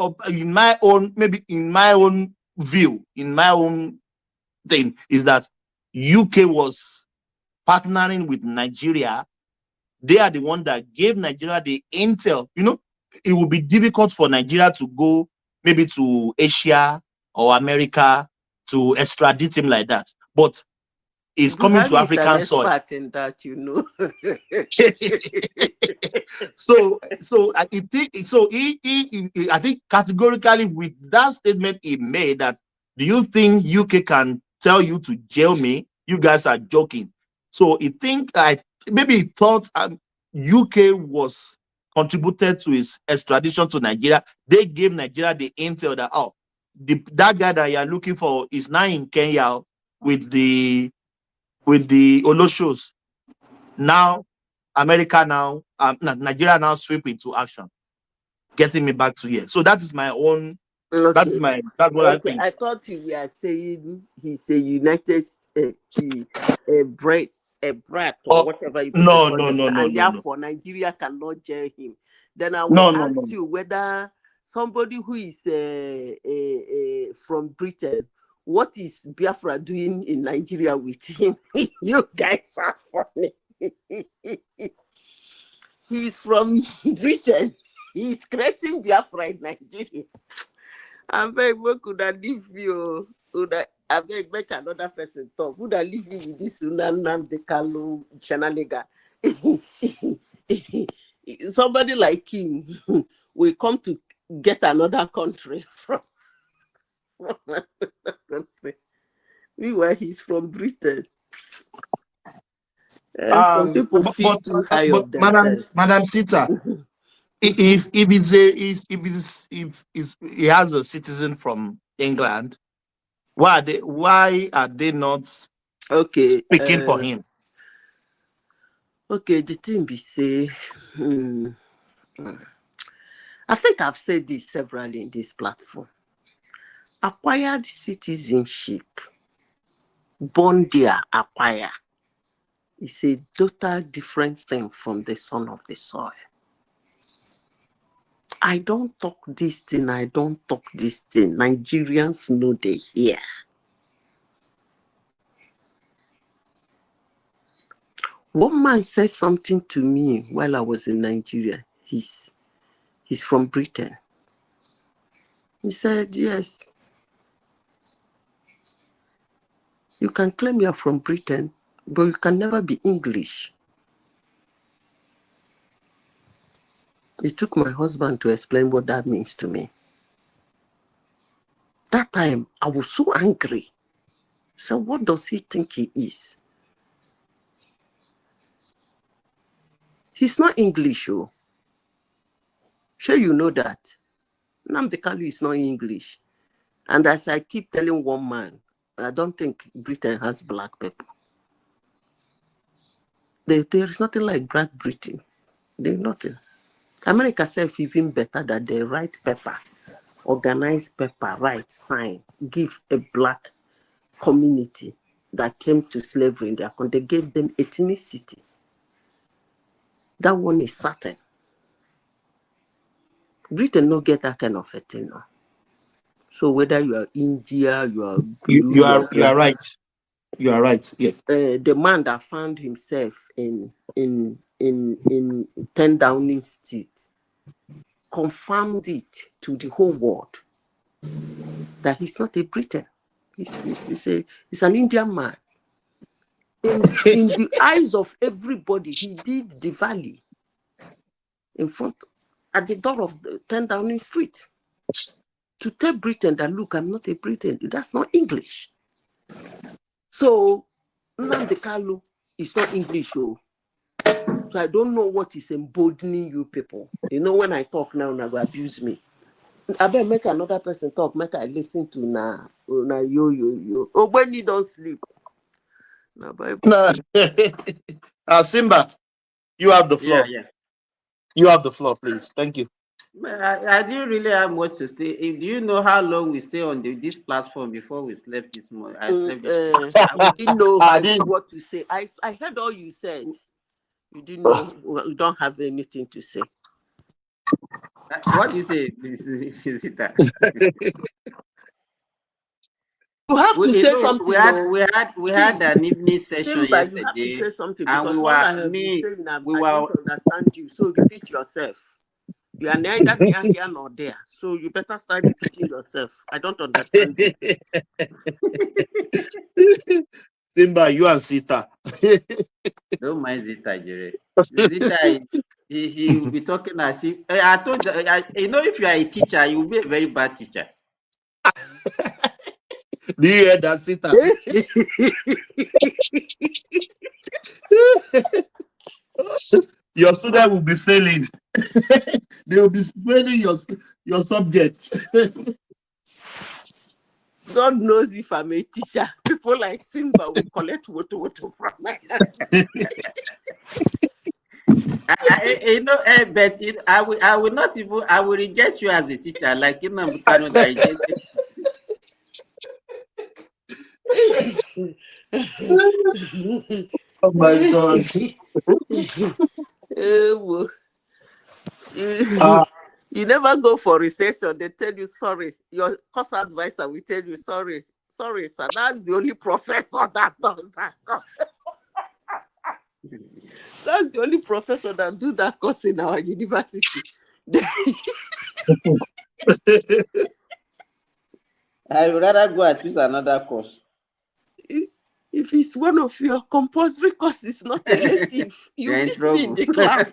view, in my own thing, is that UK was partnering with Nigeria. They are the one that gave Nigeria the intel. You know, it would be difficult for Nigeria to go maybe to Asia or America to extradite him like that. But he's coming to African soil. In that, you know. So I think categorically with that statement he made, that do you think UK can tell you to jail me? You guys are joking. So he think maybe he thought UK was contributed to his extradition to Nigeria. They gave Nigeria the intel that that guy that you are looking for is now in Kenya with the Oloshos. Now America Nigeria now sweep into action, getting me back to here. So that is my own. Okay. That's what I think. I thought you were saying he's a United a brat or whatever you put No, and therefore Nigeria cannot jail him. Then I will ask you whether somebody who is from Britain, what is Biafra doing in Nigeria with him? You guys are funny. He's from Britain. He's creating Biafra in Nigeria. I beg, we could have leave you. I beg, make another person talk. Would I leave you with this Nnamdi Kanu Chananega? Somebody like him will come to get another country from another country. Meanwhile, he's from Britain. Some people feel too high of themselves. Madam Sita, if he has a citizen from England, why are they not speaking for him? Okay, the thing be say, I think I've said this severally in this platform. Acquired citizenship, born there, acquire, is a total different thing from the son of the soil. I don't talk this thing, I don't talk this thing. Nigerians know they hear. One man said something to me while I was in Nigeria. He's from Britain. He said, yes, you can claim you're from Britain, but you can never be English. It took my husband to explain what that means to me. That time, I was so angry. So what does he think he is? He's not English, oh. Sure you know that. Nnamdi Kanu is not English. And as I keep telling one man, I don't think Britain has black people. There is nothing like Black Britain. There's nothing. America self even better that they write paper, organize paper, write, sign, give a black community that came to slavery in their country. They gave them ethnicity. That one is certain. Britain no get that kind of a thing. No. So whether you are India, you are blue, you are right. You are right. Yeah. The man that found himself in 10 Downing Street confirmed it to the whole world that he's not a Briton. He's an Indian man. In the eyes of everybody, he did the valley in front at the door of the 10 Downing Street to tell Britain that, look, I'm not a Briton. That's not English. So Nnamdi Kanu is not English, so I don't know what is emboldening you people. You know, when I talk now go abuse me. I better make another person talk, make I listen to na yo. Oh, when you don't sleep. Simba, you have the floor. Yeah. You have the floor, please. Thank you. I didn't really have much to say. Do you know how long we stay on this platform before we slept this morning? I slept this morning. You didn't know what to say. I heard all you said. You didn't know. You don't have anything to say. What do you say, visitor? You have to say something. We had an evening session yesterday. You have to say something and because we all I have been saying, I don't understand you. So repeat yourself. You are neither here nor there. So you better start repeating yourself. I don't understand you. Simba, you and Sita. Don't mind Zita, Jerry. Zita, he will be talking as if I told you, if you are a teacher, you will be a very bad teacher. Do you hear that, Sita? Your student will be failing. They will be failing your subject. God knows if I'm a teacher. People like Simba will collect woto from my hand. But I will not even. I will reject you as a teacher, like Nnamdi Kanu that rejected. Oh my God. You never go for recession. They tell you sorry. Your course advisor will tell you sorry. Sorry, sir. That's the only professor that does that. That's the only professor that do that course in our university. I would rather go and choose another course. If it's one of your compulsory courses, not elective, you meet me in the class.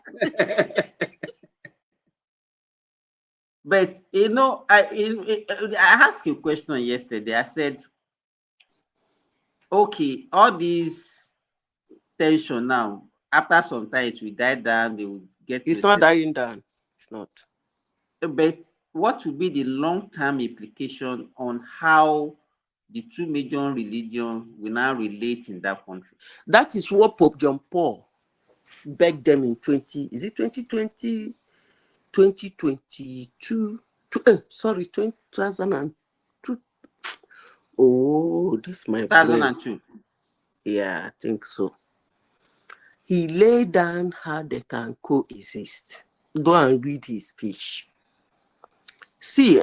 But I asked you a question yesterday. I said, okay, all these tension now, after some time it will die down, they will get. It's not dying down. It's not. But what will be the long-term implication on how the two major religions will now relate in that country? That is what Pope John Paul begged them in 2020, 2022, 2002. Oh, this my 2002. Yeah, I think so. He laid down how they can coexist. Go and read his speech. See,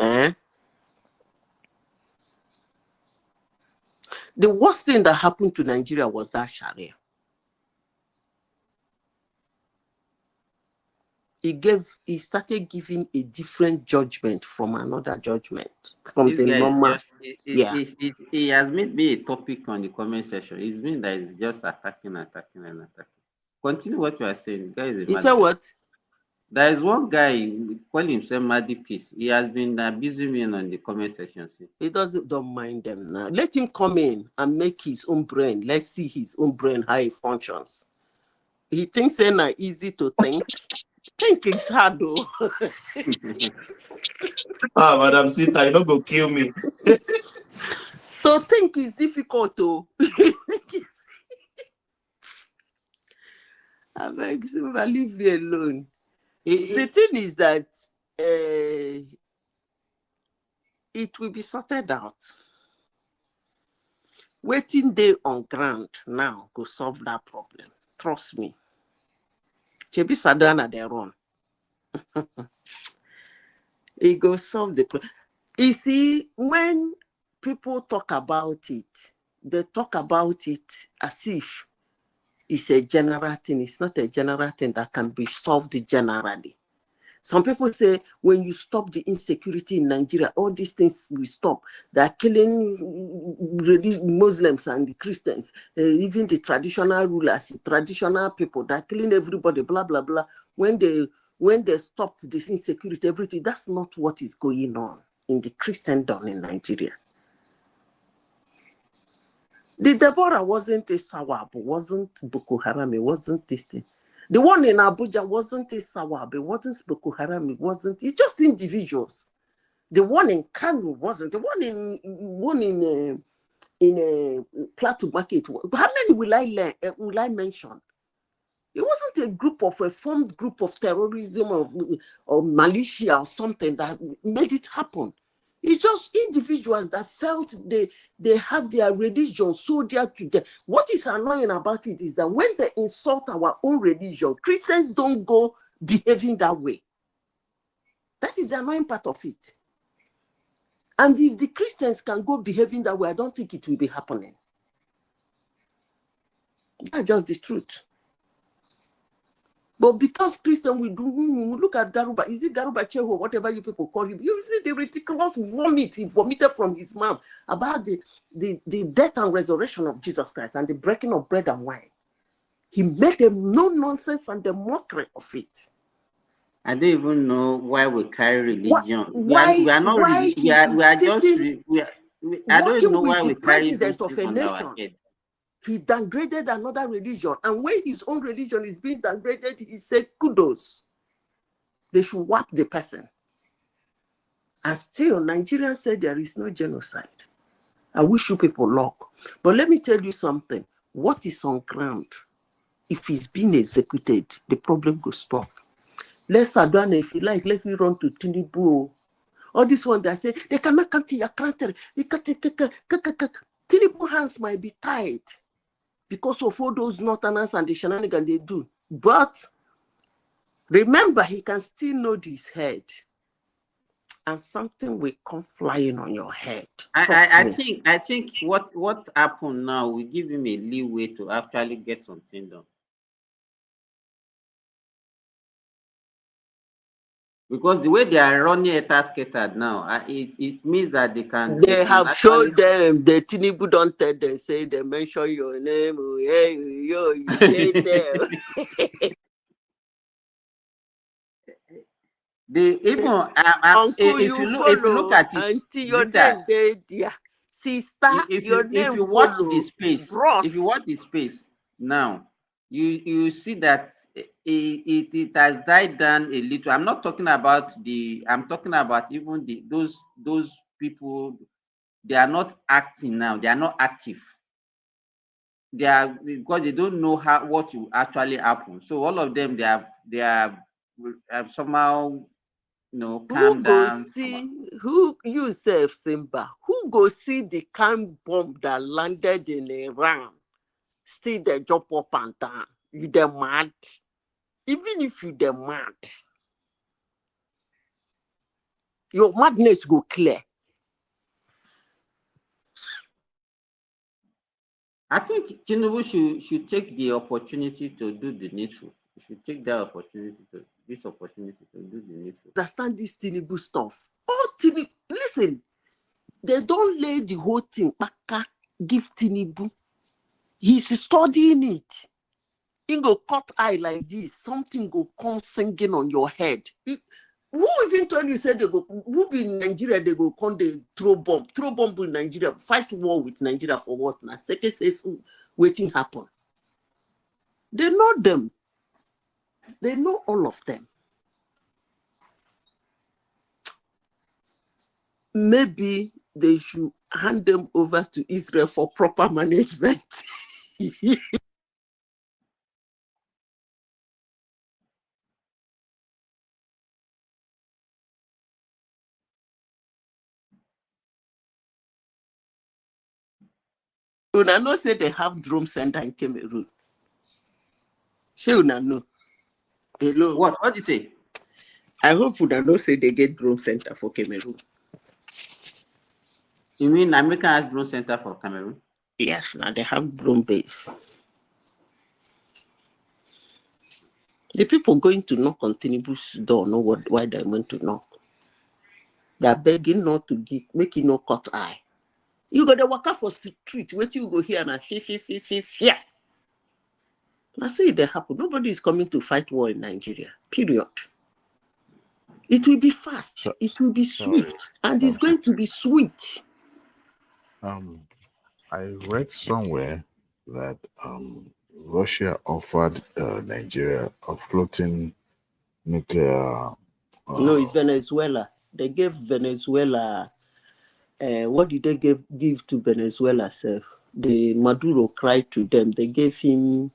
the worst thing that happened to Nigeria was that Sharia. He started giving a different judgment from another judgment. From This the guy normal. is just, he has made me a topic on the comment section. It's been that he's just attacking. Continue what you are saying. The guy is a He said what? There is one guy call himself Madi Peace. He has been abusing me on the comment section since. He don't mind them now. Let him come in and make his own brain. Let's see his own brain, how it functions. He thinks they're easy to think. Think it's hard though. Madam Sita, you don't go kill me. To think is difficult though. I beg Simba, leave me alone. The thing is that it will be sorted out. Waiting there on ground now to solve that problem. Trust me. Chebi Sadana their own. It go solve the problem. You see, when people talk about it, they talk about it as if it's a general thing. It's not a general thing that can be solved generally. Some people say when you stop the insecurity in Nigeria, all these things will stop. They're killing Muslims and the Christians, even the traditional rulers, the traditional people. They're killing everybody, blah, blah, blah. When they stop this insecurity, everything, that's not what is going on in the Christendom in Nigeria. The Deborah wasn't a Sawab, wasn't Boko Haram, it wasn't this thing. The one in Abuja wasn't a Sawab, it wasn't Boko Haram, it wasn't. It's just individuals. The one in Kanu wasn't. The one in Plateau Market. How many will I mention? It wasn't a formed group of terrorism or militia or something that made it happen. It's just individuals that felt they have their religion so dear to them. What is annoying about it is that when they insult our own religion, Christians don't go behaving that way. That is the annoying part of it. And if the Christians can go behaving that way, I don't think it will be happening. That's just the truth. But because Christian will do, look at Garuba, is it Garuba Cheho, whatever you people call him, you see the ridiculous vomit he vomited from his mouth about the death and resurrection of Jesus Christ and the breaking of bread and wine. He made a no-nonsense and the mockery of it. I don't even know why we carry religion. Why we are not. Why We are just. I don't know why we carry those things on our head. He downgraded another religion. And when his own religion is being downgraded, he said, kudos. They should wipe the person. And still, Nigerians said there is no genocide. I wish you people luck. But let me tell you something. What is on ground? If it's being executed, the problem will stop. Let's Adwana, if you like, let me run to TINUBU. All this one that say, they cannot come to your country. TINUBU hands might be tied because of all those northerners and the shenanigans they do. But remember, he can still nod his head. And something will come flying on your head. I think what happened now will give him a leeway to actually get something done. Because the way they are running it scattered now, it means that they can. They have showed them the TINUBU don't tell them, say they mention your name. Hey, yo, you get there. If you look at it, until your name there, sister, if you watch the space, if you watch the space now, you see that it has died down a little. I'm not talking about I'm talking about even those people. They are not acting now. They are not active. They are, because they don't know what will actually happen. So all of them, they are somehow, calm down. Who you say, Simba? Who go see the can bomb that landed in Iran? Still they jump up and down. You the mad? Even if you the mad, your madness go clear. I think TINUBU should take the opportunity to do the needful. You should take that opportunity to do the needful. Understand this TINUBU stuff. Oh, TINUBU, listen, they don't lay the whole thing back, give TINUBU. He's studying it. He go cut eye like this. Something go come singing on your head. Who even told you said they go? Who be in Nigeria? They go come they throw bomb in Nigeria, fight war with Nigeria for what? Now second says waiting happen. They know them. They know all of them. Maybe they should hand them over to Israel for proper management. Una know say they have drum center in Cameroon. She una know. Hello. What do you say? I hope una know say they get drum center for Cameroon. You mean America has drone center for Cameroon? Yes, now they have drone base. The people going to knock on TINUBU's door know why they went to knock. They are begging not to give, make it no cut eye. You got to walk out for street, wait you go here and yeah. That's why they happen. Nobody is coming to fight war in Nigeria. Period. It will be fast. It will be swift, and it's going to be sweet. I read somewhere that Russia offered Nigeria a floating nuclear. No, it's Venezuela. They gave Venezuela. What did they give to Venezuela, sir? The Maduro cried to them. They gave him.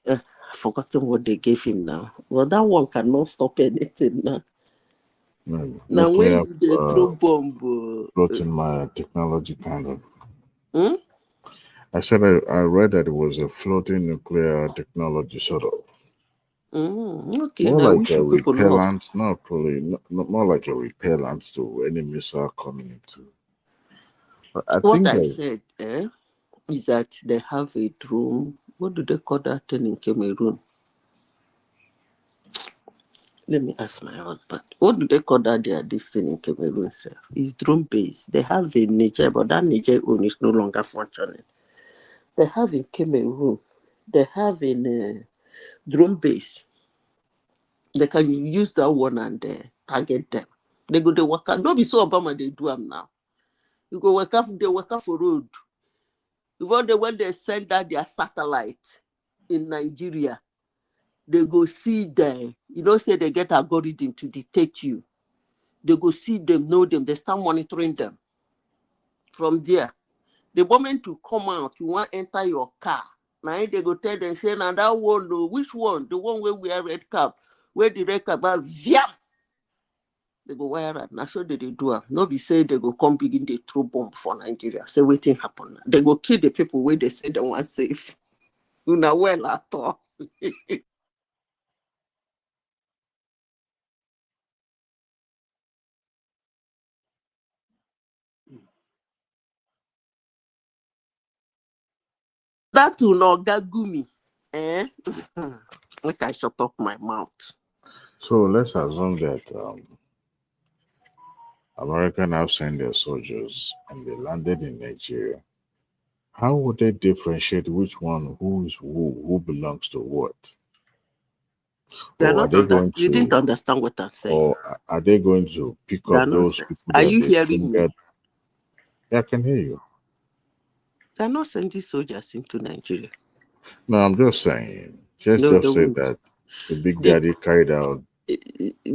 I've forgotten what they gave him now. Well, that one cannot stop anything now. Now, when they throw bomb, floating my technology kind of. I said I read that it was a floating nuclear technology sort of. Okay, more now like we a should people know. repellent, not more like a repellent to any missile coming into. But I What think I that said is that they have a drone. What do they call that thing in Cameroon? Let me ask my husband. What do they call that? This thing in Cameroon, sir? It's drone based. They have in Niger, but that Niger own is no longer functioning. They have in Cameroon. They have in drone base. They can use that one and target them. They go to work out. Don't be so Obama they do them now. You go work out, they work out for road. when they send out their satellite in Nigeria, they go see them. You know, say they get algorithm to detect you. They go see them, know them. They start monitoring them. From there, the moment you come out, you want to enter your car. Now they go tell them, say, now that one, no, which one? The one where we wear red cap. Where the red cap, viam. They go wire it. Now so they do it. Nobody say they go come begin the throw bomb for Nigeria. Say waiting happen. They go kill the people where they say they want safe. You know well at all. That will not gagumi. Eh? Like I shut up my mouth. So let's assume that America now send their soldiers and they landed in Nigeria. How would they differentiate which one who's who belongs to what? Or are they going You didn't to, understand what I'm saying. or are they going to pick They're up not those saying. people Are that you they hearing me? fingered? Yeah, I can hear you. They're not sending soldiers into Nigeria. No, I'm just saying. Just No, they say won't. that the big They- daddy carried out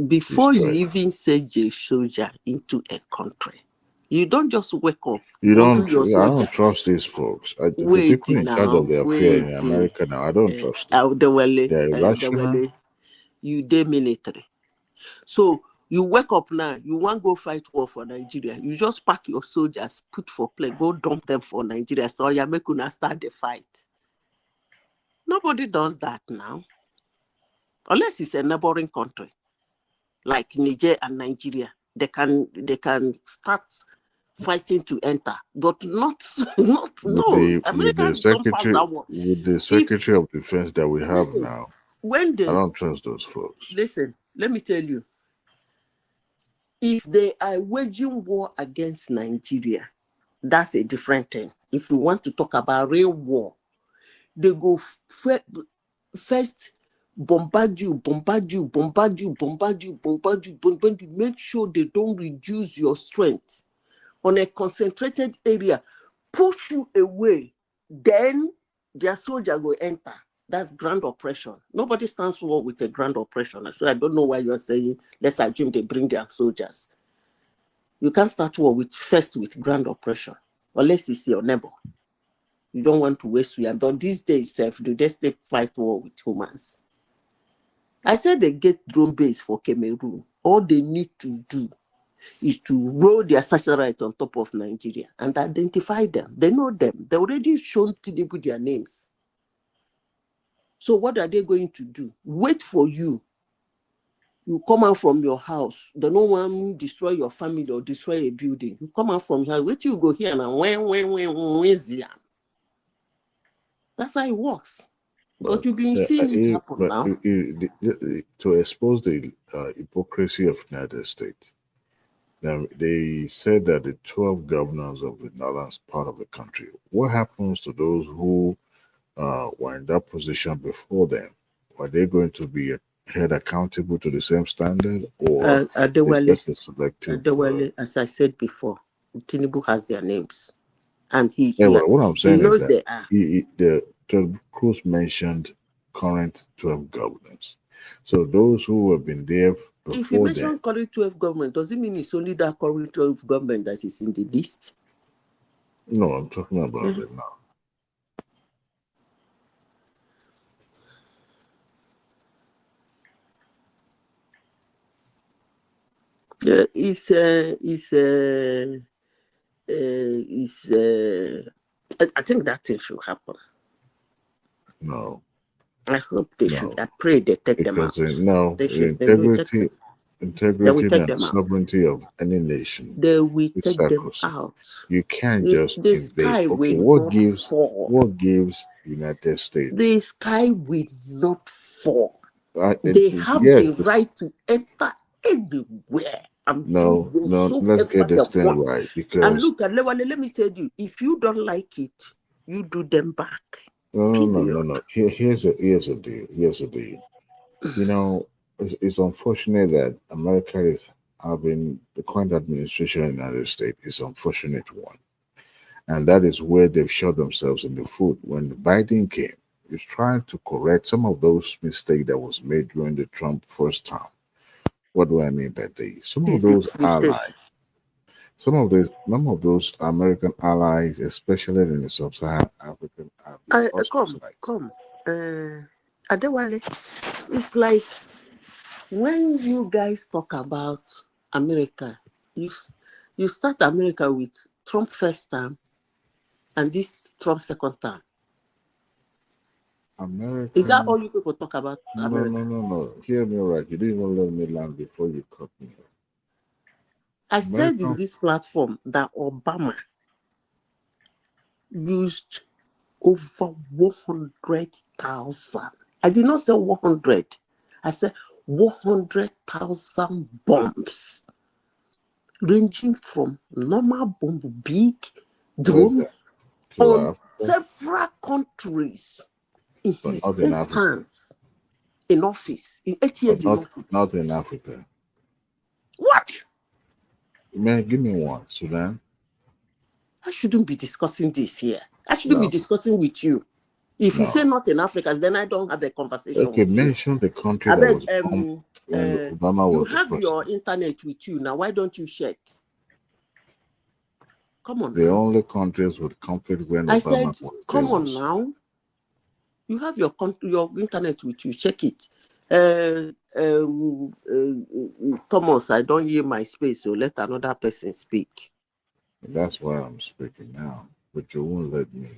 Before you strike. even send a soldier into a country, you don't just wake up, You go don't. do your I soldier. don't trust these folks. The Wait people in charge of now, the affair in America now. I don't trust them. They're irrational. You dey military. So you wake up now, you want to go fight war for Nigeria. You just pack your soldiers, put for play, go dump them for Nigeria. So you make una start the fight. Nobody does that now. Unless it's a neighboring country like Niger and Nigeria. They can start fighting to enter, but not no. Americans don't pass that one. With the Secretary of Defense that we have Listen, now, when I don't trust those folks. listen, let me tell you, if they are waging war against Nigeria, that's a different thing. If we want to talk about real war, they go first bombard you, make sure they don't reduce your strength on a concentrated area, push you away, then their soldier will enter. That's grand oppression. Nobody stands for war with a grand oppression. So I don't know why you're saying, let's assume they bring their soldiers. You can't start war with grand oppression, unless it's your neighbor. You don't want to waste your. But these days, do they still fight war with humans? I said they get drone base for Cameroon. All they need to do is to roll their satellite on top of Nigeria and identify them. They know them. They already shown TINUBU their names. So what are they going to do? Wait for you. You come out from your house. They don't want to destroy your family or destroy a building. You come out from your house. Wait till you go here and that's how it works. But you've been seeing it happen now. To expose the hypocrisy of the United States, now, they said that the 12 governors of the northern part of the country, what happens to those who were in that position before them? Are they going to be held accountable to the same standard, or just a selective? As I said before, TINUBU has their names, and what I'm saying knows is they that the Cruz mentioned current 12 governors. So those who have been there before if you mention current 12 government, does it mean it's only that current 12 government that is in the list? No, I'm talking about it now. I think that thing should happen. No. I hope they should. I pray they take them out. No, integrity and sovereignty of any nation. They will take them out. You can't just invade. Okay, what gives United States? The sky will not fall. They have the right to enter anywhere. Let's get this thing right. Because and look, let me tell you, if you don't like it, you do them back. No. Here's a deal. You know, it's unfortunate that America is having the current administration in the United States is an unfortunate one. And that is where they've shot themselves in the foot. When Biden came, he's trying to correct some of those mistakes that was made during the Trump first term. What do I mean by these? Some of those American allies, especially in the sub-Saharan African, have been Come. Adewale, it's like when you guys talk about America, you start America with Trump first term and this Trump second term. America. Is that all you people talk about America? No. Hear me right. You didn't even let me land before you cut me. I said in this platform that Obama used over 100,000. I did not say 100. I said 100,000 bombs, ranging from normal bomb, big drones on several countries in his 8 terms in office, in 8 years in office. Not in Africa. What? Man, give me one, Sudan. I shouldn't be discussing this here. I shouldn't be discussing with you. If you say not in Africa, then I don't have a conversation with you. Mention the country that was bombed when Obama was you have your internet with you now. Why don't you check? Come on. The only countries with conflict when I Obama said, was come on now. You have your internet with you. Check it. Thomas, I don't hear my space, so let another person speak. That's why I'm speaking now, but you won't let me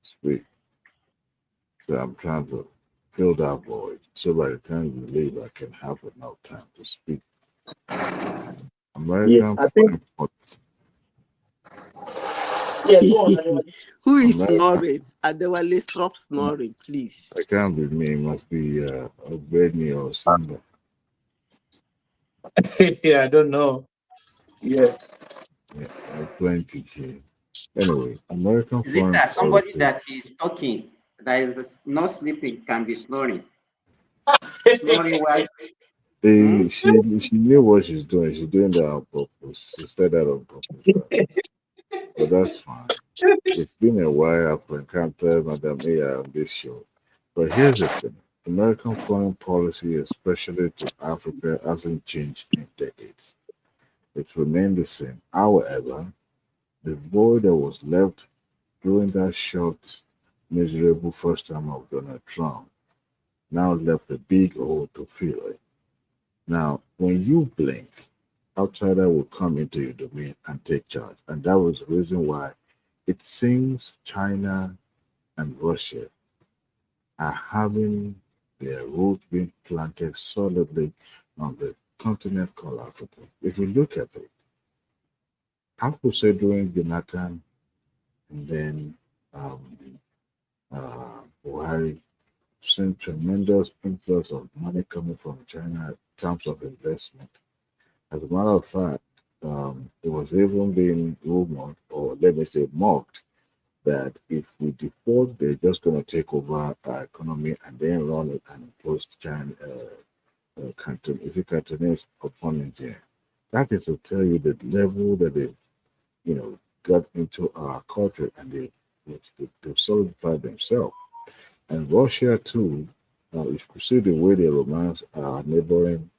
speak. So I'm trying to fill that void. So by the time you leave, I can have enough time to speak. American foreign Who is snoring? Adewale, stop snoring, please. I can't be me. It must be Obedni or somebody. Yeah, I don't know. Yeah, plenty here. Anyway, American Is it foreign that somebody policy. that is talking, that is not sleeping, can be snoring? Snoring wise. She knew what she's doing. She's doing that on purpose. She said that on purpose. But that's fine. It's been a while I've encountered Madam A on this show. But here's the thing. American foreign policy, especially to Africa, hasn't changed in decades. It's remained the same. However, the void that was left during that short, miserable first time of Donald Trump now left a big hole to fill it. Now, when you blink, outsider will come into your domain and take charge. And that was the reason why it seems China and Russia are having their roots being planted solidly on the continent called Africa. If you look at it, I would say during Jonathan and then Buhari, seen tremendous influx of money coming from China in terms of investment. As a matter of fact, it was even being rumored, or let me say mocked, that if we default, they're just going to take over our economy and then run it and impose China, Cantonese upon Nigeria. That is to tell you the level that they, got into our culture and they solidified themselves. And Russia too, if you see the way they romance our neighboring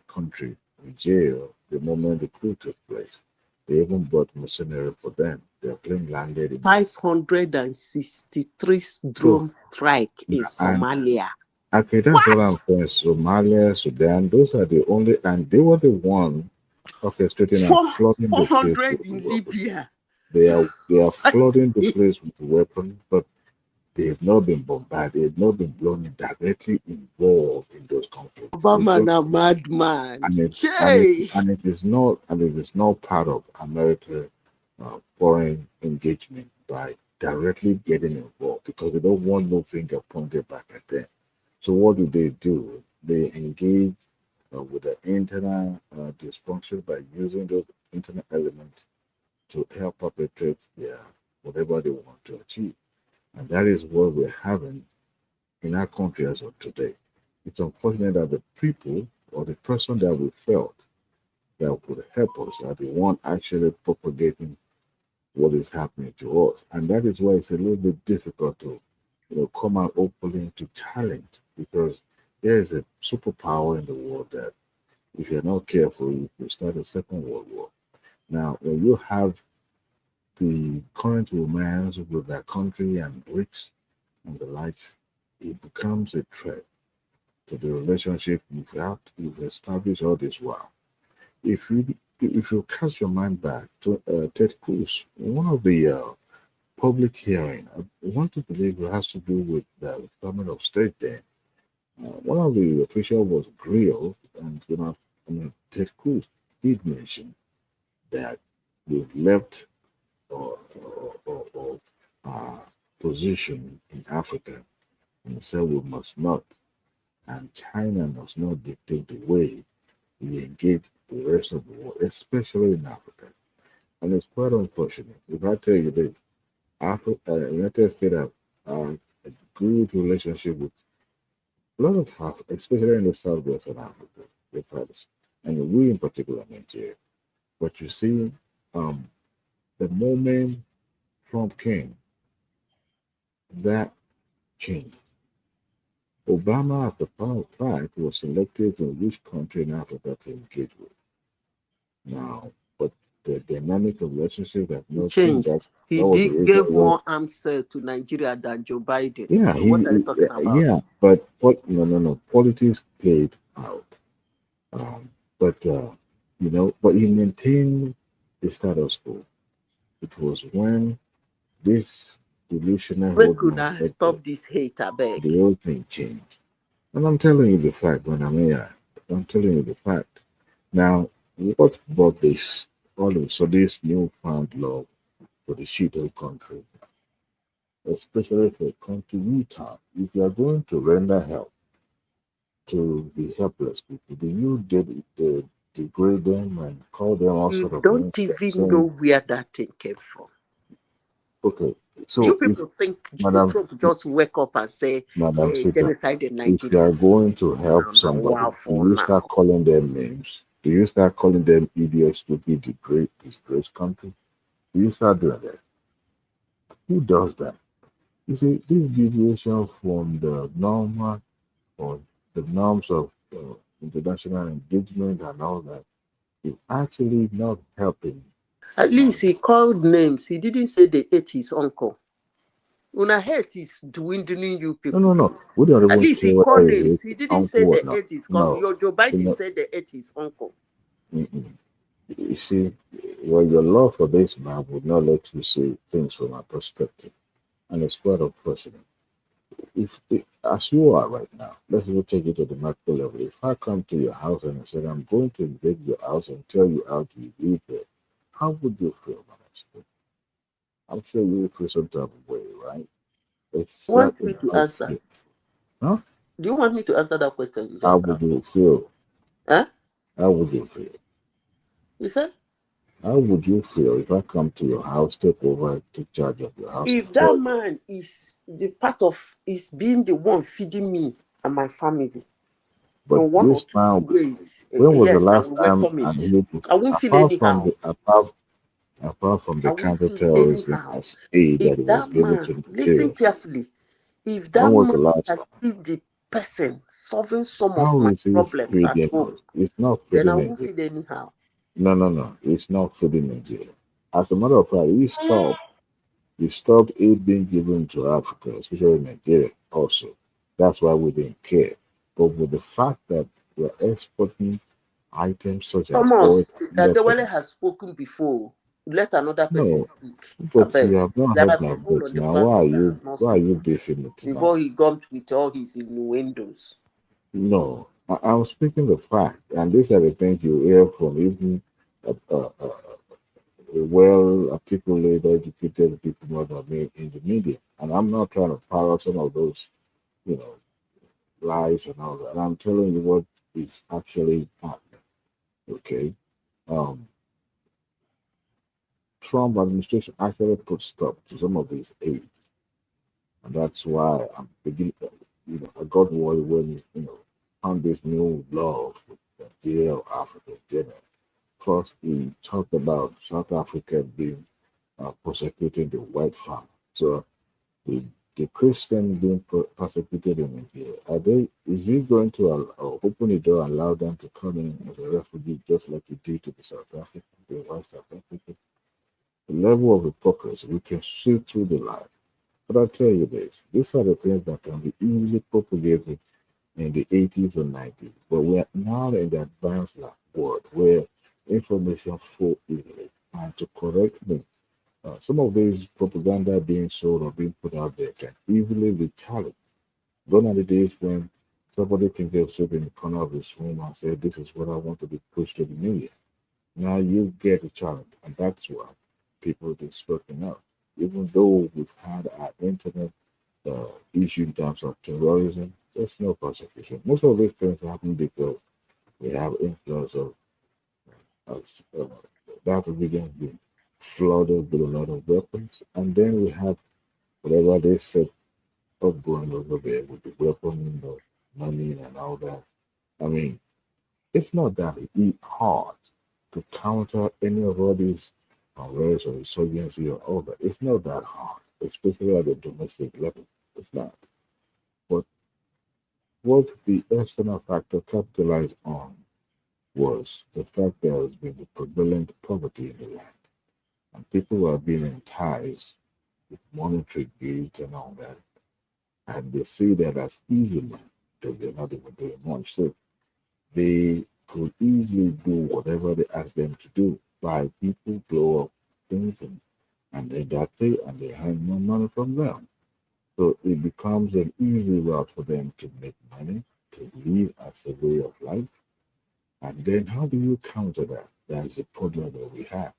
country, Nigeria, the moment the coup took place, they even bought mercenary for them. They're playing landed in 563 drone strike in Somalia. Okay, that's what I'm saying. Somalia, Sudan, those are the only, and they were the one orchestrating and flooding the place. 400 in Libya. They are flooding the place with weapons, but they have not been bombarded, they have not been blown directly involved in those conflicts. Obama a madman. And it is not part of America's foreign engagement by directly getting involved because they don't want no finger pointed back at them. So what do? They engage with the internal dysfunction by using those internal elements to help perpetrate whatever they want to achieve. And that is what we're having in our country as of today. It's unfortunate that the people or the person that we felt that would help us are the one actually propagating what is happening to us. And that is why it's a little bit difficult to, come out openly to challenge, because there is a superpower in the world that if you're not careful, you could start a second world war. Now, when you have the current romance with that country and BRICS and the likes, it becomes a threat to the relationship you've established all this while. If you cast your mind back to Ted Cruz, one of the public hearing, I want to believe it has to do with the Department of State then. One of the officials was grilled, and Ted Cruz did mention that we've left or position in Africa, and said we must not, and China must not dictate the way we engage the rest of the world, especially in Africa. And it's quite unfortunate. If I tell you this, United States have a good relationship with a lot of Africa, especially in the southwestern Africa, the parts, and we in particular Nigeria. But you see, the moment Trump came, that changed. Obama, as the power of fact, was selected in which country in Africa to engage with. Now, but the dynamic of relationship has He not changed. changed. He That was the did reason gave why. more arms to Nigeria than Joe Biden. Yeah, So what are you talking about? yeah, but no. Politics played out. But but he maintained the status quo. It was when this delusional We old could man have said that stopped this hate, I beg. the whole thing changed. And I'm telling you the fact, when I'm telling you the fact. Now, what brought this all of a sudden this newfound love for the shit country, especially for a country Utah? If you are going to render help to the helpless people, do you degrade them and call them all You sort of names don't for even know saying, where that thing came from. okay, You so if people think Madam Trump just wake up and say Madam Sita, genocide in if you Nigeria? are going to No, help no, somebody, wow do for you now. start calling them names? Do you start calling them idiot, stupid, disgrace country? Do you start doing that? Who does that? You see, this deviation from the normal or the norms of international engagement and all that is actually not helping. At least he called names. He didn't say they ate his uncle. Una hate is dwindling you people. No. We don't At even least he care whether called he names. hates He didn't say uncle or they not. ate his uncle. No. Your Joe You Biden know, said they ate his uncle. mm-mm. You see, well, your love for this man would not let you see things from a perspective, and it's quite unfortunate. If as you are right now, let's even take it to the macro level. If I come to your house and I said I'm going to invade your house and tell you how to live there, how would you feel, Madam? I'm sure you would feel some type of way, right? It's that Want me to about answer? you. Huh? Do you want me to answer that question you How just would asked? you feel? Huh? How would you feel? You said? How would you feel if I come to your house, take over, take charge of your house, and If that tell you? man is the part of is being the one feeding me and my family But in one or this two man, ways, when was the yes, I last will time welcome and it. he, I won't feel anyhow. apart from I the won't feel counterterrorism anyhow. aid that If he was that given to man, listen Nigeria, carefully, if when that was man the last has time? been the person solving some of How my is he problems at feeding home, us? It's not then I feeding won't Nigeria. feel anyhow. No. It's not feeding Nigeria. As a matter of fact, he stopped aid being given to Africa, especially Nigeria also. That's why we didn't care. But with the fact that we're exporting items such as oil Thomas, and weapons, Adewale has spoken before. Let another person no, speak. I but beg. you have not There heard are my people voice on the now. Why are platform that you have not why are you spoken beefing it tonight? before he got with all his innuendos. No, I'm speaking the fact, and these are the things you hear from even well articulated, educated people more than me in the media. And I'm not trying to parrot some of those, you know, lies and all that. I'm telling you what is actually happening. Okay. Um, Trump administration actually put stop to some of these aids. And that's why I'm beginning, I got worried when, found this new law with Nigeria or Africa in general. First, he talked about South Africa being persecuting the white farmer. So the Christians being persecuted in Nigeria, is he going to open the door and allow them to come in as a refugee just like he did to the South African, the white South African? The level of hypocrisy, we can see through the lie. But I'll tell you this, these are the things that can be easily propagated in the 80s and 90s. But we are now in the advanced world where information flow easily. And to correct me, some of these propaganda being sold or being put out there can easily be challenged. Gone are the days when somebody can just sit in the corner of his room and say, "This is what I want to be pushed to the media." Now you get a challenge, and that's why people have been spoken up. Even though we've had our internet issue in terms of terrorism, there's no persecution. Most of these things happen because we have influence of that region being flooded with a lot of weapons, and then we have whatever they said up going over there with the weapon, the money, and all that. I mean, it's not that hard to counter any of all these unrest or insurgency or all that. It's not that hard, especially at the domestic level. It's not. But what the external factor capitalized on was the fact there has been a prevalent poverty in the land. And people are being enticed with monetary gains and all that. And they see that as easy money because they're not even doing much. So they could easily do whatever they ask them to do. Buy people, blow up things, and then that's it, and they hand no money from them. So it becomes an easy route for them to make money, to live as a way of life. And then how do you counter that? That is a problem that we have.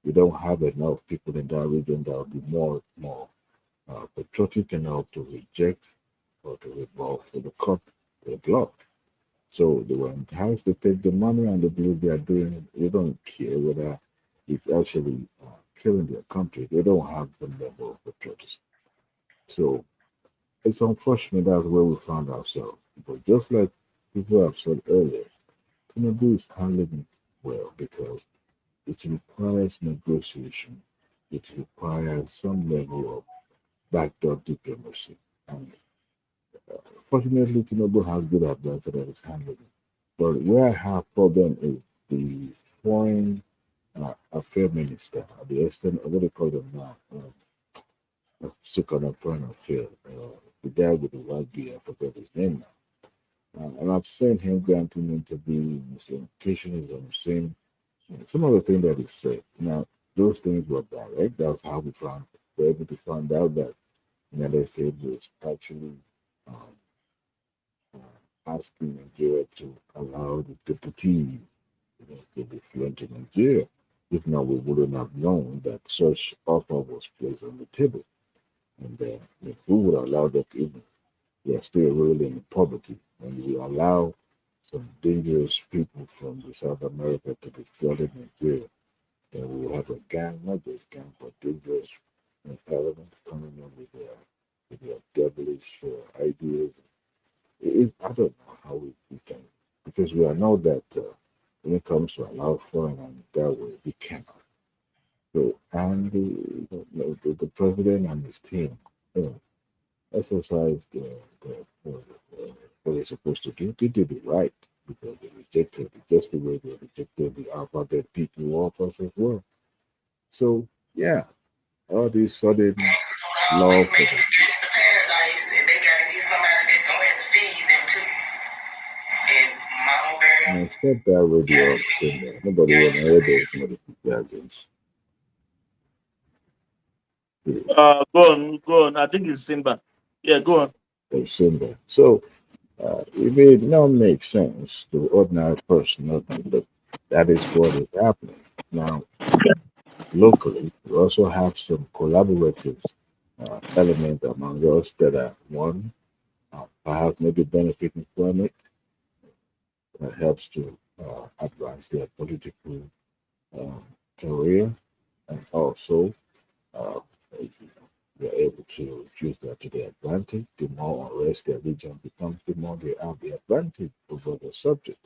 We don't have enough people in that region that will be more patriotic enough to reject or to revolt for the cup, the glove. So they were enticed to take the money and they believe they are doing it. They don't care whether it's actually killing their country. They don't have the level of patriotism. So it's unfortunate that's where we found ourselves. But just like people have said earlier, TINUBU is handling it well because it requires negotiation. It requires some level of backdoor diplomacy. And fortunately, TINUBU has good advisors that is handling it. But where I have problem is the foreign affair minister, the extent, what do they call them now? Second foreign affair. The guy with the white beard, I forgot his name now. And I've seen him granting interviews, occasionally I'm saying some of the things that he said. Now, those things were direct. That's how were able to find out that the United States was actually um, asking Nigeria to allow the deputy to be flown to Nigeria. If not, we wouldn't have known that such offer was placed on the table. And if we would allow that even we are still really in poverty. When we allow some dangerous people from the South America to be flooded in Nigeria, then we will have a gang, not just gang, but dangerous parliament coming in with their devilish ideas. I don't know how we can, because we know that when it comes to allow foreign and that way, we cannot. So, and the president and his team, you know, exercised what they're supposed to do. They did it right because they rejected it just the way they rejected the alphabet people offers as well. So, yeah, all these sudden love for the and step that radio up, singer. Nobody want to hear those motherfuckers. Go on. I think it's Simba. Yeah, go on. They symbol. So it may not make sense to ordinary person, nothing, but that is what is happening. Now, locally, we also have some collaborative element among us that are one, perhaps maybe benefiting from it, that helps to advance their political um, career, and also uh, they're able to use that to their advantage. The more unrest their region becomes, the more they have the advantage over the subject.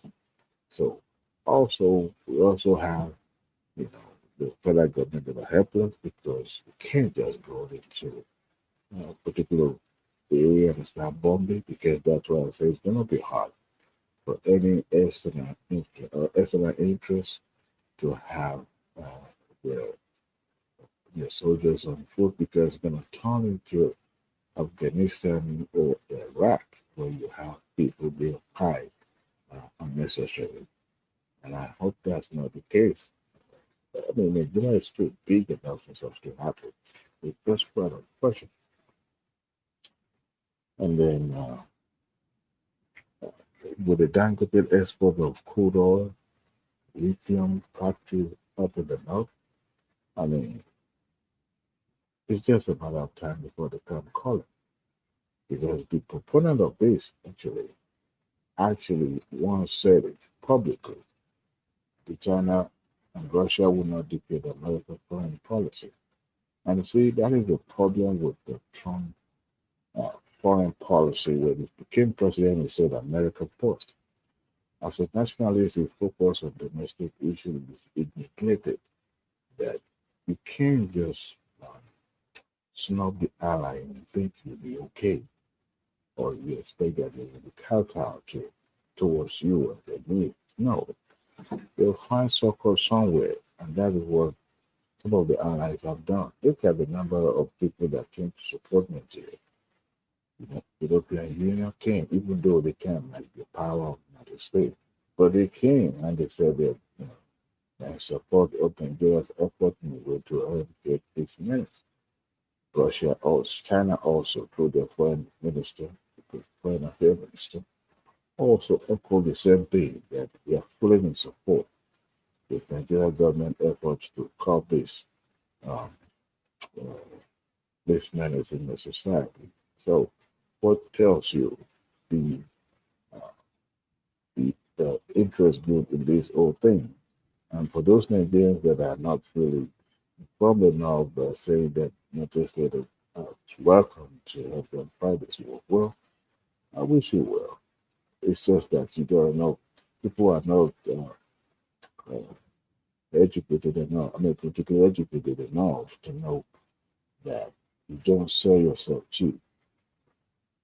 So, also, we also have, you know, the federal government that are helpless because you can't just go into a particular area and start bombing because that's why I say it's going to be hard for any external interest to have their, their soldiers on foot because it's going to turn into Afghanistan or Iraq where you have people being paid unnecessarily. And I hope that's not the case. I mean, Nigeria is too big enough for such to happen. It's just quite unfortunate. And then with the Dangote export of crude oil, lithium factories up in the north, I mean, it's just a matter of time before they come calling. Because the proponent of this actually once said it publicly. The China and Russia will not dictate America's foreign policy. And you see, that is the problem with the Trump foreign policy. When he became president, he said America first. As a nationalist, he focused on domestic issues. It neglected that you can't just snub the ally and think you'll be okay, or you expect that they will be kowtow towards you and their needs. No, they'll find support somewhere, and that is what some of the allies have done. Look at the number of people that came to support Nigeria. You know, European Union came, even though they can't match the power of the United States. But they came and they said that and support of Nigeria's effort in the way to eradicate its menace. Russia also, China also, through their foreign minister, the foreign affairs minister, also echoed the same thing that we are fully in support with Nigerian government efforts to curb uh, this menace in the society. So, what tells you the interest group in this whole thing? And for those Nigerians that are not really informed enough, saying that United States are welcome to help them fight this war. Well, I wish you well. It's just that you don't know. People are not educated enough. I mean, particularly educated enough to know that you don't sell yourself cheap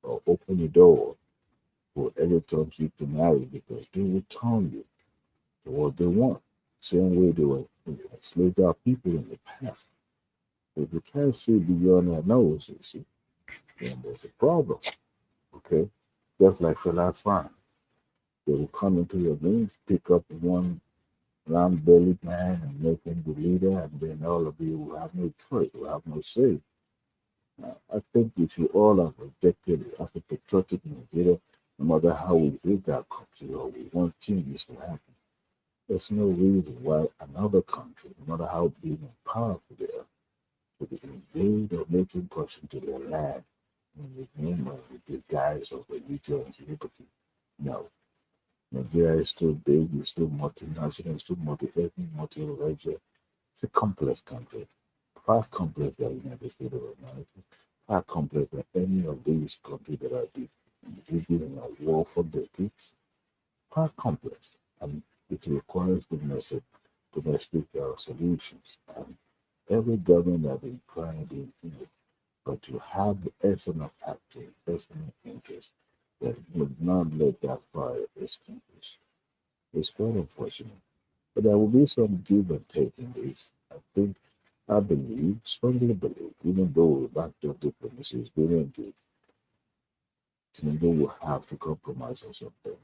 or open the door for every time you can marry because they will turn you to what they want. Same way they were enslaved our people in the past. If you can't see beyond their nose, you see, then there's a problem. Okay? Just like the last time. They will come into your means, pick up one round bellied man and make him the leader, and then all of you will have no choice, will have no say. I think if you all have rejected it as a patriotic Nigeria, no matter how we hate that country or we want changes to happen, there's no reason why another country, no matter how big and powerful they are, should invade or make incursion to their land in the name of the guise of religion and liberty. No. Nigeria is too big, it's too multinational, it's too multi-ethnic, multi-religious. It's a complex country. Far complex than the United States of America. Far complex than any of these countries that are engaging in a war for decades. Far complex. And it requires domestic solutions. And every government has been trying to do it. But you have the essence of acting, personal interest that would not let that fire extinguish. It's quite unfortunate. But there will be some give and take in this. I believe, strongly believe, even though backdoor diplomacy is very good, Tinubu will have to compromise on some things.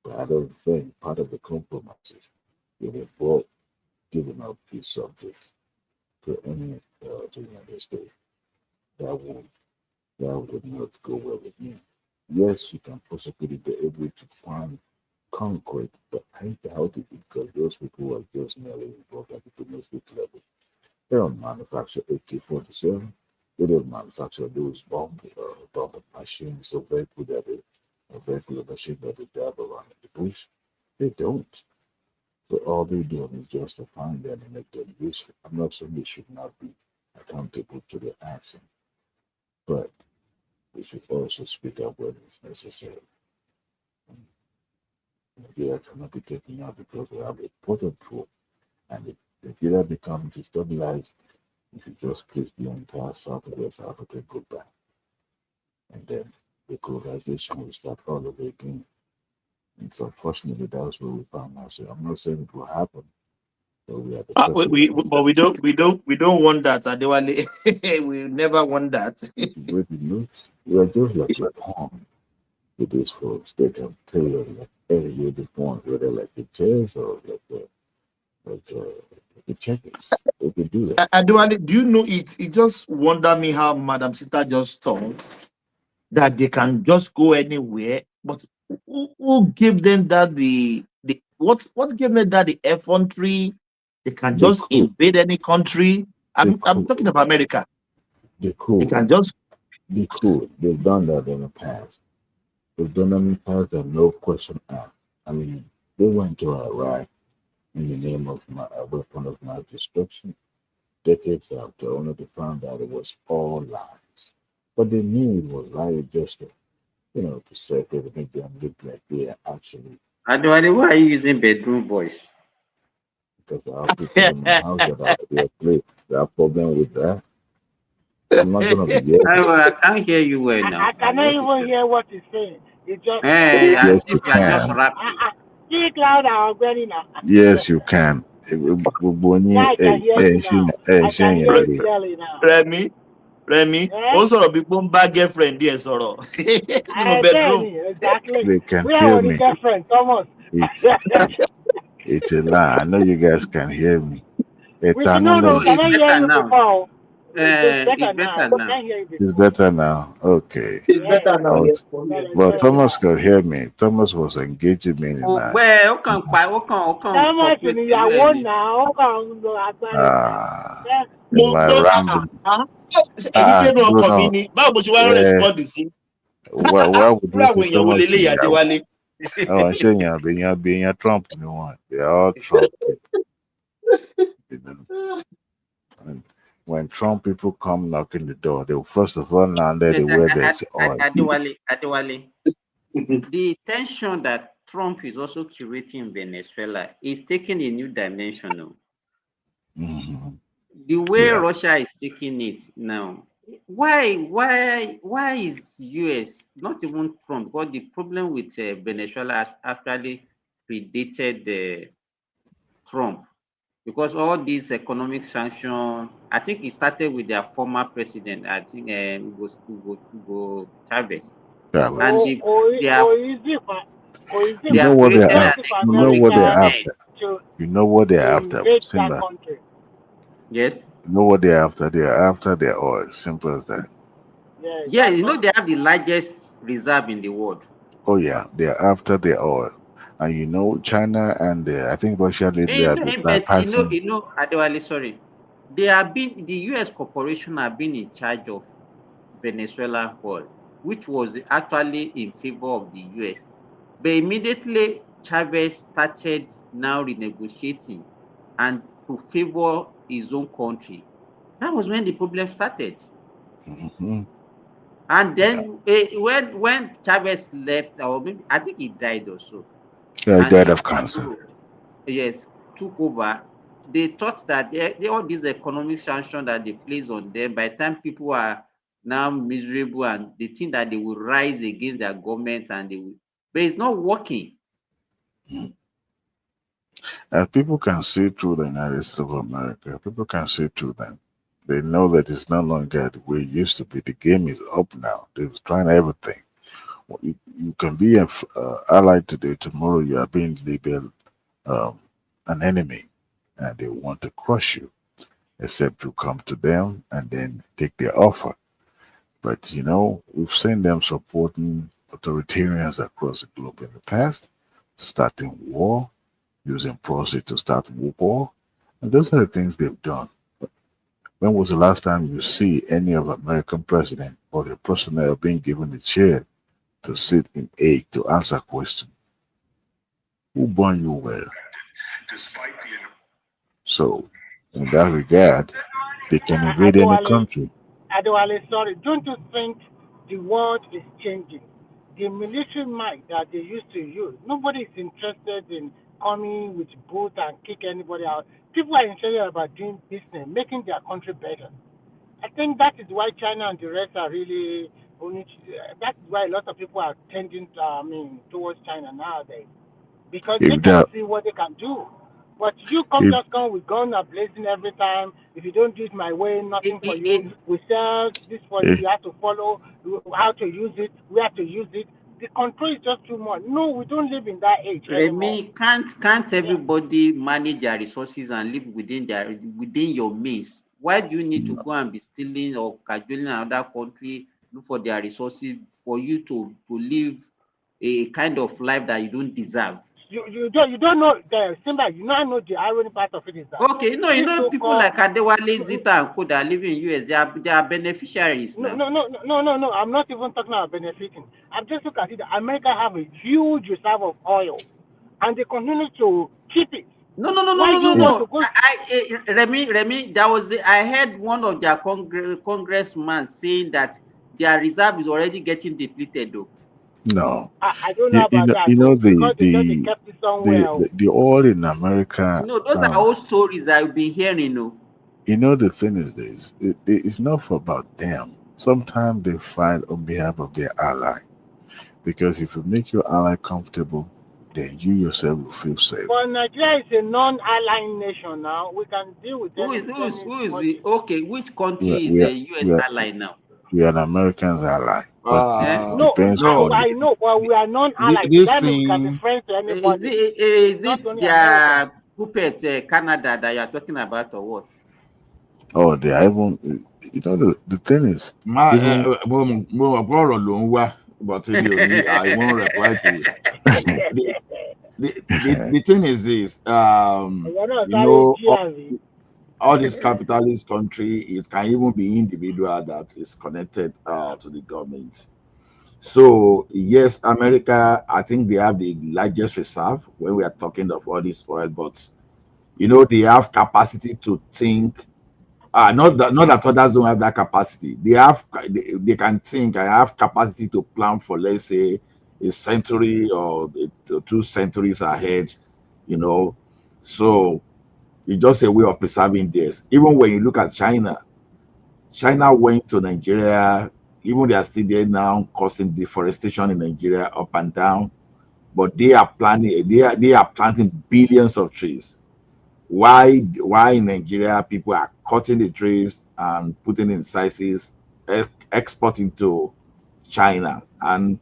But I don't think part of the compromises will involve giving up these subjects to any to the United States. That would not go well with me. Yes, you can possibly be able to find concrete, but I doubt it because those people are just merely involved at the domestic level. They don't manufacture AK-47. They don't manufacture those bomb machines or vehicle machine that they drive around in the bush. They don't. So all they're doing is just to find them and make them useful. I'm not saying they should not be accountable to their action, but we should also speak up when it's necessary. Nigeria cannot be taken out because we have a potent troop and If either become destabilized, if you just place the entire South of West Africa goodbye. And then the colonization will start all over again. And so unfortunately that's where we found ourselves. I'm not saying it will happen, but we are the precipice. But we don't want that, Adewale. We never want that. Breaking news. We are just like a pawn with these folks. They can play like any way they want, whether like the chess or like the checkers. They can do that. Adewale, do you know it? It just wonder me how Madam Sita just told that they can just go anywhere. But who gave them that what gave them that the effrontery? They can They just could. invade any country. I'm talking of America. They could. They can just They could. They've done that in the past. They've done that in the past and no question asked. I mean, they went to Iraq in the name of a weapon of mass destruction decades after, only to find out it was all lies. But they knew it was lies just to, to say to make them look like they are actually, Adewale, why are you using bedroom voice? because I have people in my house that are there play. They have problem with that. I'm not gonna be yelling. I can't hear you well now. I cannot even hear what he's saying. It's just Yes, you can. speak louder or very now. Yes, you can. Now I can hear you now. I can hear you clearly now. Remy, also a big bomb bag girlfriend, dear sorrow. Exactly. They can We are hear on the me. girlfriend, Thomas. It's a lie. I know you guys can hear me. We can I hear you before. It's better now. We can hear you before. It's better now. Okay. It's better now. Yes. But Thomas could hear me. Thomas was engaging me in that. Well, Thomas in your now. In my rambling. Why would you say Thomas is Oh, I'm saying being Trump, they're all Trump people. And when Trump people come knocking the door, they will first of all now they wear their oil. Adewale, the tension that Trump is also curating in Venezuela is taking a new dimension now. Mm-hmm. The way Russia is taking it now, why is US, not even Trump, but the problem with Venezuela actually predated Trump, because all these economic sanctions, I think it started with their former president, I think Hugo Chavez. And you know what they're after. You know what they're after. You know what they're after. Yes. You know what they're after. They're after their oil. Simple as that. Yeah, you know they have the largest reserve in the world. Oh yeah, they're after their oil. And you know China and I think Russia lately have been bypassing. You know, Adewale, sorry. The US corporation have been in charge of Venezuela oil, which was actually in favor of the US. But immediately Chavez started now renegotiating and to favor his own country. That was when the problem started. Mm-hmm. And then when Chavez left, or maybe I think he died also. Yeah, he died of cancer. Yes, took over. They thought that all these economic sanctions that they place on them, by the time people are now miserable and they think that they will rise against their government and they will, but it's not working. People can see through the United States of America. People can see through them. They know that it's no longer the way it used to be. The game is up now. They're trying everything. You can be an ally today. Tomorrow you are being labeled an enemy, and they want to crush you. Except you come to them and then take their offer. But we've seen them supporting authoritarians across the globe in the past, starting war, using proxy to start war, and those are the things they've done. When was the last time you see any of American president or their personnel being given a chair to sit in aid to answer questions? Who born you well? So, in that regard, they can invade any country. Adewale, sorry, don't you think the world is changing? The military might that they used to use, nobody is interested in coming with boots and kick anybody out. People are interested about doing business, making their country better. I think that is why China and the rest are really only. That is why a lot of people are tending, towards China nowadays because they If can that, see what they can do. But you if just come with gun and blazing every time. If you don't do it my way, nothing for you. We sell this for you. if You have to follow how to use it. We have to use it. The control is just too much. No, we don't live in that age anymore. Remy, can't everybody manage their resources and live within your means? Why do you need to go and be stealing or cajoling another country, look for their resources for you to live a kind of life that you don't deserve? You don't know the Simba. You know the irony part of it is that Okay, this people so-called like Adewale, Zita, and Co that live in US, they are beneficiaries no, now. no, no, no, no, no. I'm not even talking about benefiting. I'm just looking at it. America have a huge reserve of oil, and they continue to keep it. No. Why do you want to go? Remy, I heard one of their congressman saying that their reserve is already getting depleted, though. no, I don't know about that you know though, because they said they kept it somewhere. the oil in America. Those are old stories I've been hearing. You know the thing is this. It's not for about them. Sometimes they fight on behalf of their ally, because if you make your ally comfortable, then you yourself will feel safe. But Nigeria is a non-aligned nation now. We can deal with Who is it? Okay, which country is We a are, US ally now? we are an American's ally, but it No, depends no, on I know, but we are non-allied. This That means we can be thing, friends to Is anybody, not it only America. their puppet Canada that you are talking about, or what? Oh, they are even. The thing is, even ọ̀rọ̀ ló ń wá, but I won't reply to it. The, the thing is this, You're not you sorry, know, GRV. all this capitalist country, it can even be individual that is connected to the government. So yes, America, I think they have the largest reserve when we are talking of all this oil, but they have capacity to think. Not that others don't have that capacity. They can think and have capacity to plan for, let's say, a century or 2 centuries ahead. You know, so it's just a way of preserving this. Even when you look at China went to Nigeria. Even they are still there now, causing deforestation in Nigeria up and down. But they are planning. They are planting billions of trees. Why in Nigeria people are cutting the trees and putting in sizes, exporting to China, and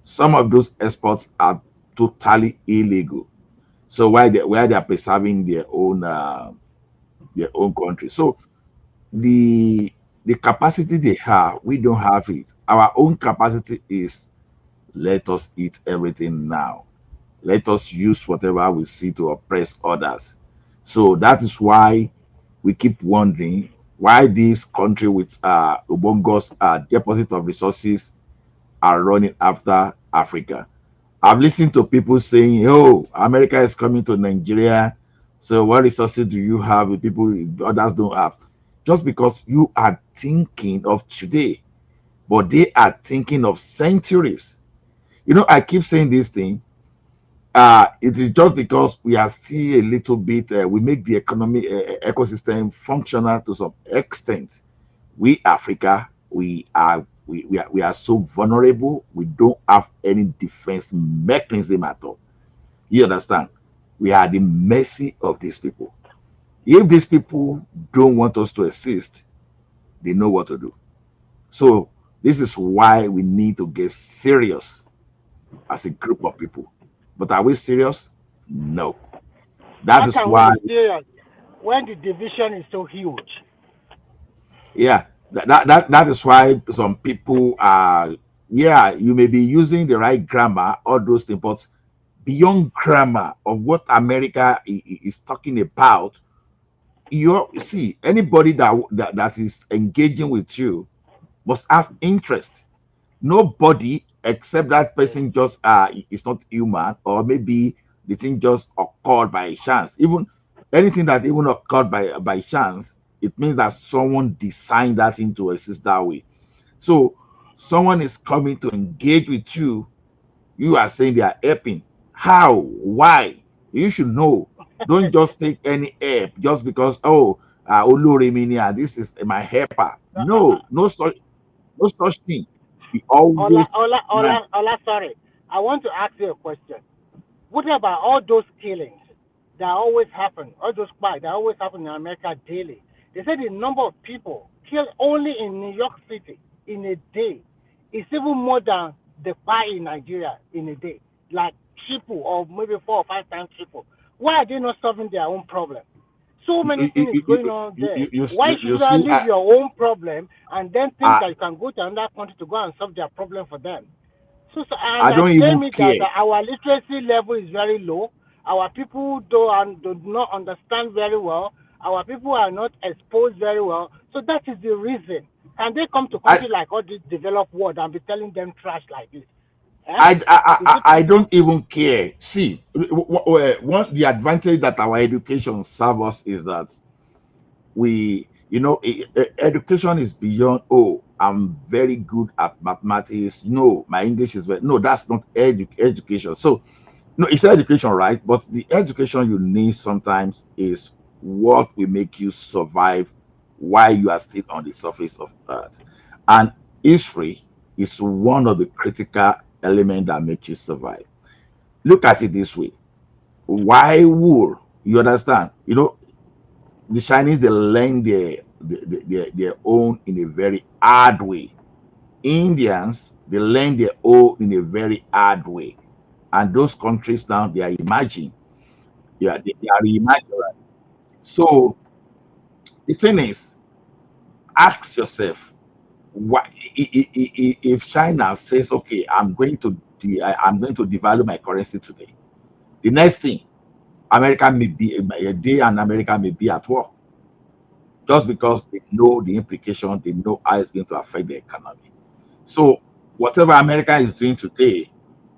some of those exports are totally illegal. So why they are preserving their own country. So the the capacity they have, we don't have it. Our own capacity is, let us eat everything now. Let us use whatever we see to oppress others. So that is why we keep wondering why this country with Ubongo's deposit of resources are running after Africa. I've listened to people saying, "Oh, America is coming to Nigeria. So what resources do you have with people others don't have?" Just because you are thinking of today, but they are thinking of centuries. I keep saying this thing. It is just because we are still a little bit, we make the economy ecosystem functional to some extent. We Africa, we are so vulnerable. We don't have any defense mechanism at all. You understand? We are at the mercy of these people. If these people don't want us to exist, they know what to do. So this is why we need to get serious as a group of people. But are we serious? No. That How is can we why, be serious when the division is so huge? yeah, that is why some people are, yeah, you may be using the right grammar, all those things, but beyond grammar of what America is talking about, you see, anybody that is engaging with you must have interest. Nobody except that person just is not human, or maybe the thing just occurred by chance. Even anything that even occurred by chance, it means that someone designed that thing to exist that way. So someone is coming to engage with you. You are saying they are helping. How? Why? You should know. Don't just take any help just because, oh, Oluriminia, this is my helper. No, no such thing. We always plan. Sorry. I want to ask you a question. What about all those killings that always happen, all those spikes that always happen in America daily? They say the number of people killed only in New York City in a day is even more than the spike in Nigeria in a day, like triple or maybe 4 or 5 times triple. Why are they not solving their own problem? So many things going on there. Why should You you see, leave your own problem and then think I, that you can go to another country to go and solve their problem for them? And I don't tell even me that care. our literacy level is very low. Our people do not understand very well. Our people are not exposed very well. So that is the reason. Can they come to I, countries like all this developed world and be telling them trash like this? Eh? Is it I don't possible? even care. See, one the advantage that our education serves us is that education is beyond, oh, I'm very good at mathematics. No, my English is very, no, that's not education. So no, it's education, right? But the education you need sometimes is what will make you survive while you are still on the surface of earth. And history is one of the critical elements that make you survive. Look at it this way. Why wool? You understand? The Chinese, they learn their own in a very hard way. Indians, they learn their own in a very hard way. And those countries now, they are emerging. Yeah, they are reimagined. So the thing is, ask yourself, why if China says, okay, I'm going to devalue my currency today, the next thing, America may be a day and America may be at war just because they know the implication, they know how it's going to affect the economy. So whatever America is doing today,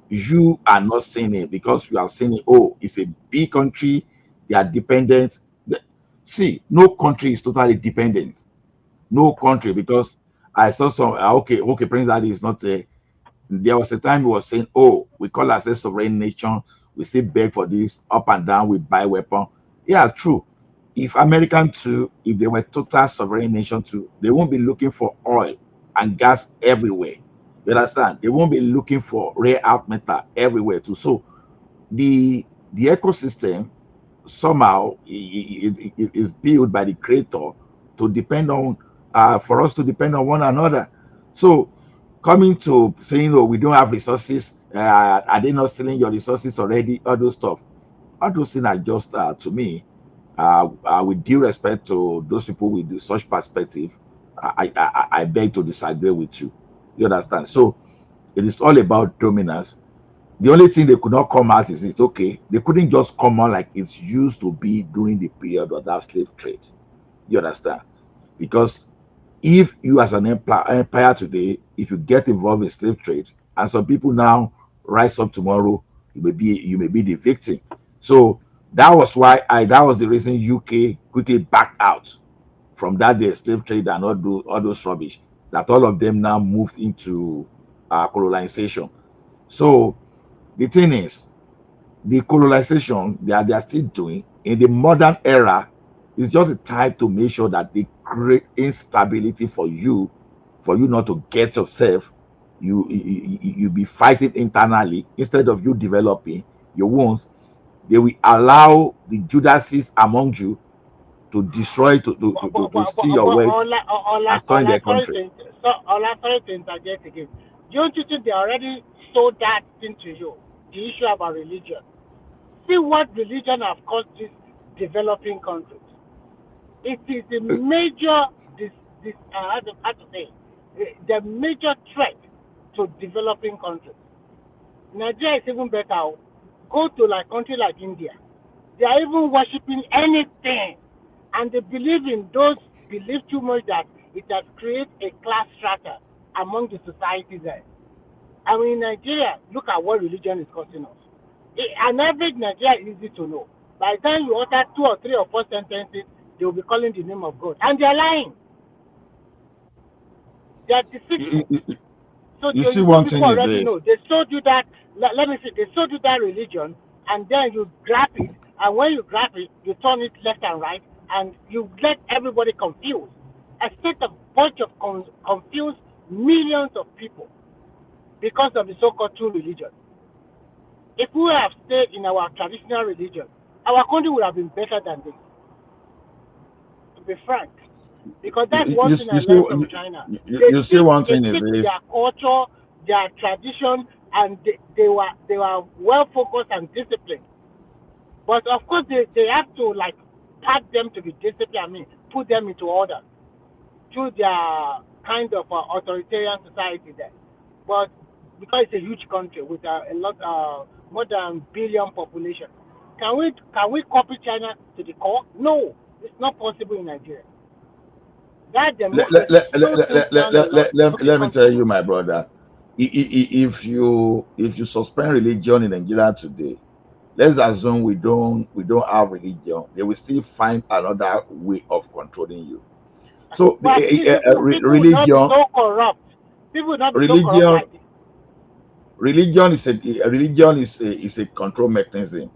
you are not seeing it because you are seeing it. Oh, it's a big country, they are dependent. See, no country is totally dependent. No country, because I saw some. Okay, Prince Daddy is not a. There was a time he was saying, "Oh, we call ourselves sovereign nation. We still beg for this up and down. We buy weapon." Yeah, true. If American too, if they were total sovereign nation too, they won't be looking for oil and gas everywhere. You understand? They won't be looking for rare earth metal everywhere too. So the ecosystem somehow is built by the creator to depend on, for us to depend on one another. So coming to saying, oh, we don't have resources, are they not stealing your resources already, all those stuff, all those things are just, to me, with due respect to those people with such perspective, I beg to disagree with you. You understand? So it is all about dominance. The only thing they could not come out is it okay. They couldn't just come out like it used to be during the period of that slave trade. You understand? Because if you as an empire today, if you get involved in slave trade, and some people now rise up tomorrow, you may be the victim. So that was the reason UK quickly backed out from that day slave trade and all those rubbish. That all of them now moved into colonization. So the thing is, the colonization they are still doing in the modern era is just a time to make sure that they create instability for you not to get yourself. You be fighting internally instead of you developing your wounds. They will allow the Judases among you to destroy, to steal your wealth and store in their country. Sorry to interject again. Don't you think they already sold that thing to you? The issue about religion. See what religion have caused these developing countries. It is the major how to say, the major threat to developing countries. Nigeria is even better. Go to like country like India. They are even worshiping anything, and they believe in those beliefs too much that it has created a class strata among the society there. I mean, in Nigeria, look at what religion is costing us. An average Nigerian is easy to know. By the time you utter 2 or 3 or 4 sentences, they will be calling the name of God, and they are lying. They are You, deceitful. you, So you see, you one people thing is already this. know. They sold you that. Let me see. They sold you that religion, and then you grab it And when you grab it, you turn it left and right, and you let everybody confused. A set of bunch of confused millions of people because of the so-called true religion. If we have stayed in our traditional religion, our country would have been better than this, to be frank. Because that's one thing I learned from China. You see one They thing is stick to their this. culture, their tradition, and they were well focused and disciplined. But of course, they have to like pack them to be disciplined. I mean, put them into order through their kind of authoritarian society there. But because it's a huge country with a lot more than billion population, can we copy China to the core? No, it's not possible in Nigeria. That democracy slows things down a lot. Okay, Let me tell continue. you, my brother. If you suspend religion in Nigeria today, let's assume we don't have religion, they will still find another way of controlling you. So But people will not be religion, so corrupt. People will not be so corrupt religion, like this. religion is a control mechanism.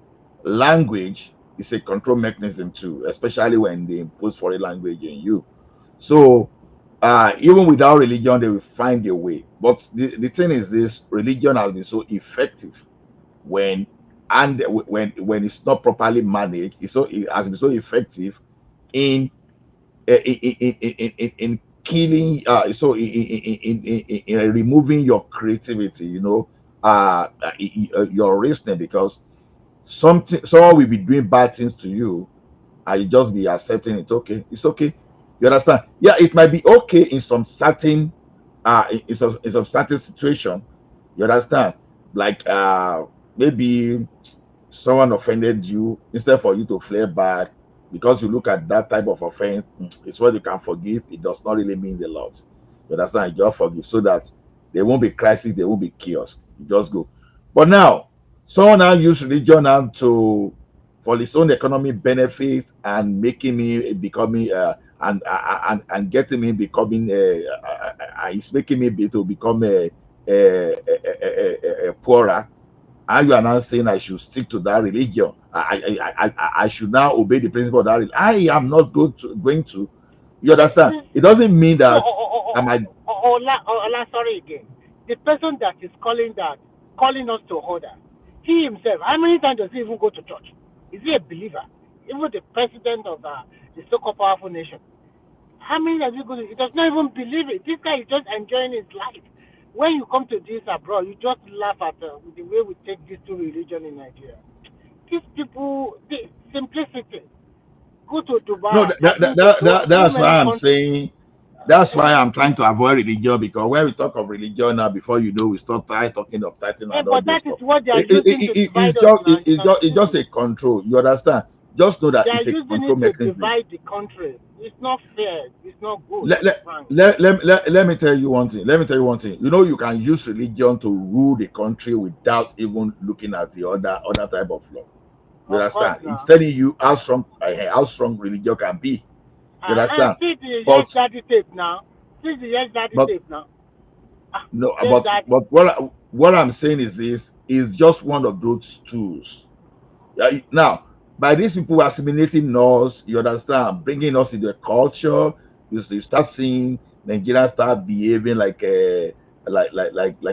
Language is a control mechanism too, especially when they impose foreign language in you. So even without religion, they will find a way. But the thing is this: religion has been so effective when when it's not properly managed. It has been so effective in in killing in removing your creativity, your reasoning, because someone will be doing bad things to you and you just be accepting it. Okay, it's okay. You understand? Yeah, it might be okay in some certain in some certain situation. You understand? Like maybe someone offended you, instead for you to flare back because you look at that type of offense, it's what you can forgive. It does not really mean a lot. You understand? You just forgive so that there won't be crisis, there won't be chaos. You just go. But now, someone now use religion now to for his own economic benefits and making me becoming and getting me becoming it's making me to become a poorer, and you are now saying I should stick to that religion. I should now obey the principle of that religion. I am not going to. You understand? It doesn't mean So, that I might. sorry again. The person that is calling us to order, he himself, how many times does he even go to church? Is he a believer? Even the president of the so-called powerful nation, how many times he go to? He does not even believe it. This guy is just enjoying his life. When you come to this abroad, you just laugh at the way we take these two religions in Nigeria. These people, the simplicity. Go to No, Dubai. I've been to so that's many why I'm countries. saying. That's why I'm trying to avoid religion, because when we talk of religion now, before you know, we start talking of tithing and all But those that is stuff. what they are using to divide us now. You can It's just see. a control. You understand? Just know that They are it's a using control it to mechanism. divide the country. It's not fair. It's not good, let, to be let, frank. let me tell you one thing. Let me tell you one thing. You can use religion to rule the country without even looking at the other type of law. You Of course understand? It's now. telling you how strong religion can be. You understand? See the yes But daddy tape now. See the yes daddy but tape now. no, Yes daddy. but what I'm saying is this is just one of those tools. Now, by these people assimilating us, you understand, bringing us into the culture, you start seeing Nigerians start behaving like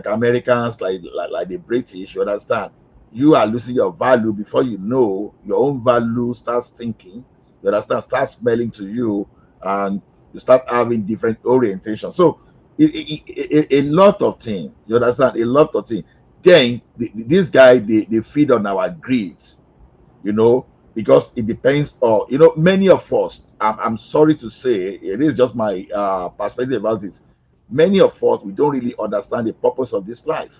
Americans, like the British. You understand? You are losing your value before you know your own value starts thinking. You understand? Starts smelling to you, and you start having different orientation. So, a lot of things. You understand? A lot of things. Then this guy they feed on our greed, because it depends on, many of us, I'm sorry to say, it is just my perspective about it. Many of us, we don't really understand the purpose of this life.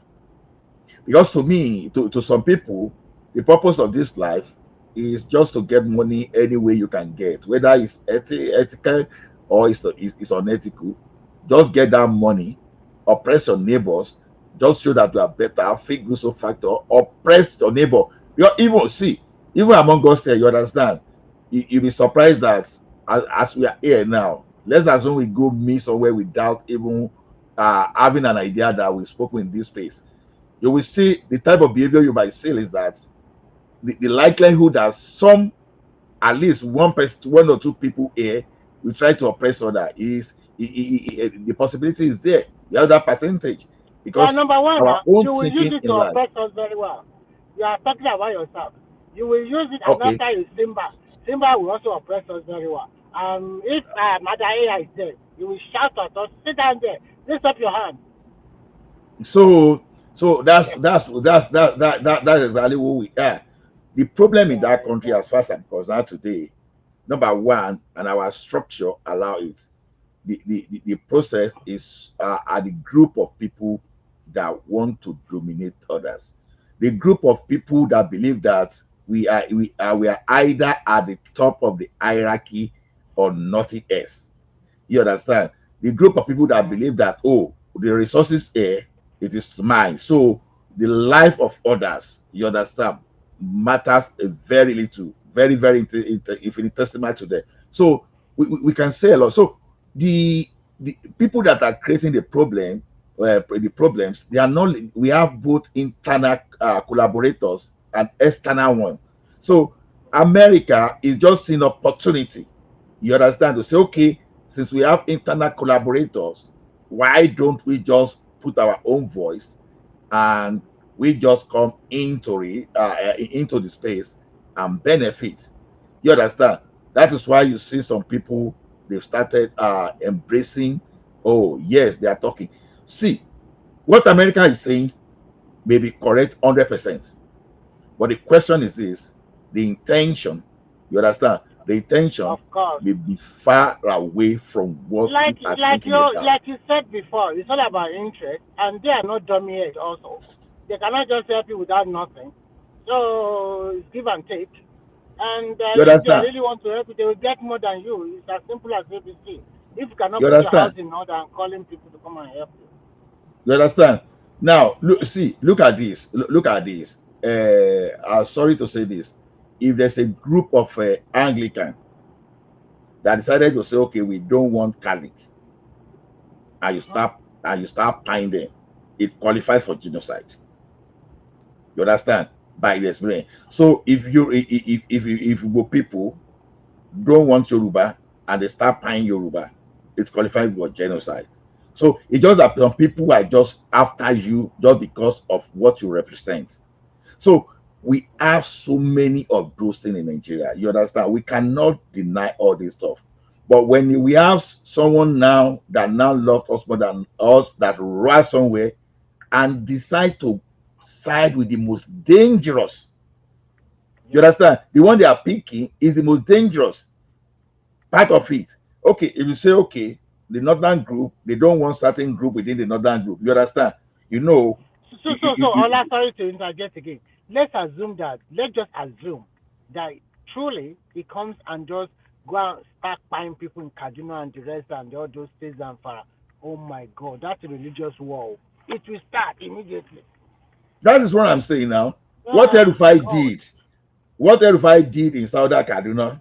Because to me, to some people, the purpose of this life is just to get money any way you can get, whether it's ethical or it's unethical. Just get that money, oppress your neighbors, just show that you are better, fake good so factor, oppress your neighbor. Even see, even among us here, you understand, you'll be surprised that as we are here now, let's assume we go meet somewhere without even having an idea that we've spoken in this space. You will see the type of behavior you might see is that the likelihood that some, at least one person, one or two people here will try to oppress other is the possibility is there. The other percentage, Yeah, because number one, our own you will use thinking it in to life. oppress us very well. You are talking about yourself. You will use it, and Okay, after you Simba will also oppress us very well. If Mother AI is there, you will shout at us, sit down there, lift up your hand. so that is exactly what we are. The problem in that country, as far as I'm concerned today, number one, and our structure allow it. The process is are the group of people that want to dominate others. The group of people that believe that we are either at the top of the hierarchy or nothing else. You understand? The group of people that believe that, oh, the resources here, it is mine. So the life of others, you understand, matters a very little, very, very infinitesimal to them. So we can say a lot. So the people that are creating the problems, they are not. We have both internal collaborators and external one. So America is just an opportunity. You understand, to say, okay, since we have internal collaborators, why don't we just put our own voice and we just come into the space and benefit? You understand? That is why you see some people, they've started embracing. Oh yes, they are talking. See, what America is saying may be correct 100%, but the question is this: the intention. You understand? The intention Of course. may be far away from what Like we are like thinking you about. like you said before, it's all about interest, and they are not dummy heads also. They cannot just help you without nothing. So it's give and take. And You if they understand? really want to help you, they will get more than you. It's as simple as ABC. If you cannot You put your house understand? in order and calling people to come and help you. You understand? Now, look, see, look at this. Look at this. I'm sorry to say this. If there's a group of Anglican that decided to say, okay, we don't want Catholic, and you start paying them, it qualifies for genocide. You understand? By the experience. So if Igbo people don't want Yoruba and they start paying Yoruba, it qualifies for genocide. So it's just that some people are just after you just because of what you represent. So we have so many of those things in Nigeria. You understand? We cannot deny all this stuff. But when we have someone now that now loves us more than us, that runs somewhere and decide to side with the most dangerous, you understand? The one they are picking is the most dangerous part of it. Okay, if you say, okay, the northern group, they don't want certain group within the northern group. You understand? You know, Ola, sorry to interject again. Let's just assume that truly it comes and just go and start buying people in Kaduna and the rest and all those states and far. Oh my God, that's a religious war. It will start immediately. that is what I'm saying now. What Yeah, Erufai God. did, what Erufai did in Southern Kaduna,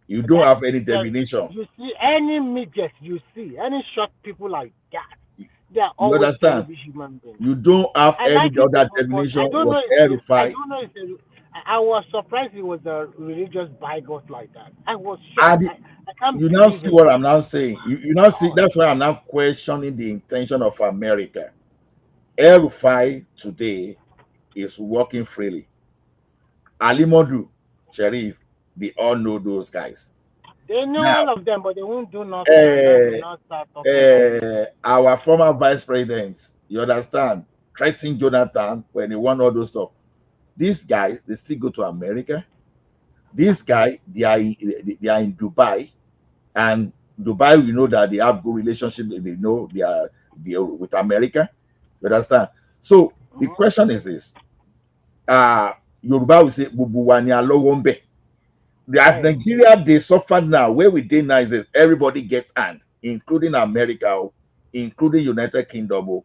you don't That have any that definition. you see any midgets you see, any short people like that, they are You always understand? terrible human beings. You don't have I any like it, other but definition I don't what know I Erufai. don't know if I was surprised it was a religious bigot like that. I was shocked. And I can't you now believe see it. what I'm now saying. You now see, God. that's why I'm now questioning the intention of America. Erufai today is working freely. Ali Modu, Sheriff, they all know those guys. They know Now, all of them, but they won't do nothing, and now they now start talking like this. our former vice presidents, you understand, threatening Jonathan when they want all those stuff. These guys, they still go to America. These guys, they are in Dubai, and Dubai, we know that they have good relationship. They know they are with America. You understand? So the question is this: Yoruba will say, "Bubu wa ni alowo nbe." As Yes. Nigeria, they suffer now. Where we dey now is this, everybody get hand, including America, including United Kingdom,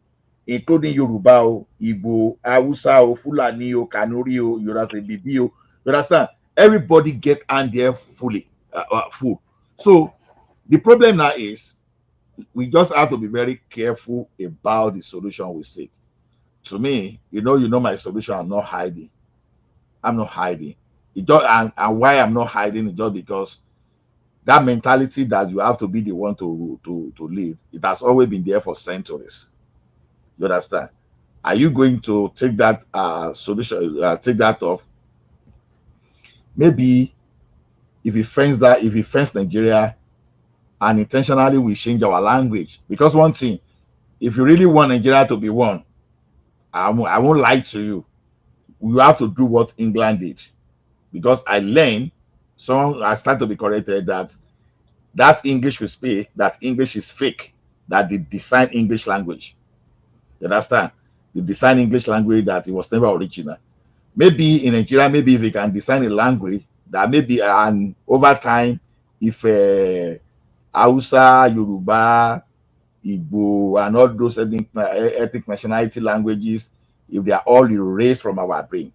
including Yoruba, Igbo, Hausa, Fulani, Kanuri, you understand, Bibi, you understand? Everybody get hand there fully, full. So the problem now is we just have to be very careful about the solution we seek. To me, you know my solution. I'm not hiding. I'm not hiding. It just, and why I'm not hiding it, just because that mentality that you have to be the one to lead, it has always been there for centuries. You understand? Are you going to take that solution, take that off? Maybe if he fence Nigeria and intentionally we change our language. Because one thing, if you really want Nigeria to be one, I won't lie to you. You have to do what England did. Because I learned, so I start to be corrected that English we speak, that English is fake, that they design English language. You understand? They design English language that it was never original. Maybe in Nigeria, maybe if we can design a language that maybe, and over time, if Hausa, Yoruba, Igbo, and all those ethnic nationality languages, if they are all erased from our brain,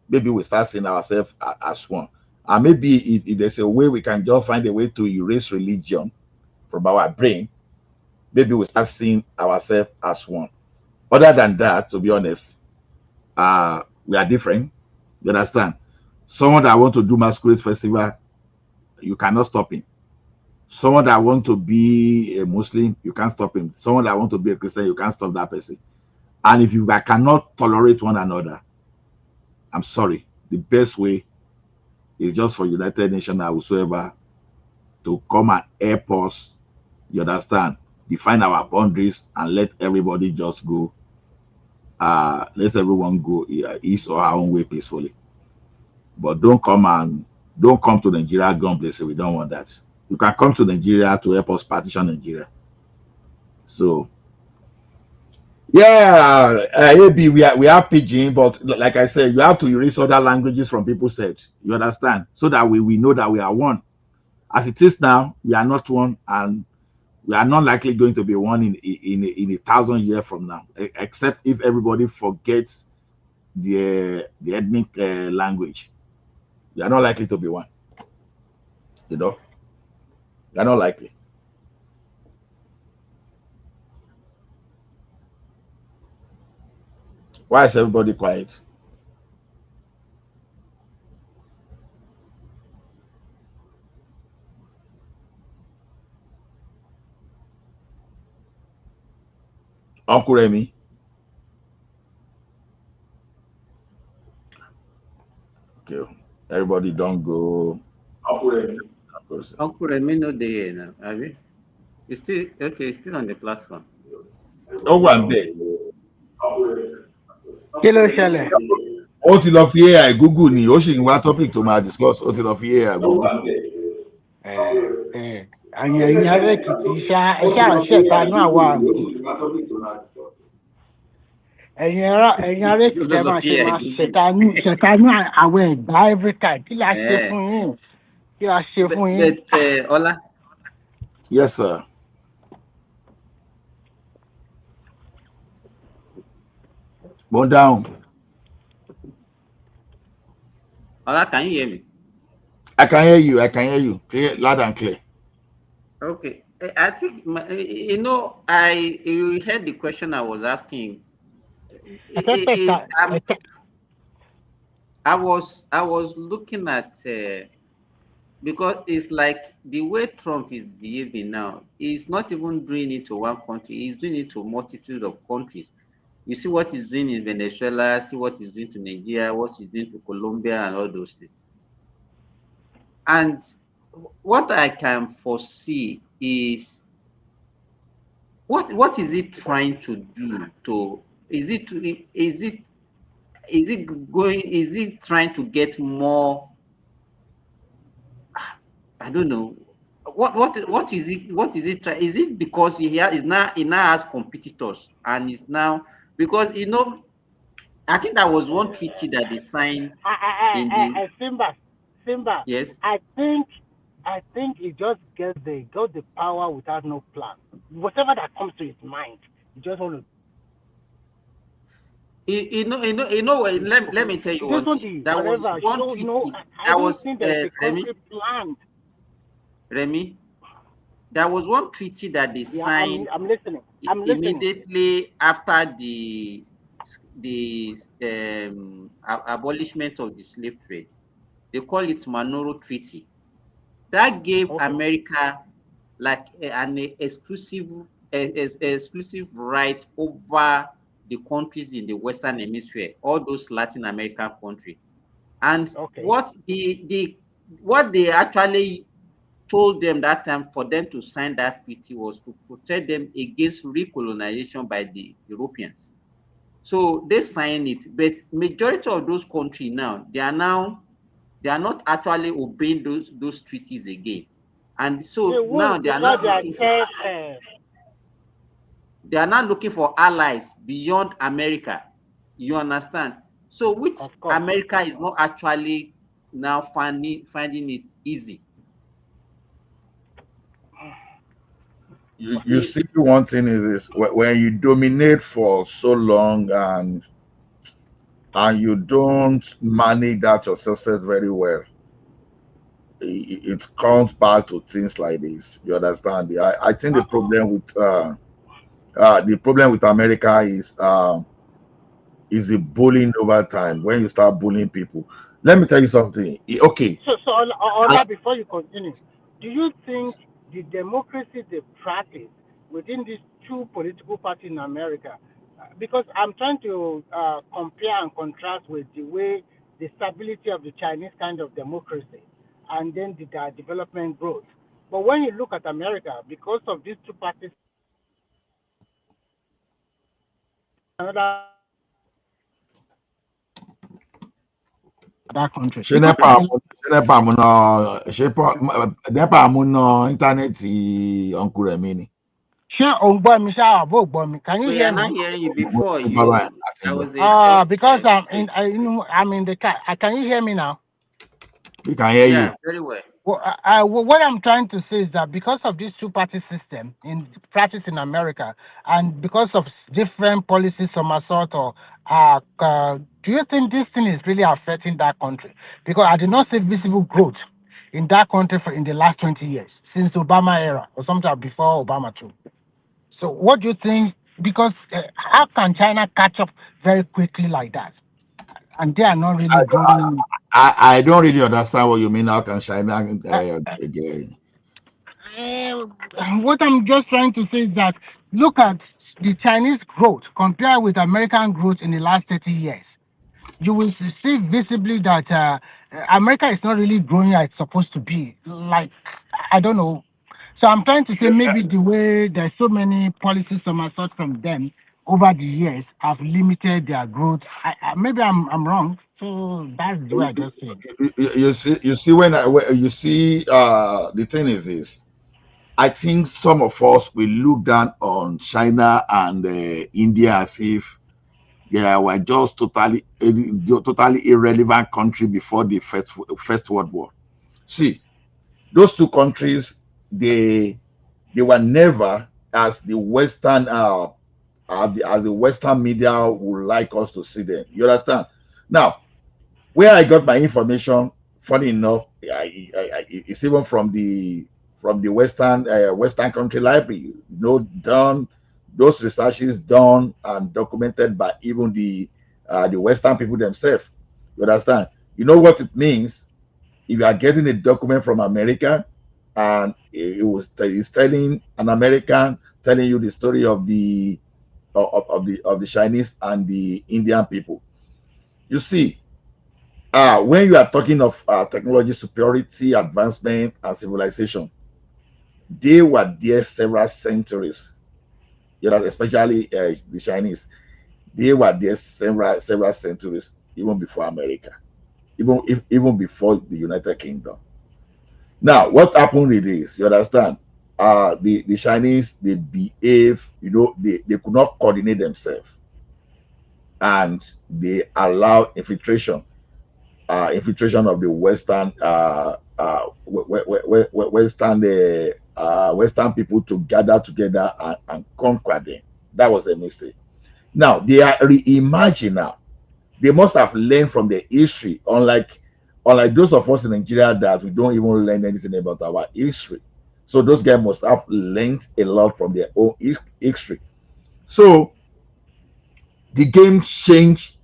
maybe we start seeing ourselves as one. And maybe if there's a way we can just find a way to erase religion from our brain, maybe we start seeing ourselves as one. Other than that, to be honest, we are different. You understand? Someone that want to do masquerade festival, you cannot stop him. Someone that want to be a Muslim, you can't stop him. Someone that want to be a Christian, you can't stop that person. And if you cannot tolerate one another, I'm sorry. The best way is just for United Nations or whosoever to come and help us. You understand? Define our boundaries and let everybody just go. Let everyone go his or her own way peacefully. But don't come to Nigeria, gun bless. We don't want that. You can come to Nigeria to help us partition Nigeria. So yeah, AB, we are pidgin, but like I said, you have to erase other languages from people's head. You understand? So that we know that we are one. As it is now, we are not one, and we are not likely going to be one in 1,000 years from now, except if everybody forgets the ethnic language. We are not likely to be one. You know, we are not likely. Why is everybody quiet? Uncle Remy. Okay, everybody don't go. Uncle Remy. Uncle Remy no dey now, abi? It's still okay. It's still on the platform. Ó wà ń bẹ̀. Kí ló ṣẹlẹ̀? Ó ti lọ fi AI Google ni, ó sì ń wá topic tó máa discuss, ó ti lọ fi AI Google. Ẹ̀yin ará Èkìtì iṣẹ́ àṣẹ ìtanú àwa àgbò. Ẹ̀yin ará Èkìtì máa ṣètánú àwọn Ẹ̀gbá every time. Kí la ṣe fún yín? Kí la ṣe fún yín? But Ola. Yes, sir. Go down. Ola, can you hear me? I can hear you. I can hear you. Clear, loud and clear. Okay. I think you heard the question I was asking. I was looking at because it's like the way Trump is behaving now. He's not even doing it to one country. He's doing it to a multitude of countries. You see what he's doing in Venezuela. See what he's doing to Nigeria. What he's doing to Colombia and all those things. And what I can foresee is what is it trying to do to is it trying to get more? I don't know. What is it is it because he now has competitors and is now because I think that was one treaty that they signed in the Simba. Yes. I think he just got the power without no plan. Whatever that comes to his mind, he just want to. Let me tell you one thing. That was one treaty. I don't think there's a country plan. Remy, there was one treaty that they signed. I'm listening. Immediately after the abolishment of the slave trade. They call it Monroe Treaty. That gave America like an exclusive right over the countries in the Western Hemisphere, all those Latin American countries. And what they actually told them that time for them to sign that treaty was to protect them against recolonization by the Europeans. So they signed it, but majority of those countries now they are not actually obeying those treaties again, and so now they are not looking for allies beyond America. You understand? So which America is not actually now finding it easy. You see, one thing is this: when you dominate for so long and you don't manage that your success very well, it comes back to things like this. You understand? I think the problem with America is the bullying over time. When you start bullying people, let me tell you something. Okay, So Ola, before you continue, do you think the democracy they practice within these two political parties in America, because I'm trying to compare and contrast with the way the stability of the Chinese kind of democracy and then the development growth. But when you look at America, because of these two parties, another that country. ṣé nepa mu ná íńtánẹ́ẹ̀tì ọ̀nkù rẹ̀ mi ni. Can you We hear are not me? hearing you before. I was Because I'm in the car. Can you hear me now? We can hear you. Very well. What I'm trying to say is that because of this two-party system in practice in America, and because of different policies, somersault, or do you think this thing is really affecting that country? Because I did not see visible growth in that country in the last 20 years, since Obama era or sometime before Obama too. So what do you think? Because how can China catch up very quickly like that? And they are not really growing. I don't really understand what you mean. How can China again? What I'm just trying to say is that look at the Chinese growth compared with American growth in the last 30 years. You will see visibly that America is not really growing as it's supposed to be. Like, I don't know. So I'm trying to say maybe the way there's so many policies somersault from them over the years have limited their growth. Maybe I'm wrong. So that's the way I just said. You see when you see the thing is this. I think some of us will look down on China and India as if they were just totally irrelevant country before the first World War. See, those two countries, they were never as the Western as the Western media would like us to see them. You understand? Now, where I got my information, funny enough, it's even from the Western Country Library. Done those researches done and documented by even the Western people themselves. You understand? You know what it means if you are getting a document from America and it's telling an American telling you the story of the Chinese and the Indian people. You see, when you are talking of technology superiority, advancement, and civilization, they were there several centuries. You know, especially the Chinese, they were there several centuries, even before America, even before the United Kingdom. Now, what happened with this? You understand? The Chinese, they behave, they could not coordinate themselves, and they allow infiltration of the Western people to gather together and conquer them. That was a mistake. Now they are reimagining now. They must have learned from the history, unlike those of us in Nigeria that we don't even learn anything about our history. So those guys must have learned a lot from their own history. So the game changed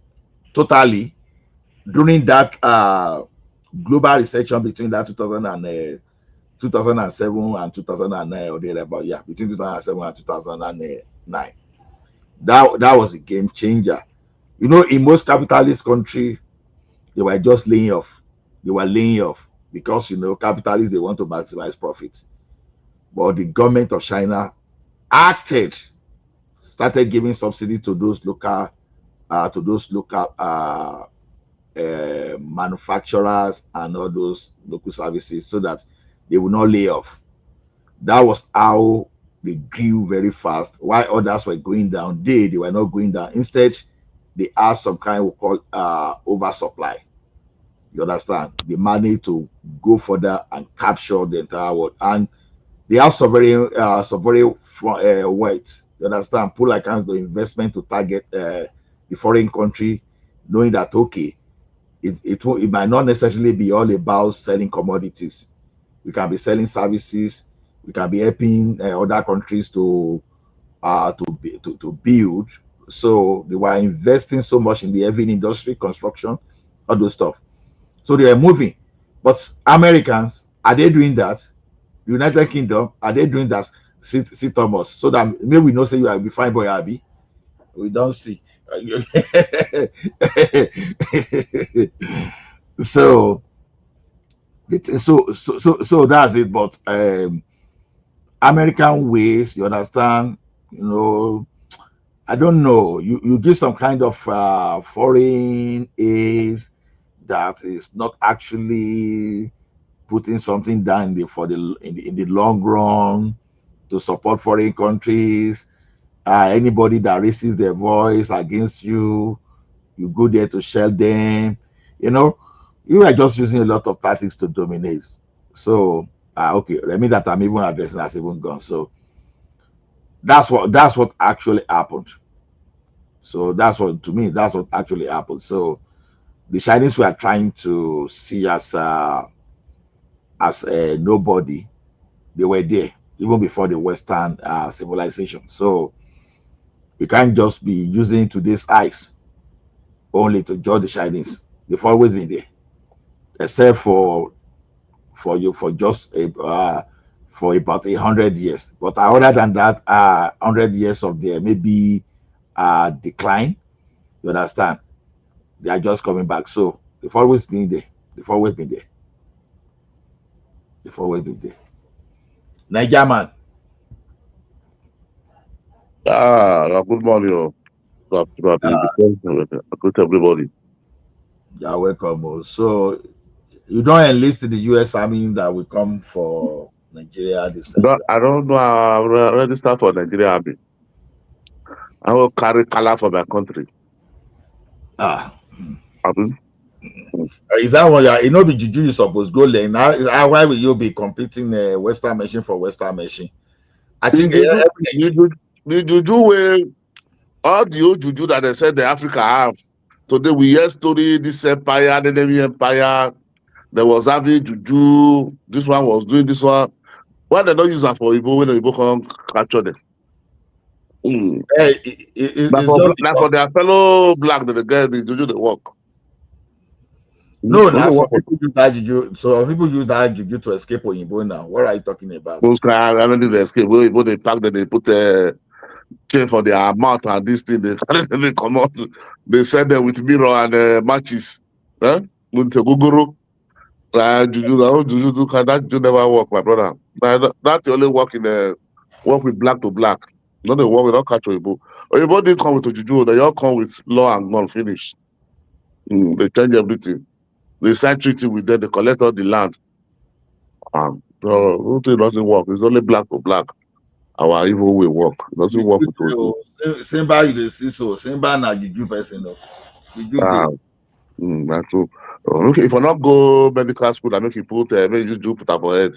totally during that global recession between that 2007 and 2009 or thereabout. Yeah, between 2007 and 2009. That was a game changer. You know, in most capitalist countries, they were just laying off. They were laying off because capitalists, they want to maximize profits. But the government of China acted, started giving subsidy to those local manufacturers and all those local services so that they will not lay off. That was how they grew very fast. While others were going down, they were not going down. Instead, they had some kind we call oversupply. You understand? They managed to go further and capture the entire world. And they have sovereign weight. You understand? Pull accounts the investment to target the foreign country, knowing that okay, it might not necessarily be all about selling commodities. We can be selling services. We can be helping other countries to build. So they were investing so much in the heavy industry, construction, all those stuff. So they are moving. But Americans, are they doing that? United Kingdom, are they doing that? See Thomas. So that maybe we know say you are be fine boy, Abby. We don't see. so so that's it. But American ways, you understand, I don't know. You give some kind of foreign aid that is not actually putting something down in the long run to support foreign countries. Anybody that raises their voice against you, you go there to shell them. You know, you are just using a lot of tactics to dominate. So, okay, let me that I'm even addressing has even gone. So that's what actually happened. So that's what actually happened. So the Chinese were trying to see as a nobody. They were there even before the Western civilization. So you can't just be using today's eyes only to judge the Chinese. They've always been there, except for just for about 100 years. But other than that, 100 years of their maybe decline. You understand? They are just coming back. So they've always been there. They've always been there. They've always been there. Niger man. Good morning. Good afternoon. Uh, Good everybody. you're welcome. So you don't enlist in the U.S. Army that will come for Nigeria this time. I don't know. I register for Nigeria Army. I will carry color for my country. Ah. I mean, Is that what you know? Be juju you supposed go learn. Why will you be competing Western machine for Western machine? I think the juju way, all the old juju that they said the Africa have. Today we hear story, this empire, the enemy empire, there was having juju, this one was doing this one. Why they don't use that for Igbo when the Igbo come capture them? Like for their fellow black that they get the juju they work. No, now some people use that juju. So people use that juju to escape Oyinbo now. What are you talking about? Those guys, I don't they escape. When they pack them, they put a chain for their mouth and this thing. They carry them, they come out. They send them with mirror and matches. With the guguru. Juju, that juju never work, my brother. That's the only work work with black to black. Not the work, we don't catch Oyibo. Oyibo didn't come with a juju. They all come with law and gun finish. They change everything. They sign treaty with them. They collect all the land. So it doesn't work. It's only black to black. Our evil way work. It doesn't work with Oyibo. Simba, you see so. Simba na juju person. Juju dey. That's true. Okay, if I not go medical school, I make you put make you do put up for head.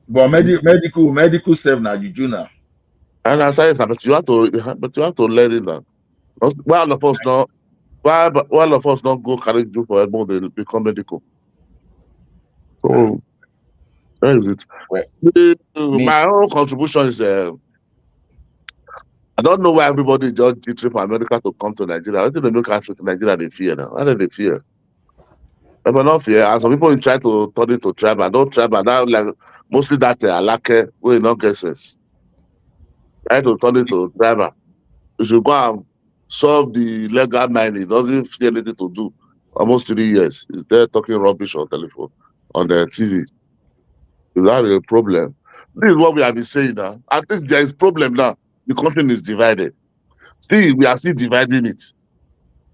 But medical self na juju now. And I say, but you have to learn it now. Why all of us not? Why all of us not go carry juju for head more than become medical? So where is it? My own contribution is I don't know why everybody just trip for America to come to Nigeria. I think they make Africa Nigeria they fear now. Why do they fear? But not fear. And some people try to turn it to tribal. Don't tribal. Now, like mostly that alake will not get sense. Try to turn it to tribal. You should go and solve the legal mining. Doesn't see anything to do. Almost 3 years. Is there talking rubbish on telephone, on the TV? Is that a problem? This is what we have been saying now. I think there is problem now. The country is divided. Still, we are still dividing it.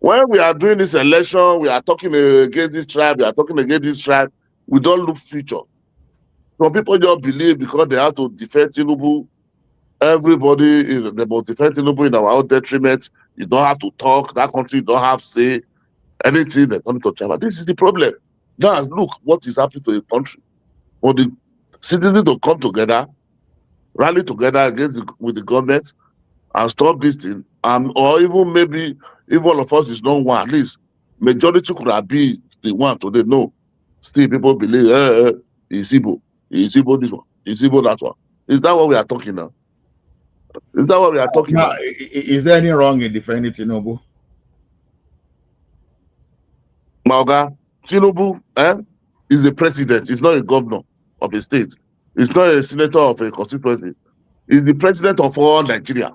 When we are doing this election, we are talking against this tribe, we are talking against this tribe, we don't look future. Some people just believe because they have to defend TINUBU, everybody is they must defend TINUBU in our own detriment. You don't have to talk, that country don't have say anything that comes to tribe. This is the problem. Now look what is happening to the country. For the citizens to come together, rally together against with the government and stop this thing, or even maybe if all of us is not one, at least majority could have been the one today. No, still people believe it's Igbo, it's Igbo this one, it's Igbo that one. Is that what we are talking now? Is that what we are talking Now, now? is there any wrong in defending TINUBU? Maoga, TINUBU is the president, he's not a governor of a state, he's not a senator of a constituency, he's the president of all Nigeria.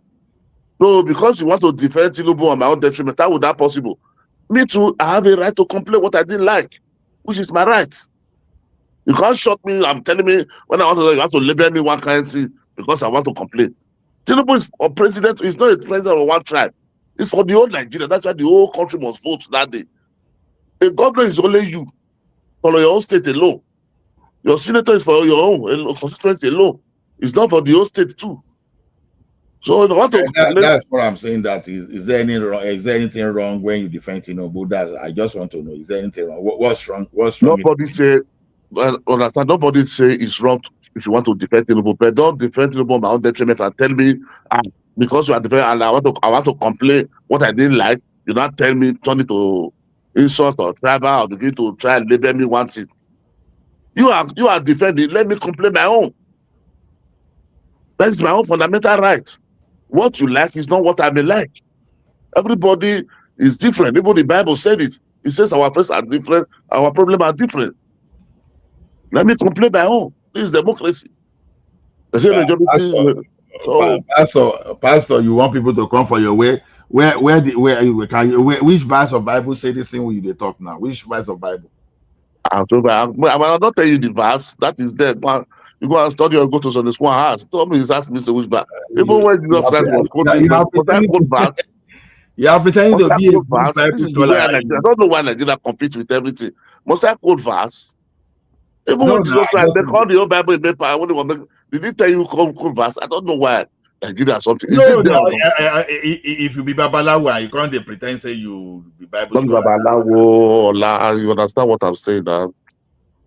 So because you want to defend TINUBU on my own detriment, how would that possible? Me too, I have a right to complain what I didn't like, which is my right. You can't shock me. I'm telling me when I want to, you have to label me one kind of thing because I want to complain. TINUBU is a president. It's not a president of one tribe. It's for the whole Nigeria. That's why the whole country must vote that day. A governor is only you for your own state alone. Your senator is for your own constituency alone. It's not for the whole state too. So I want to that's what I'm saying. That is there any wrong? Is there anything wrong when you defend TINUBU? That's I just want to know. Is there anything wrong? What's wrong? What's wrong? Nobody say. Understand? Nobody say it's wrong if you want to defend TINUBU, but don't defend TINUBU on my own detriment and tell me because you are defending and I want to complain what I didn't like. You not tell me turn it to insult or tribal or begin to try and label me one thing. You are defending. Let me complain my own. That is my own fundamental right. What you like is not what I may like. Everybody is different. Even the Bible said it. It says our faces are different, our problems are different. Let me complain my own. This is democracy. The same majority. Pastor, you want people to come for your way? Which verse of Bible say this thing when you talk now? Which verse of Bible? I'll not tell you the verse. That is there. You go and study or go to Sunday school and ask. Don't be asking me which verse. Even when Jesus Christ was quoting, you are pretending to be a verse. This is the way I don't know why Nigeria competes with everything. Must I quote verse? Even when Jesus Christ, they call the whole Bible in paper. Did he tell you quote verse? I don't know why Nigeria something. Is it there or not? If you be Babalawo, you can't pretend say you be Bible scholar. Babalawo, you understand what I'm saying now?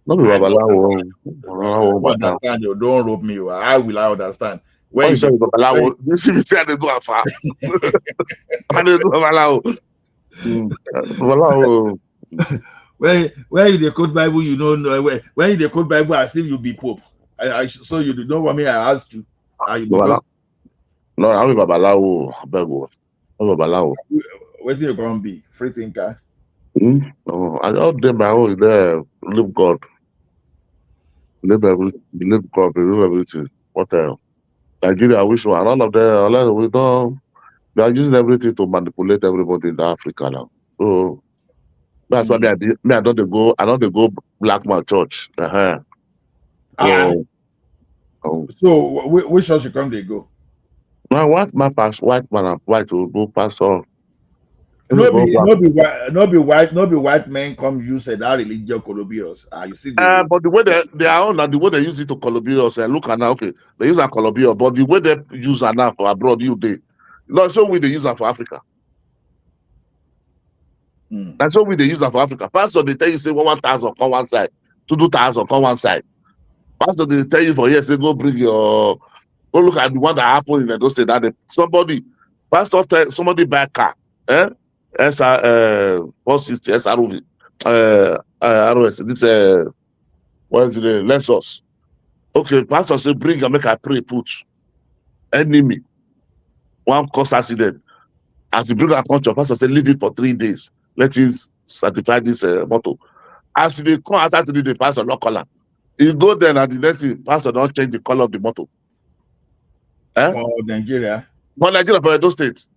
Not be Babalawo. Understand you, don't rope me. How will I understand? When you say Babalawo, you see me say I go afar. I don't do Babalawo. Babalawo. When you quote Bible, you don't know when you quote Bible as if you be Pope. So you don't want me. I asked you. No, I'm Babalawo. I'm Babalawo. What do you gonna be? Free thinker? No, I don't do my own there. Live God. Believe God. Believe everything. What else? Nigeria, I wish one. None of them. We don't. They are using everything to manipulate everybody in Africa now. So that's why I don't go black man church. So which church you come they go? My white man to go pastor. No be white men come use that religion colobios. You see but the way they are on and the way they use it to colobios and look at now, okay, they use a colobio, but the way they use it now for abroad, that's so we they use it for Africa. That's what we they use it for Africa. Pastor, they tell you say 1,000 on one side, 2,000 on one side. Pastor, they tell you for yes, they go bring your go look at the one that happened in those state that somebody buy a car, SR 460 SRV, ROS, this what is the name? Lexus. Okay, pastor say bring and make I pray put enemy one cause accident. As you bring a contract, pastor say leave it for 3 days. Let it certify this motor. As they come after today, the pastor not color. You go there and the next thing, pastor don't change the color of the motor. For Nigeria. For Nigeria, for those states.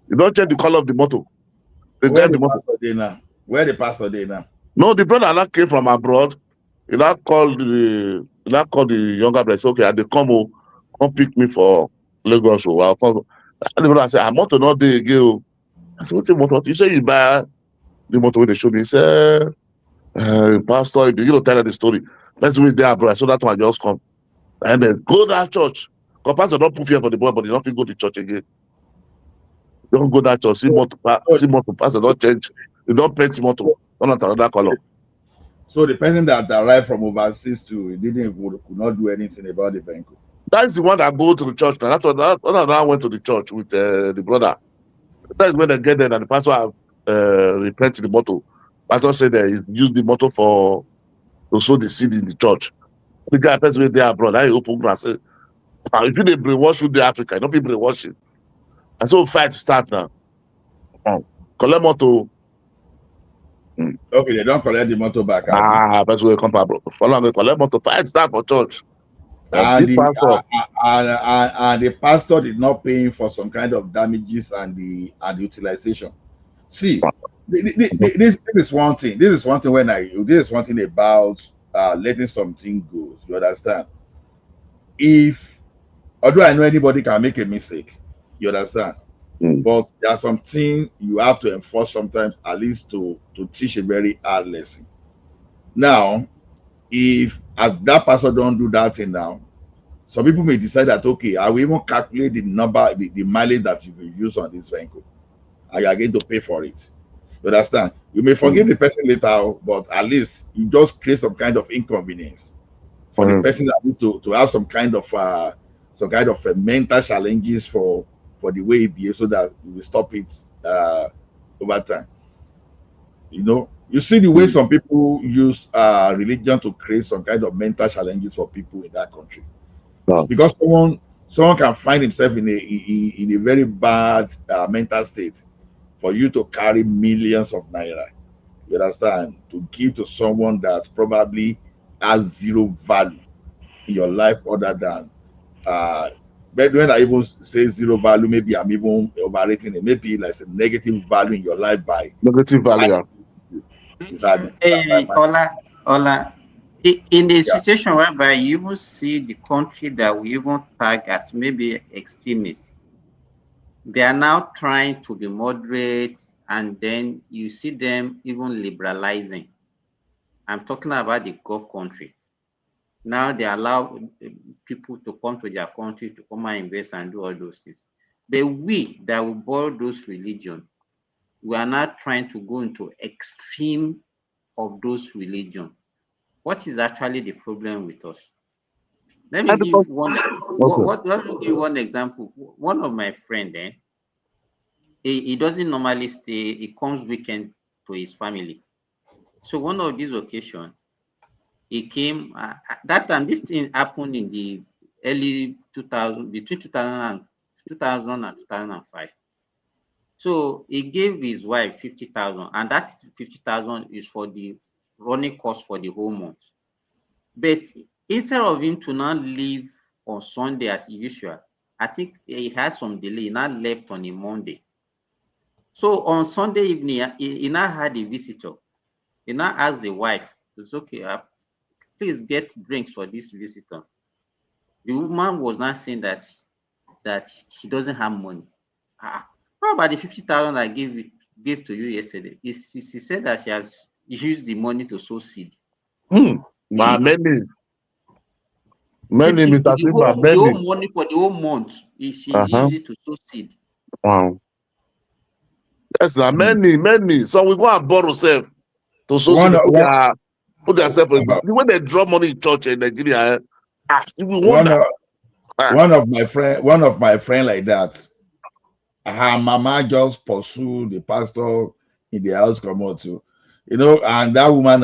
You don't change the color of the motor. They Where drive the the motor. pastor dey now? Where the pastor dey now? No, the brother that came from abroad. He now called the younger brother. Say, okay, and they come pick me for Lagos. So I'll come. And the brother said, I'm motor not there again. I said, what's the motor? You say you buy the motor when they show me. He said, pastor, you don't tell her the story. Let's wait there, bro. So that one just come. And then go to that church. Because pastor don't put fear for the boy, but he don't go to church again. Don't go that church. See motor, pastor don't change. You don't paint motor. Don't another color. So the person that arrived from overseas could not do anything about the vehicle. That's the one that go to the church. Now that's what I went to the church with the brother. That's when they get there and the pastor have repented the motor. Pastor said that he used the motor to sow the seed in the church. The guy person went there abroad. I open grass. If you didn't brainwash you the Africa, don't be brainwashing. And so fight start now. Collect motor. Okay, they don't collect the motor back. That's where come bro. Follow me, collect motor. Fight start for church. And the pastor did not pay him for some kind of damages and the utilization. See, this is one thing. This is one thing this is one thing about letting something go. You understand? Although I know anybody can make a mistake, you understand? But there's something you have to enforce sometimes, at least to teach a very hard lesson. Now, if as that pastor don't do that thing now, some people may decide that, okay, I will even calculate the number, the mileage that you will use on this vehicle, and you are going to pay for it. You understand? You may forgive the person later, but at least you just create some kind of inconvenience for the person that needs to have some kind of mental challenges for the way he behaves, so that we will stop it over time. You know, you see the way some people use religion to create some kind of mental challenges for people in that country. Because someone can find himself in a very bad mental state for you to carry millions of naira, you understand, to give to someone that probably has zero value in your life other than but when I even say zero value, maybe I'm even overrating it. Maybe like a negative value in your life by negative value. Ola, in the situation whereby you even see the country that we even tag as maybe extremists, they are now trying to be moderate, and then you see them even liberalizing. I'm talking about the Gulf country. Now they allow people to come to their country to come and invest and do all those things. But we that will borrow those religions, we are not trying to go into extreme of those religions. What is actually the problem with us? Let me give one. Let me give one example. One of my friend, he doesn't normally stay. He comes weekend to his family. So one of these occasions, he came. That time, this thing happened in the early 2000, between 2000 and 2005. So he gave his wife 50,000, and that 50,000 is for the running cost for the whole month. But instead of him to now leave on Sunday as usual, I think he had some delay. He now left on a Monday. So on Sunday evening, he now had a visitor. He now asked the wife, "It's okay, please get drinks for this visitor." The woman was not saying that she doesn't have money. How about the 50,000 I gave to you yesterday? She said that she has used the money to sow seed. Many the whole money for the whole month she used it to sow seed. Wow. Yes, now many. So we go and borrow self to sow seed. Put themselves the way they draw money in church in Nigeria. One of my friend like that. Her mama just pursue the pastor in the house come out too, you know, and that woman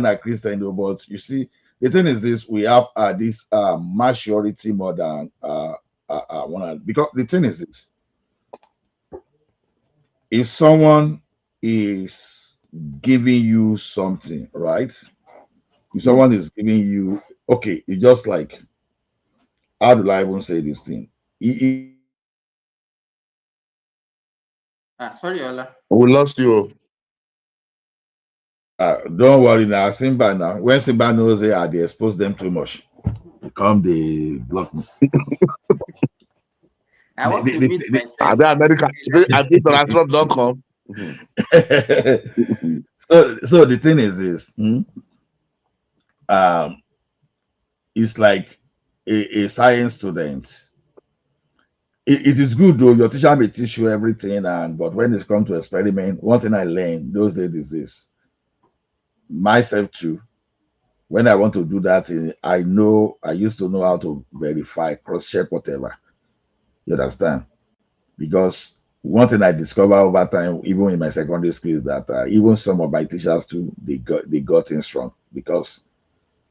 are Christian though, but you see the thing is this: we have this majority more than one, because the thing is this: if someone is giving you something, right? If Mm. someone is giving you, okay, it's just like, how do I even say this thing? Sorry, Ola. We lost you. Don't worry now. Simba now. When Simba knows they expose them too much, come they block me. I want to meet myself. Are they America? I think Donald.com. So the thing is this. It's like a science student. It is good though. Your teacher may teach you everything, but when it's come to experiment, one thing I learned those days is this. Myself too. When I want to do that, I used to know how to verify, cross check, whatever. You understand? Because one thing I discovered over time, even in my secondary school, is that even some of my teachers too, they got things wrong because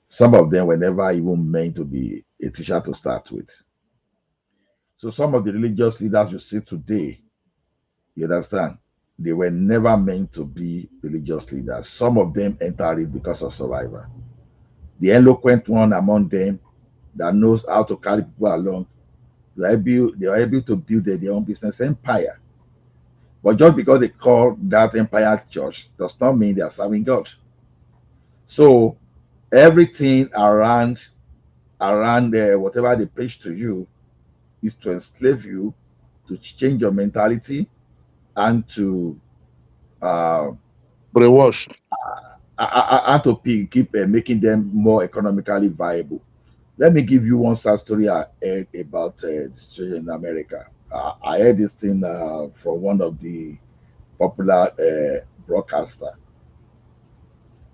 some of them were never even meant to be a teacher to start with. So some of the religious leaders you see today, you understand, they were never meant to be religious leaders. Some of them entered it because of survival. The eloquent one among them that knows how to carry people along, they are able to build their own business empire. But just because they call that empire church does not mean they are serving God. So everything around whatever they preach to you is to enslave you, to change your mentality, and to uh, Brainwash. and to keep making them more economically viable. Let me give you one sad story I heard about the situation in America. I heard this thing from one of the popular broadcaster.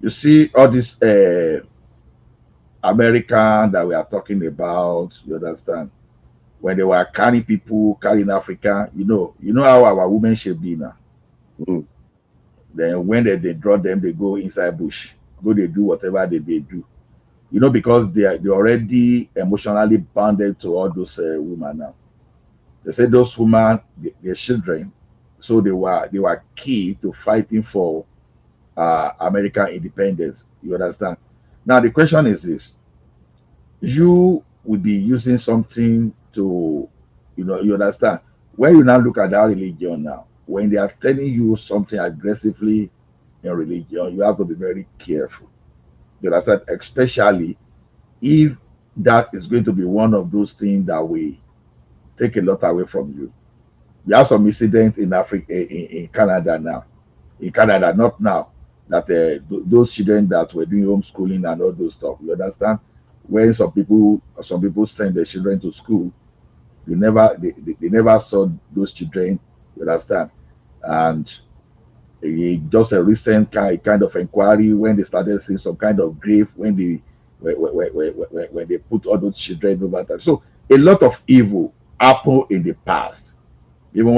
You see all this American that we are talking about. You understand? When they were carrying people, carrying Africa, you know how our women should be now. Mm. Then when they draw them, they go inside bush, go they do whatever they do. Because they already emotionally bonded to all those women now. They say those women, their children, so they were key to fighting for American independence. You understand? Now the question is this: you will be using something to, you understand? When you now look at that religion now, when they are telling you something aggressively in religion, you have to be very careful. You understand? Especially if that is going to be one of those things that will take a lot away from you. You have some incidents in Africa, in Canada now. In Canada, not now, that those children that were doing homeschooling and all those stuff. You understand? When some people send their children to school, they never saw those children. You understand? And just a recent kind of inquiry when they started seeing some kind of grave when they put all those children over time. So a lot of evil happened in the past, even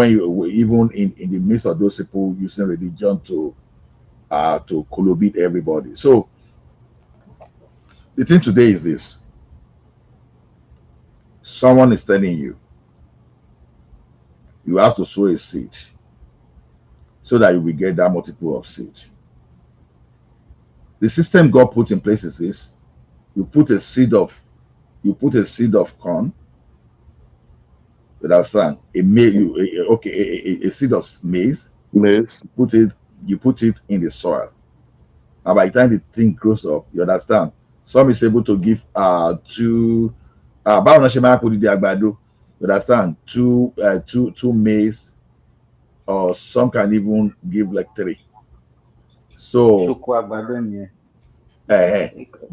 in the midst of those people using religion to colobate everybody. So the thing today is this: someone is telling you you have to sow a seed so that you will get that multiple of seed. The system God put in place is this: you put a seed of corn. You understand? A seed of maize. Maize. You put it in the soil, and by the time the thing grows up, you understand, some is able to give two báwo náà ṣe máa ń put it àgbàdo, you understand, two maize, or some can even give like three. So Ṣoko àgbàdo nìyẹn.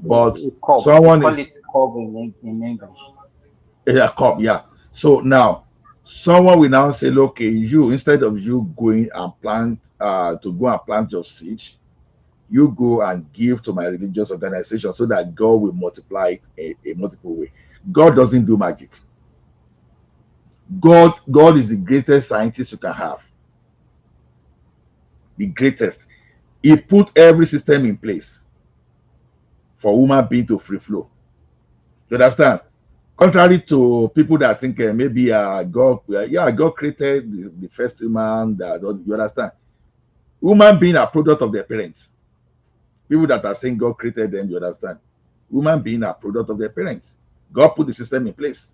but A cob. They someone call is it cob in English. a cup, yeah. So now someone will now say, okay, you, instead of you going and plant your seed, you go and give to my religious organization so that God will multiply it a multiple way. God doesn't do magic. God is the greatest scientist you can have. The greatest. He put every system in place for human being to free flow. You understand? Contrary to people that think maybe God created the first human. That you understand? Human being are product of their parents. People that are saying God created them, you understand? Human being are product of their parents. God put the system in place.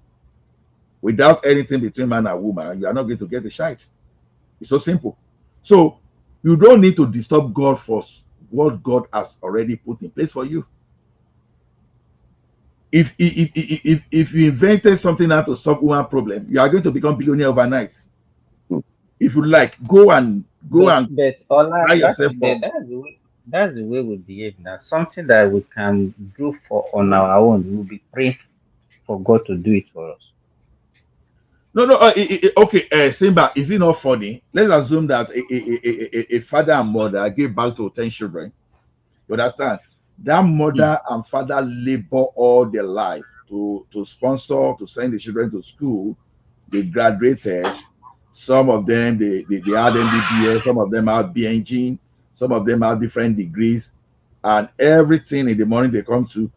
Without anything between man and woman, you are not going to get a child. It's so simple. So you don't need to disturb God for what God has already put in place for you. If you invented something now to solve one problem, you are going to become billionaire overnight. If you like, go and But Ola, buy yourself up. that's the way we behave now. Something that we can do for on our own, we'll be praying for God to do it for us. No, okay, Simba, is it not funny? Let's assume that a father and mother gave birth to 10 children. You understand? That mother and father labor all their life to sponsor, to send the children to school. They graduated. Some of them, they had MBBS, some of them have BNG, some of them have different degrees. And everything in the morning they come to,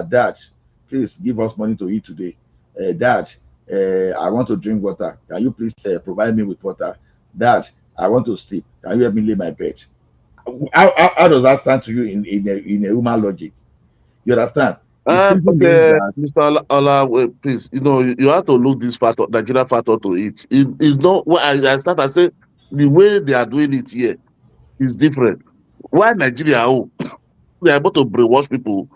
Dad, please give us money to eat today. Dad, I want to drink water. Can you please provide me with water? Dad, I want to sleep. Can you help me lay my bed? How does that sound to you in a human logic? You understand? It simply means Okay, that Mr. Ola, wait, please. You know, you have to look this factor, Nigeria factor to it. It's not what I start. I say the way they are doing it here is different. Why Nigeria? Oh, they are able to brainwash people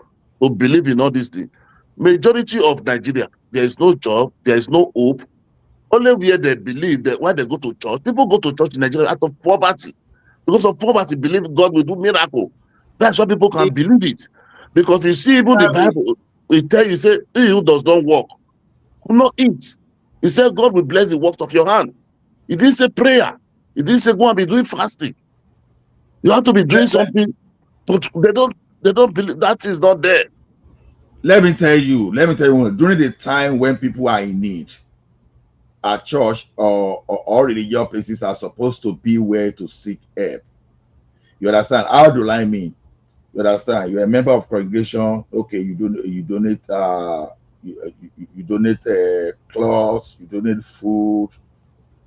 to believe in all these things. Majority of Nigeria, there is no job, there is no hope. Only where they believe that when they go to church, people go to church in Nigeria out of poverty. Because of poverty, believe God will do miracle. That's why people can believe it. Because you see, even the Bible, it tell you, say, he who does not work will not eat. He said, God will bless the works of your hand. He didn't say prayer. He didn't say go and be doing fasting. You have to be doing something, but they don't believe that is not there. let me tell you, during the time when people are in need, a church or religious places are supposed to be where to seek help. You understand? How do I mean? You understand? You're a member of congregation. Okay, you donate you donate clothes, you donate food,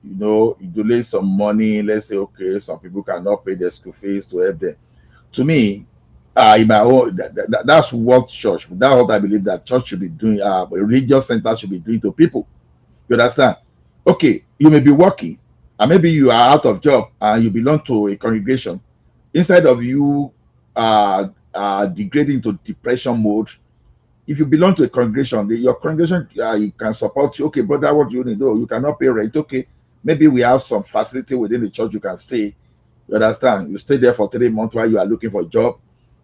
you donate some money. Let's say, okay, some people cannot pay their school fees to help them. To me, in my own, that's what church. That's what I believe that church should be doing. Religious centers should be doing to people. You understand? Okay, you may be working, and maybe you are out of job, and you belong to a congregation. Instead of you degrading to depression mode, if you belong to a congregation, your congregation you can support you. Okay, brother, what do you need? Oh, you cannot pay rent. Okay, maybe we have some facility within the church you can stay. You understand? You stay there for 3 months while you are looking for a job,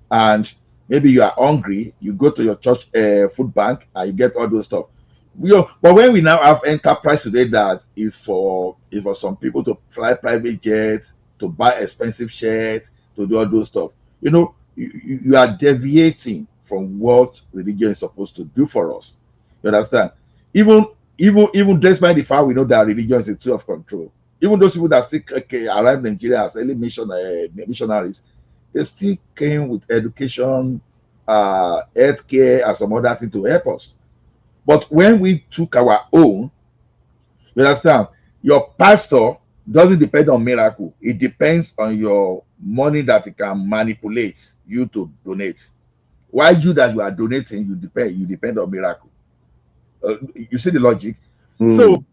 and maybe you are hungry. You go to your church food bank and you get all those stuff. But when we now have enterprise today that is for some people to fly private jets, to buy expensive shirts, to do all those stuff, you are deviating from what religion is supposed to do for us. You understand? Even despite the fact we know that religion is a tool of control, even those people that still arrived in Nigeria as early missionaries, they still came with education, healthcare, and some other things to help us. But when we took our own, you understand, your pastor doesn't depend on miracle. It depends on your money that it can manipulate you to donate. Why you that you are donating, you depend on miracle. You see the logic? So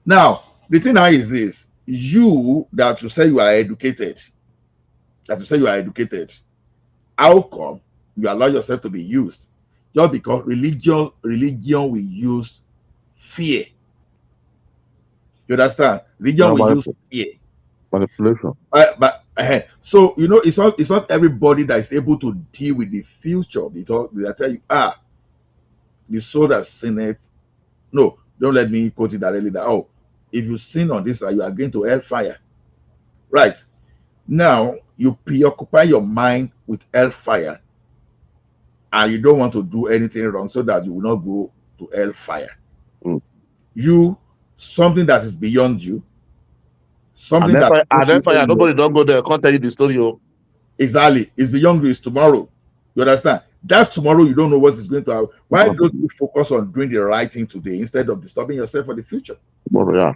now the thing now is this: you that you say you are educated, how come you allow yourself to be used? Just because religion will use fear. You understand? Religion will use fear. Manipulation. So it's not everybody that is able to deal with the future. Because they tell you, the soul that sinned. No, don't let me quote it directly. That if you sin on this, you are going to hellfire. Right now, you preoccupy your mind with hellfire, and you don't want to do anything wrong, so that you will not go to hellfire. You something that is beyond you. Something and that fire, nobody don't go there. Can't tell you the story. Exactly, it's beyond you. It's tomorrow. You understand? That tomorrow you don't know what is going to happen. Why don't you focus on doing the right thing today instead of disturbing yourself for the future? Yeah.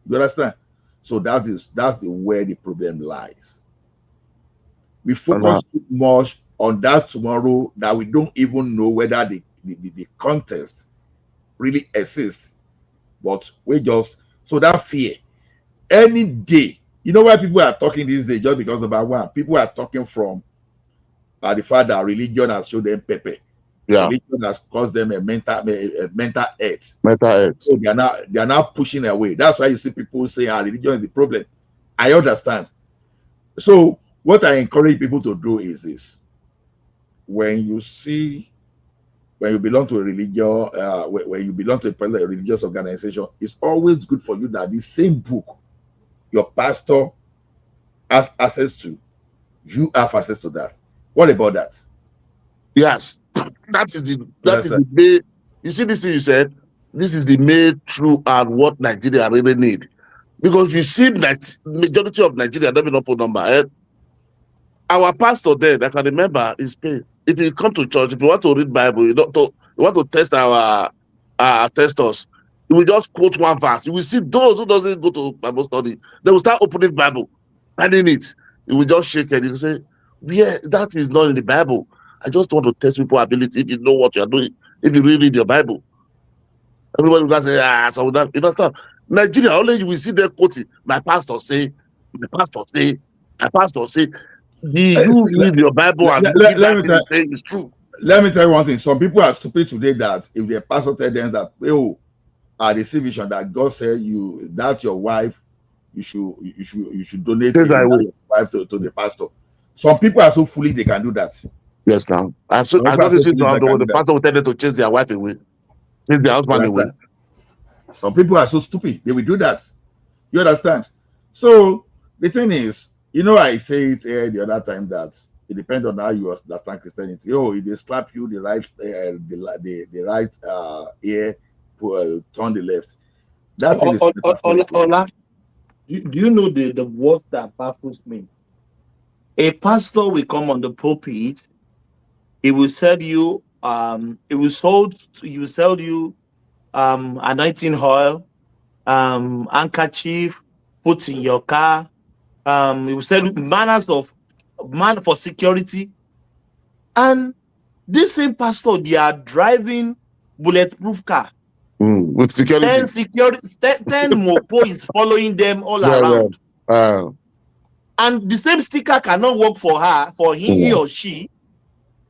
You understand? So that's where the problem lies. We focus too much on that tomorrow that we don't even know whether the contest really exists. But we just, so that fear, any day, you know why people are talking these days just because about one, people are talking from the fact that religion has showed them pepper. Yeah. Religion has caused them a mental health. Mental health. So they are now pushing away. That's why you see people say, religion is the problem. I understand. So what I encourage people to do is this: when you belong to a religion, when you belong to a religious organization, it's always good for you that the same book your pastor has access to, you have access to that. What about that? Yes, that is the main. You see this thing you said. This is the main true and what Nigeria really need, because you see that majority of Nigeria don't even open number. Our pastor then, I can remember, is paid. If you come to church, if you want to read Bible, you want to test our test us, you will just quote one verse. You will see those who doesn't go to Bible study, they will start opening Bible, finding it. You will just shake it. You say, yeah, that is not in the Bible. I just want to test people's ability if you know what you are doing, if you really read your Bible. Everybody will say, so that, you understand? Nigeria, only you will see them quoting, my pastor say, my pastor say, my pastor say. You read your Bible and believe that thing is saying is true. Let me tell you one thing. Some people are stupid today that if their pastor tell them that, oh, they see vision that God said that's your wife, you should donate your wife to the pastor. Some people are so foolish they can do that. Yes, now I don't see the pastor will tell them to chase their wife away, chase their husband away. Some people are so stupid they will do that. You understand? So the thing is, I say it the other time that it depends on how you understand Christianity. Oh, if they slap you the right ear, turn the left. That thing is Ola, do you know the word that baffles me? A pastor will come on the pulpit, he will sell you anointing oil, handkerchief, put in your car. He will sell you manners of man for security. And this same pastor, they are driving bulletproof car. With security. 10 mopo is following them all around. Yeah. And the same sticker cannot work for her, for he or she.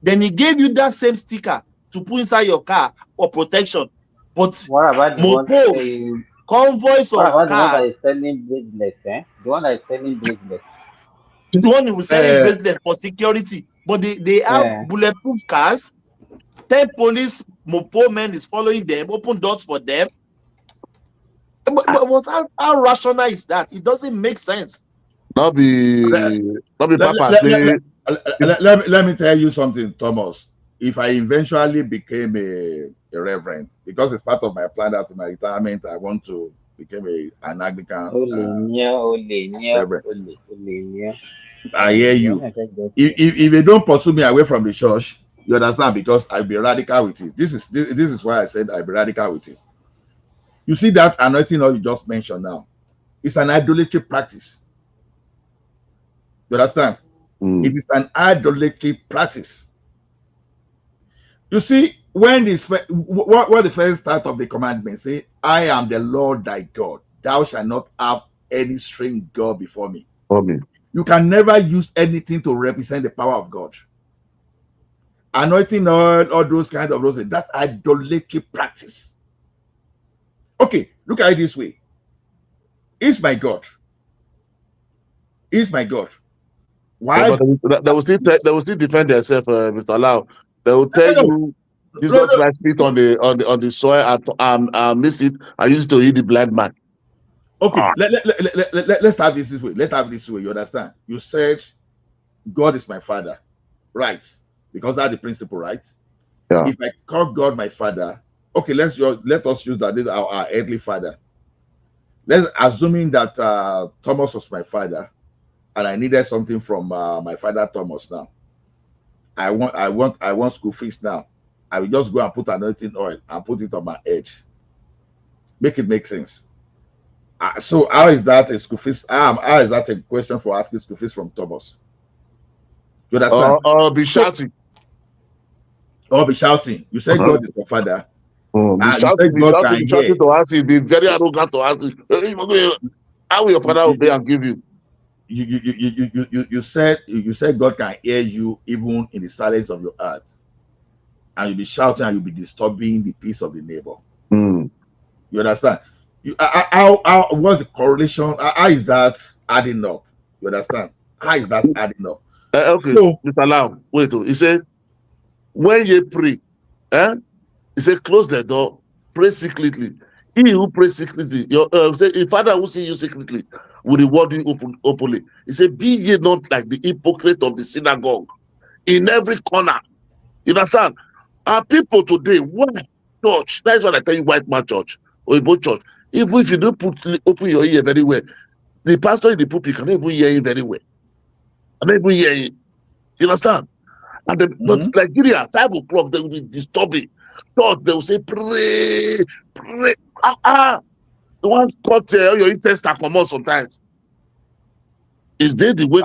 Then he gave you that same sticker to put inside your car for protection. But what about the mopos, convoys of cars. The one that is selling bracelets, The one that is selling bracelets. The one who is selling bracelets for security. But they have bulletproof cars. 10 police mopo men is following them, open doors for them. But how rational is that? It doesn't make sense. Let me tell you something, Thomas. If I eventually became a reverend, because it's part of my plan after my retirement, I want to become an Anglican reverend. I hear you. If they don't pursue me away from the church, you understand, because I'll be radical with it. This is why I said I'll be radical with it. You see that anointing oil you just mentioned now, it's an idolatry practice. You understand? It is an idolatry practice. You see, when this what the first start of the commandment say, I am the Lord thy God, thou shalt not have any strange God before me. You can never use anything to represent the power of God. Anointing all those kind of those, that's idolatry practice. Okay, look at it this way. Is my God. Is my God. Why? Yeah, but they will still defend themselves, Mr. Lau. They will tell you Jesus Christ spit on the soil and miss it and use it to heal the blind man. Okay, let's have this way. Let's have this way. You understand? You said God is my father, right? Because that's the principle, right? Yeah. If I call God my father, okay, let us use that this is our earthly father. Let's assuming that Thomas was my father, and I needed something from my father Thomas. Now, I want school fees now. I will just go and put anointing oil and put it on my head. Make it make sense. So how is that a school fees? How is that a question for asking school fees from Thomas? You understand? Be So, shouting. or be shouting. You said God is your father. Be You shouting, said God can be hear. shouting to ask you, be very arrogant to ask you. How will your father obey and give you? You said God can hear you even in the silence of your heart, and you'll be shouting and you'll be disturbing the peace of the neighbor. You understand? How what's the correlation? How is that adding up? You understand? How is that adding up? Okay, So, Mr. Lam, wait. He said, when you pray, he said, close the door, pray secretly. He who prays secretly, your say, a father who see you secretly will reward you openly. He said, be ye not like the hypocrite of the synagogue in every corner. You understand? Our people today, why church? That's what I tell you, white man church or Igbo church. Even if you don't open your ear very well, the pastor in the pulpit cannot even hear you very well. I don't even hear you. You understand? And then, but Nigeria, 5 o'clock, they will be disturbing. Church, they will say, pray, pray. The ones cut your intestine come out sometimes. Is there the way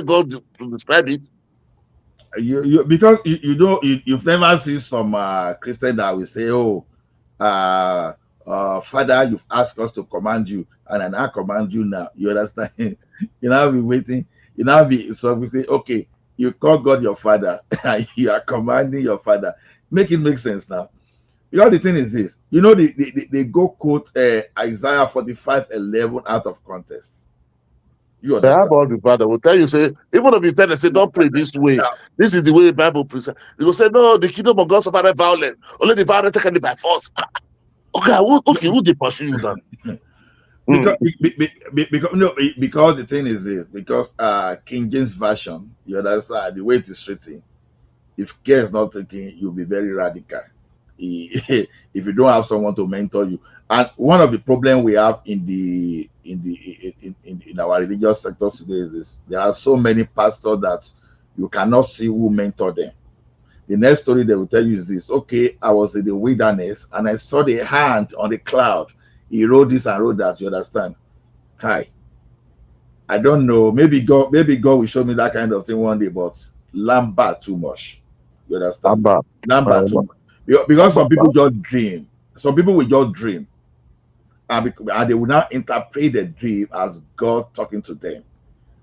God describe it? Because you've never seen some Christian that will say, "Oh, Father, you've asked us to command you, and I now command you now." You understand? You now be waiting. You now be so we say, "Okay, you call God your Father, and you are commanding your Father." Make it make sense now. Because the thing is this, they go quote Isaiah 45:11 out of context. You How understand? about the father will tell you, say, even if you tell them, say, don't pray this way. This is the way the Bible presents. They will say, no, the kingdom of God suffered violence. Only the violent taken it by force. Okay, who they pursue you then? Because the thing is this, because King James Version, you understand the way it is written, if care is not taken, you'll be very radical. If you don't have someone to mentor you. And one of the problems we have in our religious sectors today is this: there are so many pastors that you cannot see who mentor them. The next story they will tell you is this: okay, I was in the wilderness and I saw the hand on the cloud. He wrote this and wrote that. You understand? Hi. I don't know. Maybe God will show me that kind of thing one day, but lamba too much. You understand? Lamba too much. Because some people just dream. Some people will just dream. And they will now interpret the dream as God talking to them.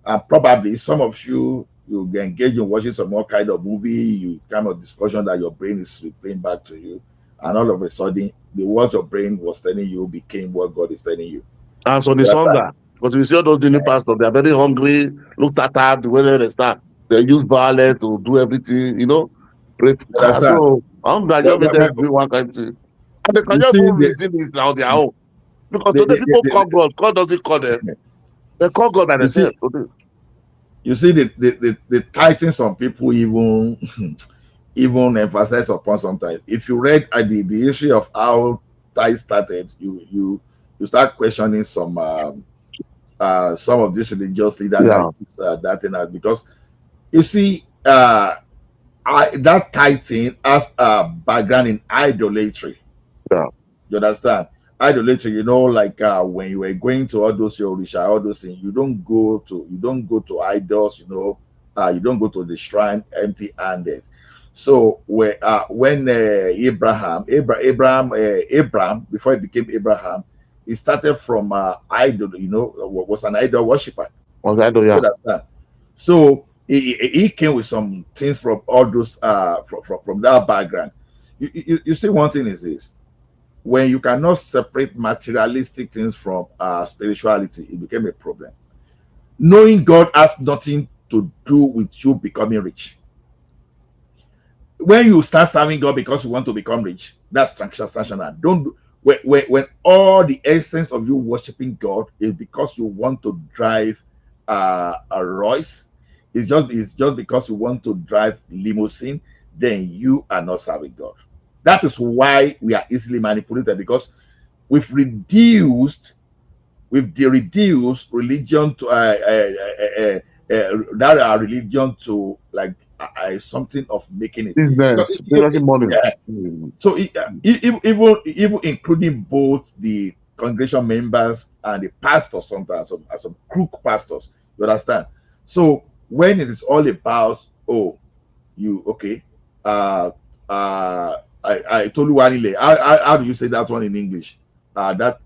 And probably some of you engage in watching some more kind of movie, you kind of discussion that your brain is replaying back to you, and all of a sudden the words your brain was telling you became what God is telling you. And so the hunger, because we see all those new pastors, they are very hungry, look tattered, the way they start. They use violence to do everything, So I'm glad you made them do one kind of thing. And they can just even reason it on their own. Because today people call God. God doesn't call them. They call God by themselves. You see the titles some people even emphasize upon sometimes. If you read the history of how ties started, you start questioning some of these religious leaders that thing out, because you see that tithing has a background in idolatry. You understand? Idolatry, like when you were going to all those Yorisha, all those things, you don't go to idols, you don't go to the shrine empty-handed. So when Abraham, before he became Abraham, he started from idol, was an idol worshiper. You understand? So he came with some things from all those from that background. You see, one thing is this: when you cannot separate materialistic things from spirituality, it became a problem. Knowing God has nothing to do with you becoming rich. When you start serving God because you want to become rich, that's transactional. Don't when all the essence of you worshiping God is because you want to drive a Royce, it's just because you want to drive limousine, then you are not serving God. That is why we are easily manipulated, because we've reduced religion to that our religion to like something of making it. Business, making money. So even including both the congregation members and the pastors sometimes, some crook pastors. You understand? So when it is all about, oh, you okay, I Toluwanile. How do you say that one in English? That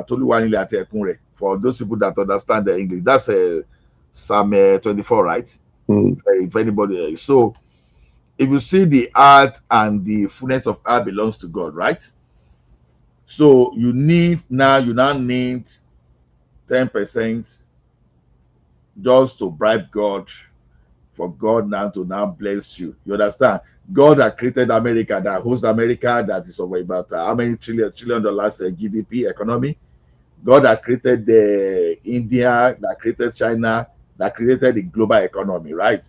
Toluwanile ati Ekunre. For those people that understand the English, that's Psalm 24, right? If anybody, so if you see the earth and the fullness of earth belongs to God, right? So you now need 10% just to bribe God, for God now to now bless you. You understand? God that created America, that hosts America, that is over about how many trillion dollars GDP economy. God that created the India, that created China, that created the global economy, right?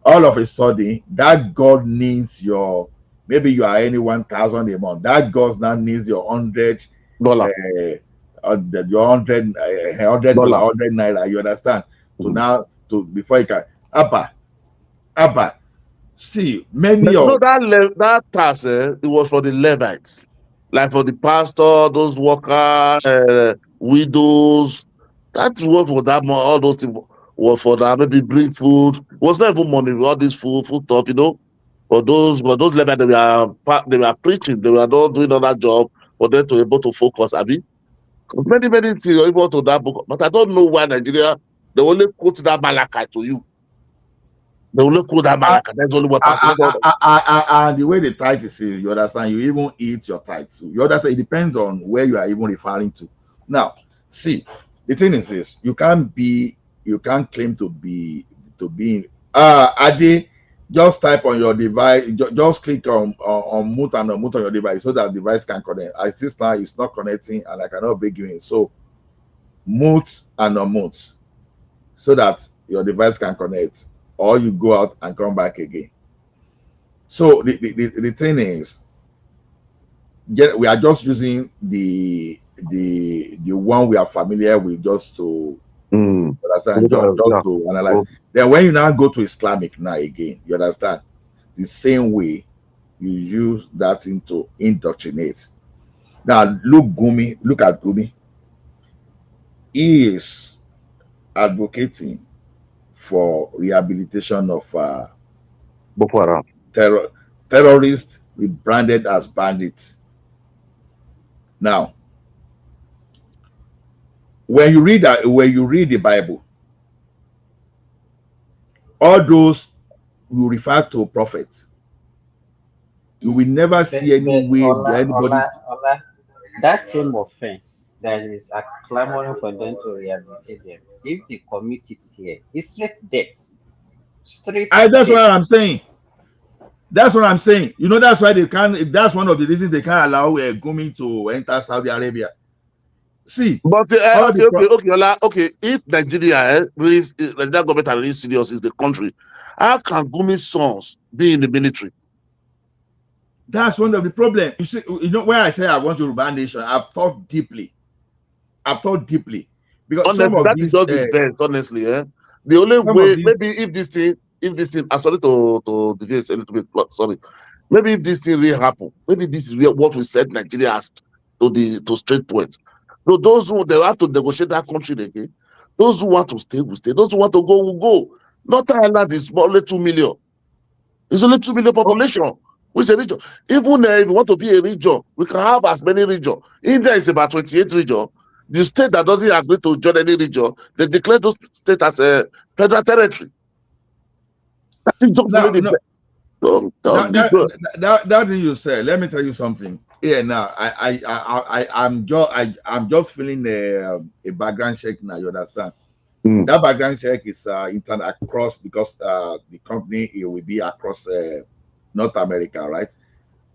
All of a sudden, that God needs your, maybe you are earning 1,000 a month. That God now needs your dollar, your $100, $100. You understand? So now, before you can, Abba, see many But you know of that tax, it was for the Levites, like for the pastor, those workers, widows. That's what was that more. All those things was for that. Maybe bring food. It was not even money. All this food stuff, For those Levites, they were preaching. They were not doing other job for them to be able to focus. I mean, many things are able to that book. But I don't know why Nigeria they only quote that Malachi to you. They only quote that Malachi. That's only what pastor. and the way the tithe is, you understand, you even eat your tithe. So you understand, it depends on where you are even referring to. Now, see, the thing is this: you can't claim to be Ade, just type on your device, just click on mute and unmute on your device so that device can connect. I see now it's not connecting and I cannot bring you in. So mute and unmute so that your device can connect, or you go out and come back again. So the thing is, we are just using the one we are familiar with just to understand, just to analyze. Then when you now go to Islamic now again, you understand the same way you use that thing to indoctrinate. Now look at Gumi. He is advocating for rehabilitation of Boko Haram terrorists rebranded as bandits. Now, when you read the Bible, all those will refer to prophets. You will never see any way anybody. That same offense that is clamoring for them to rehabilitate them, if they commit it here, it's straight death. Straight That's what I'm death. saying. That's what I'm saying. That's why they can't. That's one of the reasons they can't allow Gumi to enter Saudi Arabia. See, but okay. If Nigeria Nigeria government are really serious is the country, how can Gumi's sons be in the military? That's one of the problems. You see, where I say I want to Yoruba nation, I've thought deeply. Because honestly, some of that these is just the best. Honestly, the only way maybe if this thing, I'm sorry to deviate a little bit. Sorry, maybe if this thing really happen, maybe this is what we set Nigeria as to straight point. So those who they have to negotiate that country again. Those who want to stay will stay. Those who want to go will go. Northern Ireland is only 2 million. It's only 2 million population. Which a region. Even if you want to be a region, we can have as many regions. India is about 28 regions. The state that doesn't agree to join any region, they declare those states as a federal territory. That is just really the best. That thing you said. Let me tell you something. Yeah, now I'm just feeling a background check now. You understand? That background check is internal across because the company it will be across North America, right?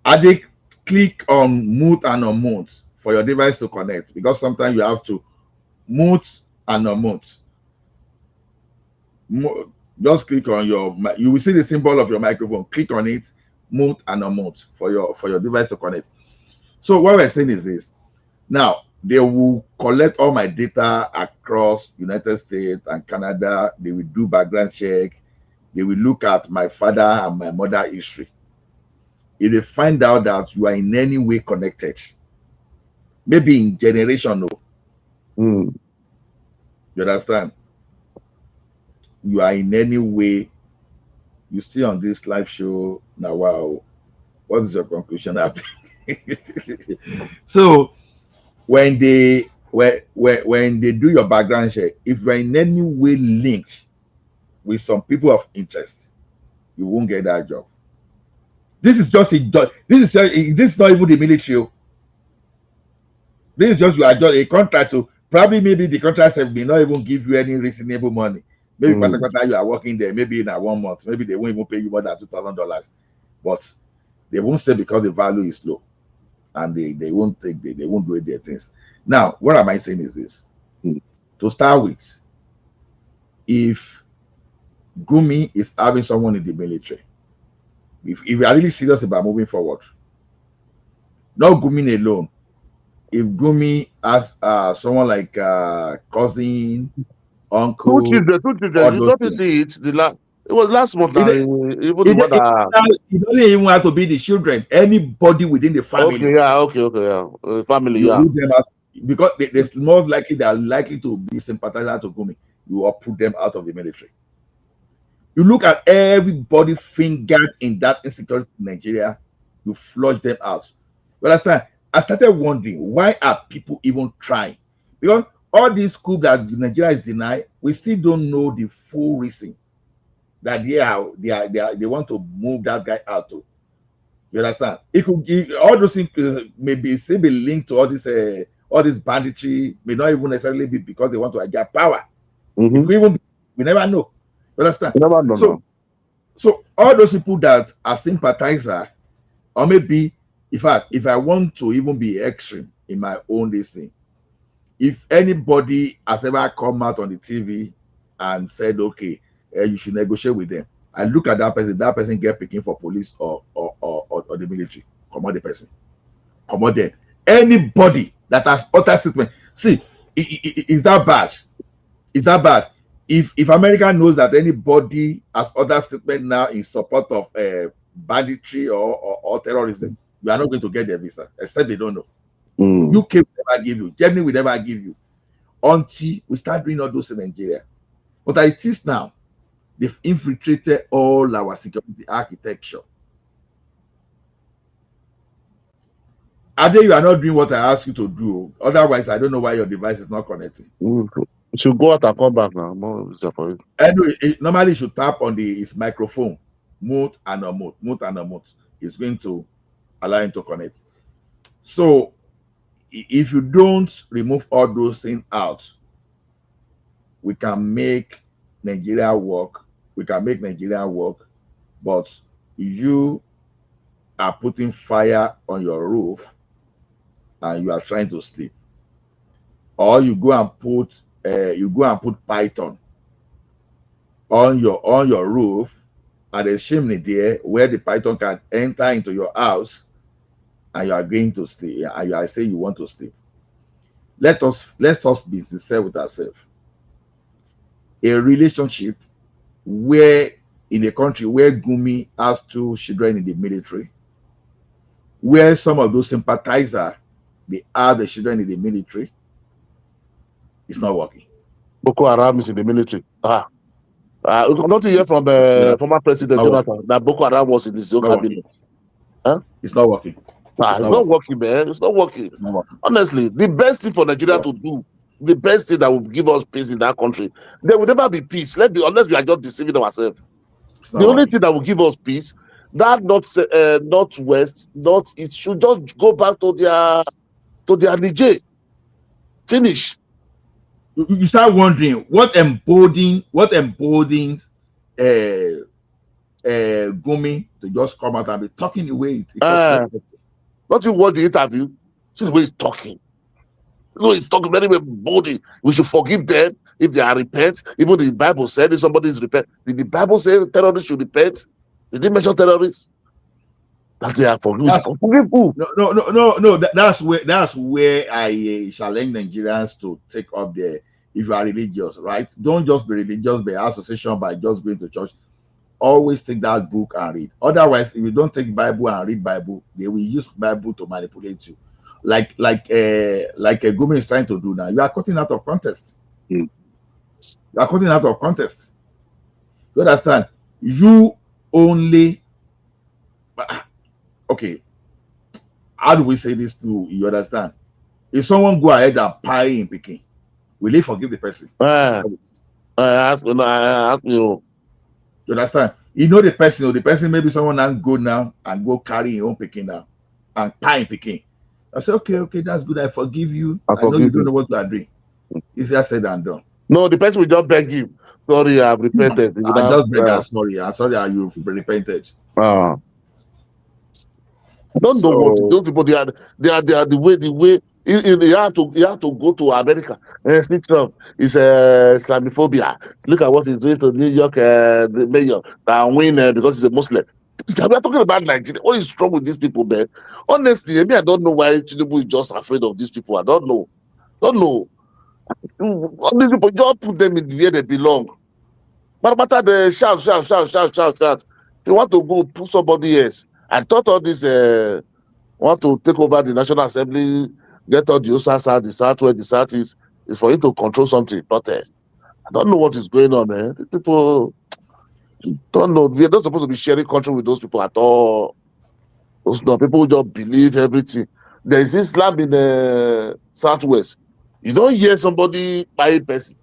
I think click on mute and unmute for your device to connect because sometimes you have to mute and unmute. Just click on you will see the symbol of your microphone. Click on it, mute and unmute for your device to connect. So what we're saying is this: now they will collect all my data across United States and Canada. They will do background check. They will look at my father and my mother history. If they find out that you are in any way connected, maybe in generation. No, Mm. you understand? You are in any way, you see on this live show now. Wow, what is your conclusion? So when they when they do your background check, if you're in any way linked with some people of interest, you won't get that job. This is just a this is not even the military. Oh. This is just you are just a contract to probably maybe the contract may not even give you any reasonable money. Maybe you are working there, maybe in a 1 month, maybe they won't even pay you more than $2,000, but they won't stay because the value is low, and they won't take they won't do their things. Now, what am I saying is this? To start with, if Gumi is having someone in the military, if you are really serious about moving forward, not Gumi alone. If Gumi has someone like cousin, uncle, Two children, all you those don't things, see it. It was last month now. Even the one that. it doesn't even have to be the children. Anybody within the family. Okay, yeah, okay, yeah. Family, You yeah. root them out because there's more likely they are likely to be sympathizer to Gumi. You will put them out of the military. You look at everybody fingered in that insecurity in Nigeria, you flush them out. You understand? I started wondering, why are people even trying? Because all these coups that Nigeria is denied, we still don't know the full reason that they want to move that guy out to. You understand? It could give all those things maybe still be linked to all this banditry, may not even necessarily be because they want to get power. It could even be, we never know. You understand? You never know now. So all those people that are sympathizer, or maybe if I want to even be extreme in my own this thing, if anybody has ever come out on the TV and said, okay, you should negotiate with them, I look at that person get picking for police or the military, come on the person, come on there. Anybody that has utter statement, see, is that bad? Is that bad? If America knows that anybody has other statement now in support of banditry or terrorism, you are not going to get their visa, except they don't know. UK will never give you, Germany will never give you, until we start doing all those in Nigeria. But it is now, they've infiltrated all our security architecture. Ade, you are not doing what I asked you to do. Otherwise, I don't know why your device is not connecting. You should go out and come back now. More easier for you. Anyway, normally you should tap on his microphone, mute and unmute, mute and unmute. It's going to allow him to connect. So if you don't remove all those things out, we can make Nigeria work. We can make Nigeria work, but you are putting fire on your roof and you are trying to sleep. Or you go and put python on your roof and a chimney there where the python can enter into your house, and you are going to sleep, and you are saying you want to sleep. Let us be sincere with ourselves. A relationship where in a country where Gumi has 2 children in the military, where some of those sympathizers they have the children in the military, it's not working. Boko Haram is in the military. Not to hear from the former president Jonathan that Boko Haram was in his own cabinet. Huh? It's not working. It's not working, man. It's not working. Honestly, the best thing for Nigeria to do, the best thing that will give us peace in that country, there will never be peace. Unless we are just deceiving ourselves. The only thing that will give us peace, that northwest, northeast should just go back to their Niger. Finish. You start wondering what emboldens Gumi to just come out and be talking the way he talks. Don't you watch the interview? See the way he's talking. He's talking very boldly. We should forgive them if they are repent. Even the Bible said if somebody is repent. Did the Bible say terrorists should repent? Did they mention terrorists? That they are forgiven. Forgive who? No. That's where I challenge Nigerians to take up there. If you are religious, right? Don't just be religious by association, by just going to church. Always take that book and read. Otherwise, if you don't take Bible and read Bible, they will use Bible to manipulate you. like a Gumi is trying to do now. You are cutting out of context. You are cutting out of context. You understand? You only okay. How do we say this to you? Understand? If someone go ahead and pie in Peking, will he forgive the person? Ask me. You understand? You know the person, or the person maybe someone and go now and go carry your own Peking now and pie in Peking. I say, okay, that's good. I forgive you. I know you don't know what you are doing. Easier said than done. No, the person will just beg you. Sorry, I've repented. I just beg her sorry. I'm sorry you've repented. I don't know what those people they are the way you have to go to America and speak Trump. It's Islamophobia. Look at what he's doing to New York the mayor that win because he's a Muslim. We are talking about Nigeria. What is wrong with these people, man? Honestly, maybe I don't know why TINUBU is just afraid of these people. I don't know. All these people just put them in where they belong. But matter they shout. You want to go put somebody else. I thought all this want to take over the National Assembly, get all the Osasa, the Southwest, the Southeast, is for you to control something. But I don't know what is going on, man. These people don't know. We are not supposed to be sharing country with those people at all. Those people who just believe everything. There is Islam in the Southwest. You don't hear somebody buy a person.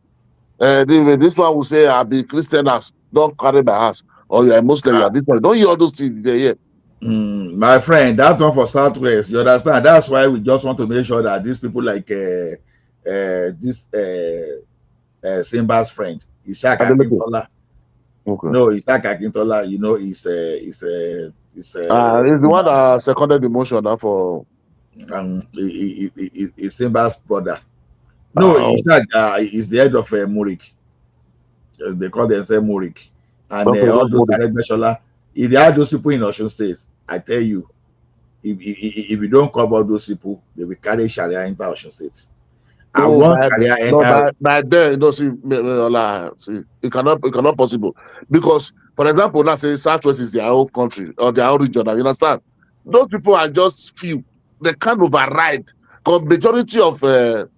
This one will say, I'll be Christian as don't carry my house. Or you're a Muslim, you are this one. You don't hear all those things they hear. My friend, that one for Southwest, you understand? That's why we just want to make sure that these people like this Simba's friend, Ishaq Akintola. Okay. No, Ishaq Akintola, you know, he's the one that seconded the motion for he's Simba's brother. No, Ishaq is the head of Murik. They call themselves Murik. And all those Aregbesola, if they had those people in Osun State, I tell you, if you don't cover those people, they will carry Sharia into Osun State. By then, see, it cannot possible. Because, for example, now say Southwest is their own country or their own region. You understand? Those people are just few. They can't override. Because majority of the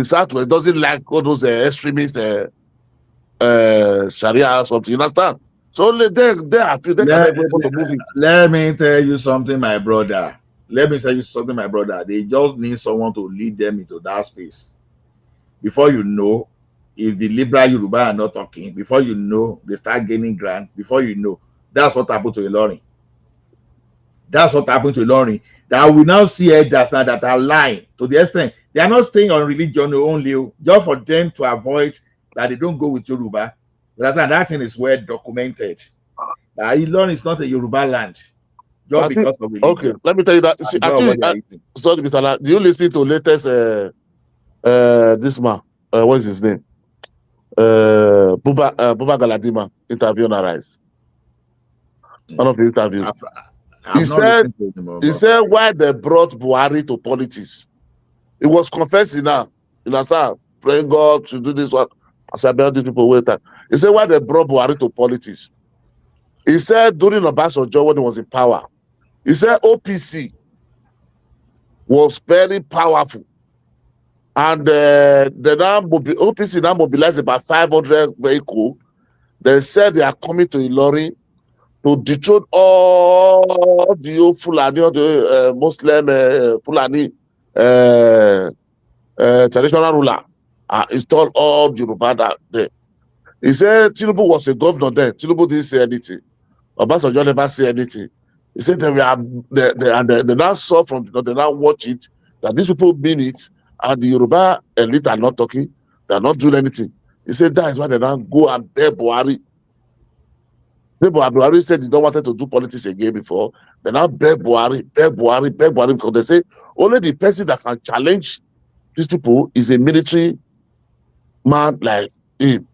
Southwest doesn't like all those extremist Sharia or something. You understand? So only they are few. They can able to move it. Let me tell you something, my brother. They just need someone to lead them into that space. Before you know, if the liberal Yoruba are not talking, before you know, they start gaining ground. Before you know, that's what happened to Ilorin. That's what happened to Ilorin. That we now see elders now that are lying to the extent they are not staying on religion only, just for them to avoid that they don't go with Yoruba. That thing is well documented. Ilorin is not a Yoruba land. Just because of religion. Okay, let me tell you that. See, sorry, Mr. La, do you listen to latest this man? What is his name? Buba Galadima interview on Arise. One of the interviews. He said why they brought Buhari to politics. He was confessing now. You understand? Praying God to do this one. I said, these people wait time. He said why they brought Buhari to politics. He said during Obasanjo when he was in power, he said OPC was very powerful. And OPC now mobilized about 500 vehicles. They said they are coming to Ilorin to dethrone all the old Fulani, all the Muslim Fulani traditional ruler. Install all Yoruba there. He said TINUBU was a governor there. TINUBU didn't say anything. Obasanjo never say anything. He said they now saw from they now watch it that these people mean it, and the Yoruba elite are not talking, they are not doing anything. He said that is why they now go and beg Buhari. Buhari said he don't wanted to do politics again before. They now beg Buhari, because they say only the person that can challenge these people is a military man like him.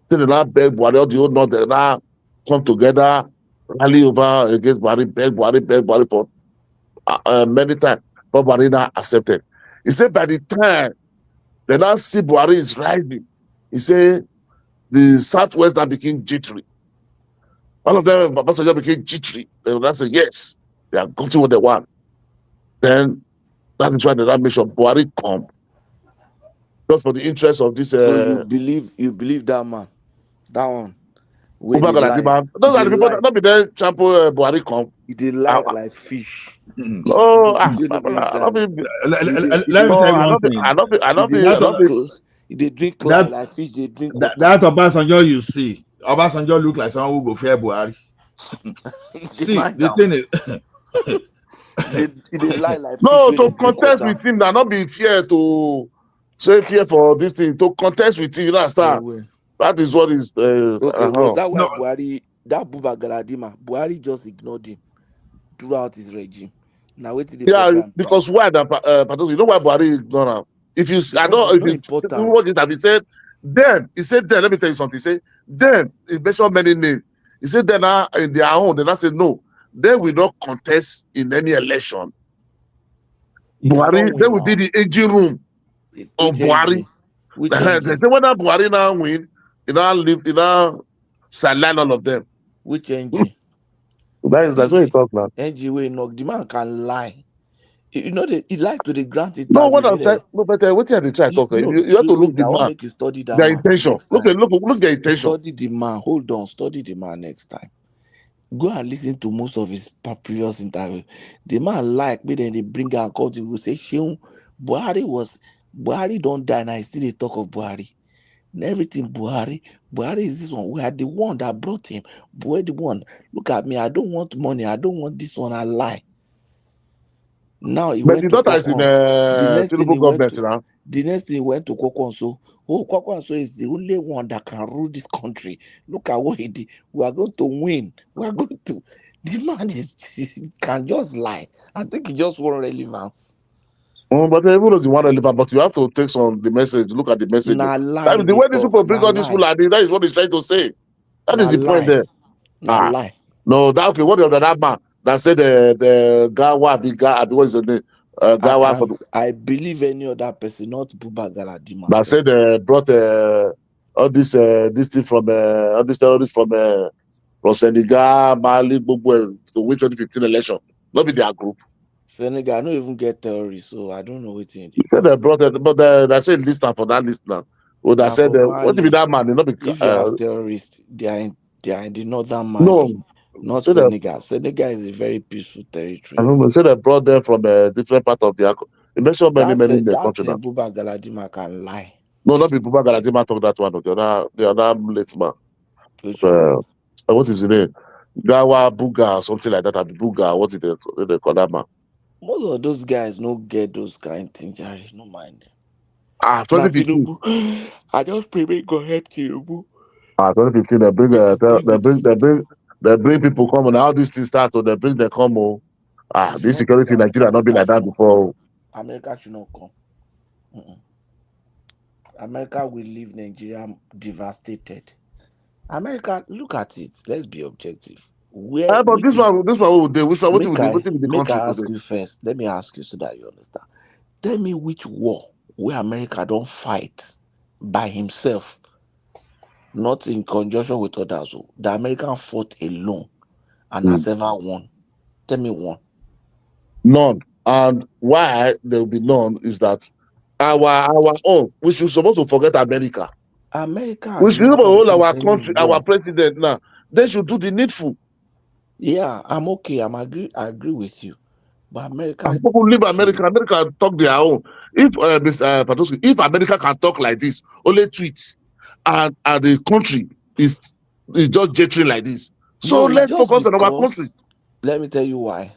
They now beg Buhari, all the old north, they now come together, rally over against Buhari, beg Buhari for many times. But Buhari now accepted. He said by the time they now see Buhari is rising, he said the Southwest now became jittery. All of them, Obasanjo became jittery. They will now say, yes, they are getting what they want. Then That is why they don't make sure Buhari come. Just for the interest of this So you believe that man, that one, where they lie, man. Those are they the people lie, that don't be there trample Buhari come. they lie like fish. Oh, You I know, be don't be. they Let me tell No, you I one don't be. thing. I don't be. I don't The, be. I that don't be. they drink lie that like fish, they drink that, water. that Obasanjo you see, Obasanjo look like someone who go fear Buhari. They See, mind the down. thing is, They lie like fish No, where they to drink contest water. with him, that not be fear to say fear for this thing. To contest with him, you understand? Well. That is what is. Okay, was that why no, Buhari, that Buba Galadima, Buhari just ignored him throughout his regime? Now wait till the Yeah, program talk. because why the Patos, you know why Buhari ignored him? If you, I Because don't, it's if not you important. watch it, have he said, then, let me tell you something. He said, then, he mentioned many names. He said, then, in their own, then I said, no, they will not contest in any election. He cannot Buhari, they win will be now. the engine room of Which Buhari. engine? Which They say, engine? whether Buhari now win, you know, live, you know, sideline all of them. Which engine? That's what he talk now. NG way knock the man can lie. You know he like to the grant it No, as what if I'm saying, no, but what you try to talk, no you have to look wait, the I want man, make you study that their man intention. next time. Look their intention. Study the man. Hold on, study the man next time. Go and listen to most of his previous interviews. The man like me, then they bring out come to say, Sheun, Buhari don't die now. He still they talk of Buhari. And everything Buhari is this one. We are the one that brought him. We're the one. Look at me. I don't want money. I don't want this one. I lie. Now he But went the to daughter is in Kwakwan. The next thing he TINUBU went government to now. the next thing he went to Kwakwanso. Oh, Kwakwanso is the only one that can rule this country. Look at what he did. We are going to win. We are going to. The man he can just lie. I think he just want relevance. But everyone is the one relevant, but you have to take on the message, look at the message. Na lie The they way these people talk. bring Na all these lie. people, that is what he's trying to say. That Na is the point lie. there. Na lie. No, that okay. What the other man that said the Gawa, the guy, what is the name? Gawa I believe any other person, not Buba Galadima. that said brought all this thing from all these terrorists from Senegal, Mali, Gbogbo to win 2015 election. Not be their group. Senegal, I don't even get terrorists, so I don't know what they They said they brought it, but they said list for that list now. Well, they now said for what to be Mali. that man? Not be If you have terrorists, they are in the northern Mali, no. not Say that Senegal. Senegal is a very peaceful I territory. don't know. Say they brought them from a different part of the. It mentioned many in the country now. Buba Galadima can lie. No, not people back at the talk that one. The other late man. Which one? What is his name? Gawa Buga, something like that. At Buga, what is they call that man? Most of those guys no get those kind of things, Jerry. No mind them. 2015. TINUBU, I just pray may God help TINUBU. 2015. They bring people come on. How this thing start? So they bring them come on. This security in Nigeria not be like that before. America should not come. America will leave Nigeria devastated. America, look at it. Let's be objective. But this one will do. Which one? What will be the Make country I ask today? you first. Let me ask you so that you understand. Tell me which war where America don't fight by himself, not in conjunction with others. The American fought alone and has ever won. Tell me one. None. And why there will be none is that our own, we should supposed to forget America. America We has should never hold won our any country, our war. president now. They should do the needful. Yeah, I'm okay. I agree with you. But America People leave America. America talk their own. If Mr. Patosky, if America can talk like this, only tweets, and the country is just jittering like this. So No, it's let's just focus on our country. because, let me tell you why.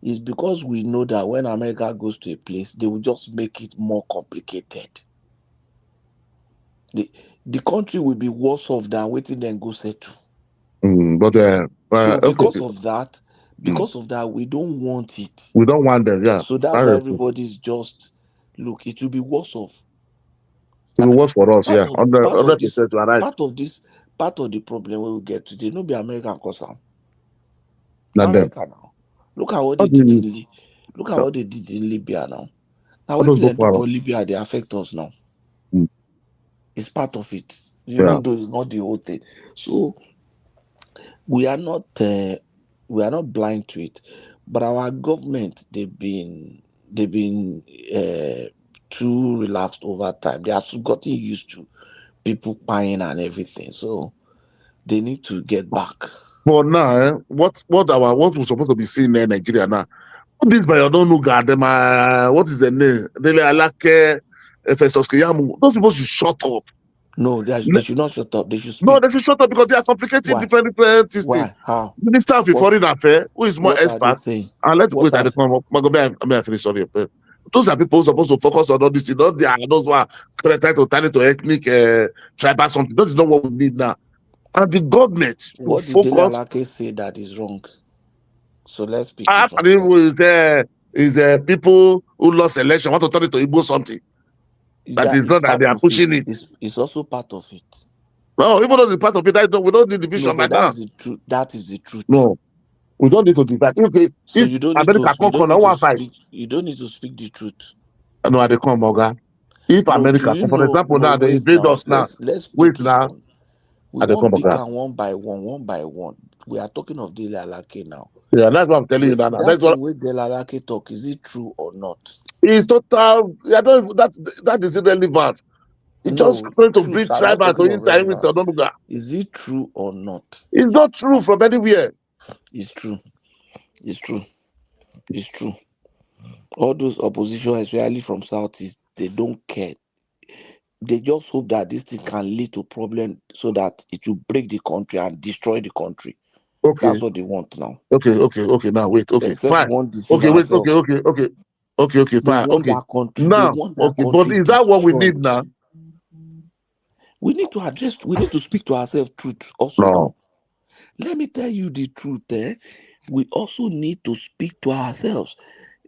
It's because we know that when America goes to a place, they will just make it more complicated. The country will be worse off than waiting then go settle. So Okay. because of that, we don't want it. We don't want them, yeah. So that's why everybody's just look, it will be worse off. It will work for us, yeah. Part of 100%, you are right. Part of the problem we will get today, no be American cause am. Not them. America now. Look at what they did in Libya now. Now what they do for Libya, they affect us now. It's part of it, even though it's not the whole thing. So we are not blind to it, but our government they've been they've been too relaxed over time. They have gotten used to people buying and everything, so they need to get back. For now, what we're supposed to be seeing in Nigeria now? This by don't know God, them what is the name? Dele Alake, Festus Kiyamu. Those people should shut up. No, they should not shut up. They should speak. No, they should shut up because they are complicating Why? different things. Why? How? Minister of Foreign Affairs, who is more What are they expert, saying? and let's What wait at are the come up. May I finish? Sorry. Those are people supposed to focus on all this. Not they are those who are trying to turn it to ethnic, tribal something. That is not what we need now. And the government should what did Dele focus. Alake say that is wrong? So let's pick it After from him there. is people who lost election want to turn it to Igbo something. That is not that they are pushing it. It's also part of it. No, even though the part of it, we don't need division No, right but now. that's the truth. That is the truth. No, we don't need to divide. So If you don't need America come from one side, you don't need to speak the truth. no, they come, Oga. If No, America, for example, now they wait invade now. us now. Let's Wait pick it now, from. We they won't come, pick Oga. them one by one. We are talking of Dele Alake now. Yeah, that's what I'm telling you now. That thing with Dele Alake talk, is it true or not? It's total. Yeah, that is irrelevant. It's just going to bring tribal to inside with Ononuga. Is it true or not? It's not true from anywhere. It's true. It's true. It's true. All those opposition, especially from Southeast, they don't care. They just hope that this thing can lead to problem so that it will break the country and destroy the country. Okay. That's what they want now. Okay. Now wait. Okay, Except fine. we won't deceive Okay, wait. ourselves. Okay, fine. They want Okay. that country. Now, They want that okay, country but is that what we need destroyed. now? We need to address. We need to speak to ourselves truth also. No. Now. Let me tell you the truth. We also need to speak to ourselves.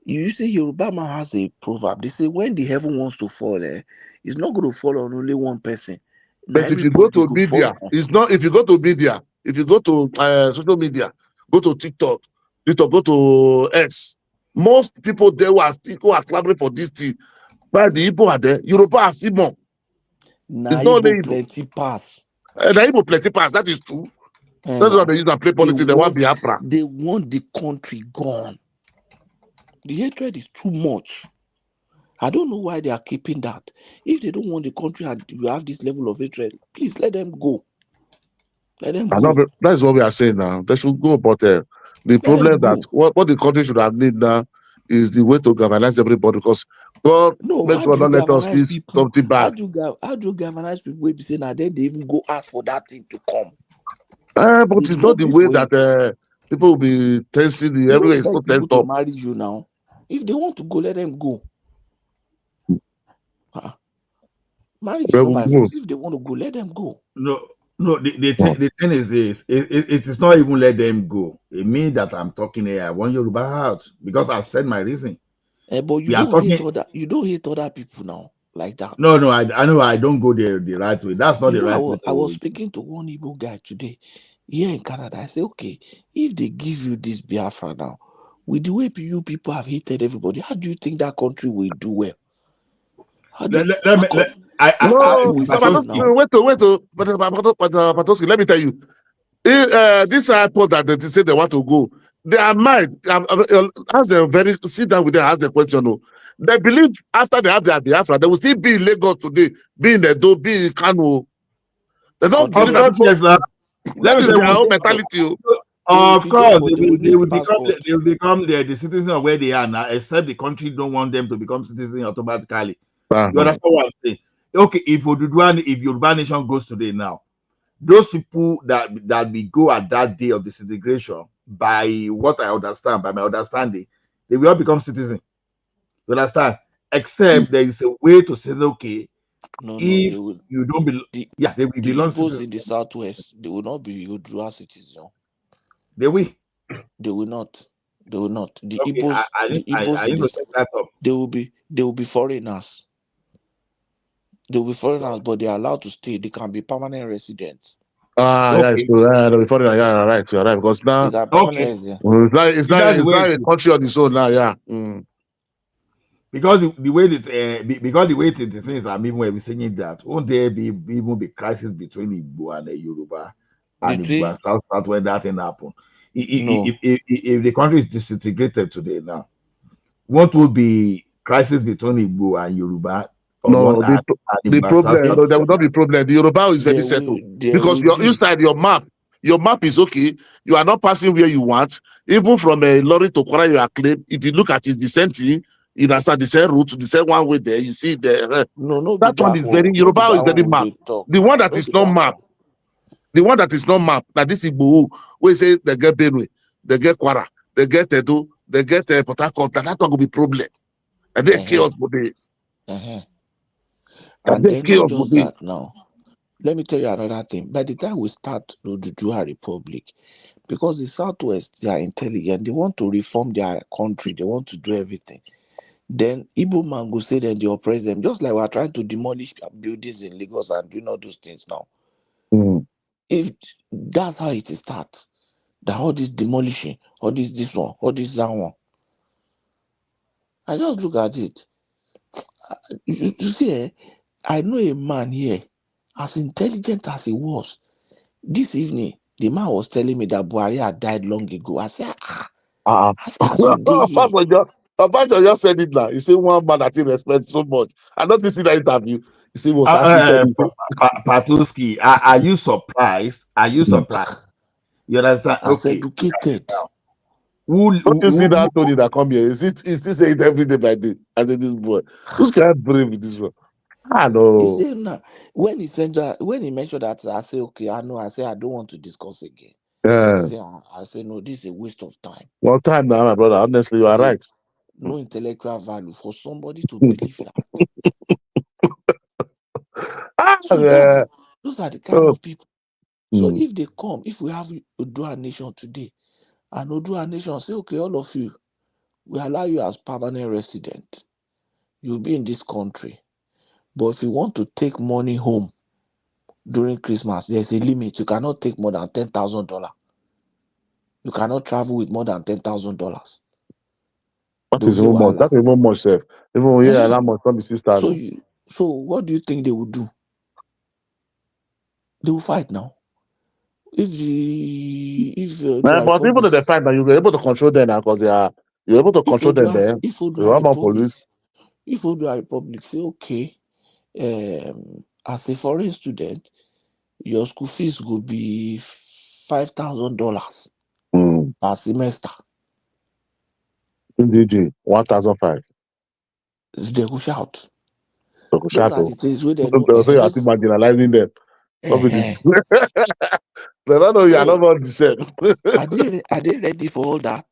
You see, Yoruba man has a proverb. They say when the heaven wants to fall, it's not going to fall on only one person. But if you go to media, it's not. If you go to media, if you go to social media, go to TikTok, go to X. Most people there who are clamoring for this thing. But the Igbo are there. Yoruba are still more. It's not only Igbo. Plenty pass. The Igbo plenty pass. That is true. That's why they use and play politics. They want Biafra. They want the country gone. The hatred is too much. I don't know why they are keeping that. If they don't want the country and you have this level of hatred, please let them go. Let them go. That's what we are saying now. They should go, but the problem that what the country should have need now is the way to galvanize everybody, because God make sure not let us see something bad. How do you galvanize people will be saying that then they even go ask for that thing to come? But it's not the way that people will be tensing everywhere is so tense to marry you now. If they want to go, let them go. Marriage is not by force. If they want to go, let them go. No, the thing is this. It is not even let them go. It means that I'm talking here. I want Yoruba out because I've said my reason. But you don't hate other people now like that. No, I know I don't go the right way. That's not the right way. I was speaking to one Igbo guy today here in Canada. I said, okay, if they give you this Biafra now, with the way you people have hated everybody, how do you think that country will do well? Let me tell you. This airport that they say they want to go, their mind has them very sit down with them, ask the question. No, they believe after they have their Biafra, they will still be in Lagos today, be in Edo, be in Kanu. They don't believe that. That is their own mentality. Of course, they will become the citizen of where they are now, except the country don't want them to become citizens automatically. You understand what I'm saying? Okay, if Yoruba Nation goes today now, those people that we go at that day of disintegration, by what I understand, by my understanding, they will all become citizens. You understand? Except there is a way to say, okay, you don't belong, they will belong. Igbos in the Southwest, they will not be Yoruba citizens. They will. They will not. They will not. The okay, Igbos, they will be foreigners. They will be foreigners, but they are allowed to stay. They can be permanent residents. Yeah, they'll be foreigners. Yeah, right. You're right. Because now, it's like a country on its own now. Yeah. Because the way it is, I'm even saying that won't there even be crisis between Igbo and Yoruba and Igbo and South when that thing happen? If the country is disintegrated today now, what would be crisis between Igbo and Yoruba on one No, hand, and the Igbo and South problem, on no, there the will not other? be problem. The Yoruba is very settled there because will you're be. inside your map is okay. You are not passing where you want. Even from a lorry to Kwara, you are claim. If you look at his descending, you understand the same route, the same one way there. You see there. No be That one that is very one. No be Yoruba is that very one we map. dey talk. The one that No is be not that map, one. the one that is not map. That this Igbo we say they get Benue, they get Kwara, they get Edo, they get Port Harcourt. That one will be problem. And then chaos will be. And then not Chaos will just be. that now. Let me tell you another thing. By the time we start the Oduduwa Republic, because the Southwest, they are intelligent, they want to reform their country, they want to do everything. Then Igbo man go say then they oppress them, just like we are trying to demolish buildings in Lagos and doing all those things now. If that's how it starts, that all this demolishing, all this one, all this that one. I just look at it. You see, I know a man here, as intelligent as he was. This evening, the man was telling me that Buhari had died long ago. I said, as we did here. Obasanjo just said it now. He said one man that he respects so much. I don't see that interview. He said was asking Patuski, are you surprised? Are you surprised? You understand? As Okay. educated. Don't you see that Tony that come here? Is still saying it every day by day? I said, this boy, who's can I brave with this one? I He know. said, nah. When he mentioned that, I said, okay, I know. I said, I don't want to discuss again. Yeah. I said, no, this is a waste of time. One time now, my brother. Honestly, you are right. No intellectual value for somebody to believe that. So those are the kind of people. So if they come, if we have Odua Nation today, and Odua Nation say, okay, all of you, we allow you as permanent resident. You'll be in this country. But if you want to take money home during Christmas, there's a limit. You cannot take more than $10,000. You cannot travel with more than $10,000. That is even much. That's even much, sir. Even when you allow much, not be 6,000. So what do you think they would do? They will fight now. But even if they fight, now you'll be able to control them now because you're able to control them there. If Odua Republic say, okay, as a foreign student, your school fees will be $5,000 per semester. DG 1,005. They go shout. Those are the things where they know. You are still marginalizing them. They don't know you are not about to say. Are they ready for all that?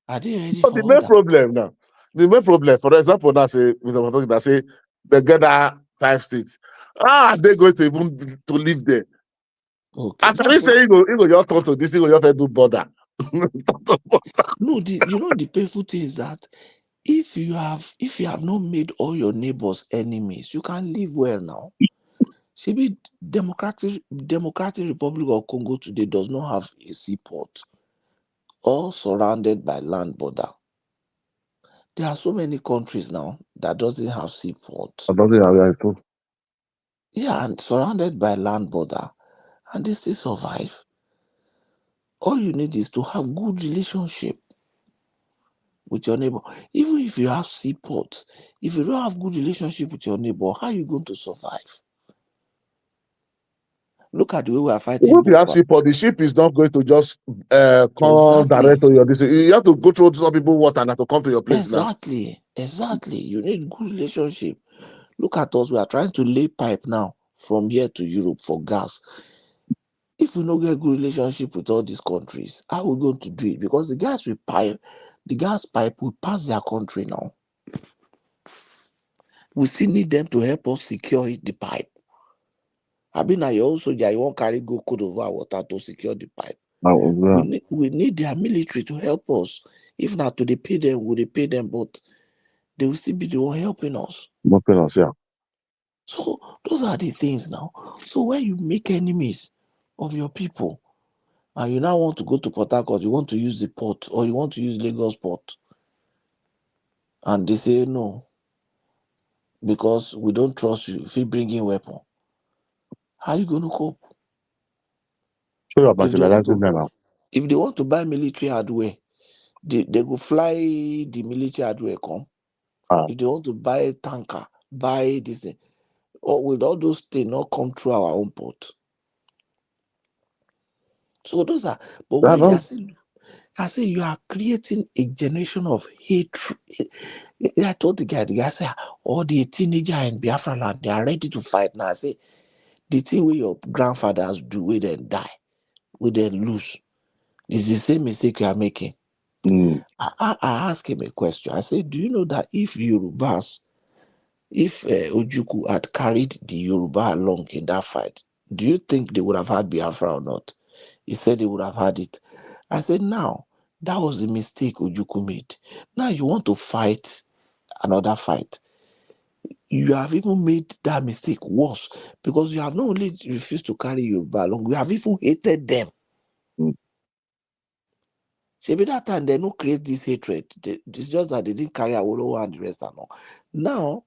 Are they ready for The all main that? problem now, for example, now say they get that 5 states. They going to even to live there. Okay. Actually, say you go just come to this, you go just do border. No, the painful thing is that if you have not made all your neighbors enemies, you can live well now. Maybe Democratic Republic of Congo today does not have a seaport, all surrounded by land border. There are so many countries now that doesn't have seaports. Yeah, and surrounded by land border, and they still survive. All you need is to have good relationship with your neighbor. Even if you have seaports, if you don't have good relationship with your neighbor, how are you going to survive? Look at the way we are fighting. If you have seaport, the ship is not going to just come Exactly. direct to your district. You have to go through some people water and have to come to your place now. Exactly. You need good relationship. Look at us. We are trying to lay pipe now from here to Europe for gas. If we don't get good relationship with all these countries, how are we going to do it? Because the gas pipe will pass their country now. We still need them to help us secure the pipe. I mean, I also you won't carry go code over water to secure the pipe. We need their military to help us. If not, to they pay them, would they pay them? But they will still be the one helping us. Helping us, yeah. So those are the things now. So when you make enemies of your people, and you now want to go to Port Harcourt, you want to use the port, or you want to use Lagos port, and they say no, because we don't trust you. If you bring in weapon, how are you going to cope? So you're marginalizing them now. If they want to buy military hardware, They go fly the military hardware come. If they want to buy a tanker, buy this thing, or with all those things not come through our own port. So those are, but when you are saying, I say you are creating a generation of hatred. I told the guy said, all the teenager in Biafra land, they are ready to fight now. I say, the thing where your grandfathers do, we then die, we then lose. It's the same mistake you are making. I asked him a question. I said, do you know that if Yorubas, if Ojuku had carried the Yoruba along in that fight, do you think they would have had Biafra or not? He said they would have had it. I said, now, that was a mistake Ojuku made. Now you want to fight another fight. You have even made that mistake worse because you have not only refused to carry Yoruba along, you have even hated them. Maybe that time they don't create this hatred. It's just that they didn't carry Awolowo and the rest along. Now,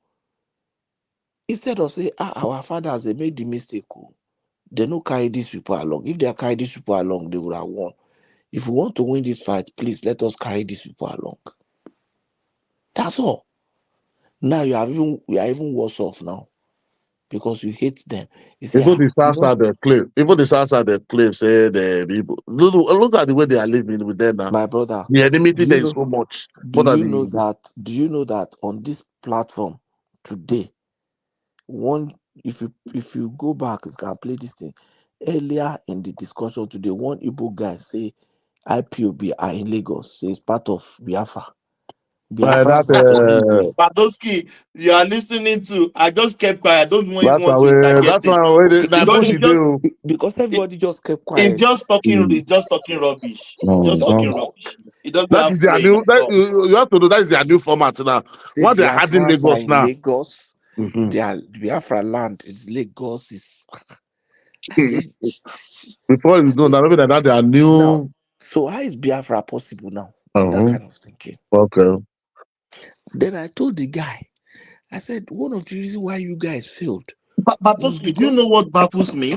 instead of saying, our fathers, they made the mistake, they don't carry these people along. If they carry these people along, they would have won. If we want to win this fight, please let us carry these people along. That's all. Now we are even worse off now because you hate them. You say, Even the South side they claim. Even the South side they claim say the people. Look at the way they are living with them now. My brother, The enmity there is so much. Do you know that on this platform today, if you go back, you can play this thing. Earlier in the discussion today, one Igbo guy say IPOB are in Lagos, say it's part of Biafra. Badowski, you are listening to. I just kept quiet. I don't want to interject. Because everybody just kept quiet. He's just talking. He's just talking rubbish. Just talking rubbish. He doesn't That have is their new. You have to know that is their new format now. What they're adding Lagos now. Lagos, their Biafra land is Lagos. Before you know, maybe that they are new. Now, so how is Biafra possible now? With that kind of thinking. Okay. Then I told the guy, I said, one of the reasons why you guys failed. But do you know what baffles me?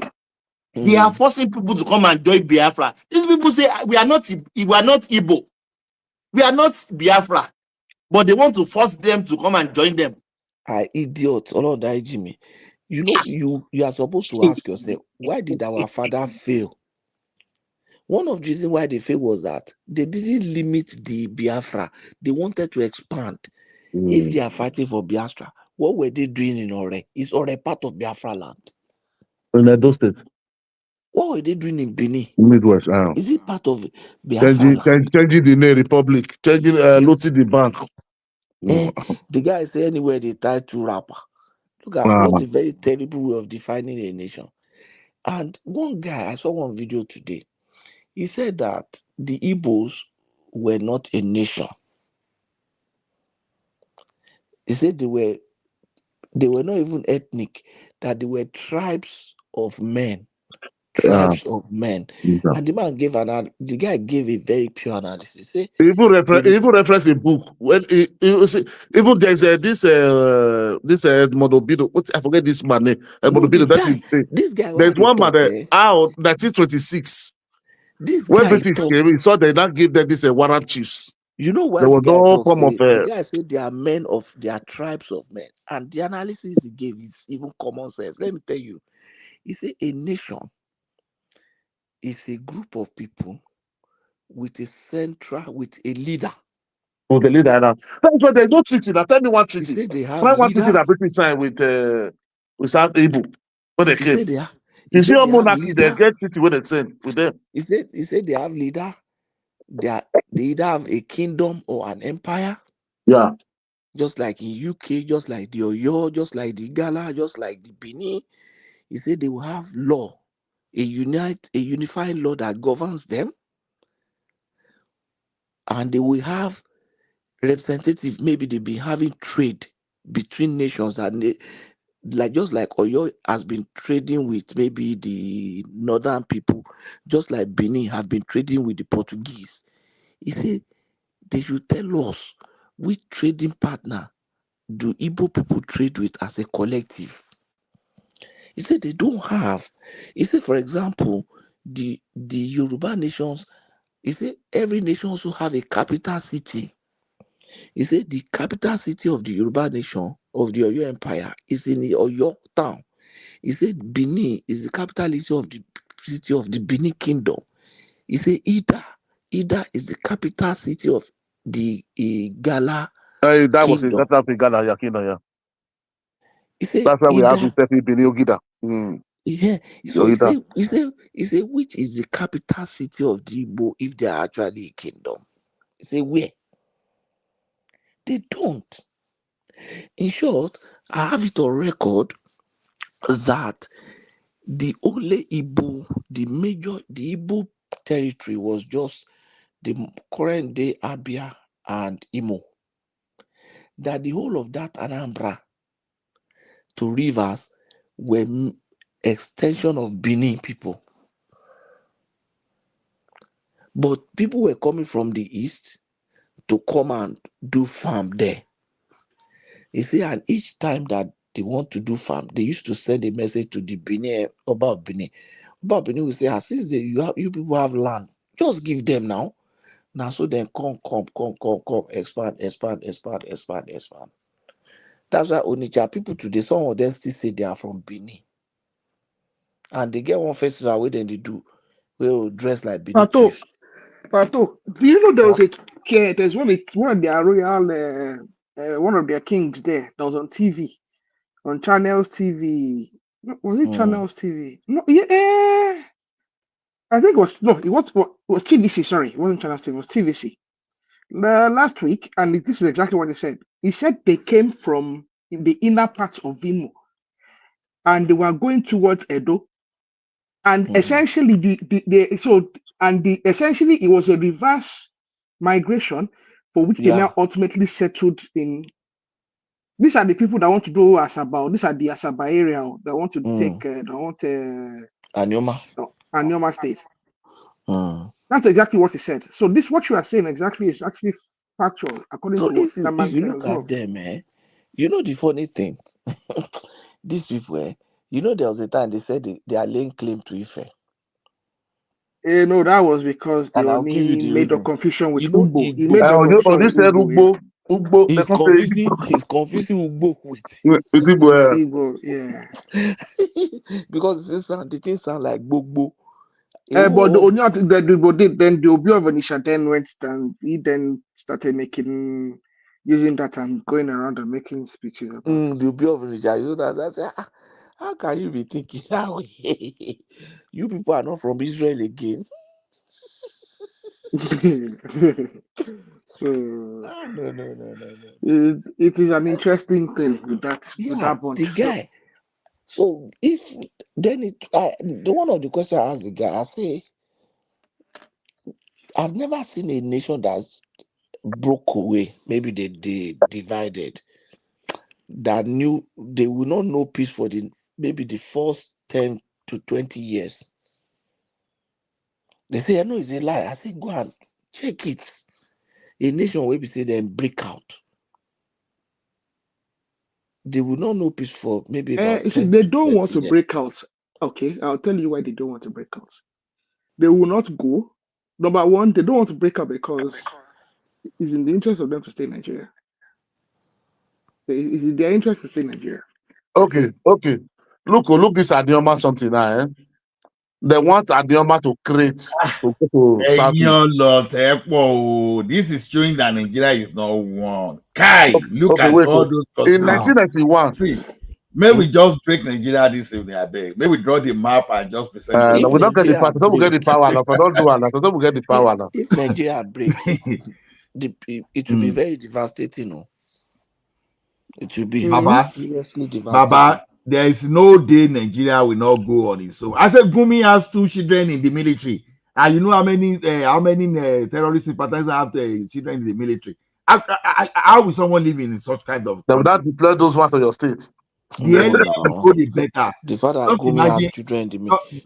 They are forcing people to come and join Biafra. These people say we are not Igbo. We are not Biafra. But they want to force them to come and join them. Idiot. Jimmy. You know, you are supposed to ask yourself, why did our father fail? One of the reasons why they failed was that they didn't limit the Biafra. They wanted to expand. If they are fighting for Biafra, what were they doing in Ore? Is Ore part of Biafra land? In Edo State. What were they doing in Benin? Midwest. Is it part of Biafra land? Changing the name Republic. Changing looting the bank. The guy say anywhere they tie to rapper. Look at what a very terrible way of defining a nation. And one guy, I saw one video today. He said that the Igbos were not a nation. He said they were not even ethnic, that they were tribes of men. And the man gave the guy gave a very pure analysis. Say, even reference a book when even there's this Monobido. I forget this man name. This guy. There's one man out 1926. This when guy British came, he saw they not give them this warrant chiefs. You know why there was no form of the guy said they are men of they are tribes of men, and the analysis he gave is even common sense. Let me tell you, he said a nation is a group of people with a leader. Oh, the leader now. That's why there's no treaty. Now tell me one treaty. He said they have one treaty that British signed with South Igbo when they came. You see, all monarchy they get treaty when they send with them. He said they have leader. They either have a kingdom or an empire. Yeah. Just like in UK, just like the Oyo, just like the Gala, just like the Benin. He said they will have law, a unified law that governs them, and they will have representatives. Maybe they've been having trade between nations that just like Oyo has been trading with maybe the northern people, just like Benin have been trading with the Portuguese. He said they should tell us which trading partner do Igbo people trade with as a collective. He said they don't have. He said, for example, the Yoruba nations He said every nation also have a capital city. He said the capital city of the Yoruba nation, of the Oyo Empire, is in the Oyo town. He said Benin is the capital city of the Benin Kingdom. He said Ida is the capital city of the Igala That was in Kingdom. South Africa, Yakina, yeah. He said That's why we have Ida. this Tefi Benogida. Yeah. So Yoida. he said which is the capital city of the Igbo if they are actually a kingdom? He said where? They don't. In short, I have it on record that the only Igbo, the Igbo territory was just the current day Abia and Imo. That the whole of that Anambra to rivers were extension of Benin people. But people were coming from the east to come and do farm there. You see, and each time that they want to do farm, they used to send a message to the Benin, about Benin. About Benin will say, since you people have land, just give them now. Now, so then come, expand. That's why Onitsha people today, some of them still say they are from Benin. And they get one festival where then they do, where they dress like Benin Pato, chiefs. Pato, do you know there Yeah. was there's one of their royal, one of their kings there that was on TV, on Channels TV. Was it Channels TV? No, yeah, I think it was TVC. Sorry, it wasn't Channels TV. It was TVC. Last week, and this is exactly what he said. He said they came from in the inner parts of Imo, and they were going towards Edo, and essentially essentially it was a reverse migration for which they now ultimately settled in. These are the people that want to do Asaba. These are the Asaba area that want to take. That want Anyoma State. That's exactly what he said. So this, what you are saying exactly, is actually factual according So to what that if man you said look as well. at them, you know the funny thing, these people, you know there was a time they said they are laying claim to Ife. No, that was because they And I'll give you only the made up reason. confusion with You know Ugbo. He made Igbo. up confusion You with said Ugbo, yeah. Ugbo, they He's can't say confusing Ugbo with Igbo, yeah. because the thing sound like Gbogbo. But the only thing that Igbo did, then the Obi of Onisha then went and he then started using that and going around and making speeches about it. The Obi of Onitsha, you know that. I say, how can you be thinking that way? You people are not from Israel again. So no. it is an interesting thing with that bunch. The guy. So if then the one of the questions I asked the guy, I say, I've never seen a nation that's broke away. Maybe they divided. That knew they will not know peace for maybe the first 10 to 20 years. They say, I know it's a lie. I say, go and check it. A nation where we say then break out. They will not know peace for maybe about You see, 10 they to don't want 20 to years. break out. Okay, I'll tell you why they don't want to break out. They will not go. Number one, they don't want to break out because it's in the interest of them to stay in Nigeria. It's in their interest to stay in Nigeria. Okay. Look this Adioma something now, They want Adioma to create to go to Southeast. This is showing that Nigeria is not one. Kai, look Okay, at wait. all those In continents. 1991, See, may we just break Nigeria this evening, I beg. May we draw the map and just present it. we don't get the power. Don't get the power now. Don't do it now. Don't get the power now. If Nigeria break, it will be very devastating. No? It will be seriously devastating. Baba, there is no day Nigeria will not go on it. So I said Gumi has 2 children in the military. And you know how many terrorist sympathizers have children in the military? How will someone live in such kind of They will not country? deploy those ones to your state. The earlier you go, the better. The fact that Just Gumi has imagine. children in the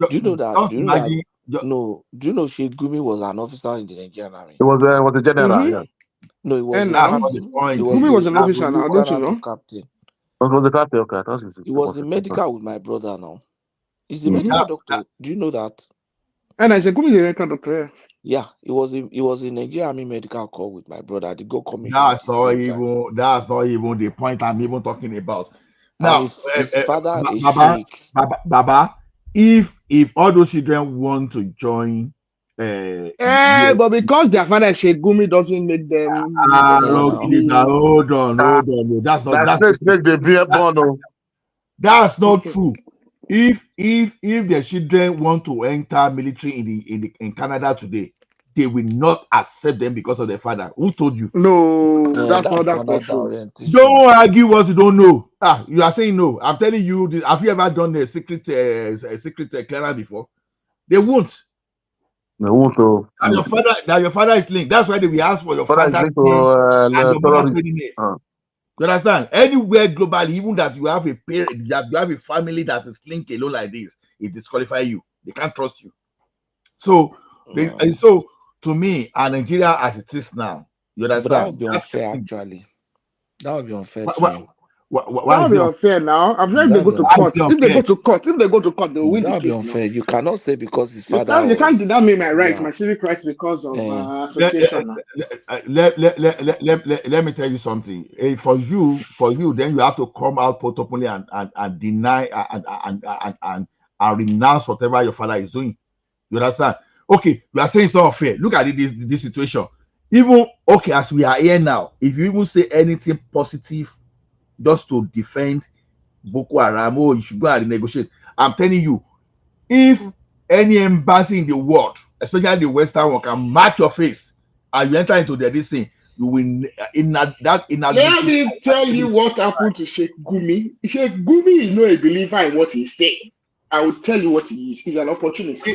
do you know that? Just imagine. No, do you know Sheikh Gumi was an officer in the Nigerian army? It was a general, yeah. No, it was a That's not the captain. point. Gumi was an officer now, don't you lieutenant know? to captain. It was the captain, okay. He was in medical with my brother now. He's a medical doctor. Do you know that? And I said, Gumi is a medical doctor. Yeah, it was in Nigerian Army Medical Corps with my brother. They got commissioned at That's the not same time. even the point I'm even talking about. And Now, his father, a Baba, sheikh. Baba, if all those children want to join, But because their father is Sheikh Gumi doesn't make them okay, now, automatically. hold on. No, that's not That snake they be born. Oh. that's not true. If the children want to enter military in Canada today, they will not accept them because of their father. Who told you? No, that's That's not Canada true. orientation. Don't argue what you don't know. You are saying no. I'm telling you. Have you ever done a secret clearance before? They won't. They won't. Oh. That your father is linked. That's why they will ask for your Father is father's linked to name and your mother's terrorists. wedding name. You understand? Anywhere globally, even that you have a parent, that you have a family that is linked alone like this, it disqualifies you. They can't trust you. So, and so to me, Nigeria as it is now, you But that would understand? be unfair, actually. That would be unfair to him. Why That is would it be unfair now. I'm sure if That they go would be to Why court, is it if they go unfair? to court, they will win That the would be case now. unfair. You cannot say because his You father can't deny me my rights, yeah. my civic rights because of let, association now. let me tell you something. For you, then you have to come out openly and deny and renounce whatever your father is doing. You understand? Okay, you are saying it's not fair. Look at this situation. Even okay, as we are here now, if you even say anything positive just to defend Boko Haram, you should go and negotiate. I'm telling you, if any embassy in the world, especially the Western one, can mark your face and you enter into this thing, you will Let me tell you what happened to Sheikh Gumi. Sheikh Gumi is not a believer in what he's saying. I will tell you what he is. He's an opportunist.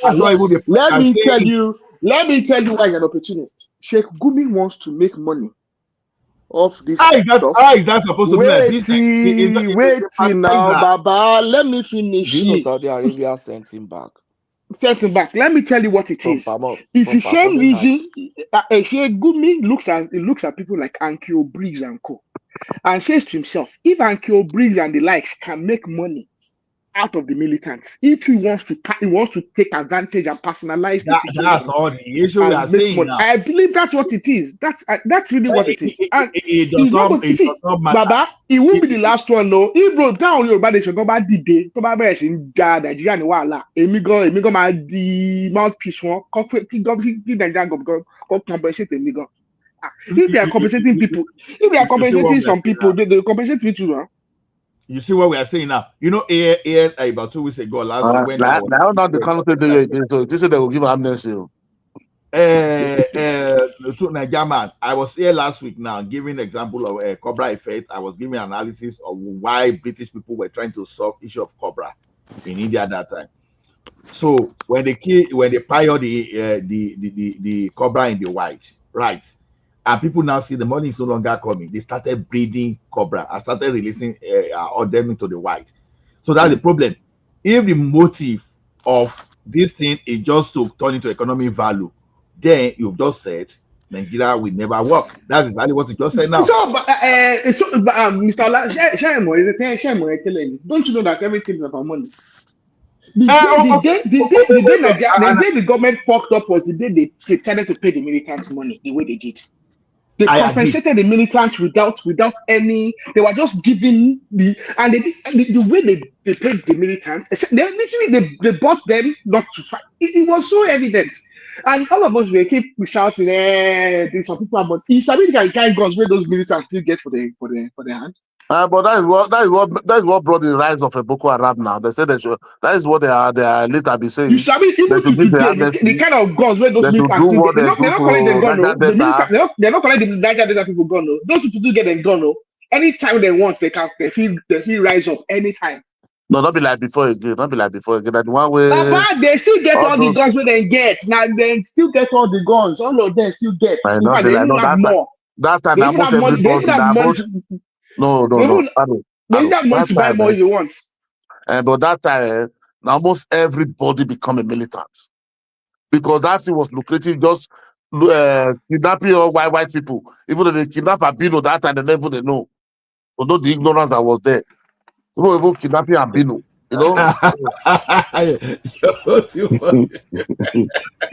Let me tell you why he's an opportunist. Sheikh Gumi wants to make money off this How is stuff. that supposed to be like this? Wait now, Baba. Let me finish. Do you know Saudi Arabia sent him back? Sent him back. Let me tell you what it is. It's the same reason Sheikh Gumi looks at people like Ankyo Briggs and co. And says to himself, if Ankyo Briggs and the likes can make money out of the militants, if he wants to take advantage and personalize the situation. That's all the issue we are saying now. I believe that's what it is. That's really what it is. And it does not matter. Baba, it won't be the last one, no. If bro, down your body should go back the day, to buy in Nigeria, no wala. Emi go my the mouthpiece one, Nigeria go compensate emi go. If they are compensating people, if they are compensating some people, they compensate me too, huh? You see what we are saying now? You know, about 2 weeks ago, last week, when Now not the content there again. So this is they will give amnesty. To Nigeria, I was here last week now giving example of Cobra effect. I was giving analysis of why British people were trying to solve issue of Cobra in India at that time. So when they pioneered the Cobra in the white, right? And people now see the money is no longer coming. They started breeding Cobra and started releasing all them into the white. So that's the problem. If the motive of this thing is just to turn into economic value, then you've just said Nigeria will never work. That's exactly what you just said now. Mr. Ola, don't you know that everything is about money? The day the government fucked up was the day they decided to pay the militants money the way they did. They compensated the militants without any. They were just giving the way they paid the militants. They literally they bought them not to fight. It was so evident, and all of us were keep shouting. There's some people about. Is I mean the kind of guns where those militants still get for their hand. But that is what brought the rise of a Boko Haram now. They say that is what they are later be saying. You sabi even to today the kind of guns where those militants still get, they're not calling them gun. No, the militants they're not calling the Niger Delta people gun. No, those people still get them gun. No, anytime they want they feel rise up anytime. No, not be like before again. Not be like before again. That one way. Papa, they still get all the guns where they get. Now they still get all the guns. All of them still get. In fact, they even have more. That time, almost everybody. They even have money. No. They even have money to buy more if you want. But that time, almost everybody become a militant because that thing was lucrative. Just kidnapping all white people. Even though they kidnap Abino that time, they never know. Although the ignorance that was there, people even kidnapping Abino. You know.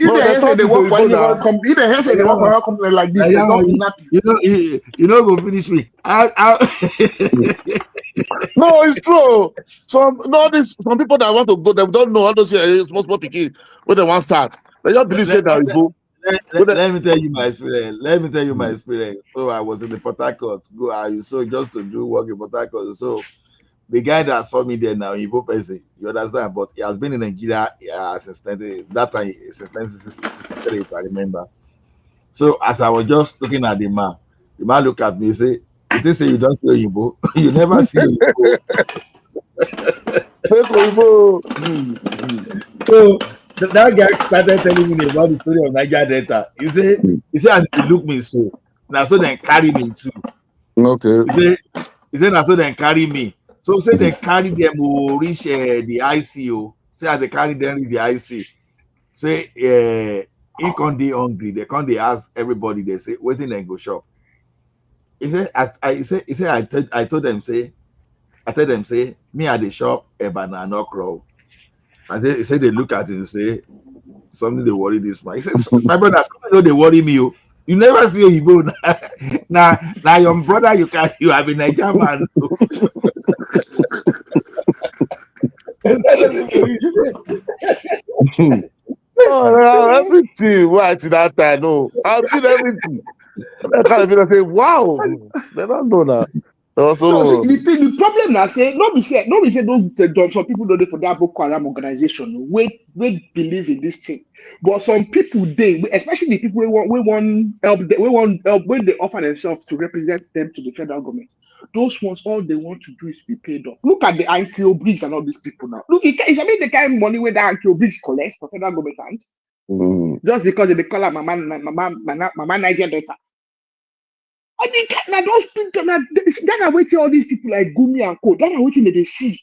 If No, they they hear say talk they to work for any Boyibona. company, if they hear say they work for a company like this, they don't kidnap you. You know, go finish me. No, it's true. Some people that want to go, they don't know how to say small pikin when they want start. They just believe say that you go. Let me tell you my experience. Let me tell you my experience. So I was in the Port Harcourt. So just to do work in Port Harcourt. So the guy that saw me there now, Igbo person, you understand? But he has been in Nigeria since that time since 1963, if I remember. So as I was just looking at the man look at me and say, "You think say you don't see Oyinbo? You never see Oyinbo." So that guy started telling me about the story of Niger Delta. He said, as he look me so. Now so then carry me too. Okay. He said, now so then carry me. So say they carry them to reach the ICO. Say as they carry them reach the IC. Say he can't be hungry. They can't they ask everybody, they say, waiting then go shop. He said, I told them, say, me at the shop, a banana crow. And he said they look at it and say, something they worry this man. He said, my brother, something know they worry me. Oh. You never see Oyibo. Now your brother, you have been Nigerian man. Oh, everything right in that time. No, I've seen everything. That kind of people say, wow, they don't know that. So see, Also, the problem now say no be say those some people don't dey for that Boko Haram organization we believe in this thing, but some people especially the people we want help when they offer themselves to represent them to the federal government. Those ones all they want to do is be paid off. Look at the INCO bricks and all these people now. Look, it's I mean the kind of money where the INCO bricks collects for federal government hands just because they call her mama Niger data. I think now those people now that are waiting all these people like Gumi and Co. That are waiting they see.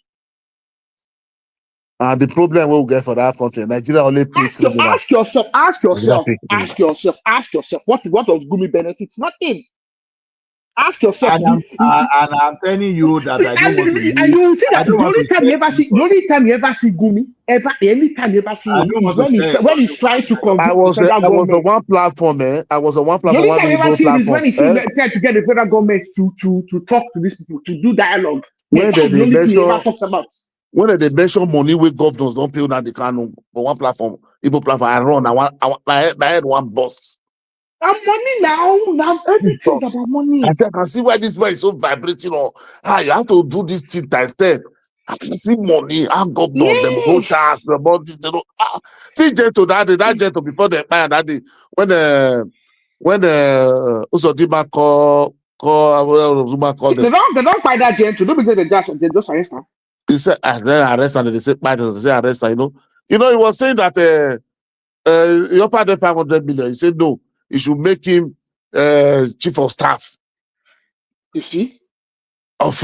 the problem we will get for that country, Nigeria only pay criminals. Ask yourself, Nigeria pay criminals. ask yourself, what does Gumi benefits? Nothing. Ask yourself. And I'm telling you that I don't want to and you will see I that don't the want only to time you ever see Gumi, anytime you ever see I him don't is want to when he's trying to I convince the was federal I was on government. one platform, I was on one The platform, only one time you ever Igbo see him is when platform. he's trying to get the federal government to talk to these people, to do dialogue. When That's the only thing he ever talks about. when they mention money with governors don't pay on the Kanu for one platform, Igbo platform, I run, I had one boss. And money now everything about money. I said, I can see why this man is so vibrating. Or you have to do this thing times 10. I can see money, how governor, them go tax, about this, see Jeto that Jeto before they buy that day, when Usodima call Zuma called them. They don't buy that gentle. Don't be say they just arrest him. He said, then arrest and they say, they say arrest, he was saying that he offered them 500 million. He said, no, he should make him chief of staff. You see? Of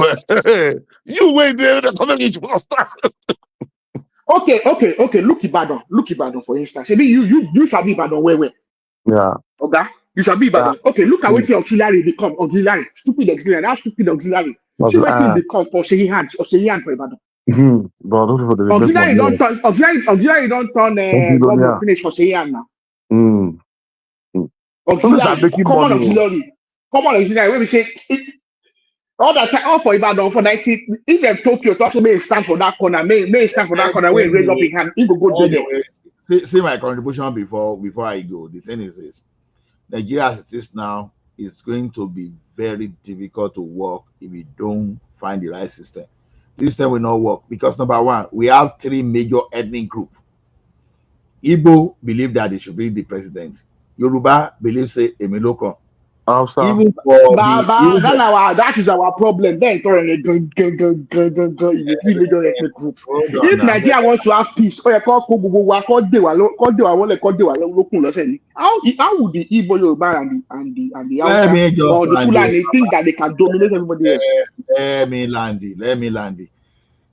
you wait there, the coming chief of staff. Okay. Look Ibadan, for instance. Maybe you sabi Ibadan where. Yeah. Okay. You sabi Ibadan. Okay, look at what auxiliary become. Auxiliary. Stupid auxiliary. That's stupid auxiliary. See what it become for Shehi hand for Ibadan. But those people, they Auxiliary make money. auxiliary don't turn government finish for Shehi hand now. Auxiliary, common auxiliary. When we say all that time, all for Ibadan for 90. If them Tokyo talk to may stand for that corner, may stand for that corner. When raise up his hand, he go there. See my contribution before I go. The thing is this: Nigeria as it is now, it's going to be very difficult to work if we don't find the right system. This system will not work because number one, we have three major ethnic groups. Igbo believe that they should be the president. Yoruba believe say Emiloko. Even for that is our problem. Then is a three major ethnic group. If Nigeria wants to have peace, how would the Igbo, Yoruba and the Hausa or the Fulani think that they can dominate everybody else? Let me land it.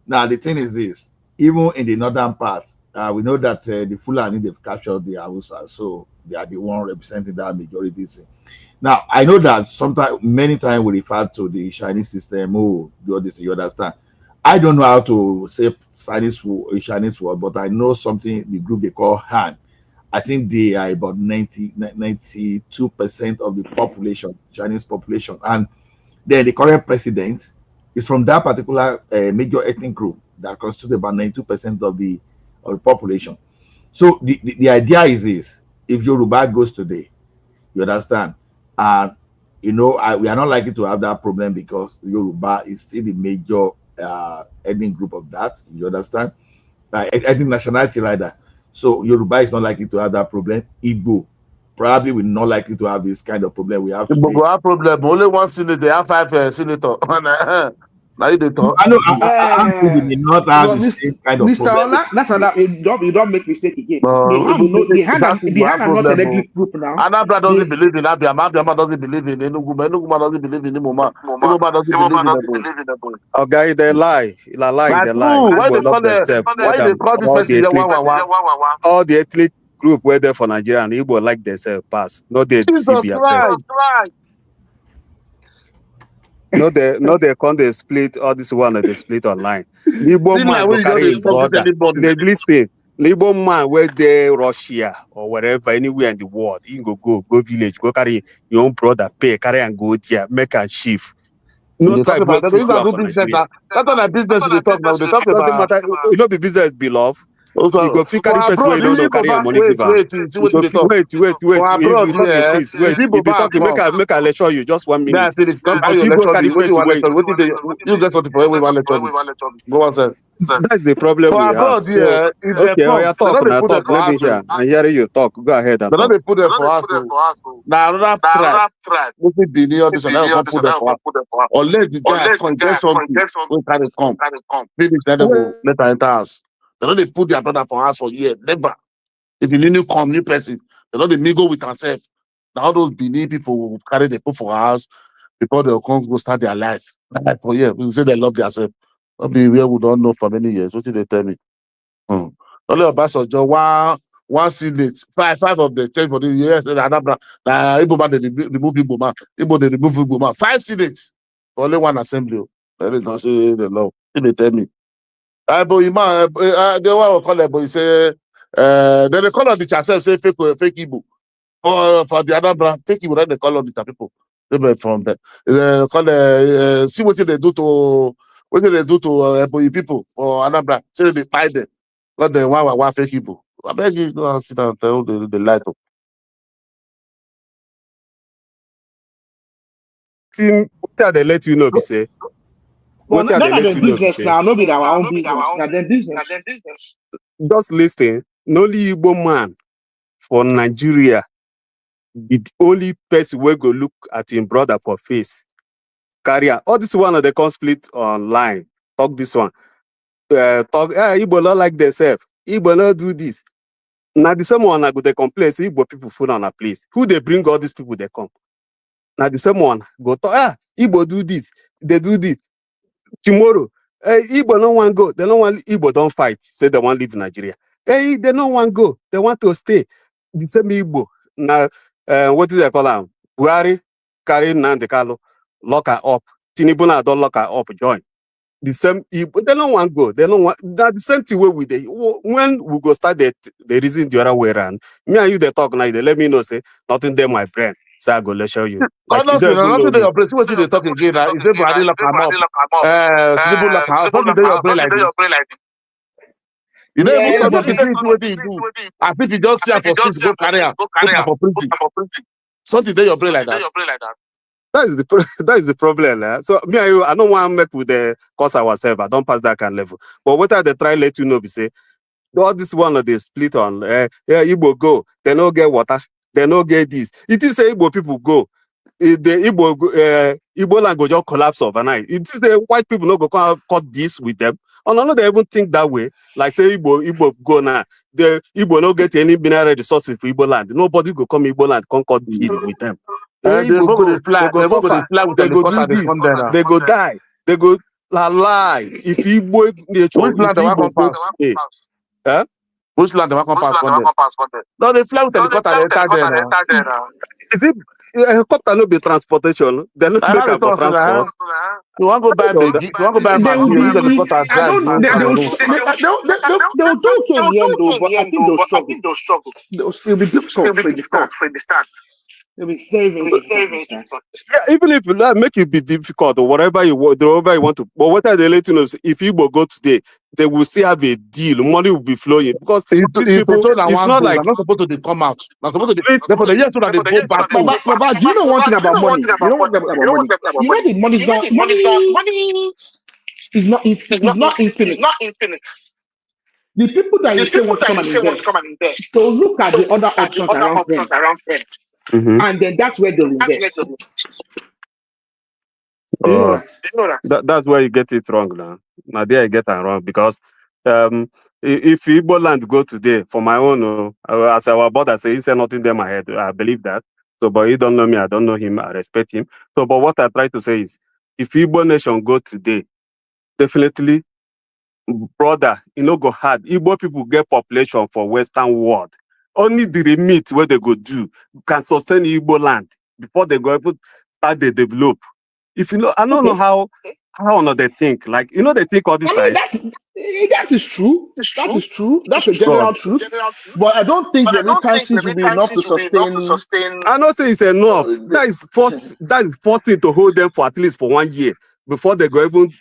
Now the thing is this: even in the northern part, we know that the Fulani they've captured the Hausa, so they are the one representing that majority. Now, I know that many times we refer to the Chinese system, do this, you understand. I don't know how to say Chinese word, but I know something. The group they call Han. I think they are about 92% of the population, Chinese population, and then the current president is from that particular major ethnic group that constitutes about 92% of the population. So the idea is this: if Yoruba goes today, you understand, and we are not likely to have that problem because Yoruba is still the major ethnic group of that. You understand? Ethnic nationality rather. So Yoruba is not likely to have that problem. Igbo probably will not likely to have this kind of problem we have But today. go have problem. Only one senator, they have 5 senators. Now you dey talk. I know I'm saying they may not have But the same kind of Mr. problem. Ola, that's another. You don't make mistake again. I'm The hand that the people have hand are not a problem. ethnic group now. Anambra doesn't They believe in Abia. Abia doesn't believe in Enugu. Enugu doesn't believe in Imoma. Imoma doesn't believe in Ebonyi. Okay, they lie. That's They lie. true. Why they Igbo love call themselves more why they than call this person here one one one? all the ethnic group where there for Nigeria and Igbo like themselves pass. No, they deceive Jesus yourself. Christ. No, they can't they split all this one that they split online. Igbo See like man when go you just carry dey his talk with brother. anybody. They listen. Igbo man where they Russia or wherever anywhere in the world, he go village, go carry your own brother, pay, carry and go there, make a shift. No They talk tribe will about that. fit These do are it do for business. Nigeria. That's not like business they talk now. They talk Doesn't about matter. You know, the business be love. You also go fit for carry person where abroad. you don't know, If carry your Baba money give am. wait, see You what go they fit talk. wait. For If abroad, you talk the yeah. sis, wait. If If you Baba talk, make come, I lecture you just 1 then I minute. finish. Come You go carry your fit go lecture. carry What do you person want where lecture? What did they? You get something for everyone lecture me. Go on, sir. that's the problem For we have. abroad, So yeah. If they okay, come, you they talk don't they now. put them Talk. for Let me house. hear. I hear you talk. Go ahead and They don't talk. they put them for house. Now another tribe. What we be near this and I can't put them for house. Or let the guy come get something. We carry come. Finish then they go let her enter house. They don't they put their brother for house for year. Never. If you new come, new person, they don't they mingle with themselves. Now all those Benin people will carry the put for house before they'll come go start their life. Like for yeah, we say they love themselves. Not be where we don't know for many years. What did they tell me? Only Obasanjo one senate, five of the change for the years in Anambra. Igbo man they remove Igbo man. Igbo they remove Igbo man. 5 senates, only one assembly. Let me not say the law. They tell me. But man, they want to call it, but he say, then they call on the chasel say fake Igbo. For the Anambra, fake Igbo, then they call on the people. They be from there. They call see what they do to Ebonyi people for Anambra. Say they buy them. Got the one fake Igbo. I beg you go and sit down and tell the light up. Team, what they let you know? Be say But what they none of let the you know? Be business say now, no be our own business. Now their business. just listen. No only Igbo man for Nigeria be the only person where go look at him brother for face. Career. All this one of the can split online. Talk this one. Talk. Igbo not like themselves. Igbo not do this. Now the same one I go they complain. Say Igbo people full on a place. Who they bring all these people they come? Now the same one go talk. Igbo do this. They do this. Tomorrow, Igbo no one go. They don't want Igbo don't fight. Say they want live in Nigeria. Hey, they don't want go. They want to stay. The same Igbo. Now, what is they call them? Buhari carry Nnamdi Kanu, lock her up. TINUBU now don't lock her up. Join. The same Igbo. They don't want go. They don't want. That the same thing way with the when we go start the reason the other way around. Me and you they talk now. They let me know say nothing there my brain. So I go let show you. Like you Honestly, don't even know nothing they me. your brain. See what they talk again. Is they Buhari lock him up? Tinubu lock him up. Something they your brain like this. You don't even Yeah, talk but to see what he do. I think you just see her for street, go carry her, put her for printing. Something they your brain like that. That is that is the problem. So me and you, I don't want to make with the cause ourselves. I don't pass that kind of level. But what I they try let you know, be say all this one of they split on. Igbo go, they no get water, they no get this. It is say Igbo people go. The Igbo language just collapse overnight. It is the white people no go cut this with them. And I know they even think that way. Like say Igbo go now. The Igbo no get any mineral resources for Igbo land. Nobody go come Igbo land come cut deal with them. The Igbo Igbo go, they fly, they go the Igbo they suffer, fly with they go do helicopter, they this, come there now. they go die, they go lie. If Igbo nature, Which if land they want Igbo come go pass? today, huh? Which land they want come pass on there? No, they fly with helicopter, they enter there now. Is it helicopter no be transportation? They no I make have am to for talk to transport. You want to go buy No, Maggi? You want to buy They will Maggi? Use be. helicopter I drive don't. go Cameroon. They'll do okay in the end though, but I think they'll struggle. It'll be difficult for the start. It'll be very, very difficult for the start. yeah, even if that make it be difficult or whatever you want, whatever you want to, but what are they letting us? If Igbo go today, they will still have a deal. Money will be flowing because these It's people. told I It's want not go. like They're not supposed to come out. They're supposed to. listen, Therefore, the years so that they go back home. Baba, do you know one thing about money? You know one thing about money? You know the money is not is not infinite. The people that you say want to come and invest, so look at the other options around them, Mhm. and then that's where they'll invest. Do you know uh, that? that's where you get it wrong now. Now there I get it wrong because if Igbo land go today for my own, as our brother say, he said nothing there my head. I believe that. So, but he don't know me, I don't know him, I respect him. So, but what I try to say is, if Igbo nation go today, definitely, brother, go hard. Igbo people get population for Western world. Only the remit where they go do can sustain Igbo land before they go start they develop. If you know, I don't know how they think. Like they think all this I mean, side. that is true. That is true. That's a But general truth. But I don't think remittances will be enough to sustain. I don't say it's enough. That is first thing to hold them for at least for 1 year before they go even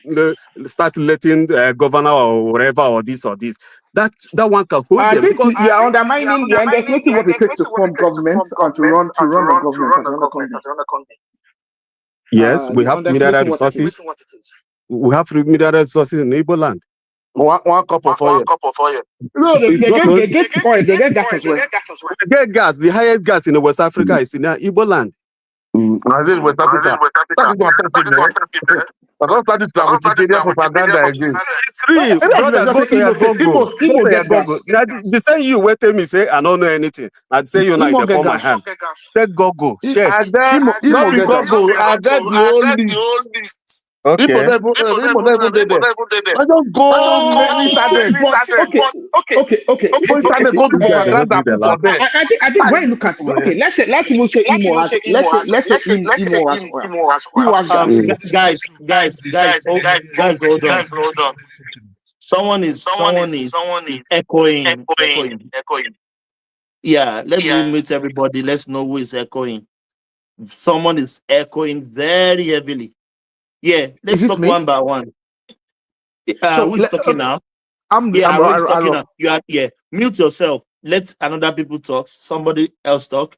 start letting governor or whatever or this or this. That one can hold I them think because you are undermining. You're underestimating what it takes to form government and to run a government as another country. yes, we You're have mineral underestimating what it resources. is. We have mineral resources in Igbo land. One cup of oil. No, they It's not only get oil, they get gas as well. we get gas. The highest gas in West Africa is in Igbo land. I said West Africa. That is not talking there. I don't start this Wikipedia propaganda again. It's real, brother. Go to your Google. Go to your Google. Now, the same you wait tell me say I don't know anything. I say you now Imo they get for my gas. hand. Check Google. Check. I get Imo not the get gas. Google. I get the whole list. People Okay. never did there. I just go internet. But okay. Go internet, go to This guy they not propaganda, do the put for laugh. there. I think when you look at it, okay, let's even say let's say Imo as well. Imo has gas. Guys, hold on. Someone is echoing. Yeah, let's mute everybody. Let's know who is echoing. Someone is echoing very heavily. Yeah, let's Is it talk me? one by one. So Who is talking now? I'm Yeah, Aaron is talking Aaron. now. You are mute yourself. Let another people talk. Somebody else talk.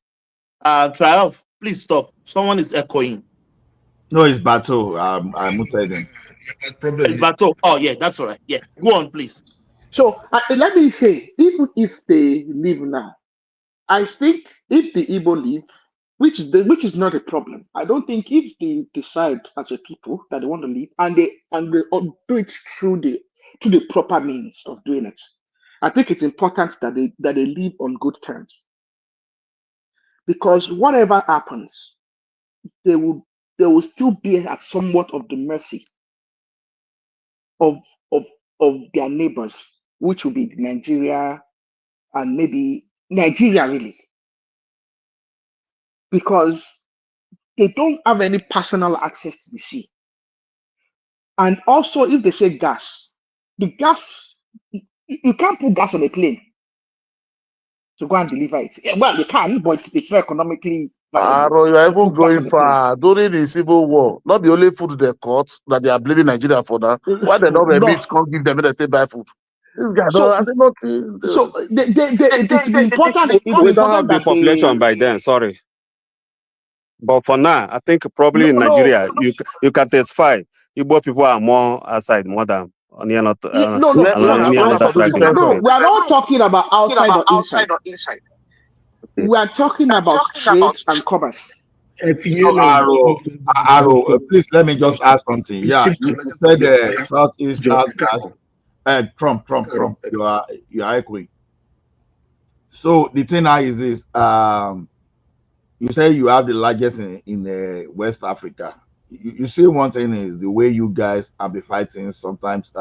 Triumph, please stop. Someone is echoing. No, it's Bato. I muted him. Bato. Oh yeah, that's all right. Yeah, go on, please. So let me say, even if they leave now, I think if the Igbo leave, which is not a problem. I don't think if they decide as a people that they want to leave and they do it through the proper means of doing it, I think it's important that they leave on good terms. Because whatever happens, they will still be at somewhat of the mercy of of their neighbors, which will be Nigeria and maybe Nigeria really, because they don't have any personal access to the sea. And also, if they say gas, the gas, you can't put gas on a plane to go and deliver it. Yeah, well, you can, but it's not economically viable Aro, you are to even put gas on going a plane. far. During the civil war, not the only food they caught that they are blaming Nigeria for that. Why they don't No. remit, can't give them when they take buy food. This guy So, I think nothing. it will be important. It will be We don't have important the that population by then. Sorry. But for now, I think probably in no. Nigeria, you can testify Igbo people are more outside more than any other tribe in the No. state. We are not talking about outside or inside. We are talking about trade and commerce. So, Aro, please let me just ask something. Yeah, you said Southeast has gas. Trump, you are echoing. So the thing now is this: you say you have the largest in West Africa. You see, one thing is the way you guys amplify things. Sometimes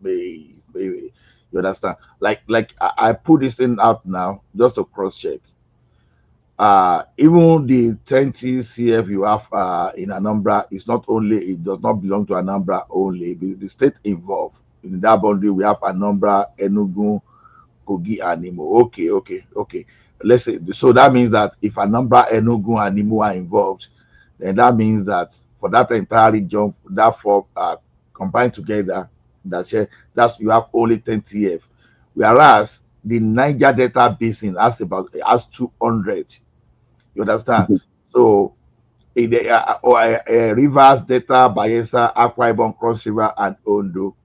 you You understand? Like I put this thing out now just to cross check. Even the 20 CF you have in Anambra is not only, it does not belong to Anambra only. The state involved in that boundary, we have Anambra, Enugu, Kogi, and Imo. Okay. Let's say so. That means that if Anambra, Enugu, and Imo are involved, then that means that for that entire region, that four combined together, that's you have only 10 TF, whereas the Niger Delta Basin has 200. You understand? So in the rivers, Delta, Bayelsa, Akwa Ibom, Cross River, and Ondo.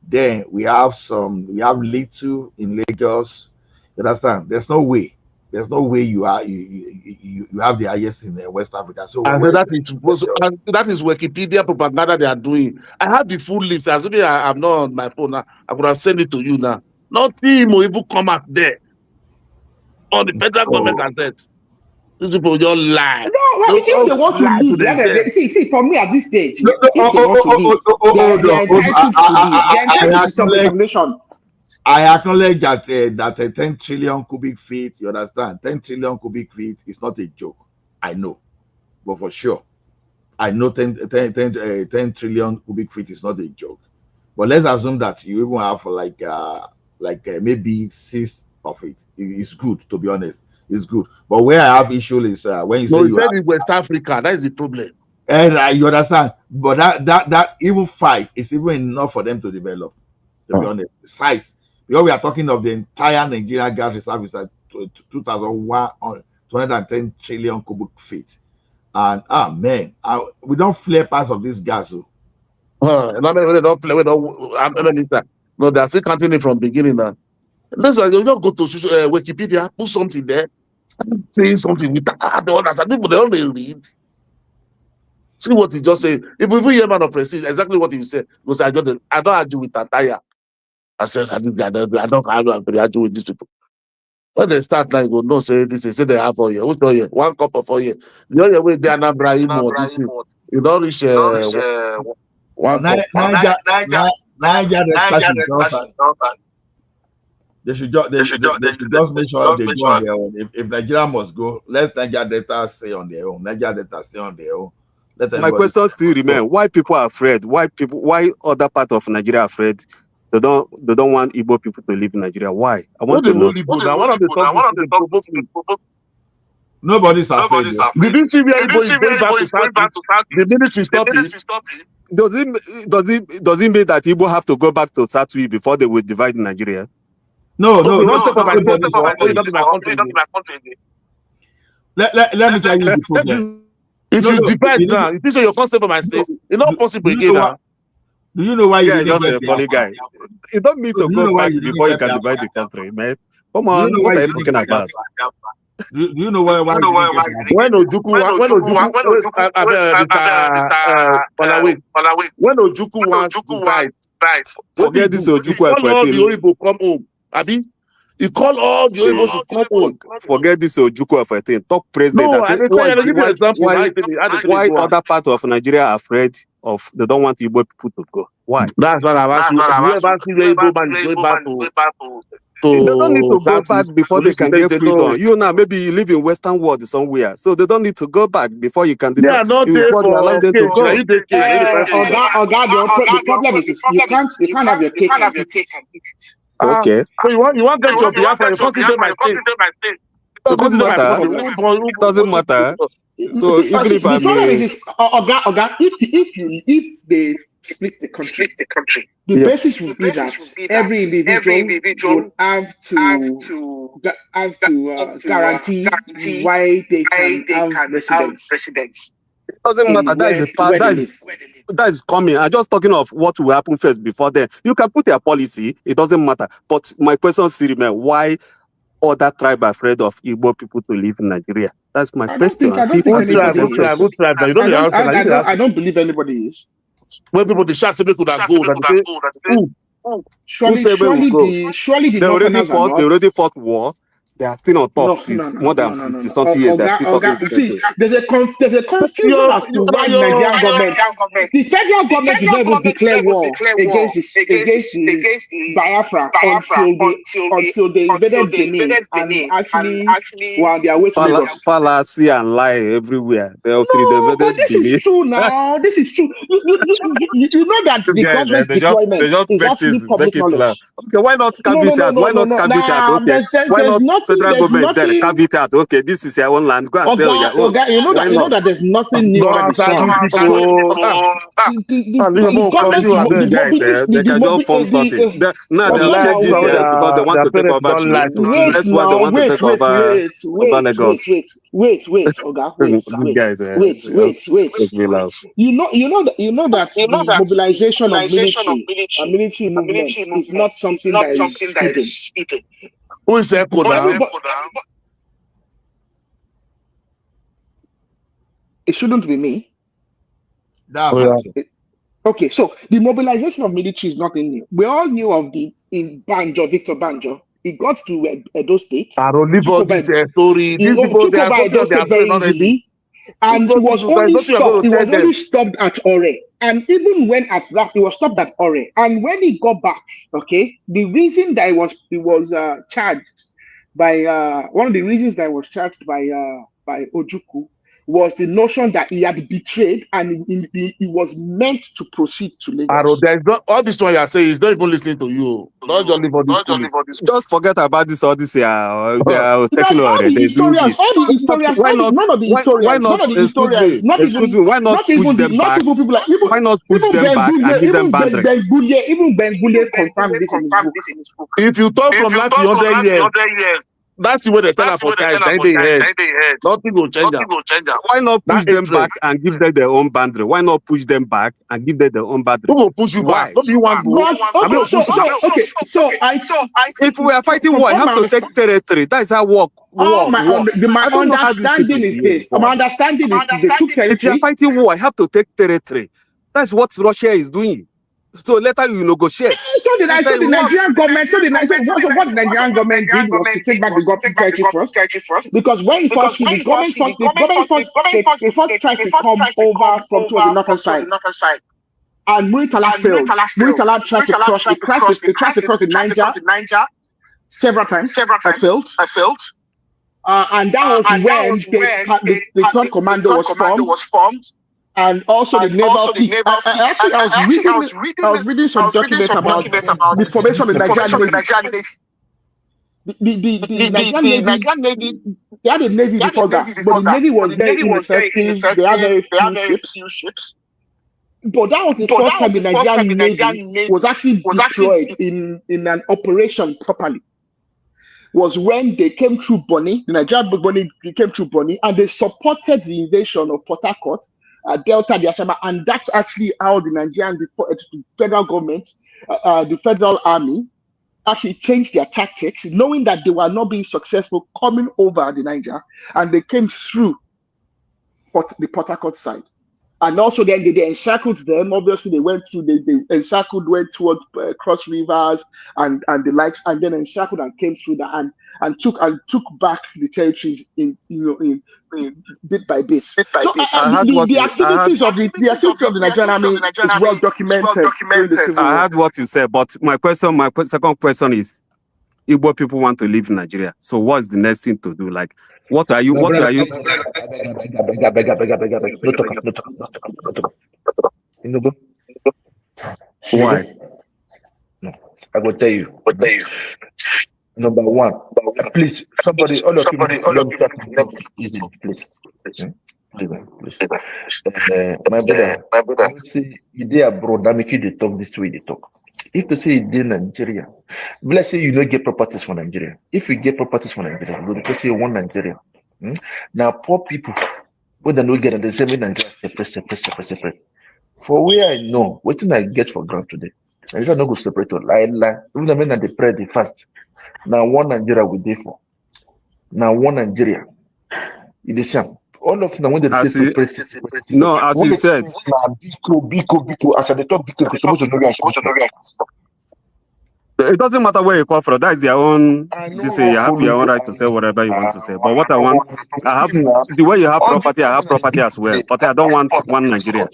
Then we have little in Lagos. You understand? There's no way you have the highest in West Africa. So And that is Wikipedia propaganda they are doing. I have the full list. As if I'm not on my phone now, I could have sent it to you now. Nothing will even come out there on the federal government gazette. These people just lie. No, well, if they want to leave, see, for me at this stage, if they want to leave, they are entitled to leave. They are entitled to self-determination. I acknowledge that 10 trillion cubic feet, you understand? 10 trillion cubic feet is not a joke. I know, but for sure, I know 10 trillion cubic feet is not a joke. But let's assume that you even have maybe 6 of it. It's good, to be honest. It's good. But where I have issue is when you say you said in West Africa, that is the problem. And you understand, but that even 5 is even enough for them to develop. To be honest, size. Because we are talking of the entire Nigerian gas reserve is at 2,110 trillion cubic feet. And we don't flare parts of this gas. They don't play. No, they are still counting it from beginning now. That's why you just go to Wikipedia, put something there, start saying something with the others. And people, they only read. See what he just said. If we hear man of president, exactly what he said, because I don't argue with Tataya. I said, I don't argue with these people. When they start like, go no, say this, say they have 4 years. Who's 4 years? 1 cup of 4 years. The other way they are not Brahim or this thing. You don't reach 1 cup. Niger they should just make sure they go on their own. If Nigeria must go, let Niger Delta stay on their own. Niger Delta stay on their own. My question still remains: why people are afraid? Why other part of Nigeria are afraid? They don't want Igbo people to live in Nigeria. Why? I want to know. Nobody's afraid. Did you see where Igbo is going back to start? The ministry stopping. Does it mean that Igbo have to go back to Satui before they will divide Nigeria? No. Let me tell you the problem. If you divide now, if you say you're constable my state, it's not possible again. Do you know why you are just a funny guy? You don't need to go back before you can divide the country, man. Come on, what are you talking about? Do you know why? When Ojukwu wants to divide, forget this Ojukwu. All the Oyibo come home. He called all the Oyibo to come home. Forget this Ojukwu for a thing. Talk president. No, why other part of Nigeria are afraid of? They don't want Igbo people to go. Why? That's what I'm asking. You ever see the Igbo man is going back to? They don't need to go back before they can get freedom. You now maybe you live in Western world somewhere, so they don't need to go back before you can. They are not there for the problem is you can't have your cake and eat it. Okay. So you want to get your Biafra, you can't my state. Doesn't matter. So even if I may, if they split the country, the basis would be that every individual would have to guarantee why they can have residence. It doesn't matter. That is coming. I'm just talking of what will happen first before then. You can put your policy. It doesn't matter. But my question still remains: why other tribe are afraid of Igbo people to live in Nigeria? That's my question. I don't believe anybody is. When people the shots they could have go, surely the they already fought war. They are still on top No, since more than 60 something years. They're Oga, still talking Oga, the same see, thing. there's a confusion as to why the Nigerian government, the federal government did not even declare war against the Biafra until they invaded Benin and actually were on their way to Lagos. Fallacy and lie everywhere. They have three No, but divided this is Benin. true now. This is true. You know that These the guys, government's they just deployment is make actually this make public it laugh. knowledge. Okay, why not carve No, it out? Why not carve it out? Nah, Okay, why there's not nothing. federal There's government there nothing. carve it out? Okay, this is your own land. Go and stay on your own. Oga, Why you know not? that there's nothing new under Don't the answer sun. these people. The government, These guys, they can just form something. Now they have changed it because they want their to take parents over don't Benin. like to wait That's why they now, want to take over Lagos. Oga, These guys, make me laugh. You know that the mobilization of military and military movements is not something that is hidden. Who is Echo now? It shouldn't be me. Oh, yeah. Okay, so the mobilization of military is nothing new. We all knew of Victor Banjo. He got to Edo State. I don't leave all this story. These people, Took they are over talking Edo of their State very brain already. easily. And it was only stopped. It was only stopped at Ore. And even when at that, it was stopped at Ore. And when he got back, okay, the reason that he was charged by one of the reasons that he was charged by Ojukwu was the notion that he had betrayed and he was meant to proceed to Lagos. There's not, all this one you are saying is not even listening to you. Not just leave all this. Just forget about this. All this they are All taking already. the historians, none of the historians, excuse me, why not push them back? Why not push them back and give them boundary? Even Ben Gulle confirmed this in his book. If you talk from last 100 years, that's the way they tell us for time. Nothing will change. Why not push them back and give them their own boundary? Why not push them back and give them their own boundary? Who will push you back? Don't be one go. If we are fighting war, I have to take territory. That is how war works. My understanding is this. They took territory. If you are fighting war, I have to take territory. That's what Russia is doing. So later you negotiate. So the Nigerian government, what the Nigerian government did was to take back the territory first. Because when the government first tried to come over from towards the northern side. And Muritala failed. Muritala tried to cross. They tried to cross the Niger several times. I failed. And that was when the third commando was formed. And also the naval fleet. Actually, I was reading some documents about the formation of the Nigerian Navy. The Nigerian Navy, they had a navy before that, but the navy was very ineffective. They had very few ships. But that was the first time the Nigerian Navy was actually deployed in an operation properly. Was when they came through Bonny, the Nigerian Bonny came through Bonny, and they supported the invasion of Port Harcourt, Delta, the Asaba, and that's actually how the Nigerian the federal government, the federal army, actually changed their tactics, knowing that they were not being successful coming over the Niger, and they came through the Port Harcourt side. And also then they encircled them. Obviously, they went went towards Cross Rivers and the likes, and then encircled and came through that and took back the territories in bit by bit. So the activities of the Nigerian army is well documented during the Civil War. I heard what you said, but my second question is: Igbo people want to live in Nigeria, so what's the next thing to do? Like, what are you? No talk. Why? No, I will tell you. Number one, please, somebody, all of you, easily, please. Please. My brother, see, you dey abroad, that make you talk this way they talk. If to say you dey Nigeria, let's say you don't get properties for Nigeria. If you get properties for Nigeria, you go say one Nigeria. Now poor people, when they don't get the same in Nigeria, separate. For where I know, what thing I get for granted today, I don't go separate or lie. Even the men that they pray, they fast. Now one Nigeria we dey for. Now one Nigeria. It is same. All of them when they say separate. No, as you said. Biko. As I talk Biko, supposed to know. It doesn't matter where you come from. That is your own. I know This not you have follow your own you. right to say whatever you want to say. But what I I want, want I have to see now. the way you have All this property. I have happening property in as well. Nigeria. But I don't want one Nigeria.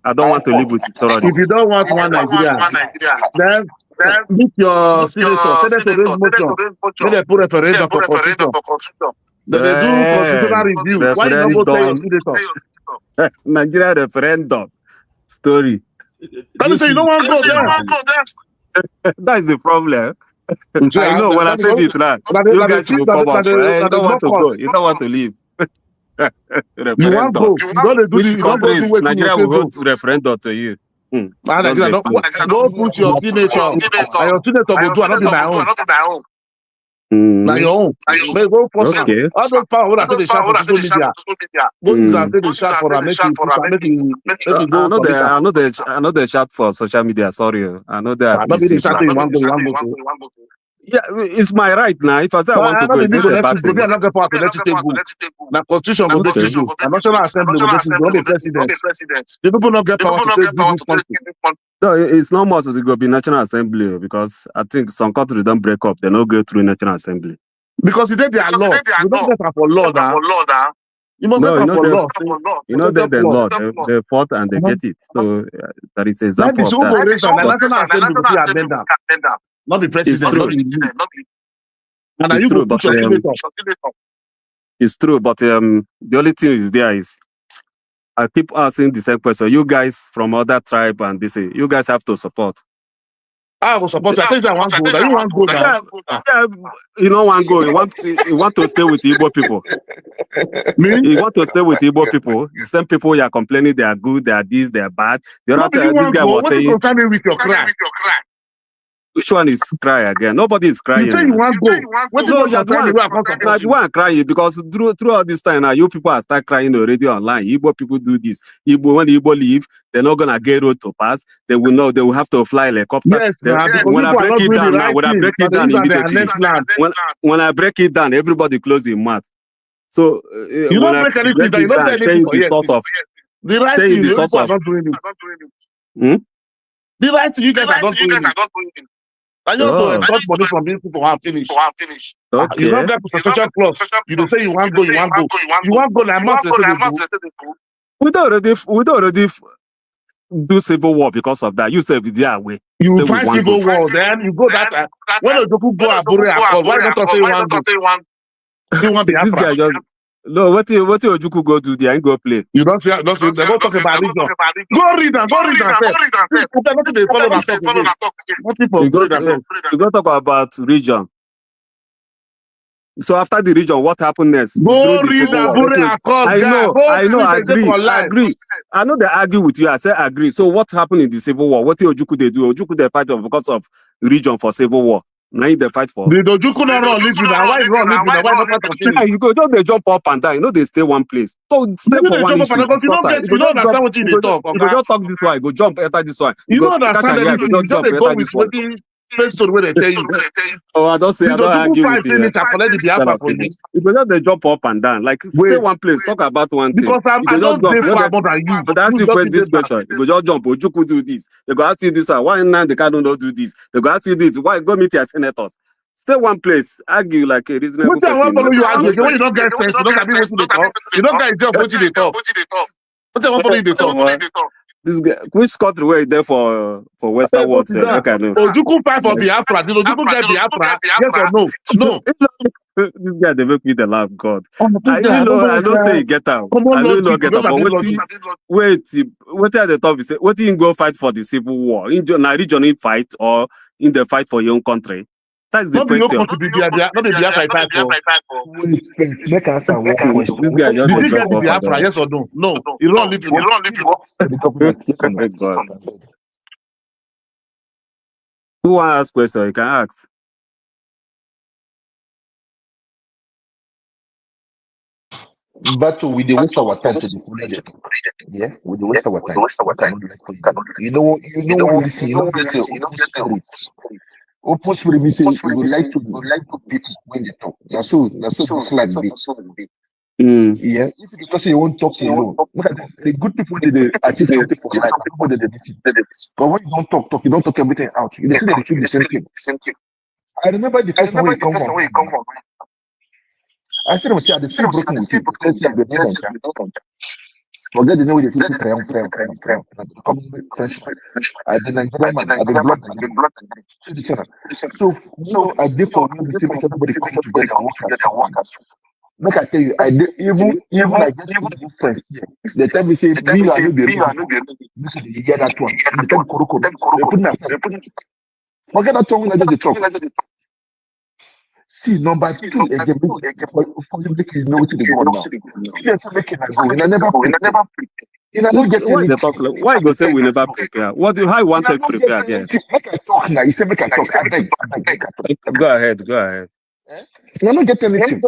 I don't want to live with If terrorists. you don't want If you one don't want Nigeria, one Nigeria, then then meet your meet senator. your Tell them to senator. raise Tell them to motion. raise Make motion. them put Make them referendum put for referendum constitution. for constitution. Then they do constitutional review. Why you not go tell your Referendum, senator? Nigeria referendum story. Let me say you don't want to go You don't there. want to go there. That is the problem. You say, I know when I that said because it right, you that they guys see will that come up. You they don't want mock to us. go. You don't want to leave. You want Referendum. go. You don't do the. Which You don't go do countries what you Nigeria say will go. hold referendum to you? Man, Just Nigeria, the don't, two. go put your signature. And your signature go do. I not be my own. Not be my own. Now your own. May go force am. Okay. All those power when I say they shout for social media. Go use and say they shout for am. Make it push am. Make it go submit am. I know the chat for social media. Sorry, I know they Not be the abusive. shout you want go. You want go to. Yeah, it's my right now. If I say I want I to know go, they it's need not to a let bad you go. thing. Me, I not get power to let you take go. Now constitution go make Okay. you go. The National Assembly go make you go. Not the president. The people not get power to take this country. No, it's not much to go be National Assembly because I think some countries don't break up. They don't go through National Assembly. Because it is their law. You don't get am for law now. You must No, get am for law. they law. They fought and they get it. So that is an That example is of who that. go raise am. The But National Assembly go fit amend am. Not the it's president. true. Not the you. And now It's you go true. put But your signature. it's true. But the only thing is there is I keep asking the same question. You guys from other tribe and they say you guys have to support. I will support you. I tell you I want go. Now you want go now. Yeah, you don't want to go. You want to stay with Igbo people. Me? You want to stay with Igbo people. The same people you are complaining they are good, they are this, they are bad. The No, other but you this want guy go. was What you saying, concern me with your cry? which one is cry again? Nobody is You crying. say you want go. What you No, want you're the concern me one. where I come Now support the you? one crying because throughout this time now, you people are start crying already online. Igbo people do this. Igbo when Igbo leave, they're not gonna get road to pass. They will know they will have to fly helicopter. Yes, now because When I people are break not it doing the down now, right when I thing. break But it they down use their immediately, next land. when I break it down, everybody close their mouth. So You when don't I break anything break that you it don't say down, anything for yes. The right thing, the people are not doing it. The right thing you guys are not doing it. And you have to touch money from these people who have finished. You don't Okay. get protection plus. You don't say you want go, you want go. You want go like months they say they go. We don't already do civil war because of that. You say their way. You Say we find want go. civil war, then you go that time. When Ojoku go Abure Accord, why not say you want go? You want This Biafra. guy just no. What you Ojuku go do there? Ain't go play. You don't say, they go talk about region. Go read and say. Nothing they follow that talk again. Nothing for You go read and you go talk about region. So after the region, what happened next? go During the read civil war. Abure Accord, I guy. know, Go agree. life. I know they argue with you. I say agree. So what happened in the civil war? What did Ojuku they do? Ojuku they fight because of region for civil war. Now they fight for. The Ojuku not run leave you now. Why run leave you now? Why not fight and finish? Yeah, you go just they jump up and down. You know they stay one place. So stay for one issue. You don't understand what you talk. You go just talk this one. You go jump enter this one. You go don't understand anything. You just go with what face to where they tell you. Oh, I don't say I don't argue with you. Finish, I collect the Biafra for you. You go just they jump up and down. Like stay one place. Talk about one thing. Because I don't pay far more than you. But that's you question this question. You go just jump. Ojuku do this. They go ask you this one. Why now the Kanu don't do this? They go ask you this. Why go meet your senators? Stay one place. Argue like a reasonable person. When you argue, when you don't get sense, you don't agree what they talk. You don't get a job what they talk. What I want follow you they talk. This guy, which country were you there for Western world? Okay, no. Ojuku fight for Biafra. Did Ojuku get Biafra? Yes or no? No. This guy they make me the laugh. God. I don't say get out. I don't know get out. But wait, what are the top? What you go fight for the civil war in the regional fight or in the fight for your own country? That's the question. Not the Biafra fight for. Wait, make answer one question. This guy just did he get the Biafra? Yes or no? No. You don't leave Who want to ask question? You can ask. But we dey waste our time to follow them. Yeah, we dey waste our time. You know what we see. Open spirit, we say we would like to people when they talk. That's so like this. Yeah, if it's because you won't talk alone. Look at the good people they achieve something for life. People they visit. But when you don't talk, you don't talk everything out. They say they achieve the same thing. I remember the first time where you come from. I said, I was still broken with you. Let's say the name. Forget the name with the 50 crayon. Come French. I the Nigerian man. I the blood Nigerian. So I did for you to see make everybody come together and work as one. Make I tell you, I did even I get even friends here. They tell me say me I know the you get that one. They tell me Koroko. They put that. Forget that one when I just talk. See, number two, again, for you make you know what they go now. Yes, make it go. And I never prepare. And I don't get Why anything. the talk? Why you go say we never prepare? What do how you want to prepare again? Make I talk now. You say make I talk. I beg. Go ahead. I don't get anything.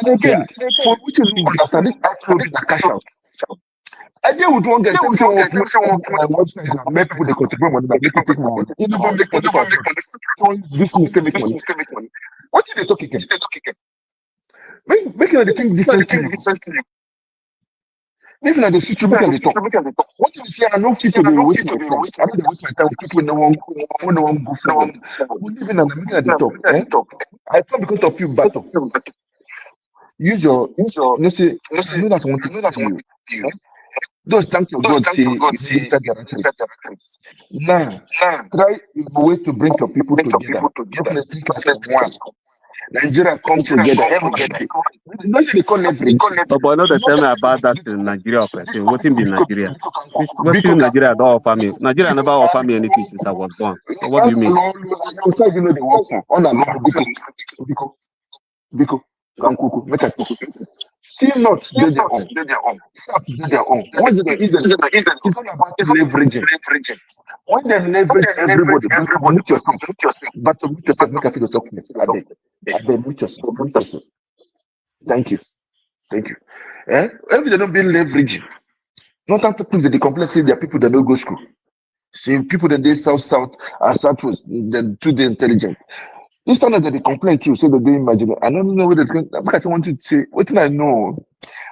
And again, for which you don't understand this actually is a cash out. I deal with one guy saying my website and make people they contribute money, make people take my money. You never make money for this mistake make money. What did they talk again? Making the thing differently. Making the system make the talk. What do you say? I know people they waste my time. I don't waste my time with people no one go forward. We live in America the talk. I come because of you battle. Use your let's say I know that's one thing to you. Just thank your God say you need that direction. Now try a way to bring your people together. Don't think as one. Nigeria come together. Everybody. Not they call leverage. Oh, but not tell me about that in Nigeria operating. What in Nigeria? What in Nigeria don't offer me? Nigeria never offer me anything since I was born. So what do you mean? You know the work for. On and on. Biko. Make a talk. Still not do their own. Start to do their own. Once they it's all about leveraging. When they leverage everybody, mute yourself. But to mute yourself, make a feel talk. I beg, mute yourself. Thank you. If they don't be leveraging, not that people they complain say there are people that don't go school. See people that they south and southwest, they're too intelligent. This time that they complain too, say they don't imagine. I don't know what they're going. But I want to say, what do I know?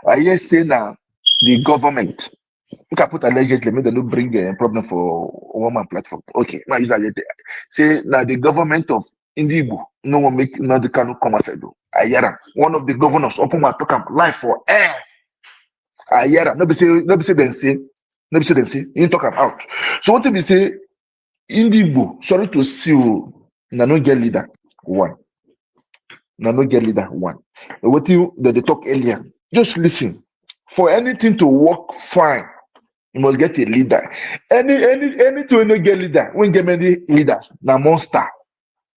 I hear say now the government. You can put allegedly, maybe they don't bring a problem for woman platform. Okay, now use allegedly. Say now the government of Indigo, no one make now the Kanu come as I do. Ayara, one of the governors open my talk live for air. Ayara, nobody say them say, you talk about. So what do we say? Indigo, sorry to see you, no get leader. One. What you that they talk earlier? Just listen. For anything to work fine, you must get a leader. Anything no get leader, when get many leaders, now monster.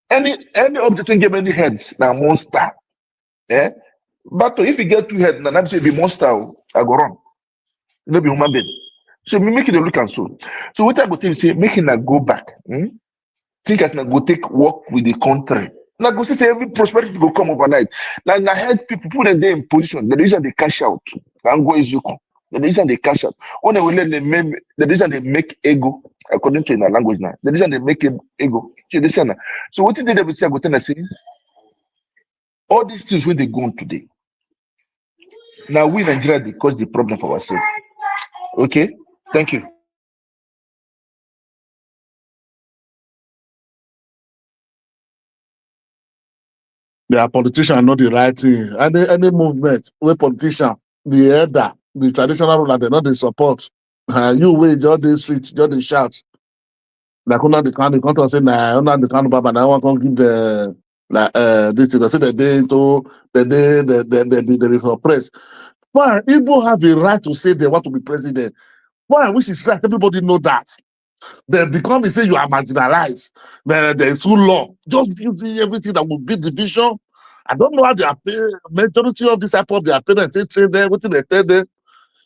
Any object when get many heads, now monster. Eh? But if you get two heads, now I'm say be monster, I go wrong. No be human being. So we make it a look and so. So what I go tell you say, making that go back. Think as na go take work with the country. Now go say every prosperity go come overnight. Now help people put them there in position. The reason they cash out. And go is you come. The reason they cash out. When they will let them the reason they make ego according to the language now. The reason they make ego. So what did they say? I go tell you say all these things when they go on today. Now we in Nigeria they cause the problem for ourselves. Okay, thank you. Their politician know the right thing. Any movement where politician, the elder, the traditional ruler, they know they support. You wait, just the street, just the shout. Like under the Kanu, the say nah, under the Kanu Baba, now I want to give the like this thing. They say the day to the press. Why Igbo have a right to say they want to be president? Why? Which is right. Everybody know that. They become they say you are marginalized. There is too law. Just using everything that will be division. I don't know how they are paying. Majority of this type of their parents they train there, what they tell them.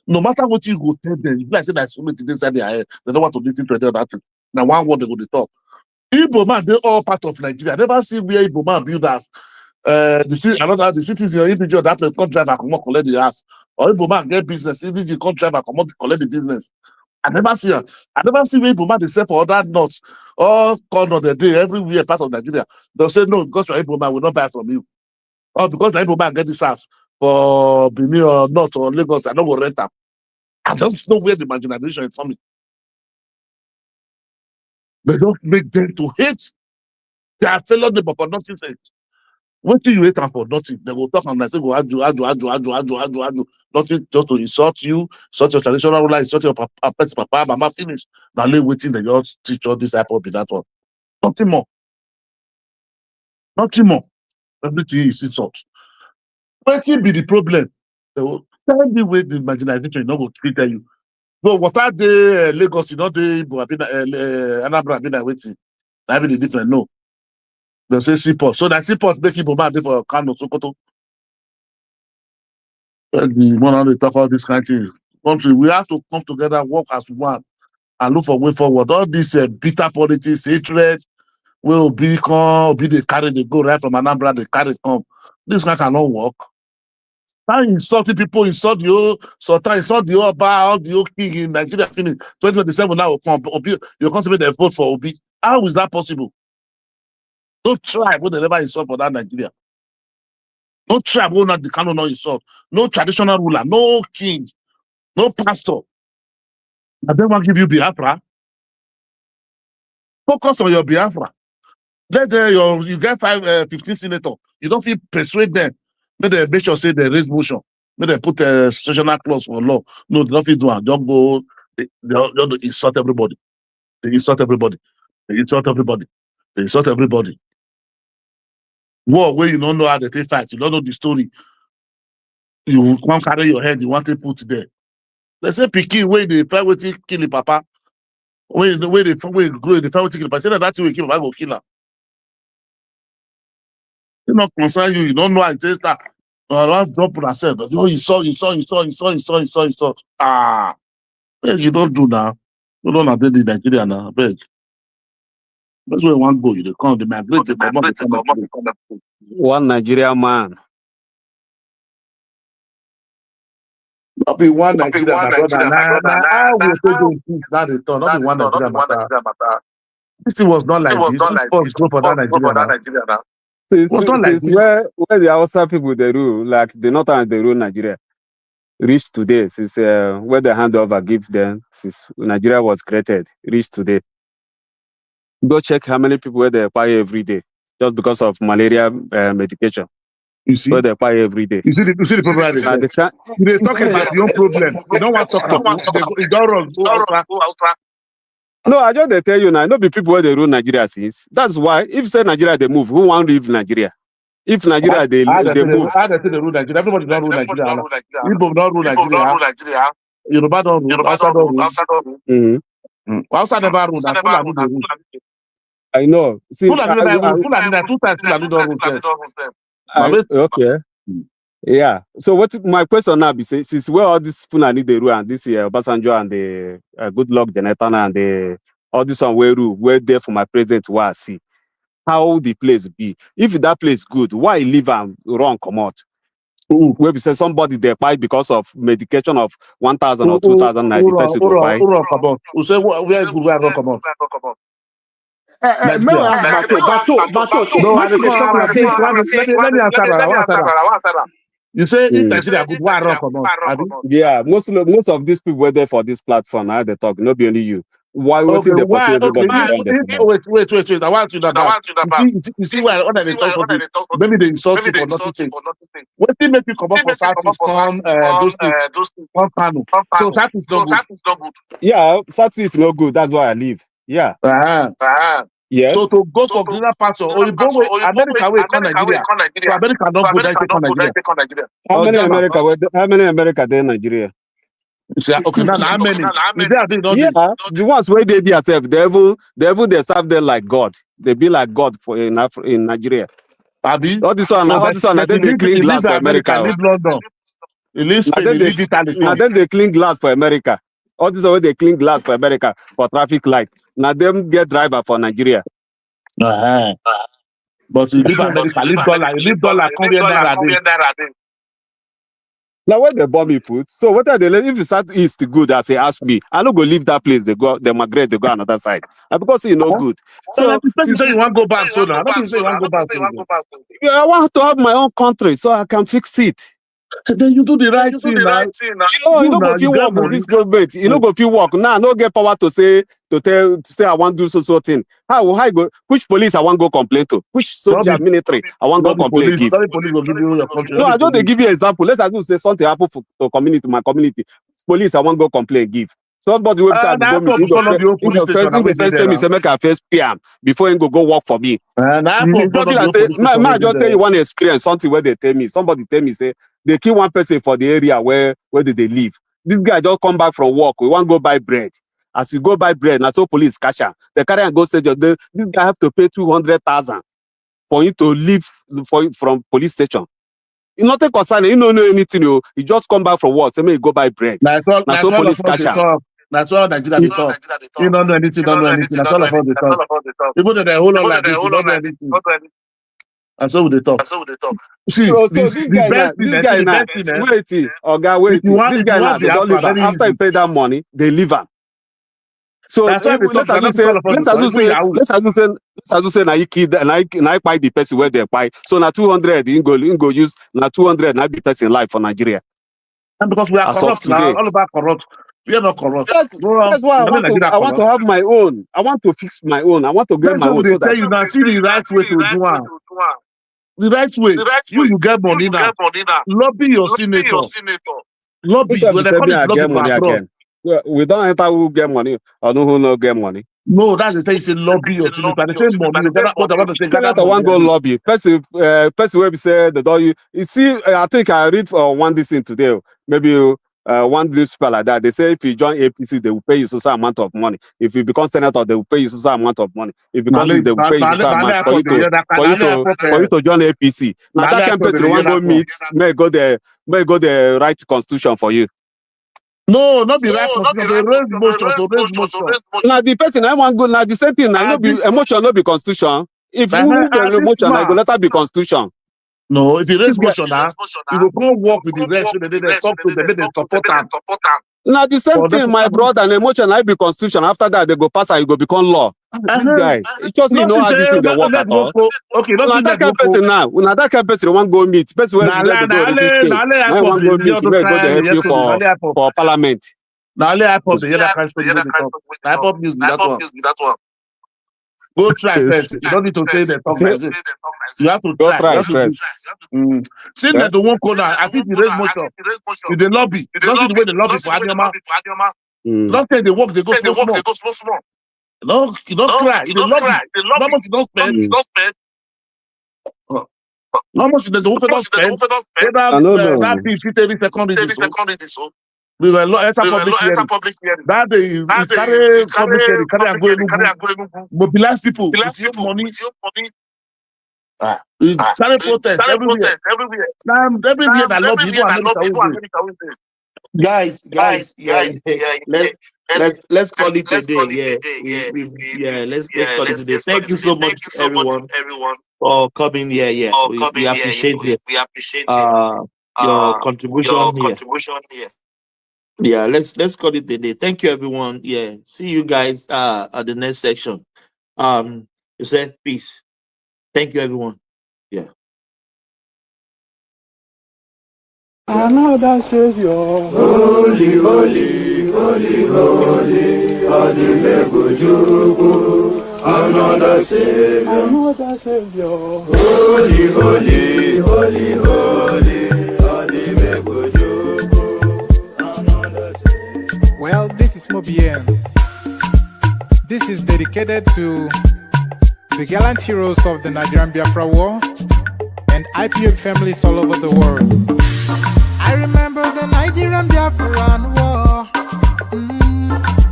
No matter what you go tell them, if like say that's so many things inside their head, they don't want to listen to that. Now one word they go to talk. Igbo man, they all part of Nigeria. I never see where Igbo man build us. The cities your individual that place can't drive and come collect the house. Or Igbo man get business, individual can't drive and come collect the business. I never see where Igbo man they sell for other nuts, all corner the day, everywhere part of Nigeria. They'll say no, because you're Igbo man, will not buy from you. Or because the Igbo man get this house. for Benin or North or Lagos, I don't go rent them. I don't know where the marginalization is coming. They don't make them to hate their fellow neighbor for nothing. What do you hate them for nothing? They will talk and they say, go adu. Nothing just to insult you, insult your traditional ruler, insult your papa, mama, finish. Now lay waiting, they just teach all this type of that one. Nothing more. Nothing more. Everything is insult. What can be the problem? They will tell me where the marginalization is not going to treat you. No, what are the Lagos, you know, the Anambra, waiting. That be the different. No. They say seaport. So that seaport make people mad for Kanu, SOKOTO. The one they talk about this kind of thing. Country, we have to come together, work as one, and look for way forward. All this bitter politics, hatred, will be they carry, they go right from Anambra, they carry come. This guy cannot work. Now insulting people, insult the old SULTAN, insult the old bar, all the old king in Nigeria finish. 2027 now will come. You're constantly they vote for Obi. How is that possible? No tribe will never insult for that Nigeria. No tribe will not the Kanu not insult. No traditional ruler, no king, no pastor. I don't want to give you Biafra. Focus on your Biafra. Let you get 15 senators. You don't feel persuade them. Let them make sure say they raise motion. Let them put a sectional clause for law. No, they don't feel do it. Don't go. They insult everybody. They insult everybody. They insult everybody. They insult everybody. War where you don't know how they take fight. You don't know the story. You can't carry your head. You want to put there. They say pikin where they fight with kill the papa. When they grow, they fight with kill the papa. Say that's where kill papa go kill her. It not concern you. You don't know how it is that. I don't drop on ourselves. Oh, you saw. Ah, beg, you don't do that. You don't have the Nigeria now. Beg. That's where one go. You come, the migrate, they come up. One Nigerian man. Not be one Nigeria, my brother. Now, how we take in peace now they turn. Not be one Nigeria matter. This thing was not like this. This was go for that Nigeria now. It was not like Since this. where the Hausa people they rule, like the Northerners they rule Nigeria, reach today, since where the handover give them, since Nigeria was created, reach today. Go check how many people where they pay every day just because of malaria medication. You see? Where they pay every day. You see the problem. They talk about your problem. They don't want to talk about it. Don't run. No, I just they tell you now. No be people where they rule Nigeria since. That's why if say Nigeria they move, who want to leave Nigeria? If Nigeria they move, how they say they rule Nigeria? Everybody don't rule Nigeria. Igbo don't rule Nigeria. Yoruba don't rule. Hausa don't rule. Hausa never rule. Fulani dey rule. I know. See, Fulani never rule. Fulani 2 times Fulani don't rule. Okay. Yeah. So what my question now be say, since where all these Fulani they rule and this Obasanjo and the Good Luck Jonathan and the all this one where rule where there for my president where I see how the place be. If that place good, why leave and run come out? Where we say somebody they buy because of medication of 1,000 or 2,000 the person go buy. Who say where good where come out? May I ask Bato? No, I let me answer. You say if Nigeria good, why run come out? Yeah, most of these people were there for this platform. Now they talk, not be only you. Why okay, they portray everybody? Wait. I want you to you see why when they talk something, maybe they insult you for nothing. What they make you come up for Southeast come those things come Kanu. So that is not good. Yeah, Southeast is not good. That's why I leave. Yeah. Yes. So to go for greener pasture, or you go with America way come Nigeria. So America not go there come Nigeria. How many America there in Nigeria? Okay, now how many? Yeah, the ones where they be yourself, they serve them like God. They be like God for in Nigeria. All this one, then they clean glass for America. Leave London. Now then they clean glass for America. All this way they clean glass for America for traffic light. Now them get driver for Nigeria. But you leave America, leave dollar, come here there. Now where the bomb put? So what are they? If you start east good, I say ask me. I don't go leave that place. They migrate. They go another side. And because it's no good. So you say you want to go back, so now. I don't say you want to go back. I want to have my own country so I can fix it. Then you do the right thing now. You know go feel work with this government. You know go feel work. Now no get power to say I want to do so thing. How I go which police I want go complain to? Which soldier military I want go complain give? Police will give you your country. No, I don't give you an example. Let's assume say something happen to community, my community. Police I want go complain give. Somebody website go me. The first time he say make I first PM before he go work for me. I just tell you one experience, something where they tell me. Somebody tell me say they kill one person for the area where did they live. This guy just come back from work. We want to go buy bread. As you go buy bread, now so police catch him. They carry and go say this guy have to pay 200,000 for you to leave from police station. You not concerned. You don't know anything. You just come back from work. Say me go buy bread. Now so police catch him. That's all Nigeria they talk. You don't know anything, don't know anything. That's all about the talk. People that they hold on like this, don't know anything. And so they talk. See, so this guy now, wait, this guy now, they don't leave him. After he pay that money, they leave him. So let's assume say now you kid and I buy the person where they buy. So now 200, you go use now 200 now be person life for Nigeria. And because we are corrupt now, all about corrupt. We are not corrupt. That's why I want to have my own. I want to fix my own. I want to get my own. So that you now see the right way to do it. The right way. You get money now. Lobby your senator. Lobby. Get money again. We don't enter who get money or no who no get money. No, that's the thing. You say lobby your senator. The same money. I want to go lobby. Person where we say the door. You see, I think I read one this thing today. Maybe. One newspaper like that, they say if you join APC, they will pay you so amount of money. If you become senator, they will pay you so amount of money. If you become this, they will pay you so amount for you to join APC. Now that can person want go meet, may go the right constitution for you. No, not the right constitution. Raise motion. Now the person I want go. Now the same thing. Now no be emotion, no be constitution. If you move the emotion, I go let that be constitution. No, if you raise motion now, you will go work with the rest. They talk to them, they support them. Now the same thing, my brother, and emotion, I be constitution. After that, they go pass and you go become law. This guy, it just you know how this in the work at all. Okay, now that kind of person now, now that kind of person want go meet. Person where they go already came. I want go meet. May go to help you for parliament. Now I pop the other kind of I pop news with that one. Go try first. You don't need to say the talk like this. You have to try first. See that the one corner, I think the raise motion with the lobby. You don't see the way the lobby for Adioma. Don't say they work, they go small. No, you don't cry. The lobby. How much you don't spend? How much the woman don't spend? That piece every second is so. We were public hearing. That day, carry public hearing, carry mobilize people with your money. Carry protest everywhere. Everywhere that love people. Guys, let's call it a day. Let's call it a day. Thank you so much, everyone, for coming here. We appreciate it. Your contribution here. Yeah, let's call it a day. Thank you, everyone. Yeah, see you guys at the next section. You said peace. Thank you, everyone. Yeah. Another Savior, holy, holy, holy, holy, another Savior, holy, holy, holy, holy, Well, this is Mobien. This is dedicated to the gallant heroes of the Nigerian Biafra War and IPOB families all over the world. I remember the Nigerian Biafran War,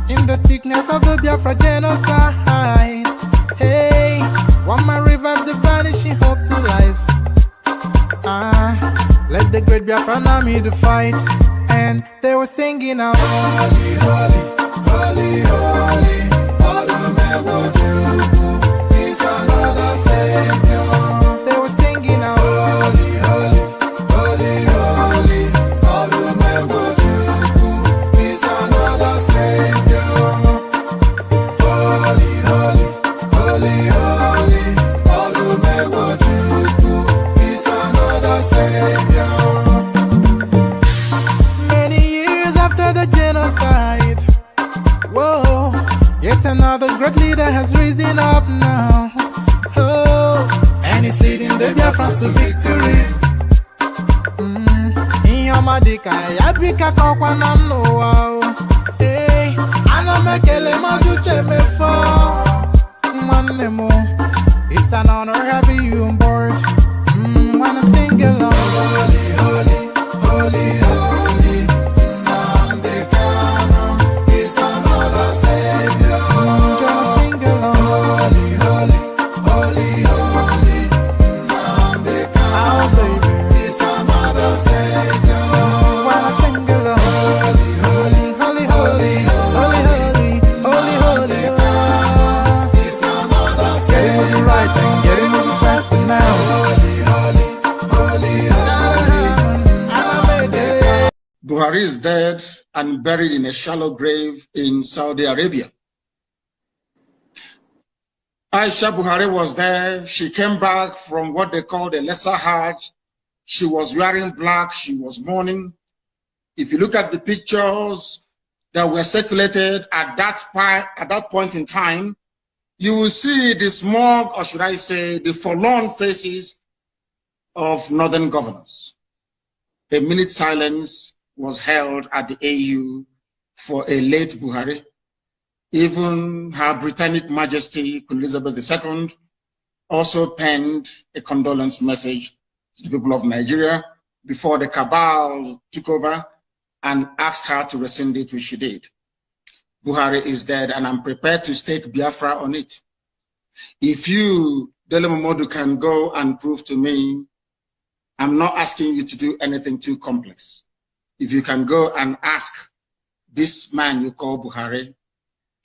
in the thickness of the Biafra genocide. Hey, one man revived the vanishing hope to life. Let the great Biafran army to fight. And they were singing out, holy, holy, holy, holy, is another Savior. They were singing out, holy, holy, holy, holy, is another Savior. Holy, holy, holy, holy, is another Savior. Biafra to victory. Inyomadika, yabika kwa namno wow. Hey, anamekele mazuche mefo. Manemo, it's an honor having you on board. When I'm singing along, holy, holy, holy, holy. Nnamdi Kanu is another savior. Just sing along, holy, holy, holy, holy. Nnamdi Kanu is another savior. When I sing along, holy, holy, holy, holy, holy, holy, holy, holy. Is another savior. Getting moving right and getting moving faster now. Buhari is dead and buried in a shallow grave in Saudi Arabia. Aisha Buhari was there. She came back from what they called a lesser Hajj. She was wearing black. She was mourning. If you look at the pictures that were circulated at that point in time, you will see the smug, or should I say, the forlorn faces of northern governors. A minute silence was held at the AU for a late Buhari. Even Her Britannic Majesty Queen Elizabeth II also penned a condolence message to the people of Nigeria before the cabal took over and asked her to rescind it, which she did. Buhari is dead, and I'm prepared to stake Biafra on it. If you, Dele Momodu, can go and prove to me, I'm not asking you to do anything too complex. If you can go and ask this man you call Buhari,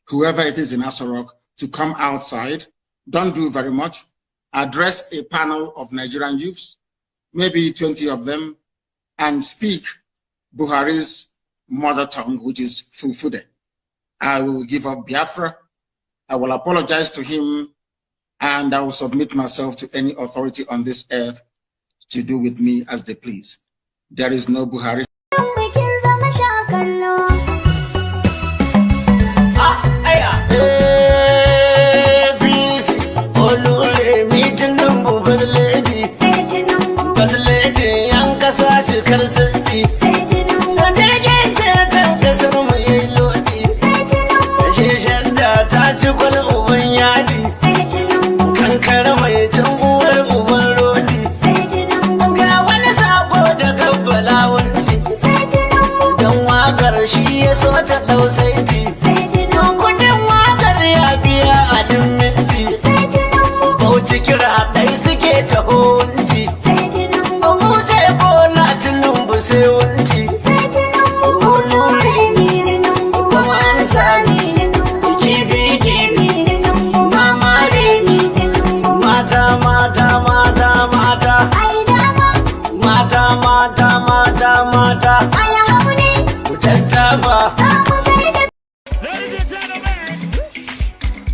whoever it is in Asorok, to come outside, don't do very much, address a panel of Nigerian youths, maybe 20 of them, and speak Buhari's mother tongue, which is Fulfude. I will give up Biafra, I will apologize to him, and I will submit myself to any authority on this earth to do with me as they please. There is no Buhari. Ladies and gentlemen,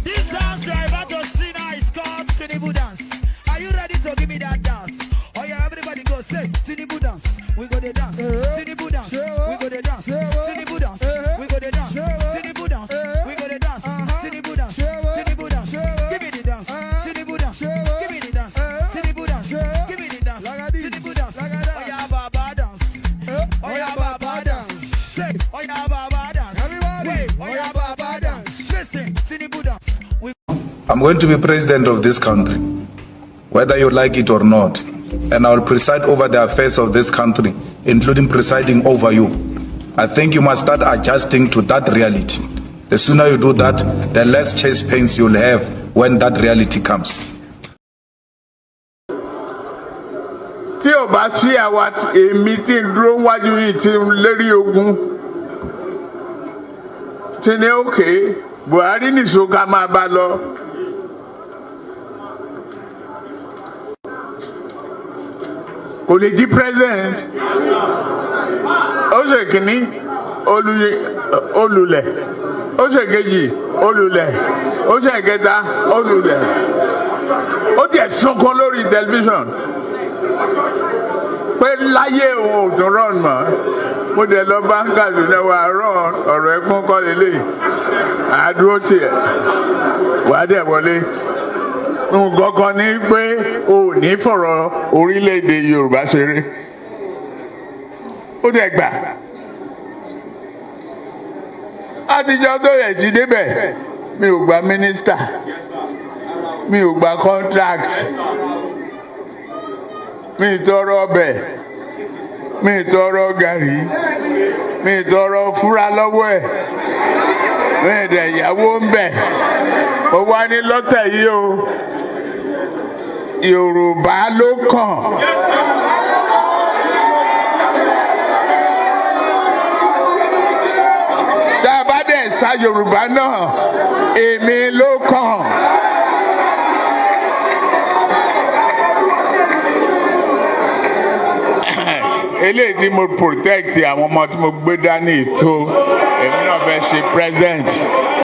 this dance you're about to see now is called TINUBU dance. Are you ready to give me that dance? Oh yeah, everybody go say TINUBU dance. We go the dance. TINUBU dance. We go the dance. TINUBU dance. We go the dance. TINUBU dance. We go the dance. TINUBU dance. TINUBU dance. Give me the dance. TINUBU dance. Give me the dance. TINUBU dance. Give me the dance. TINUBU dance. Oh yeah, Baba dance. Oh yeah, Baba dance. Say, oh yeah, Baba dance. Everybody. Oh yeah, Baba dance. Listen, TINUBU dance. I'm going to be president of this country, whether you like it or not, and I will preside over the affairs of this country, including presiding over you. I think you must start adjusting to that reality. The sooner you do that, the less chest pains you'll have when that reality comes. Tí o bá sí àwa èmi tí ń dúró wájú yìí tí ń lérí ogun tí ní òkè Buhari nìṣó ká máa bá lọ. Kò lè di president. Ó ṣe kìíní olùlẹ̀. Ó ṣe kejì olùlẹ̀. Ó ṣe kẹta olùlẹ̀. Ó tiẹ̀ sunkún lórí tẹlifíṣàn. Pé láyé òun ò tún rán mọ́. Mo dẹ̀ lọ bá ń Kaduna wà rán ọ̀rọ̀ ẹ̀kún kọ́ lélẹ̀. Àdúró tiẹ̀. Wà á dẹ̀ wọlé. nǹkan kan ní pé o ò ní fọ̀rọ̀ orílẹ̀-èdè Yorùbá ṣeré ó dẹ̀ gbà àtijọ́ tó yẹ ti débẹ̀ mi ò gba mínísítà mi ò gba contract mi ì tọrọ ọbẹ̀ mi ì tọrọ gàrí mi ì tọrọ fúra lọ́wọ́ ẹ̀ mi ì dẹ̀ yàwó ń bẹ̀ ó wá ní lọ́tẹ̀ yìí o Yorùbá ló kàn. Tá a bá dẹ̀ sa Yorùbá náà èmi ló kàn. Eléyìí tí mo protect àwọn ọmọ tí mo gbé dání tó èmi náà fẹ́ ṣe present.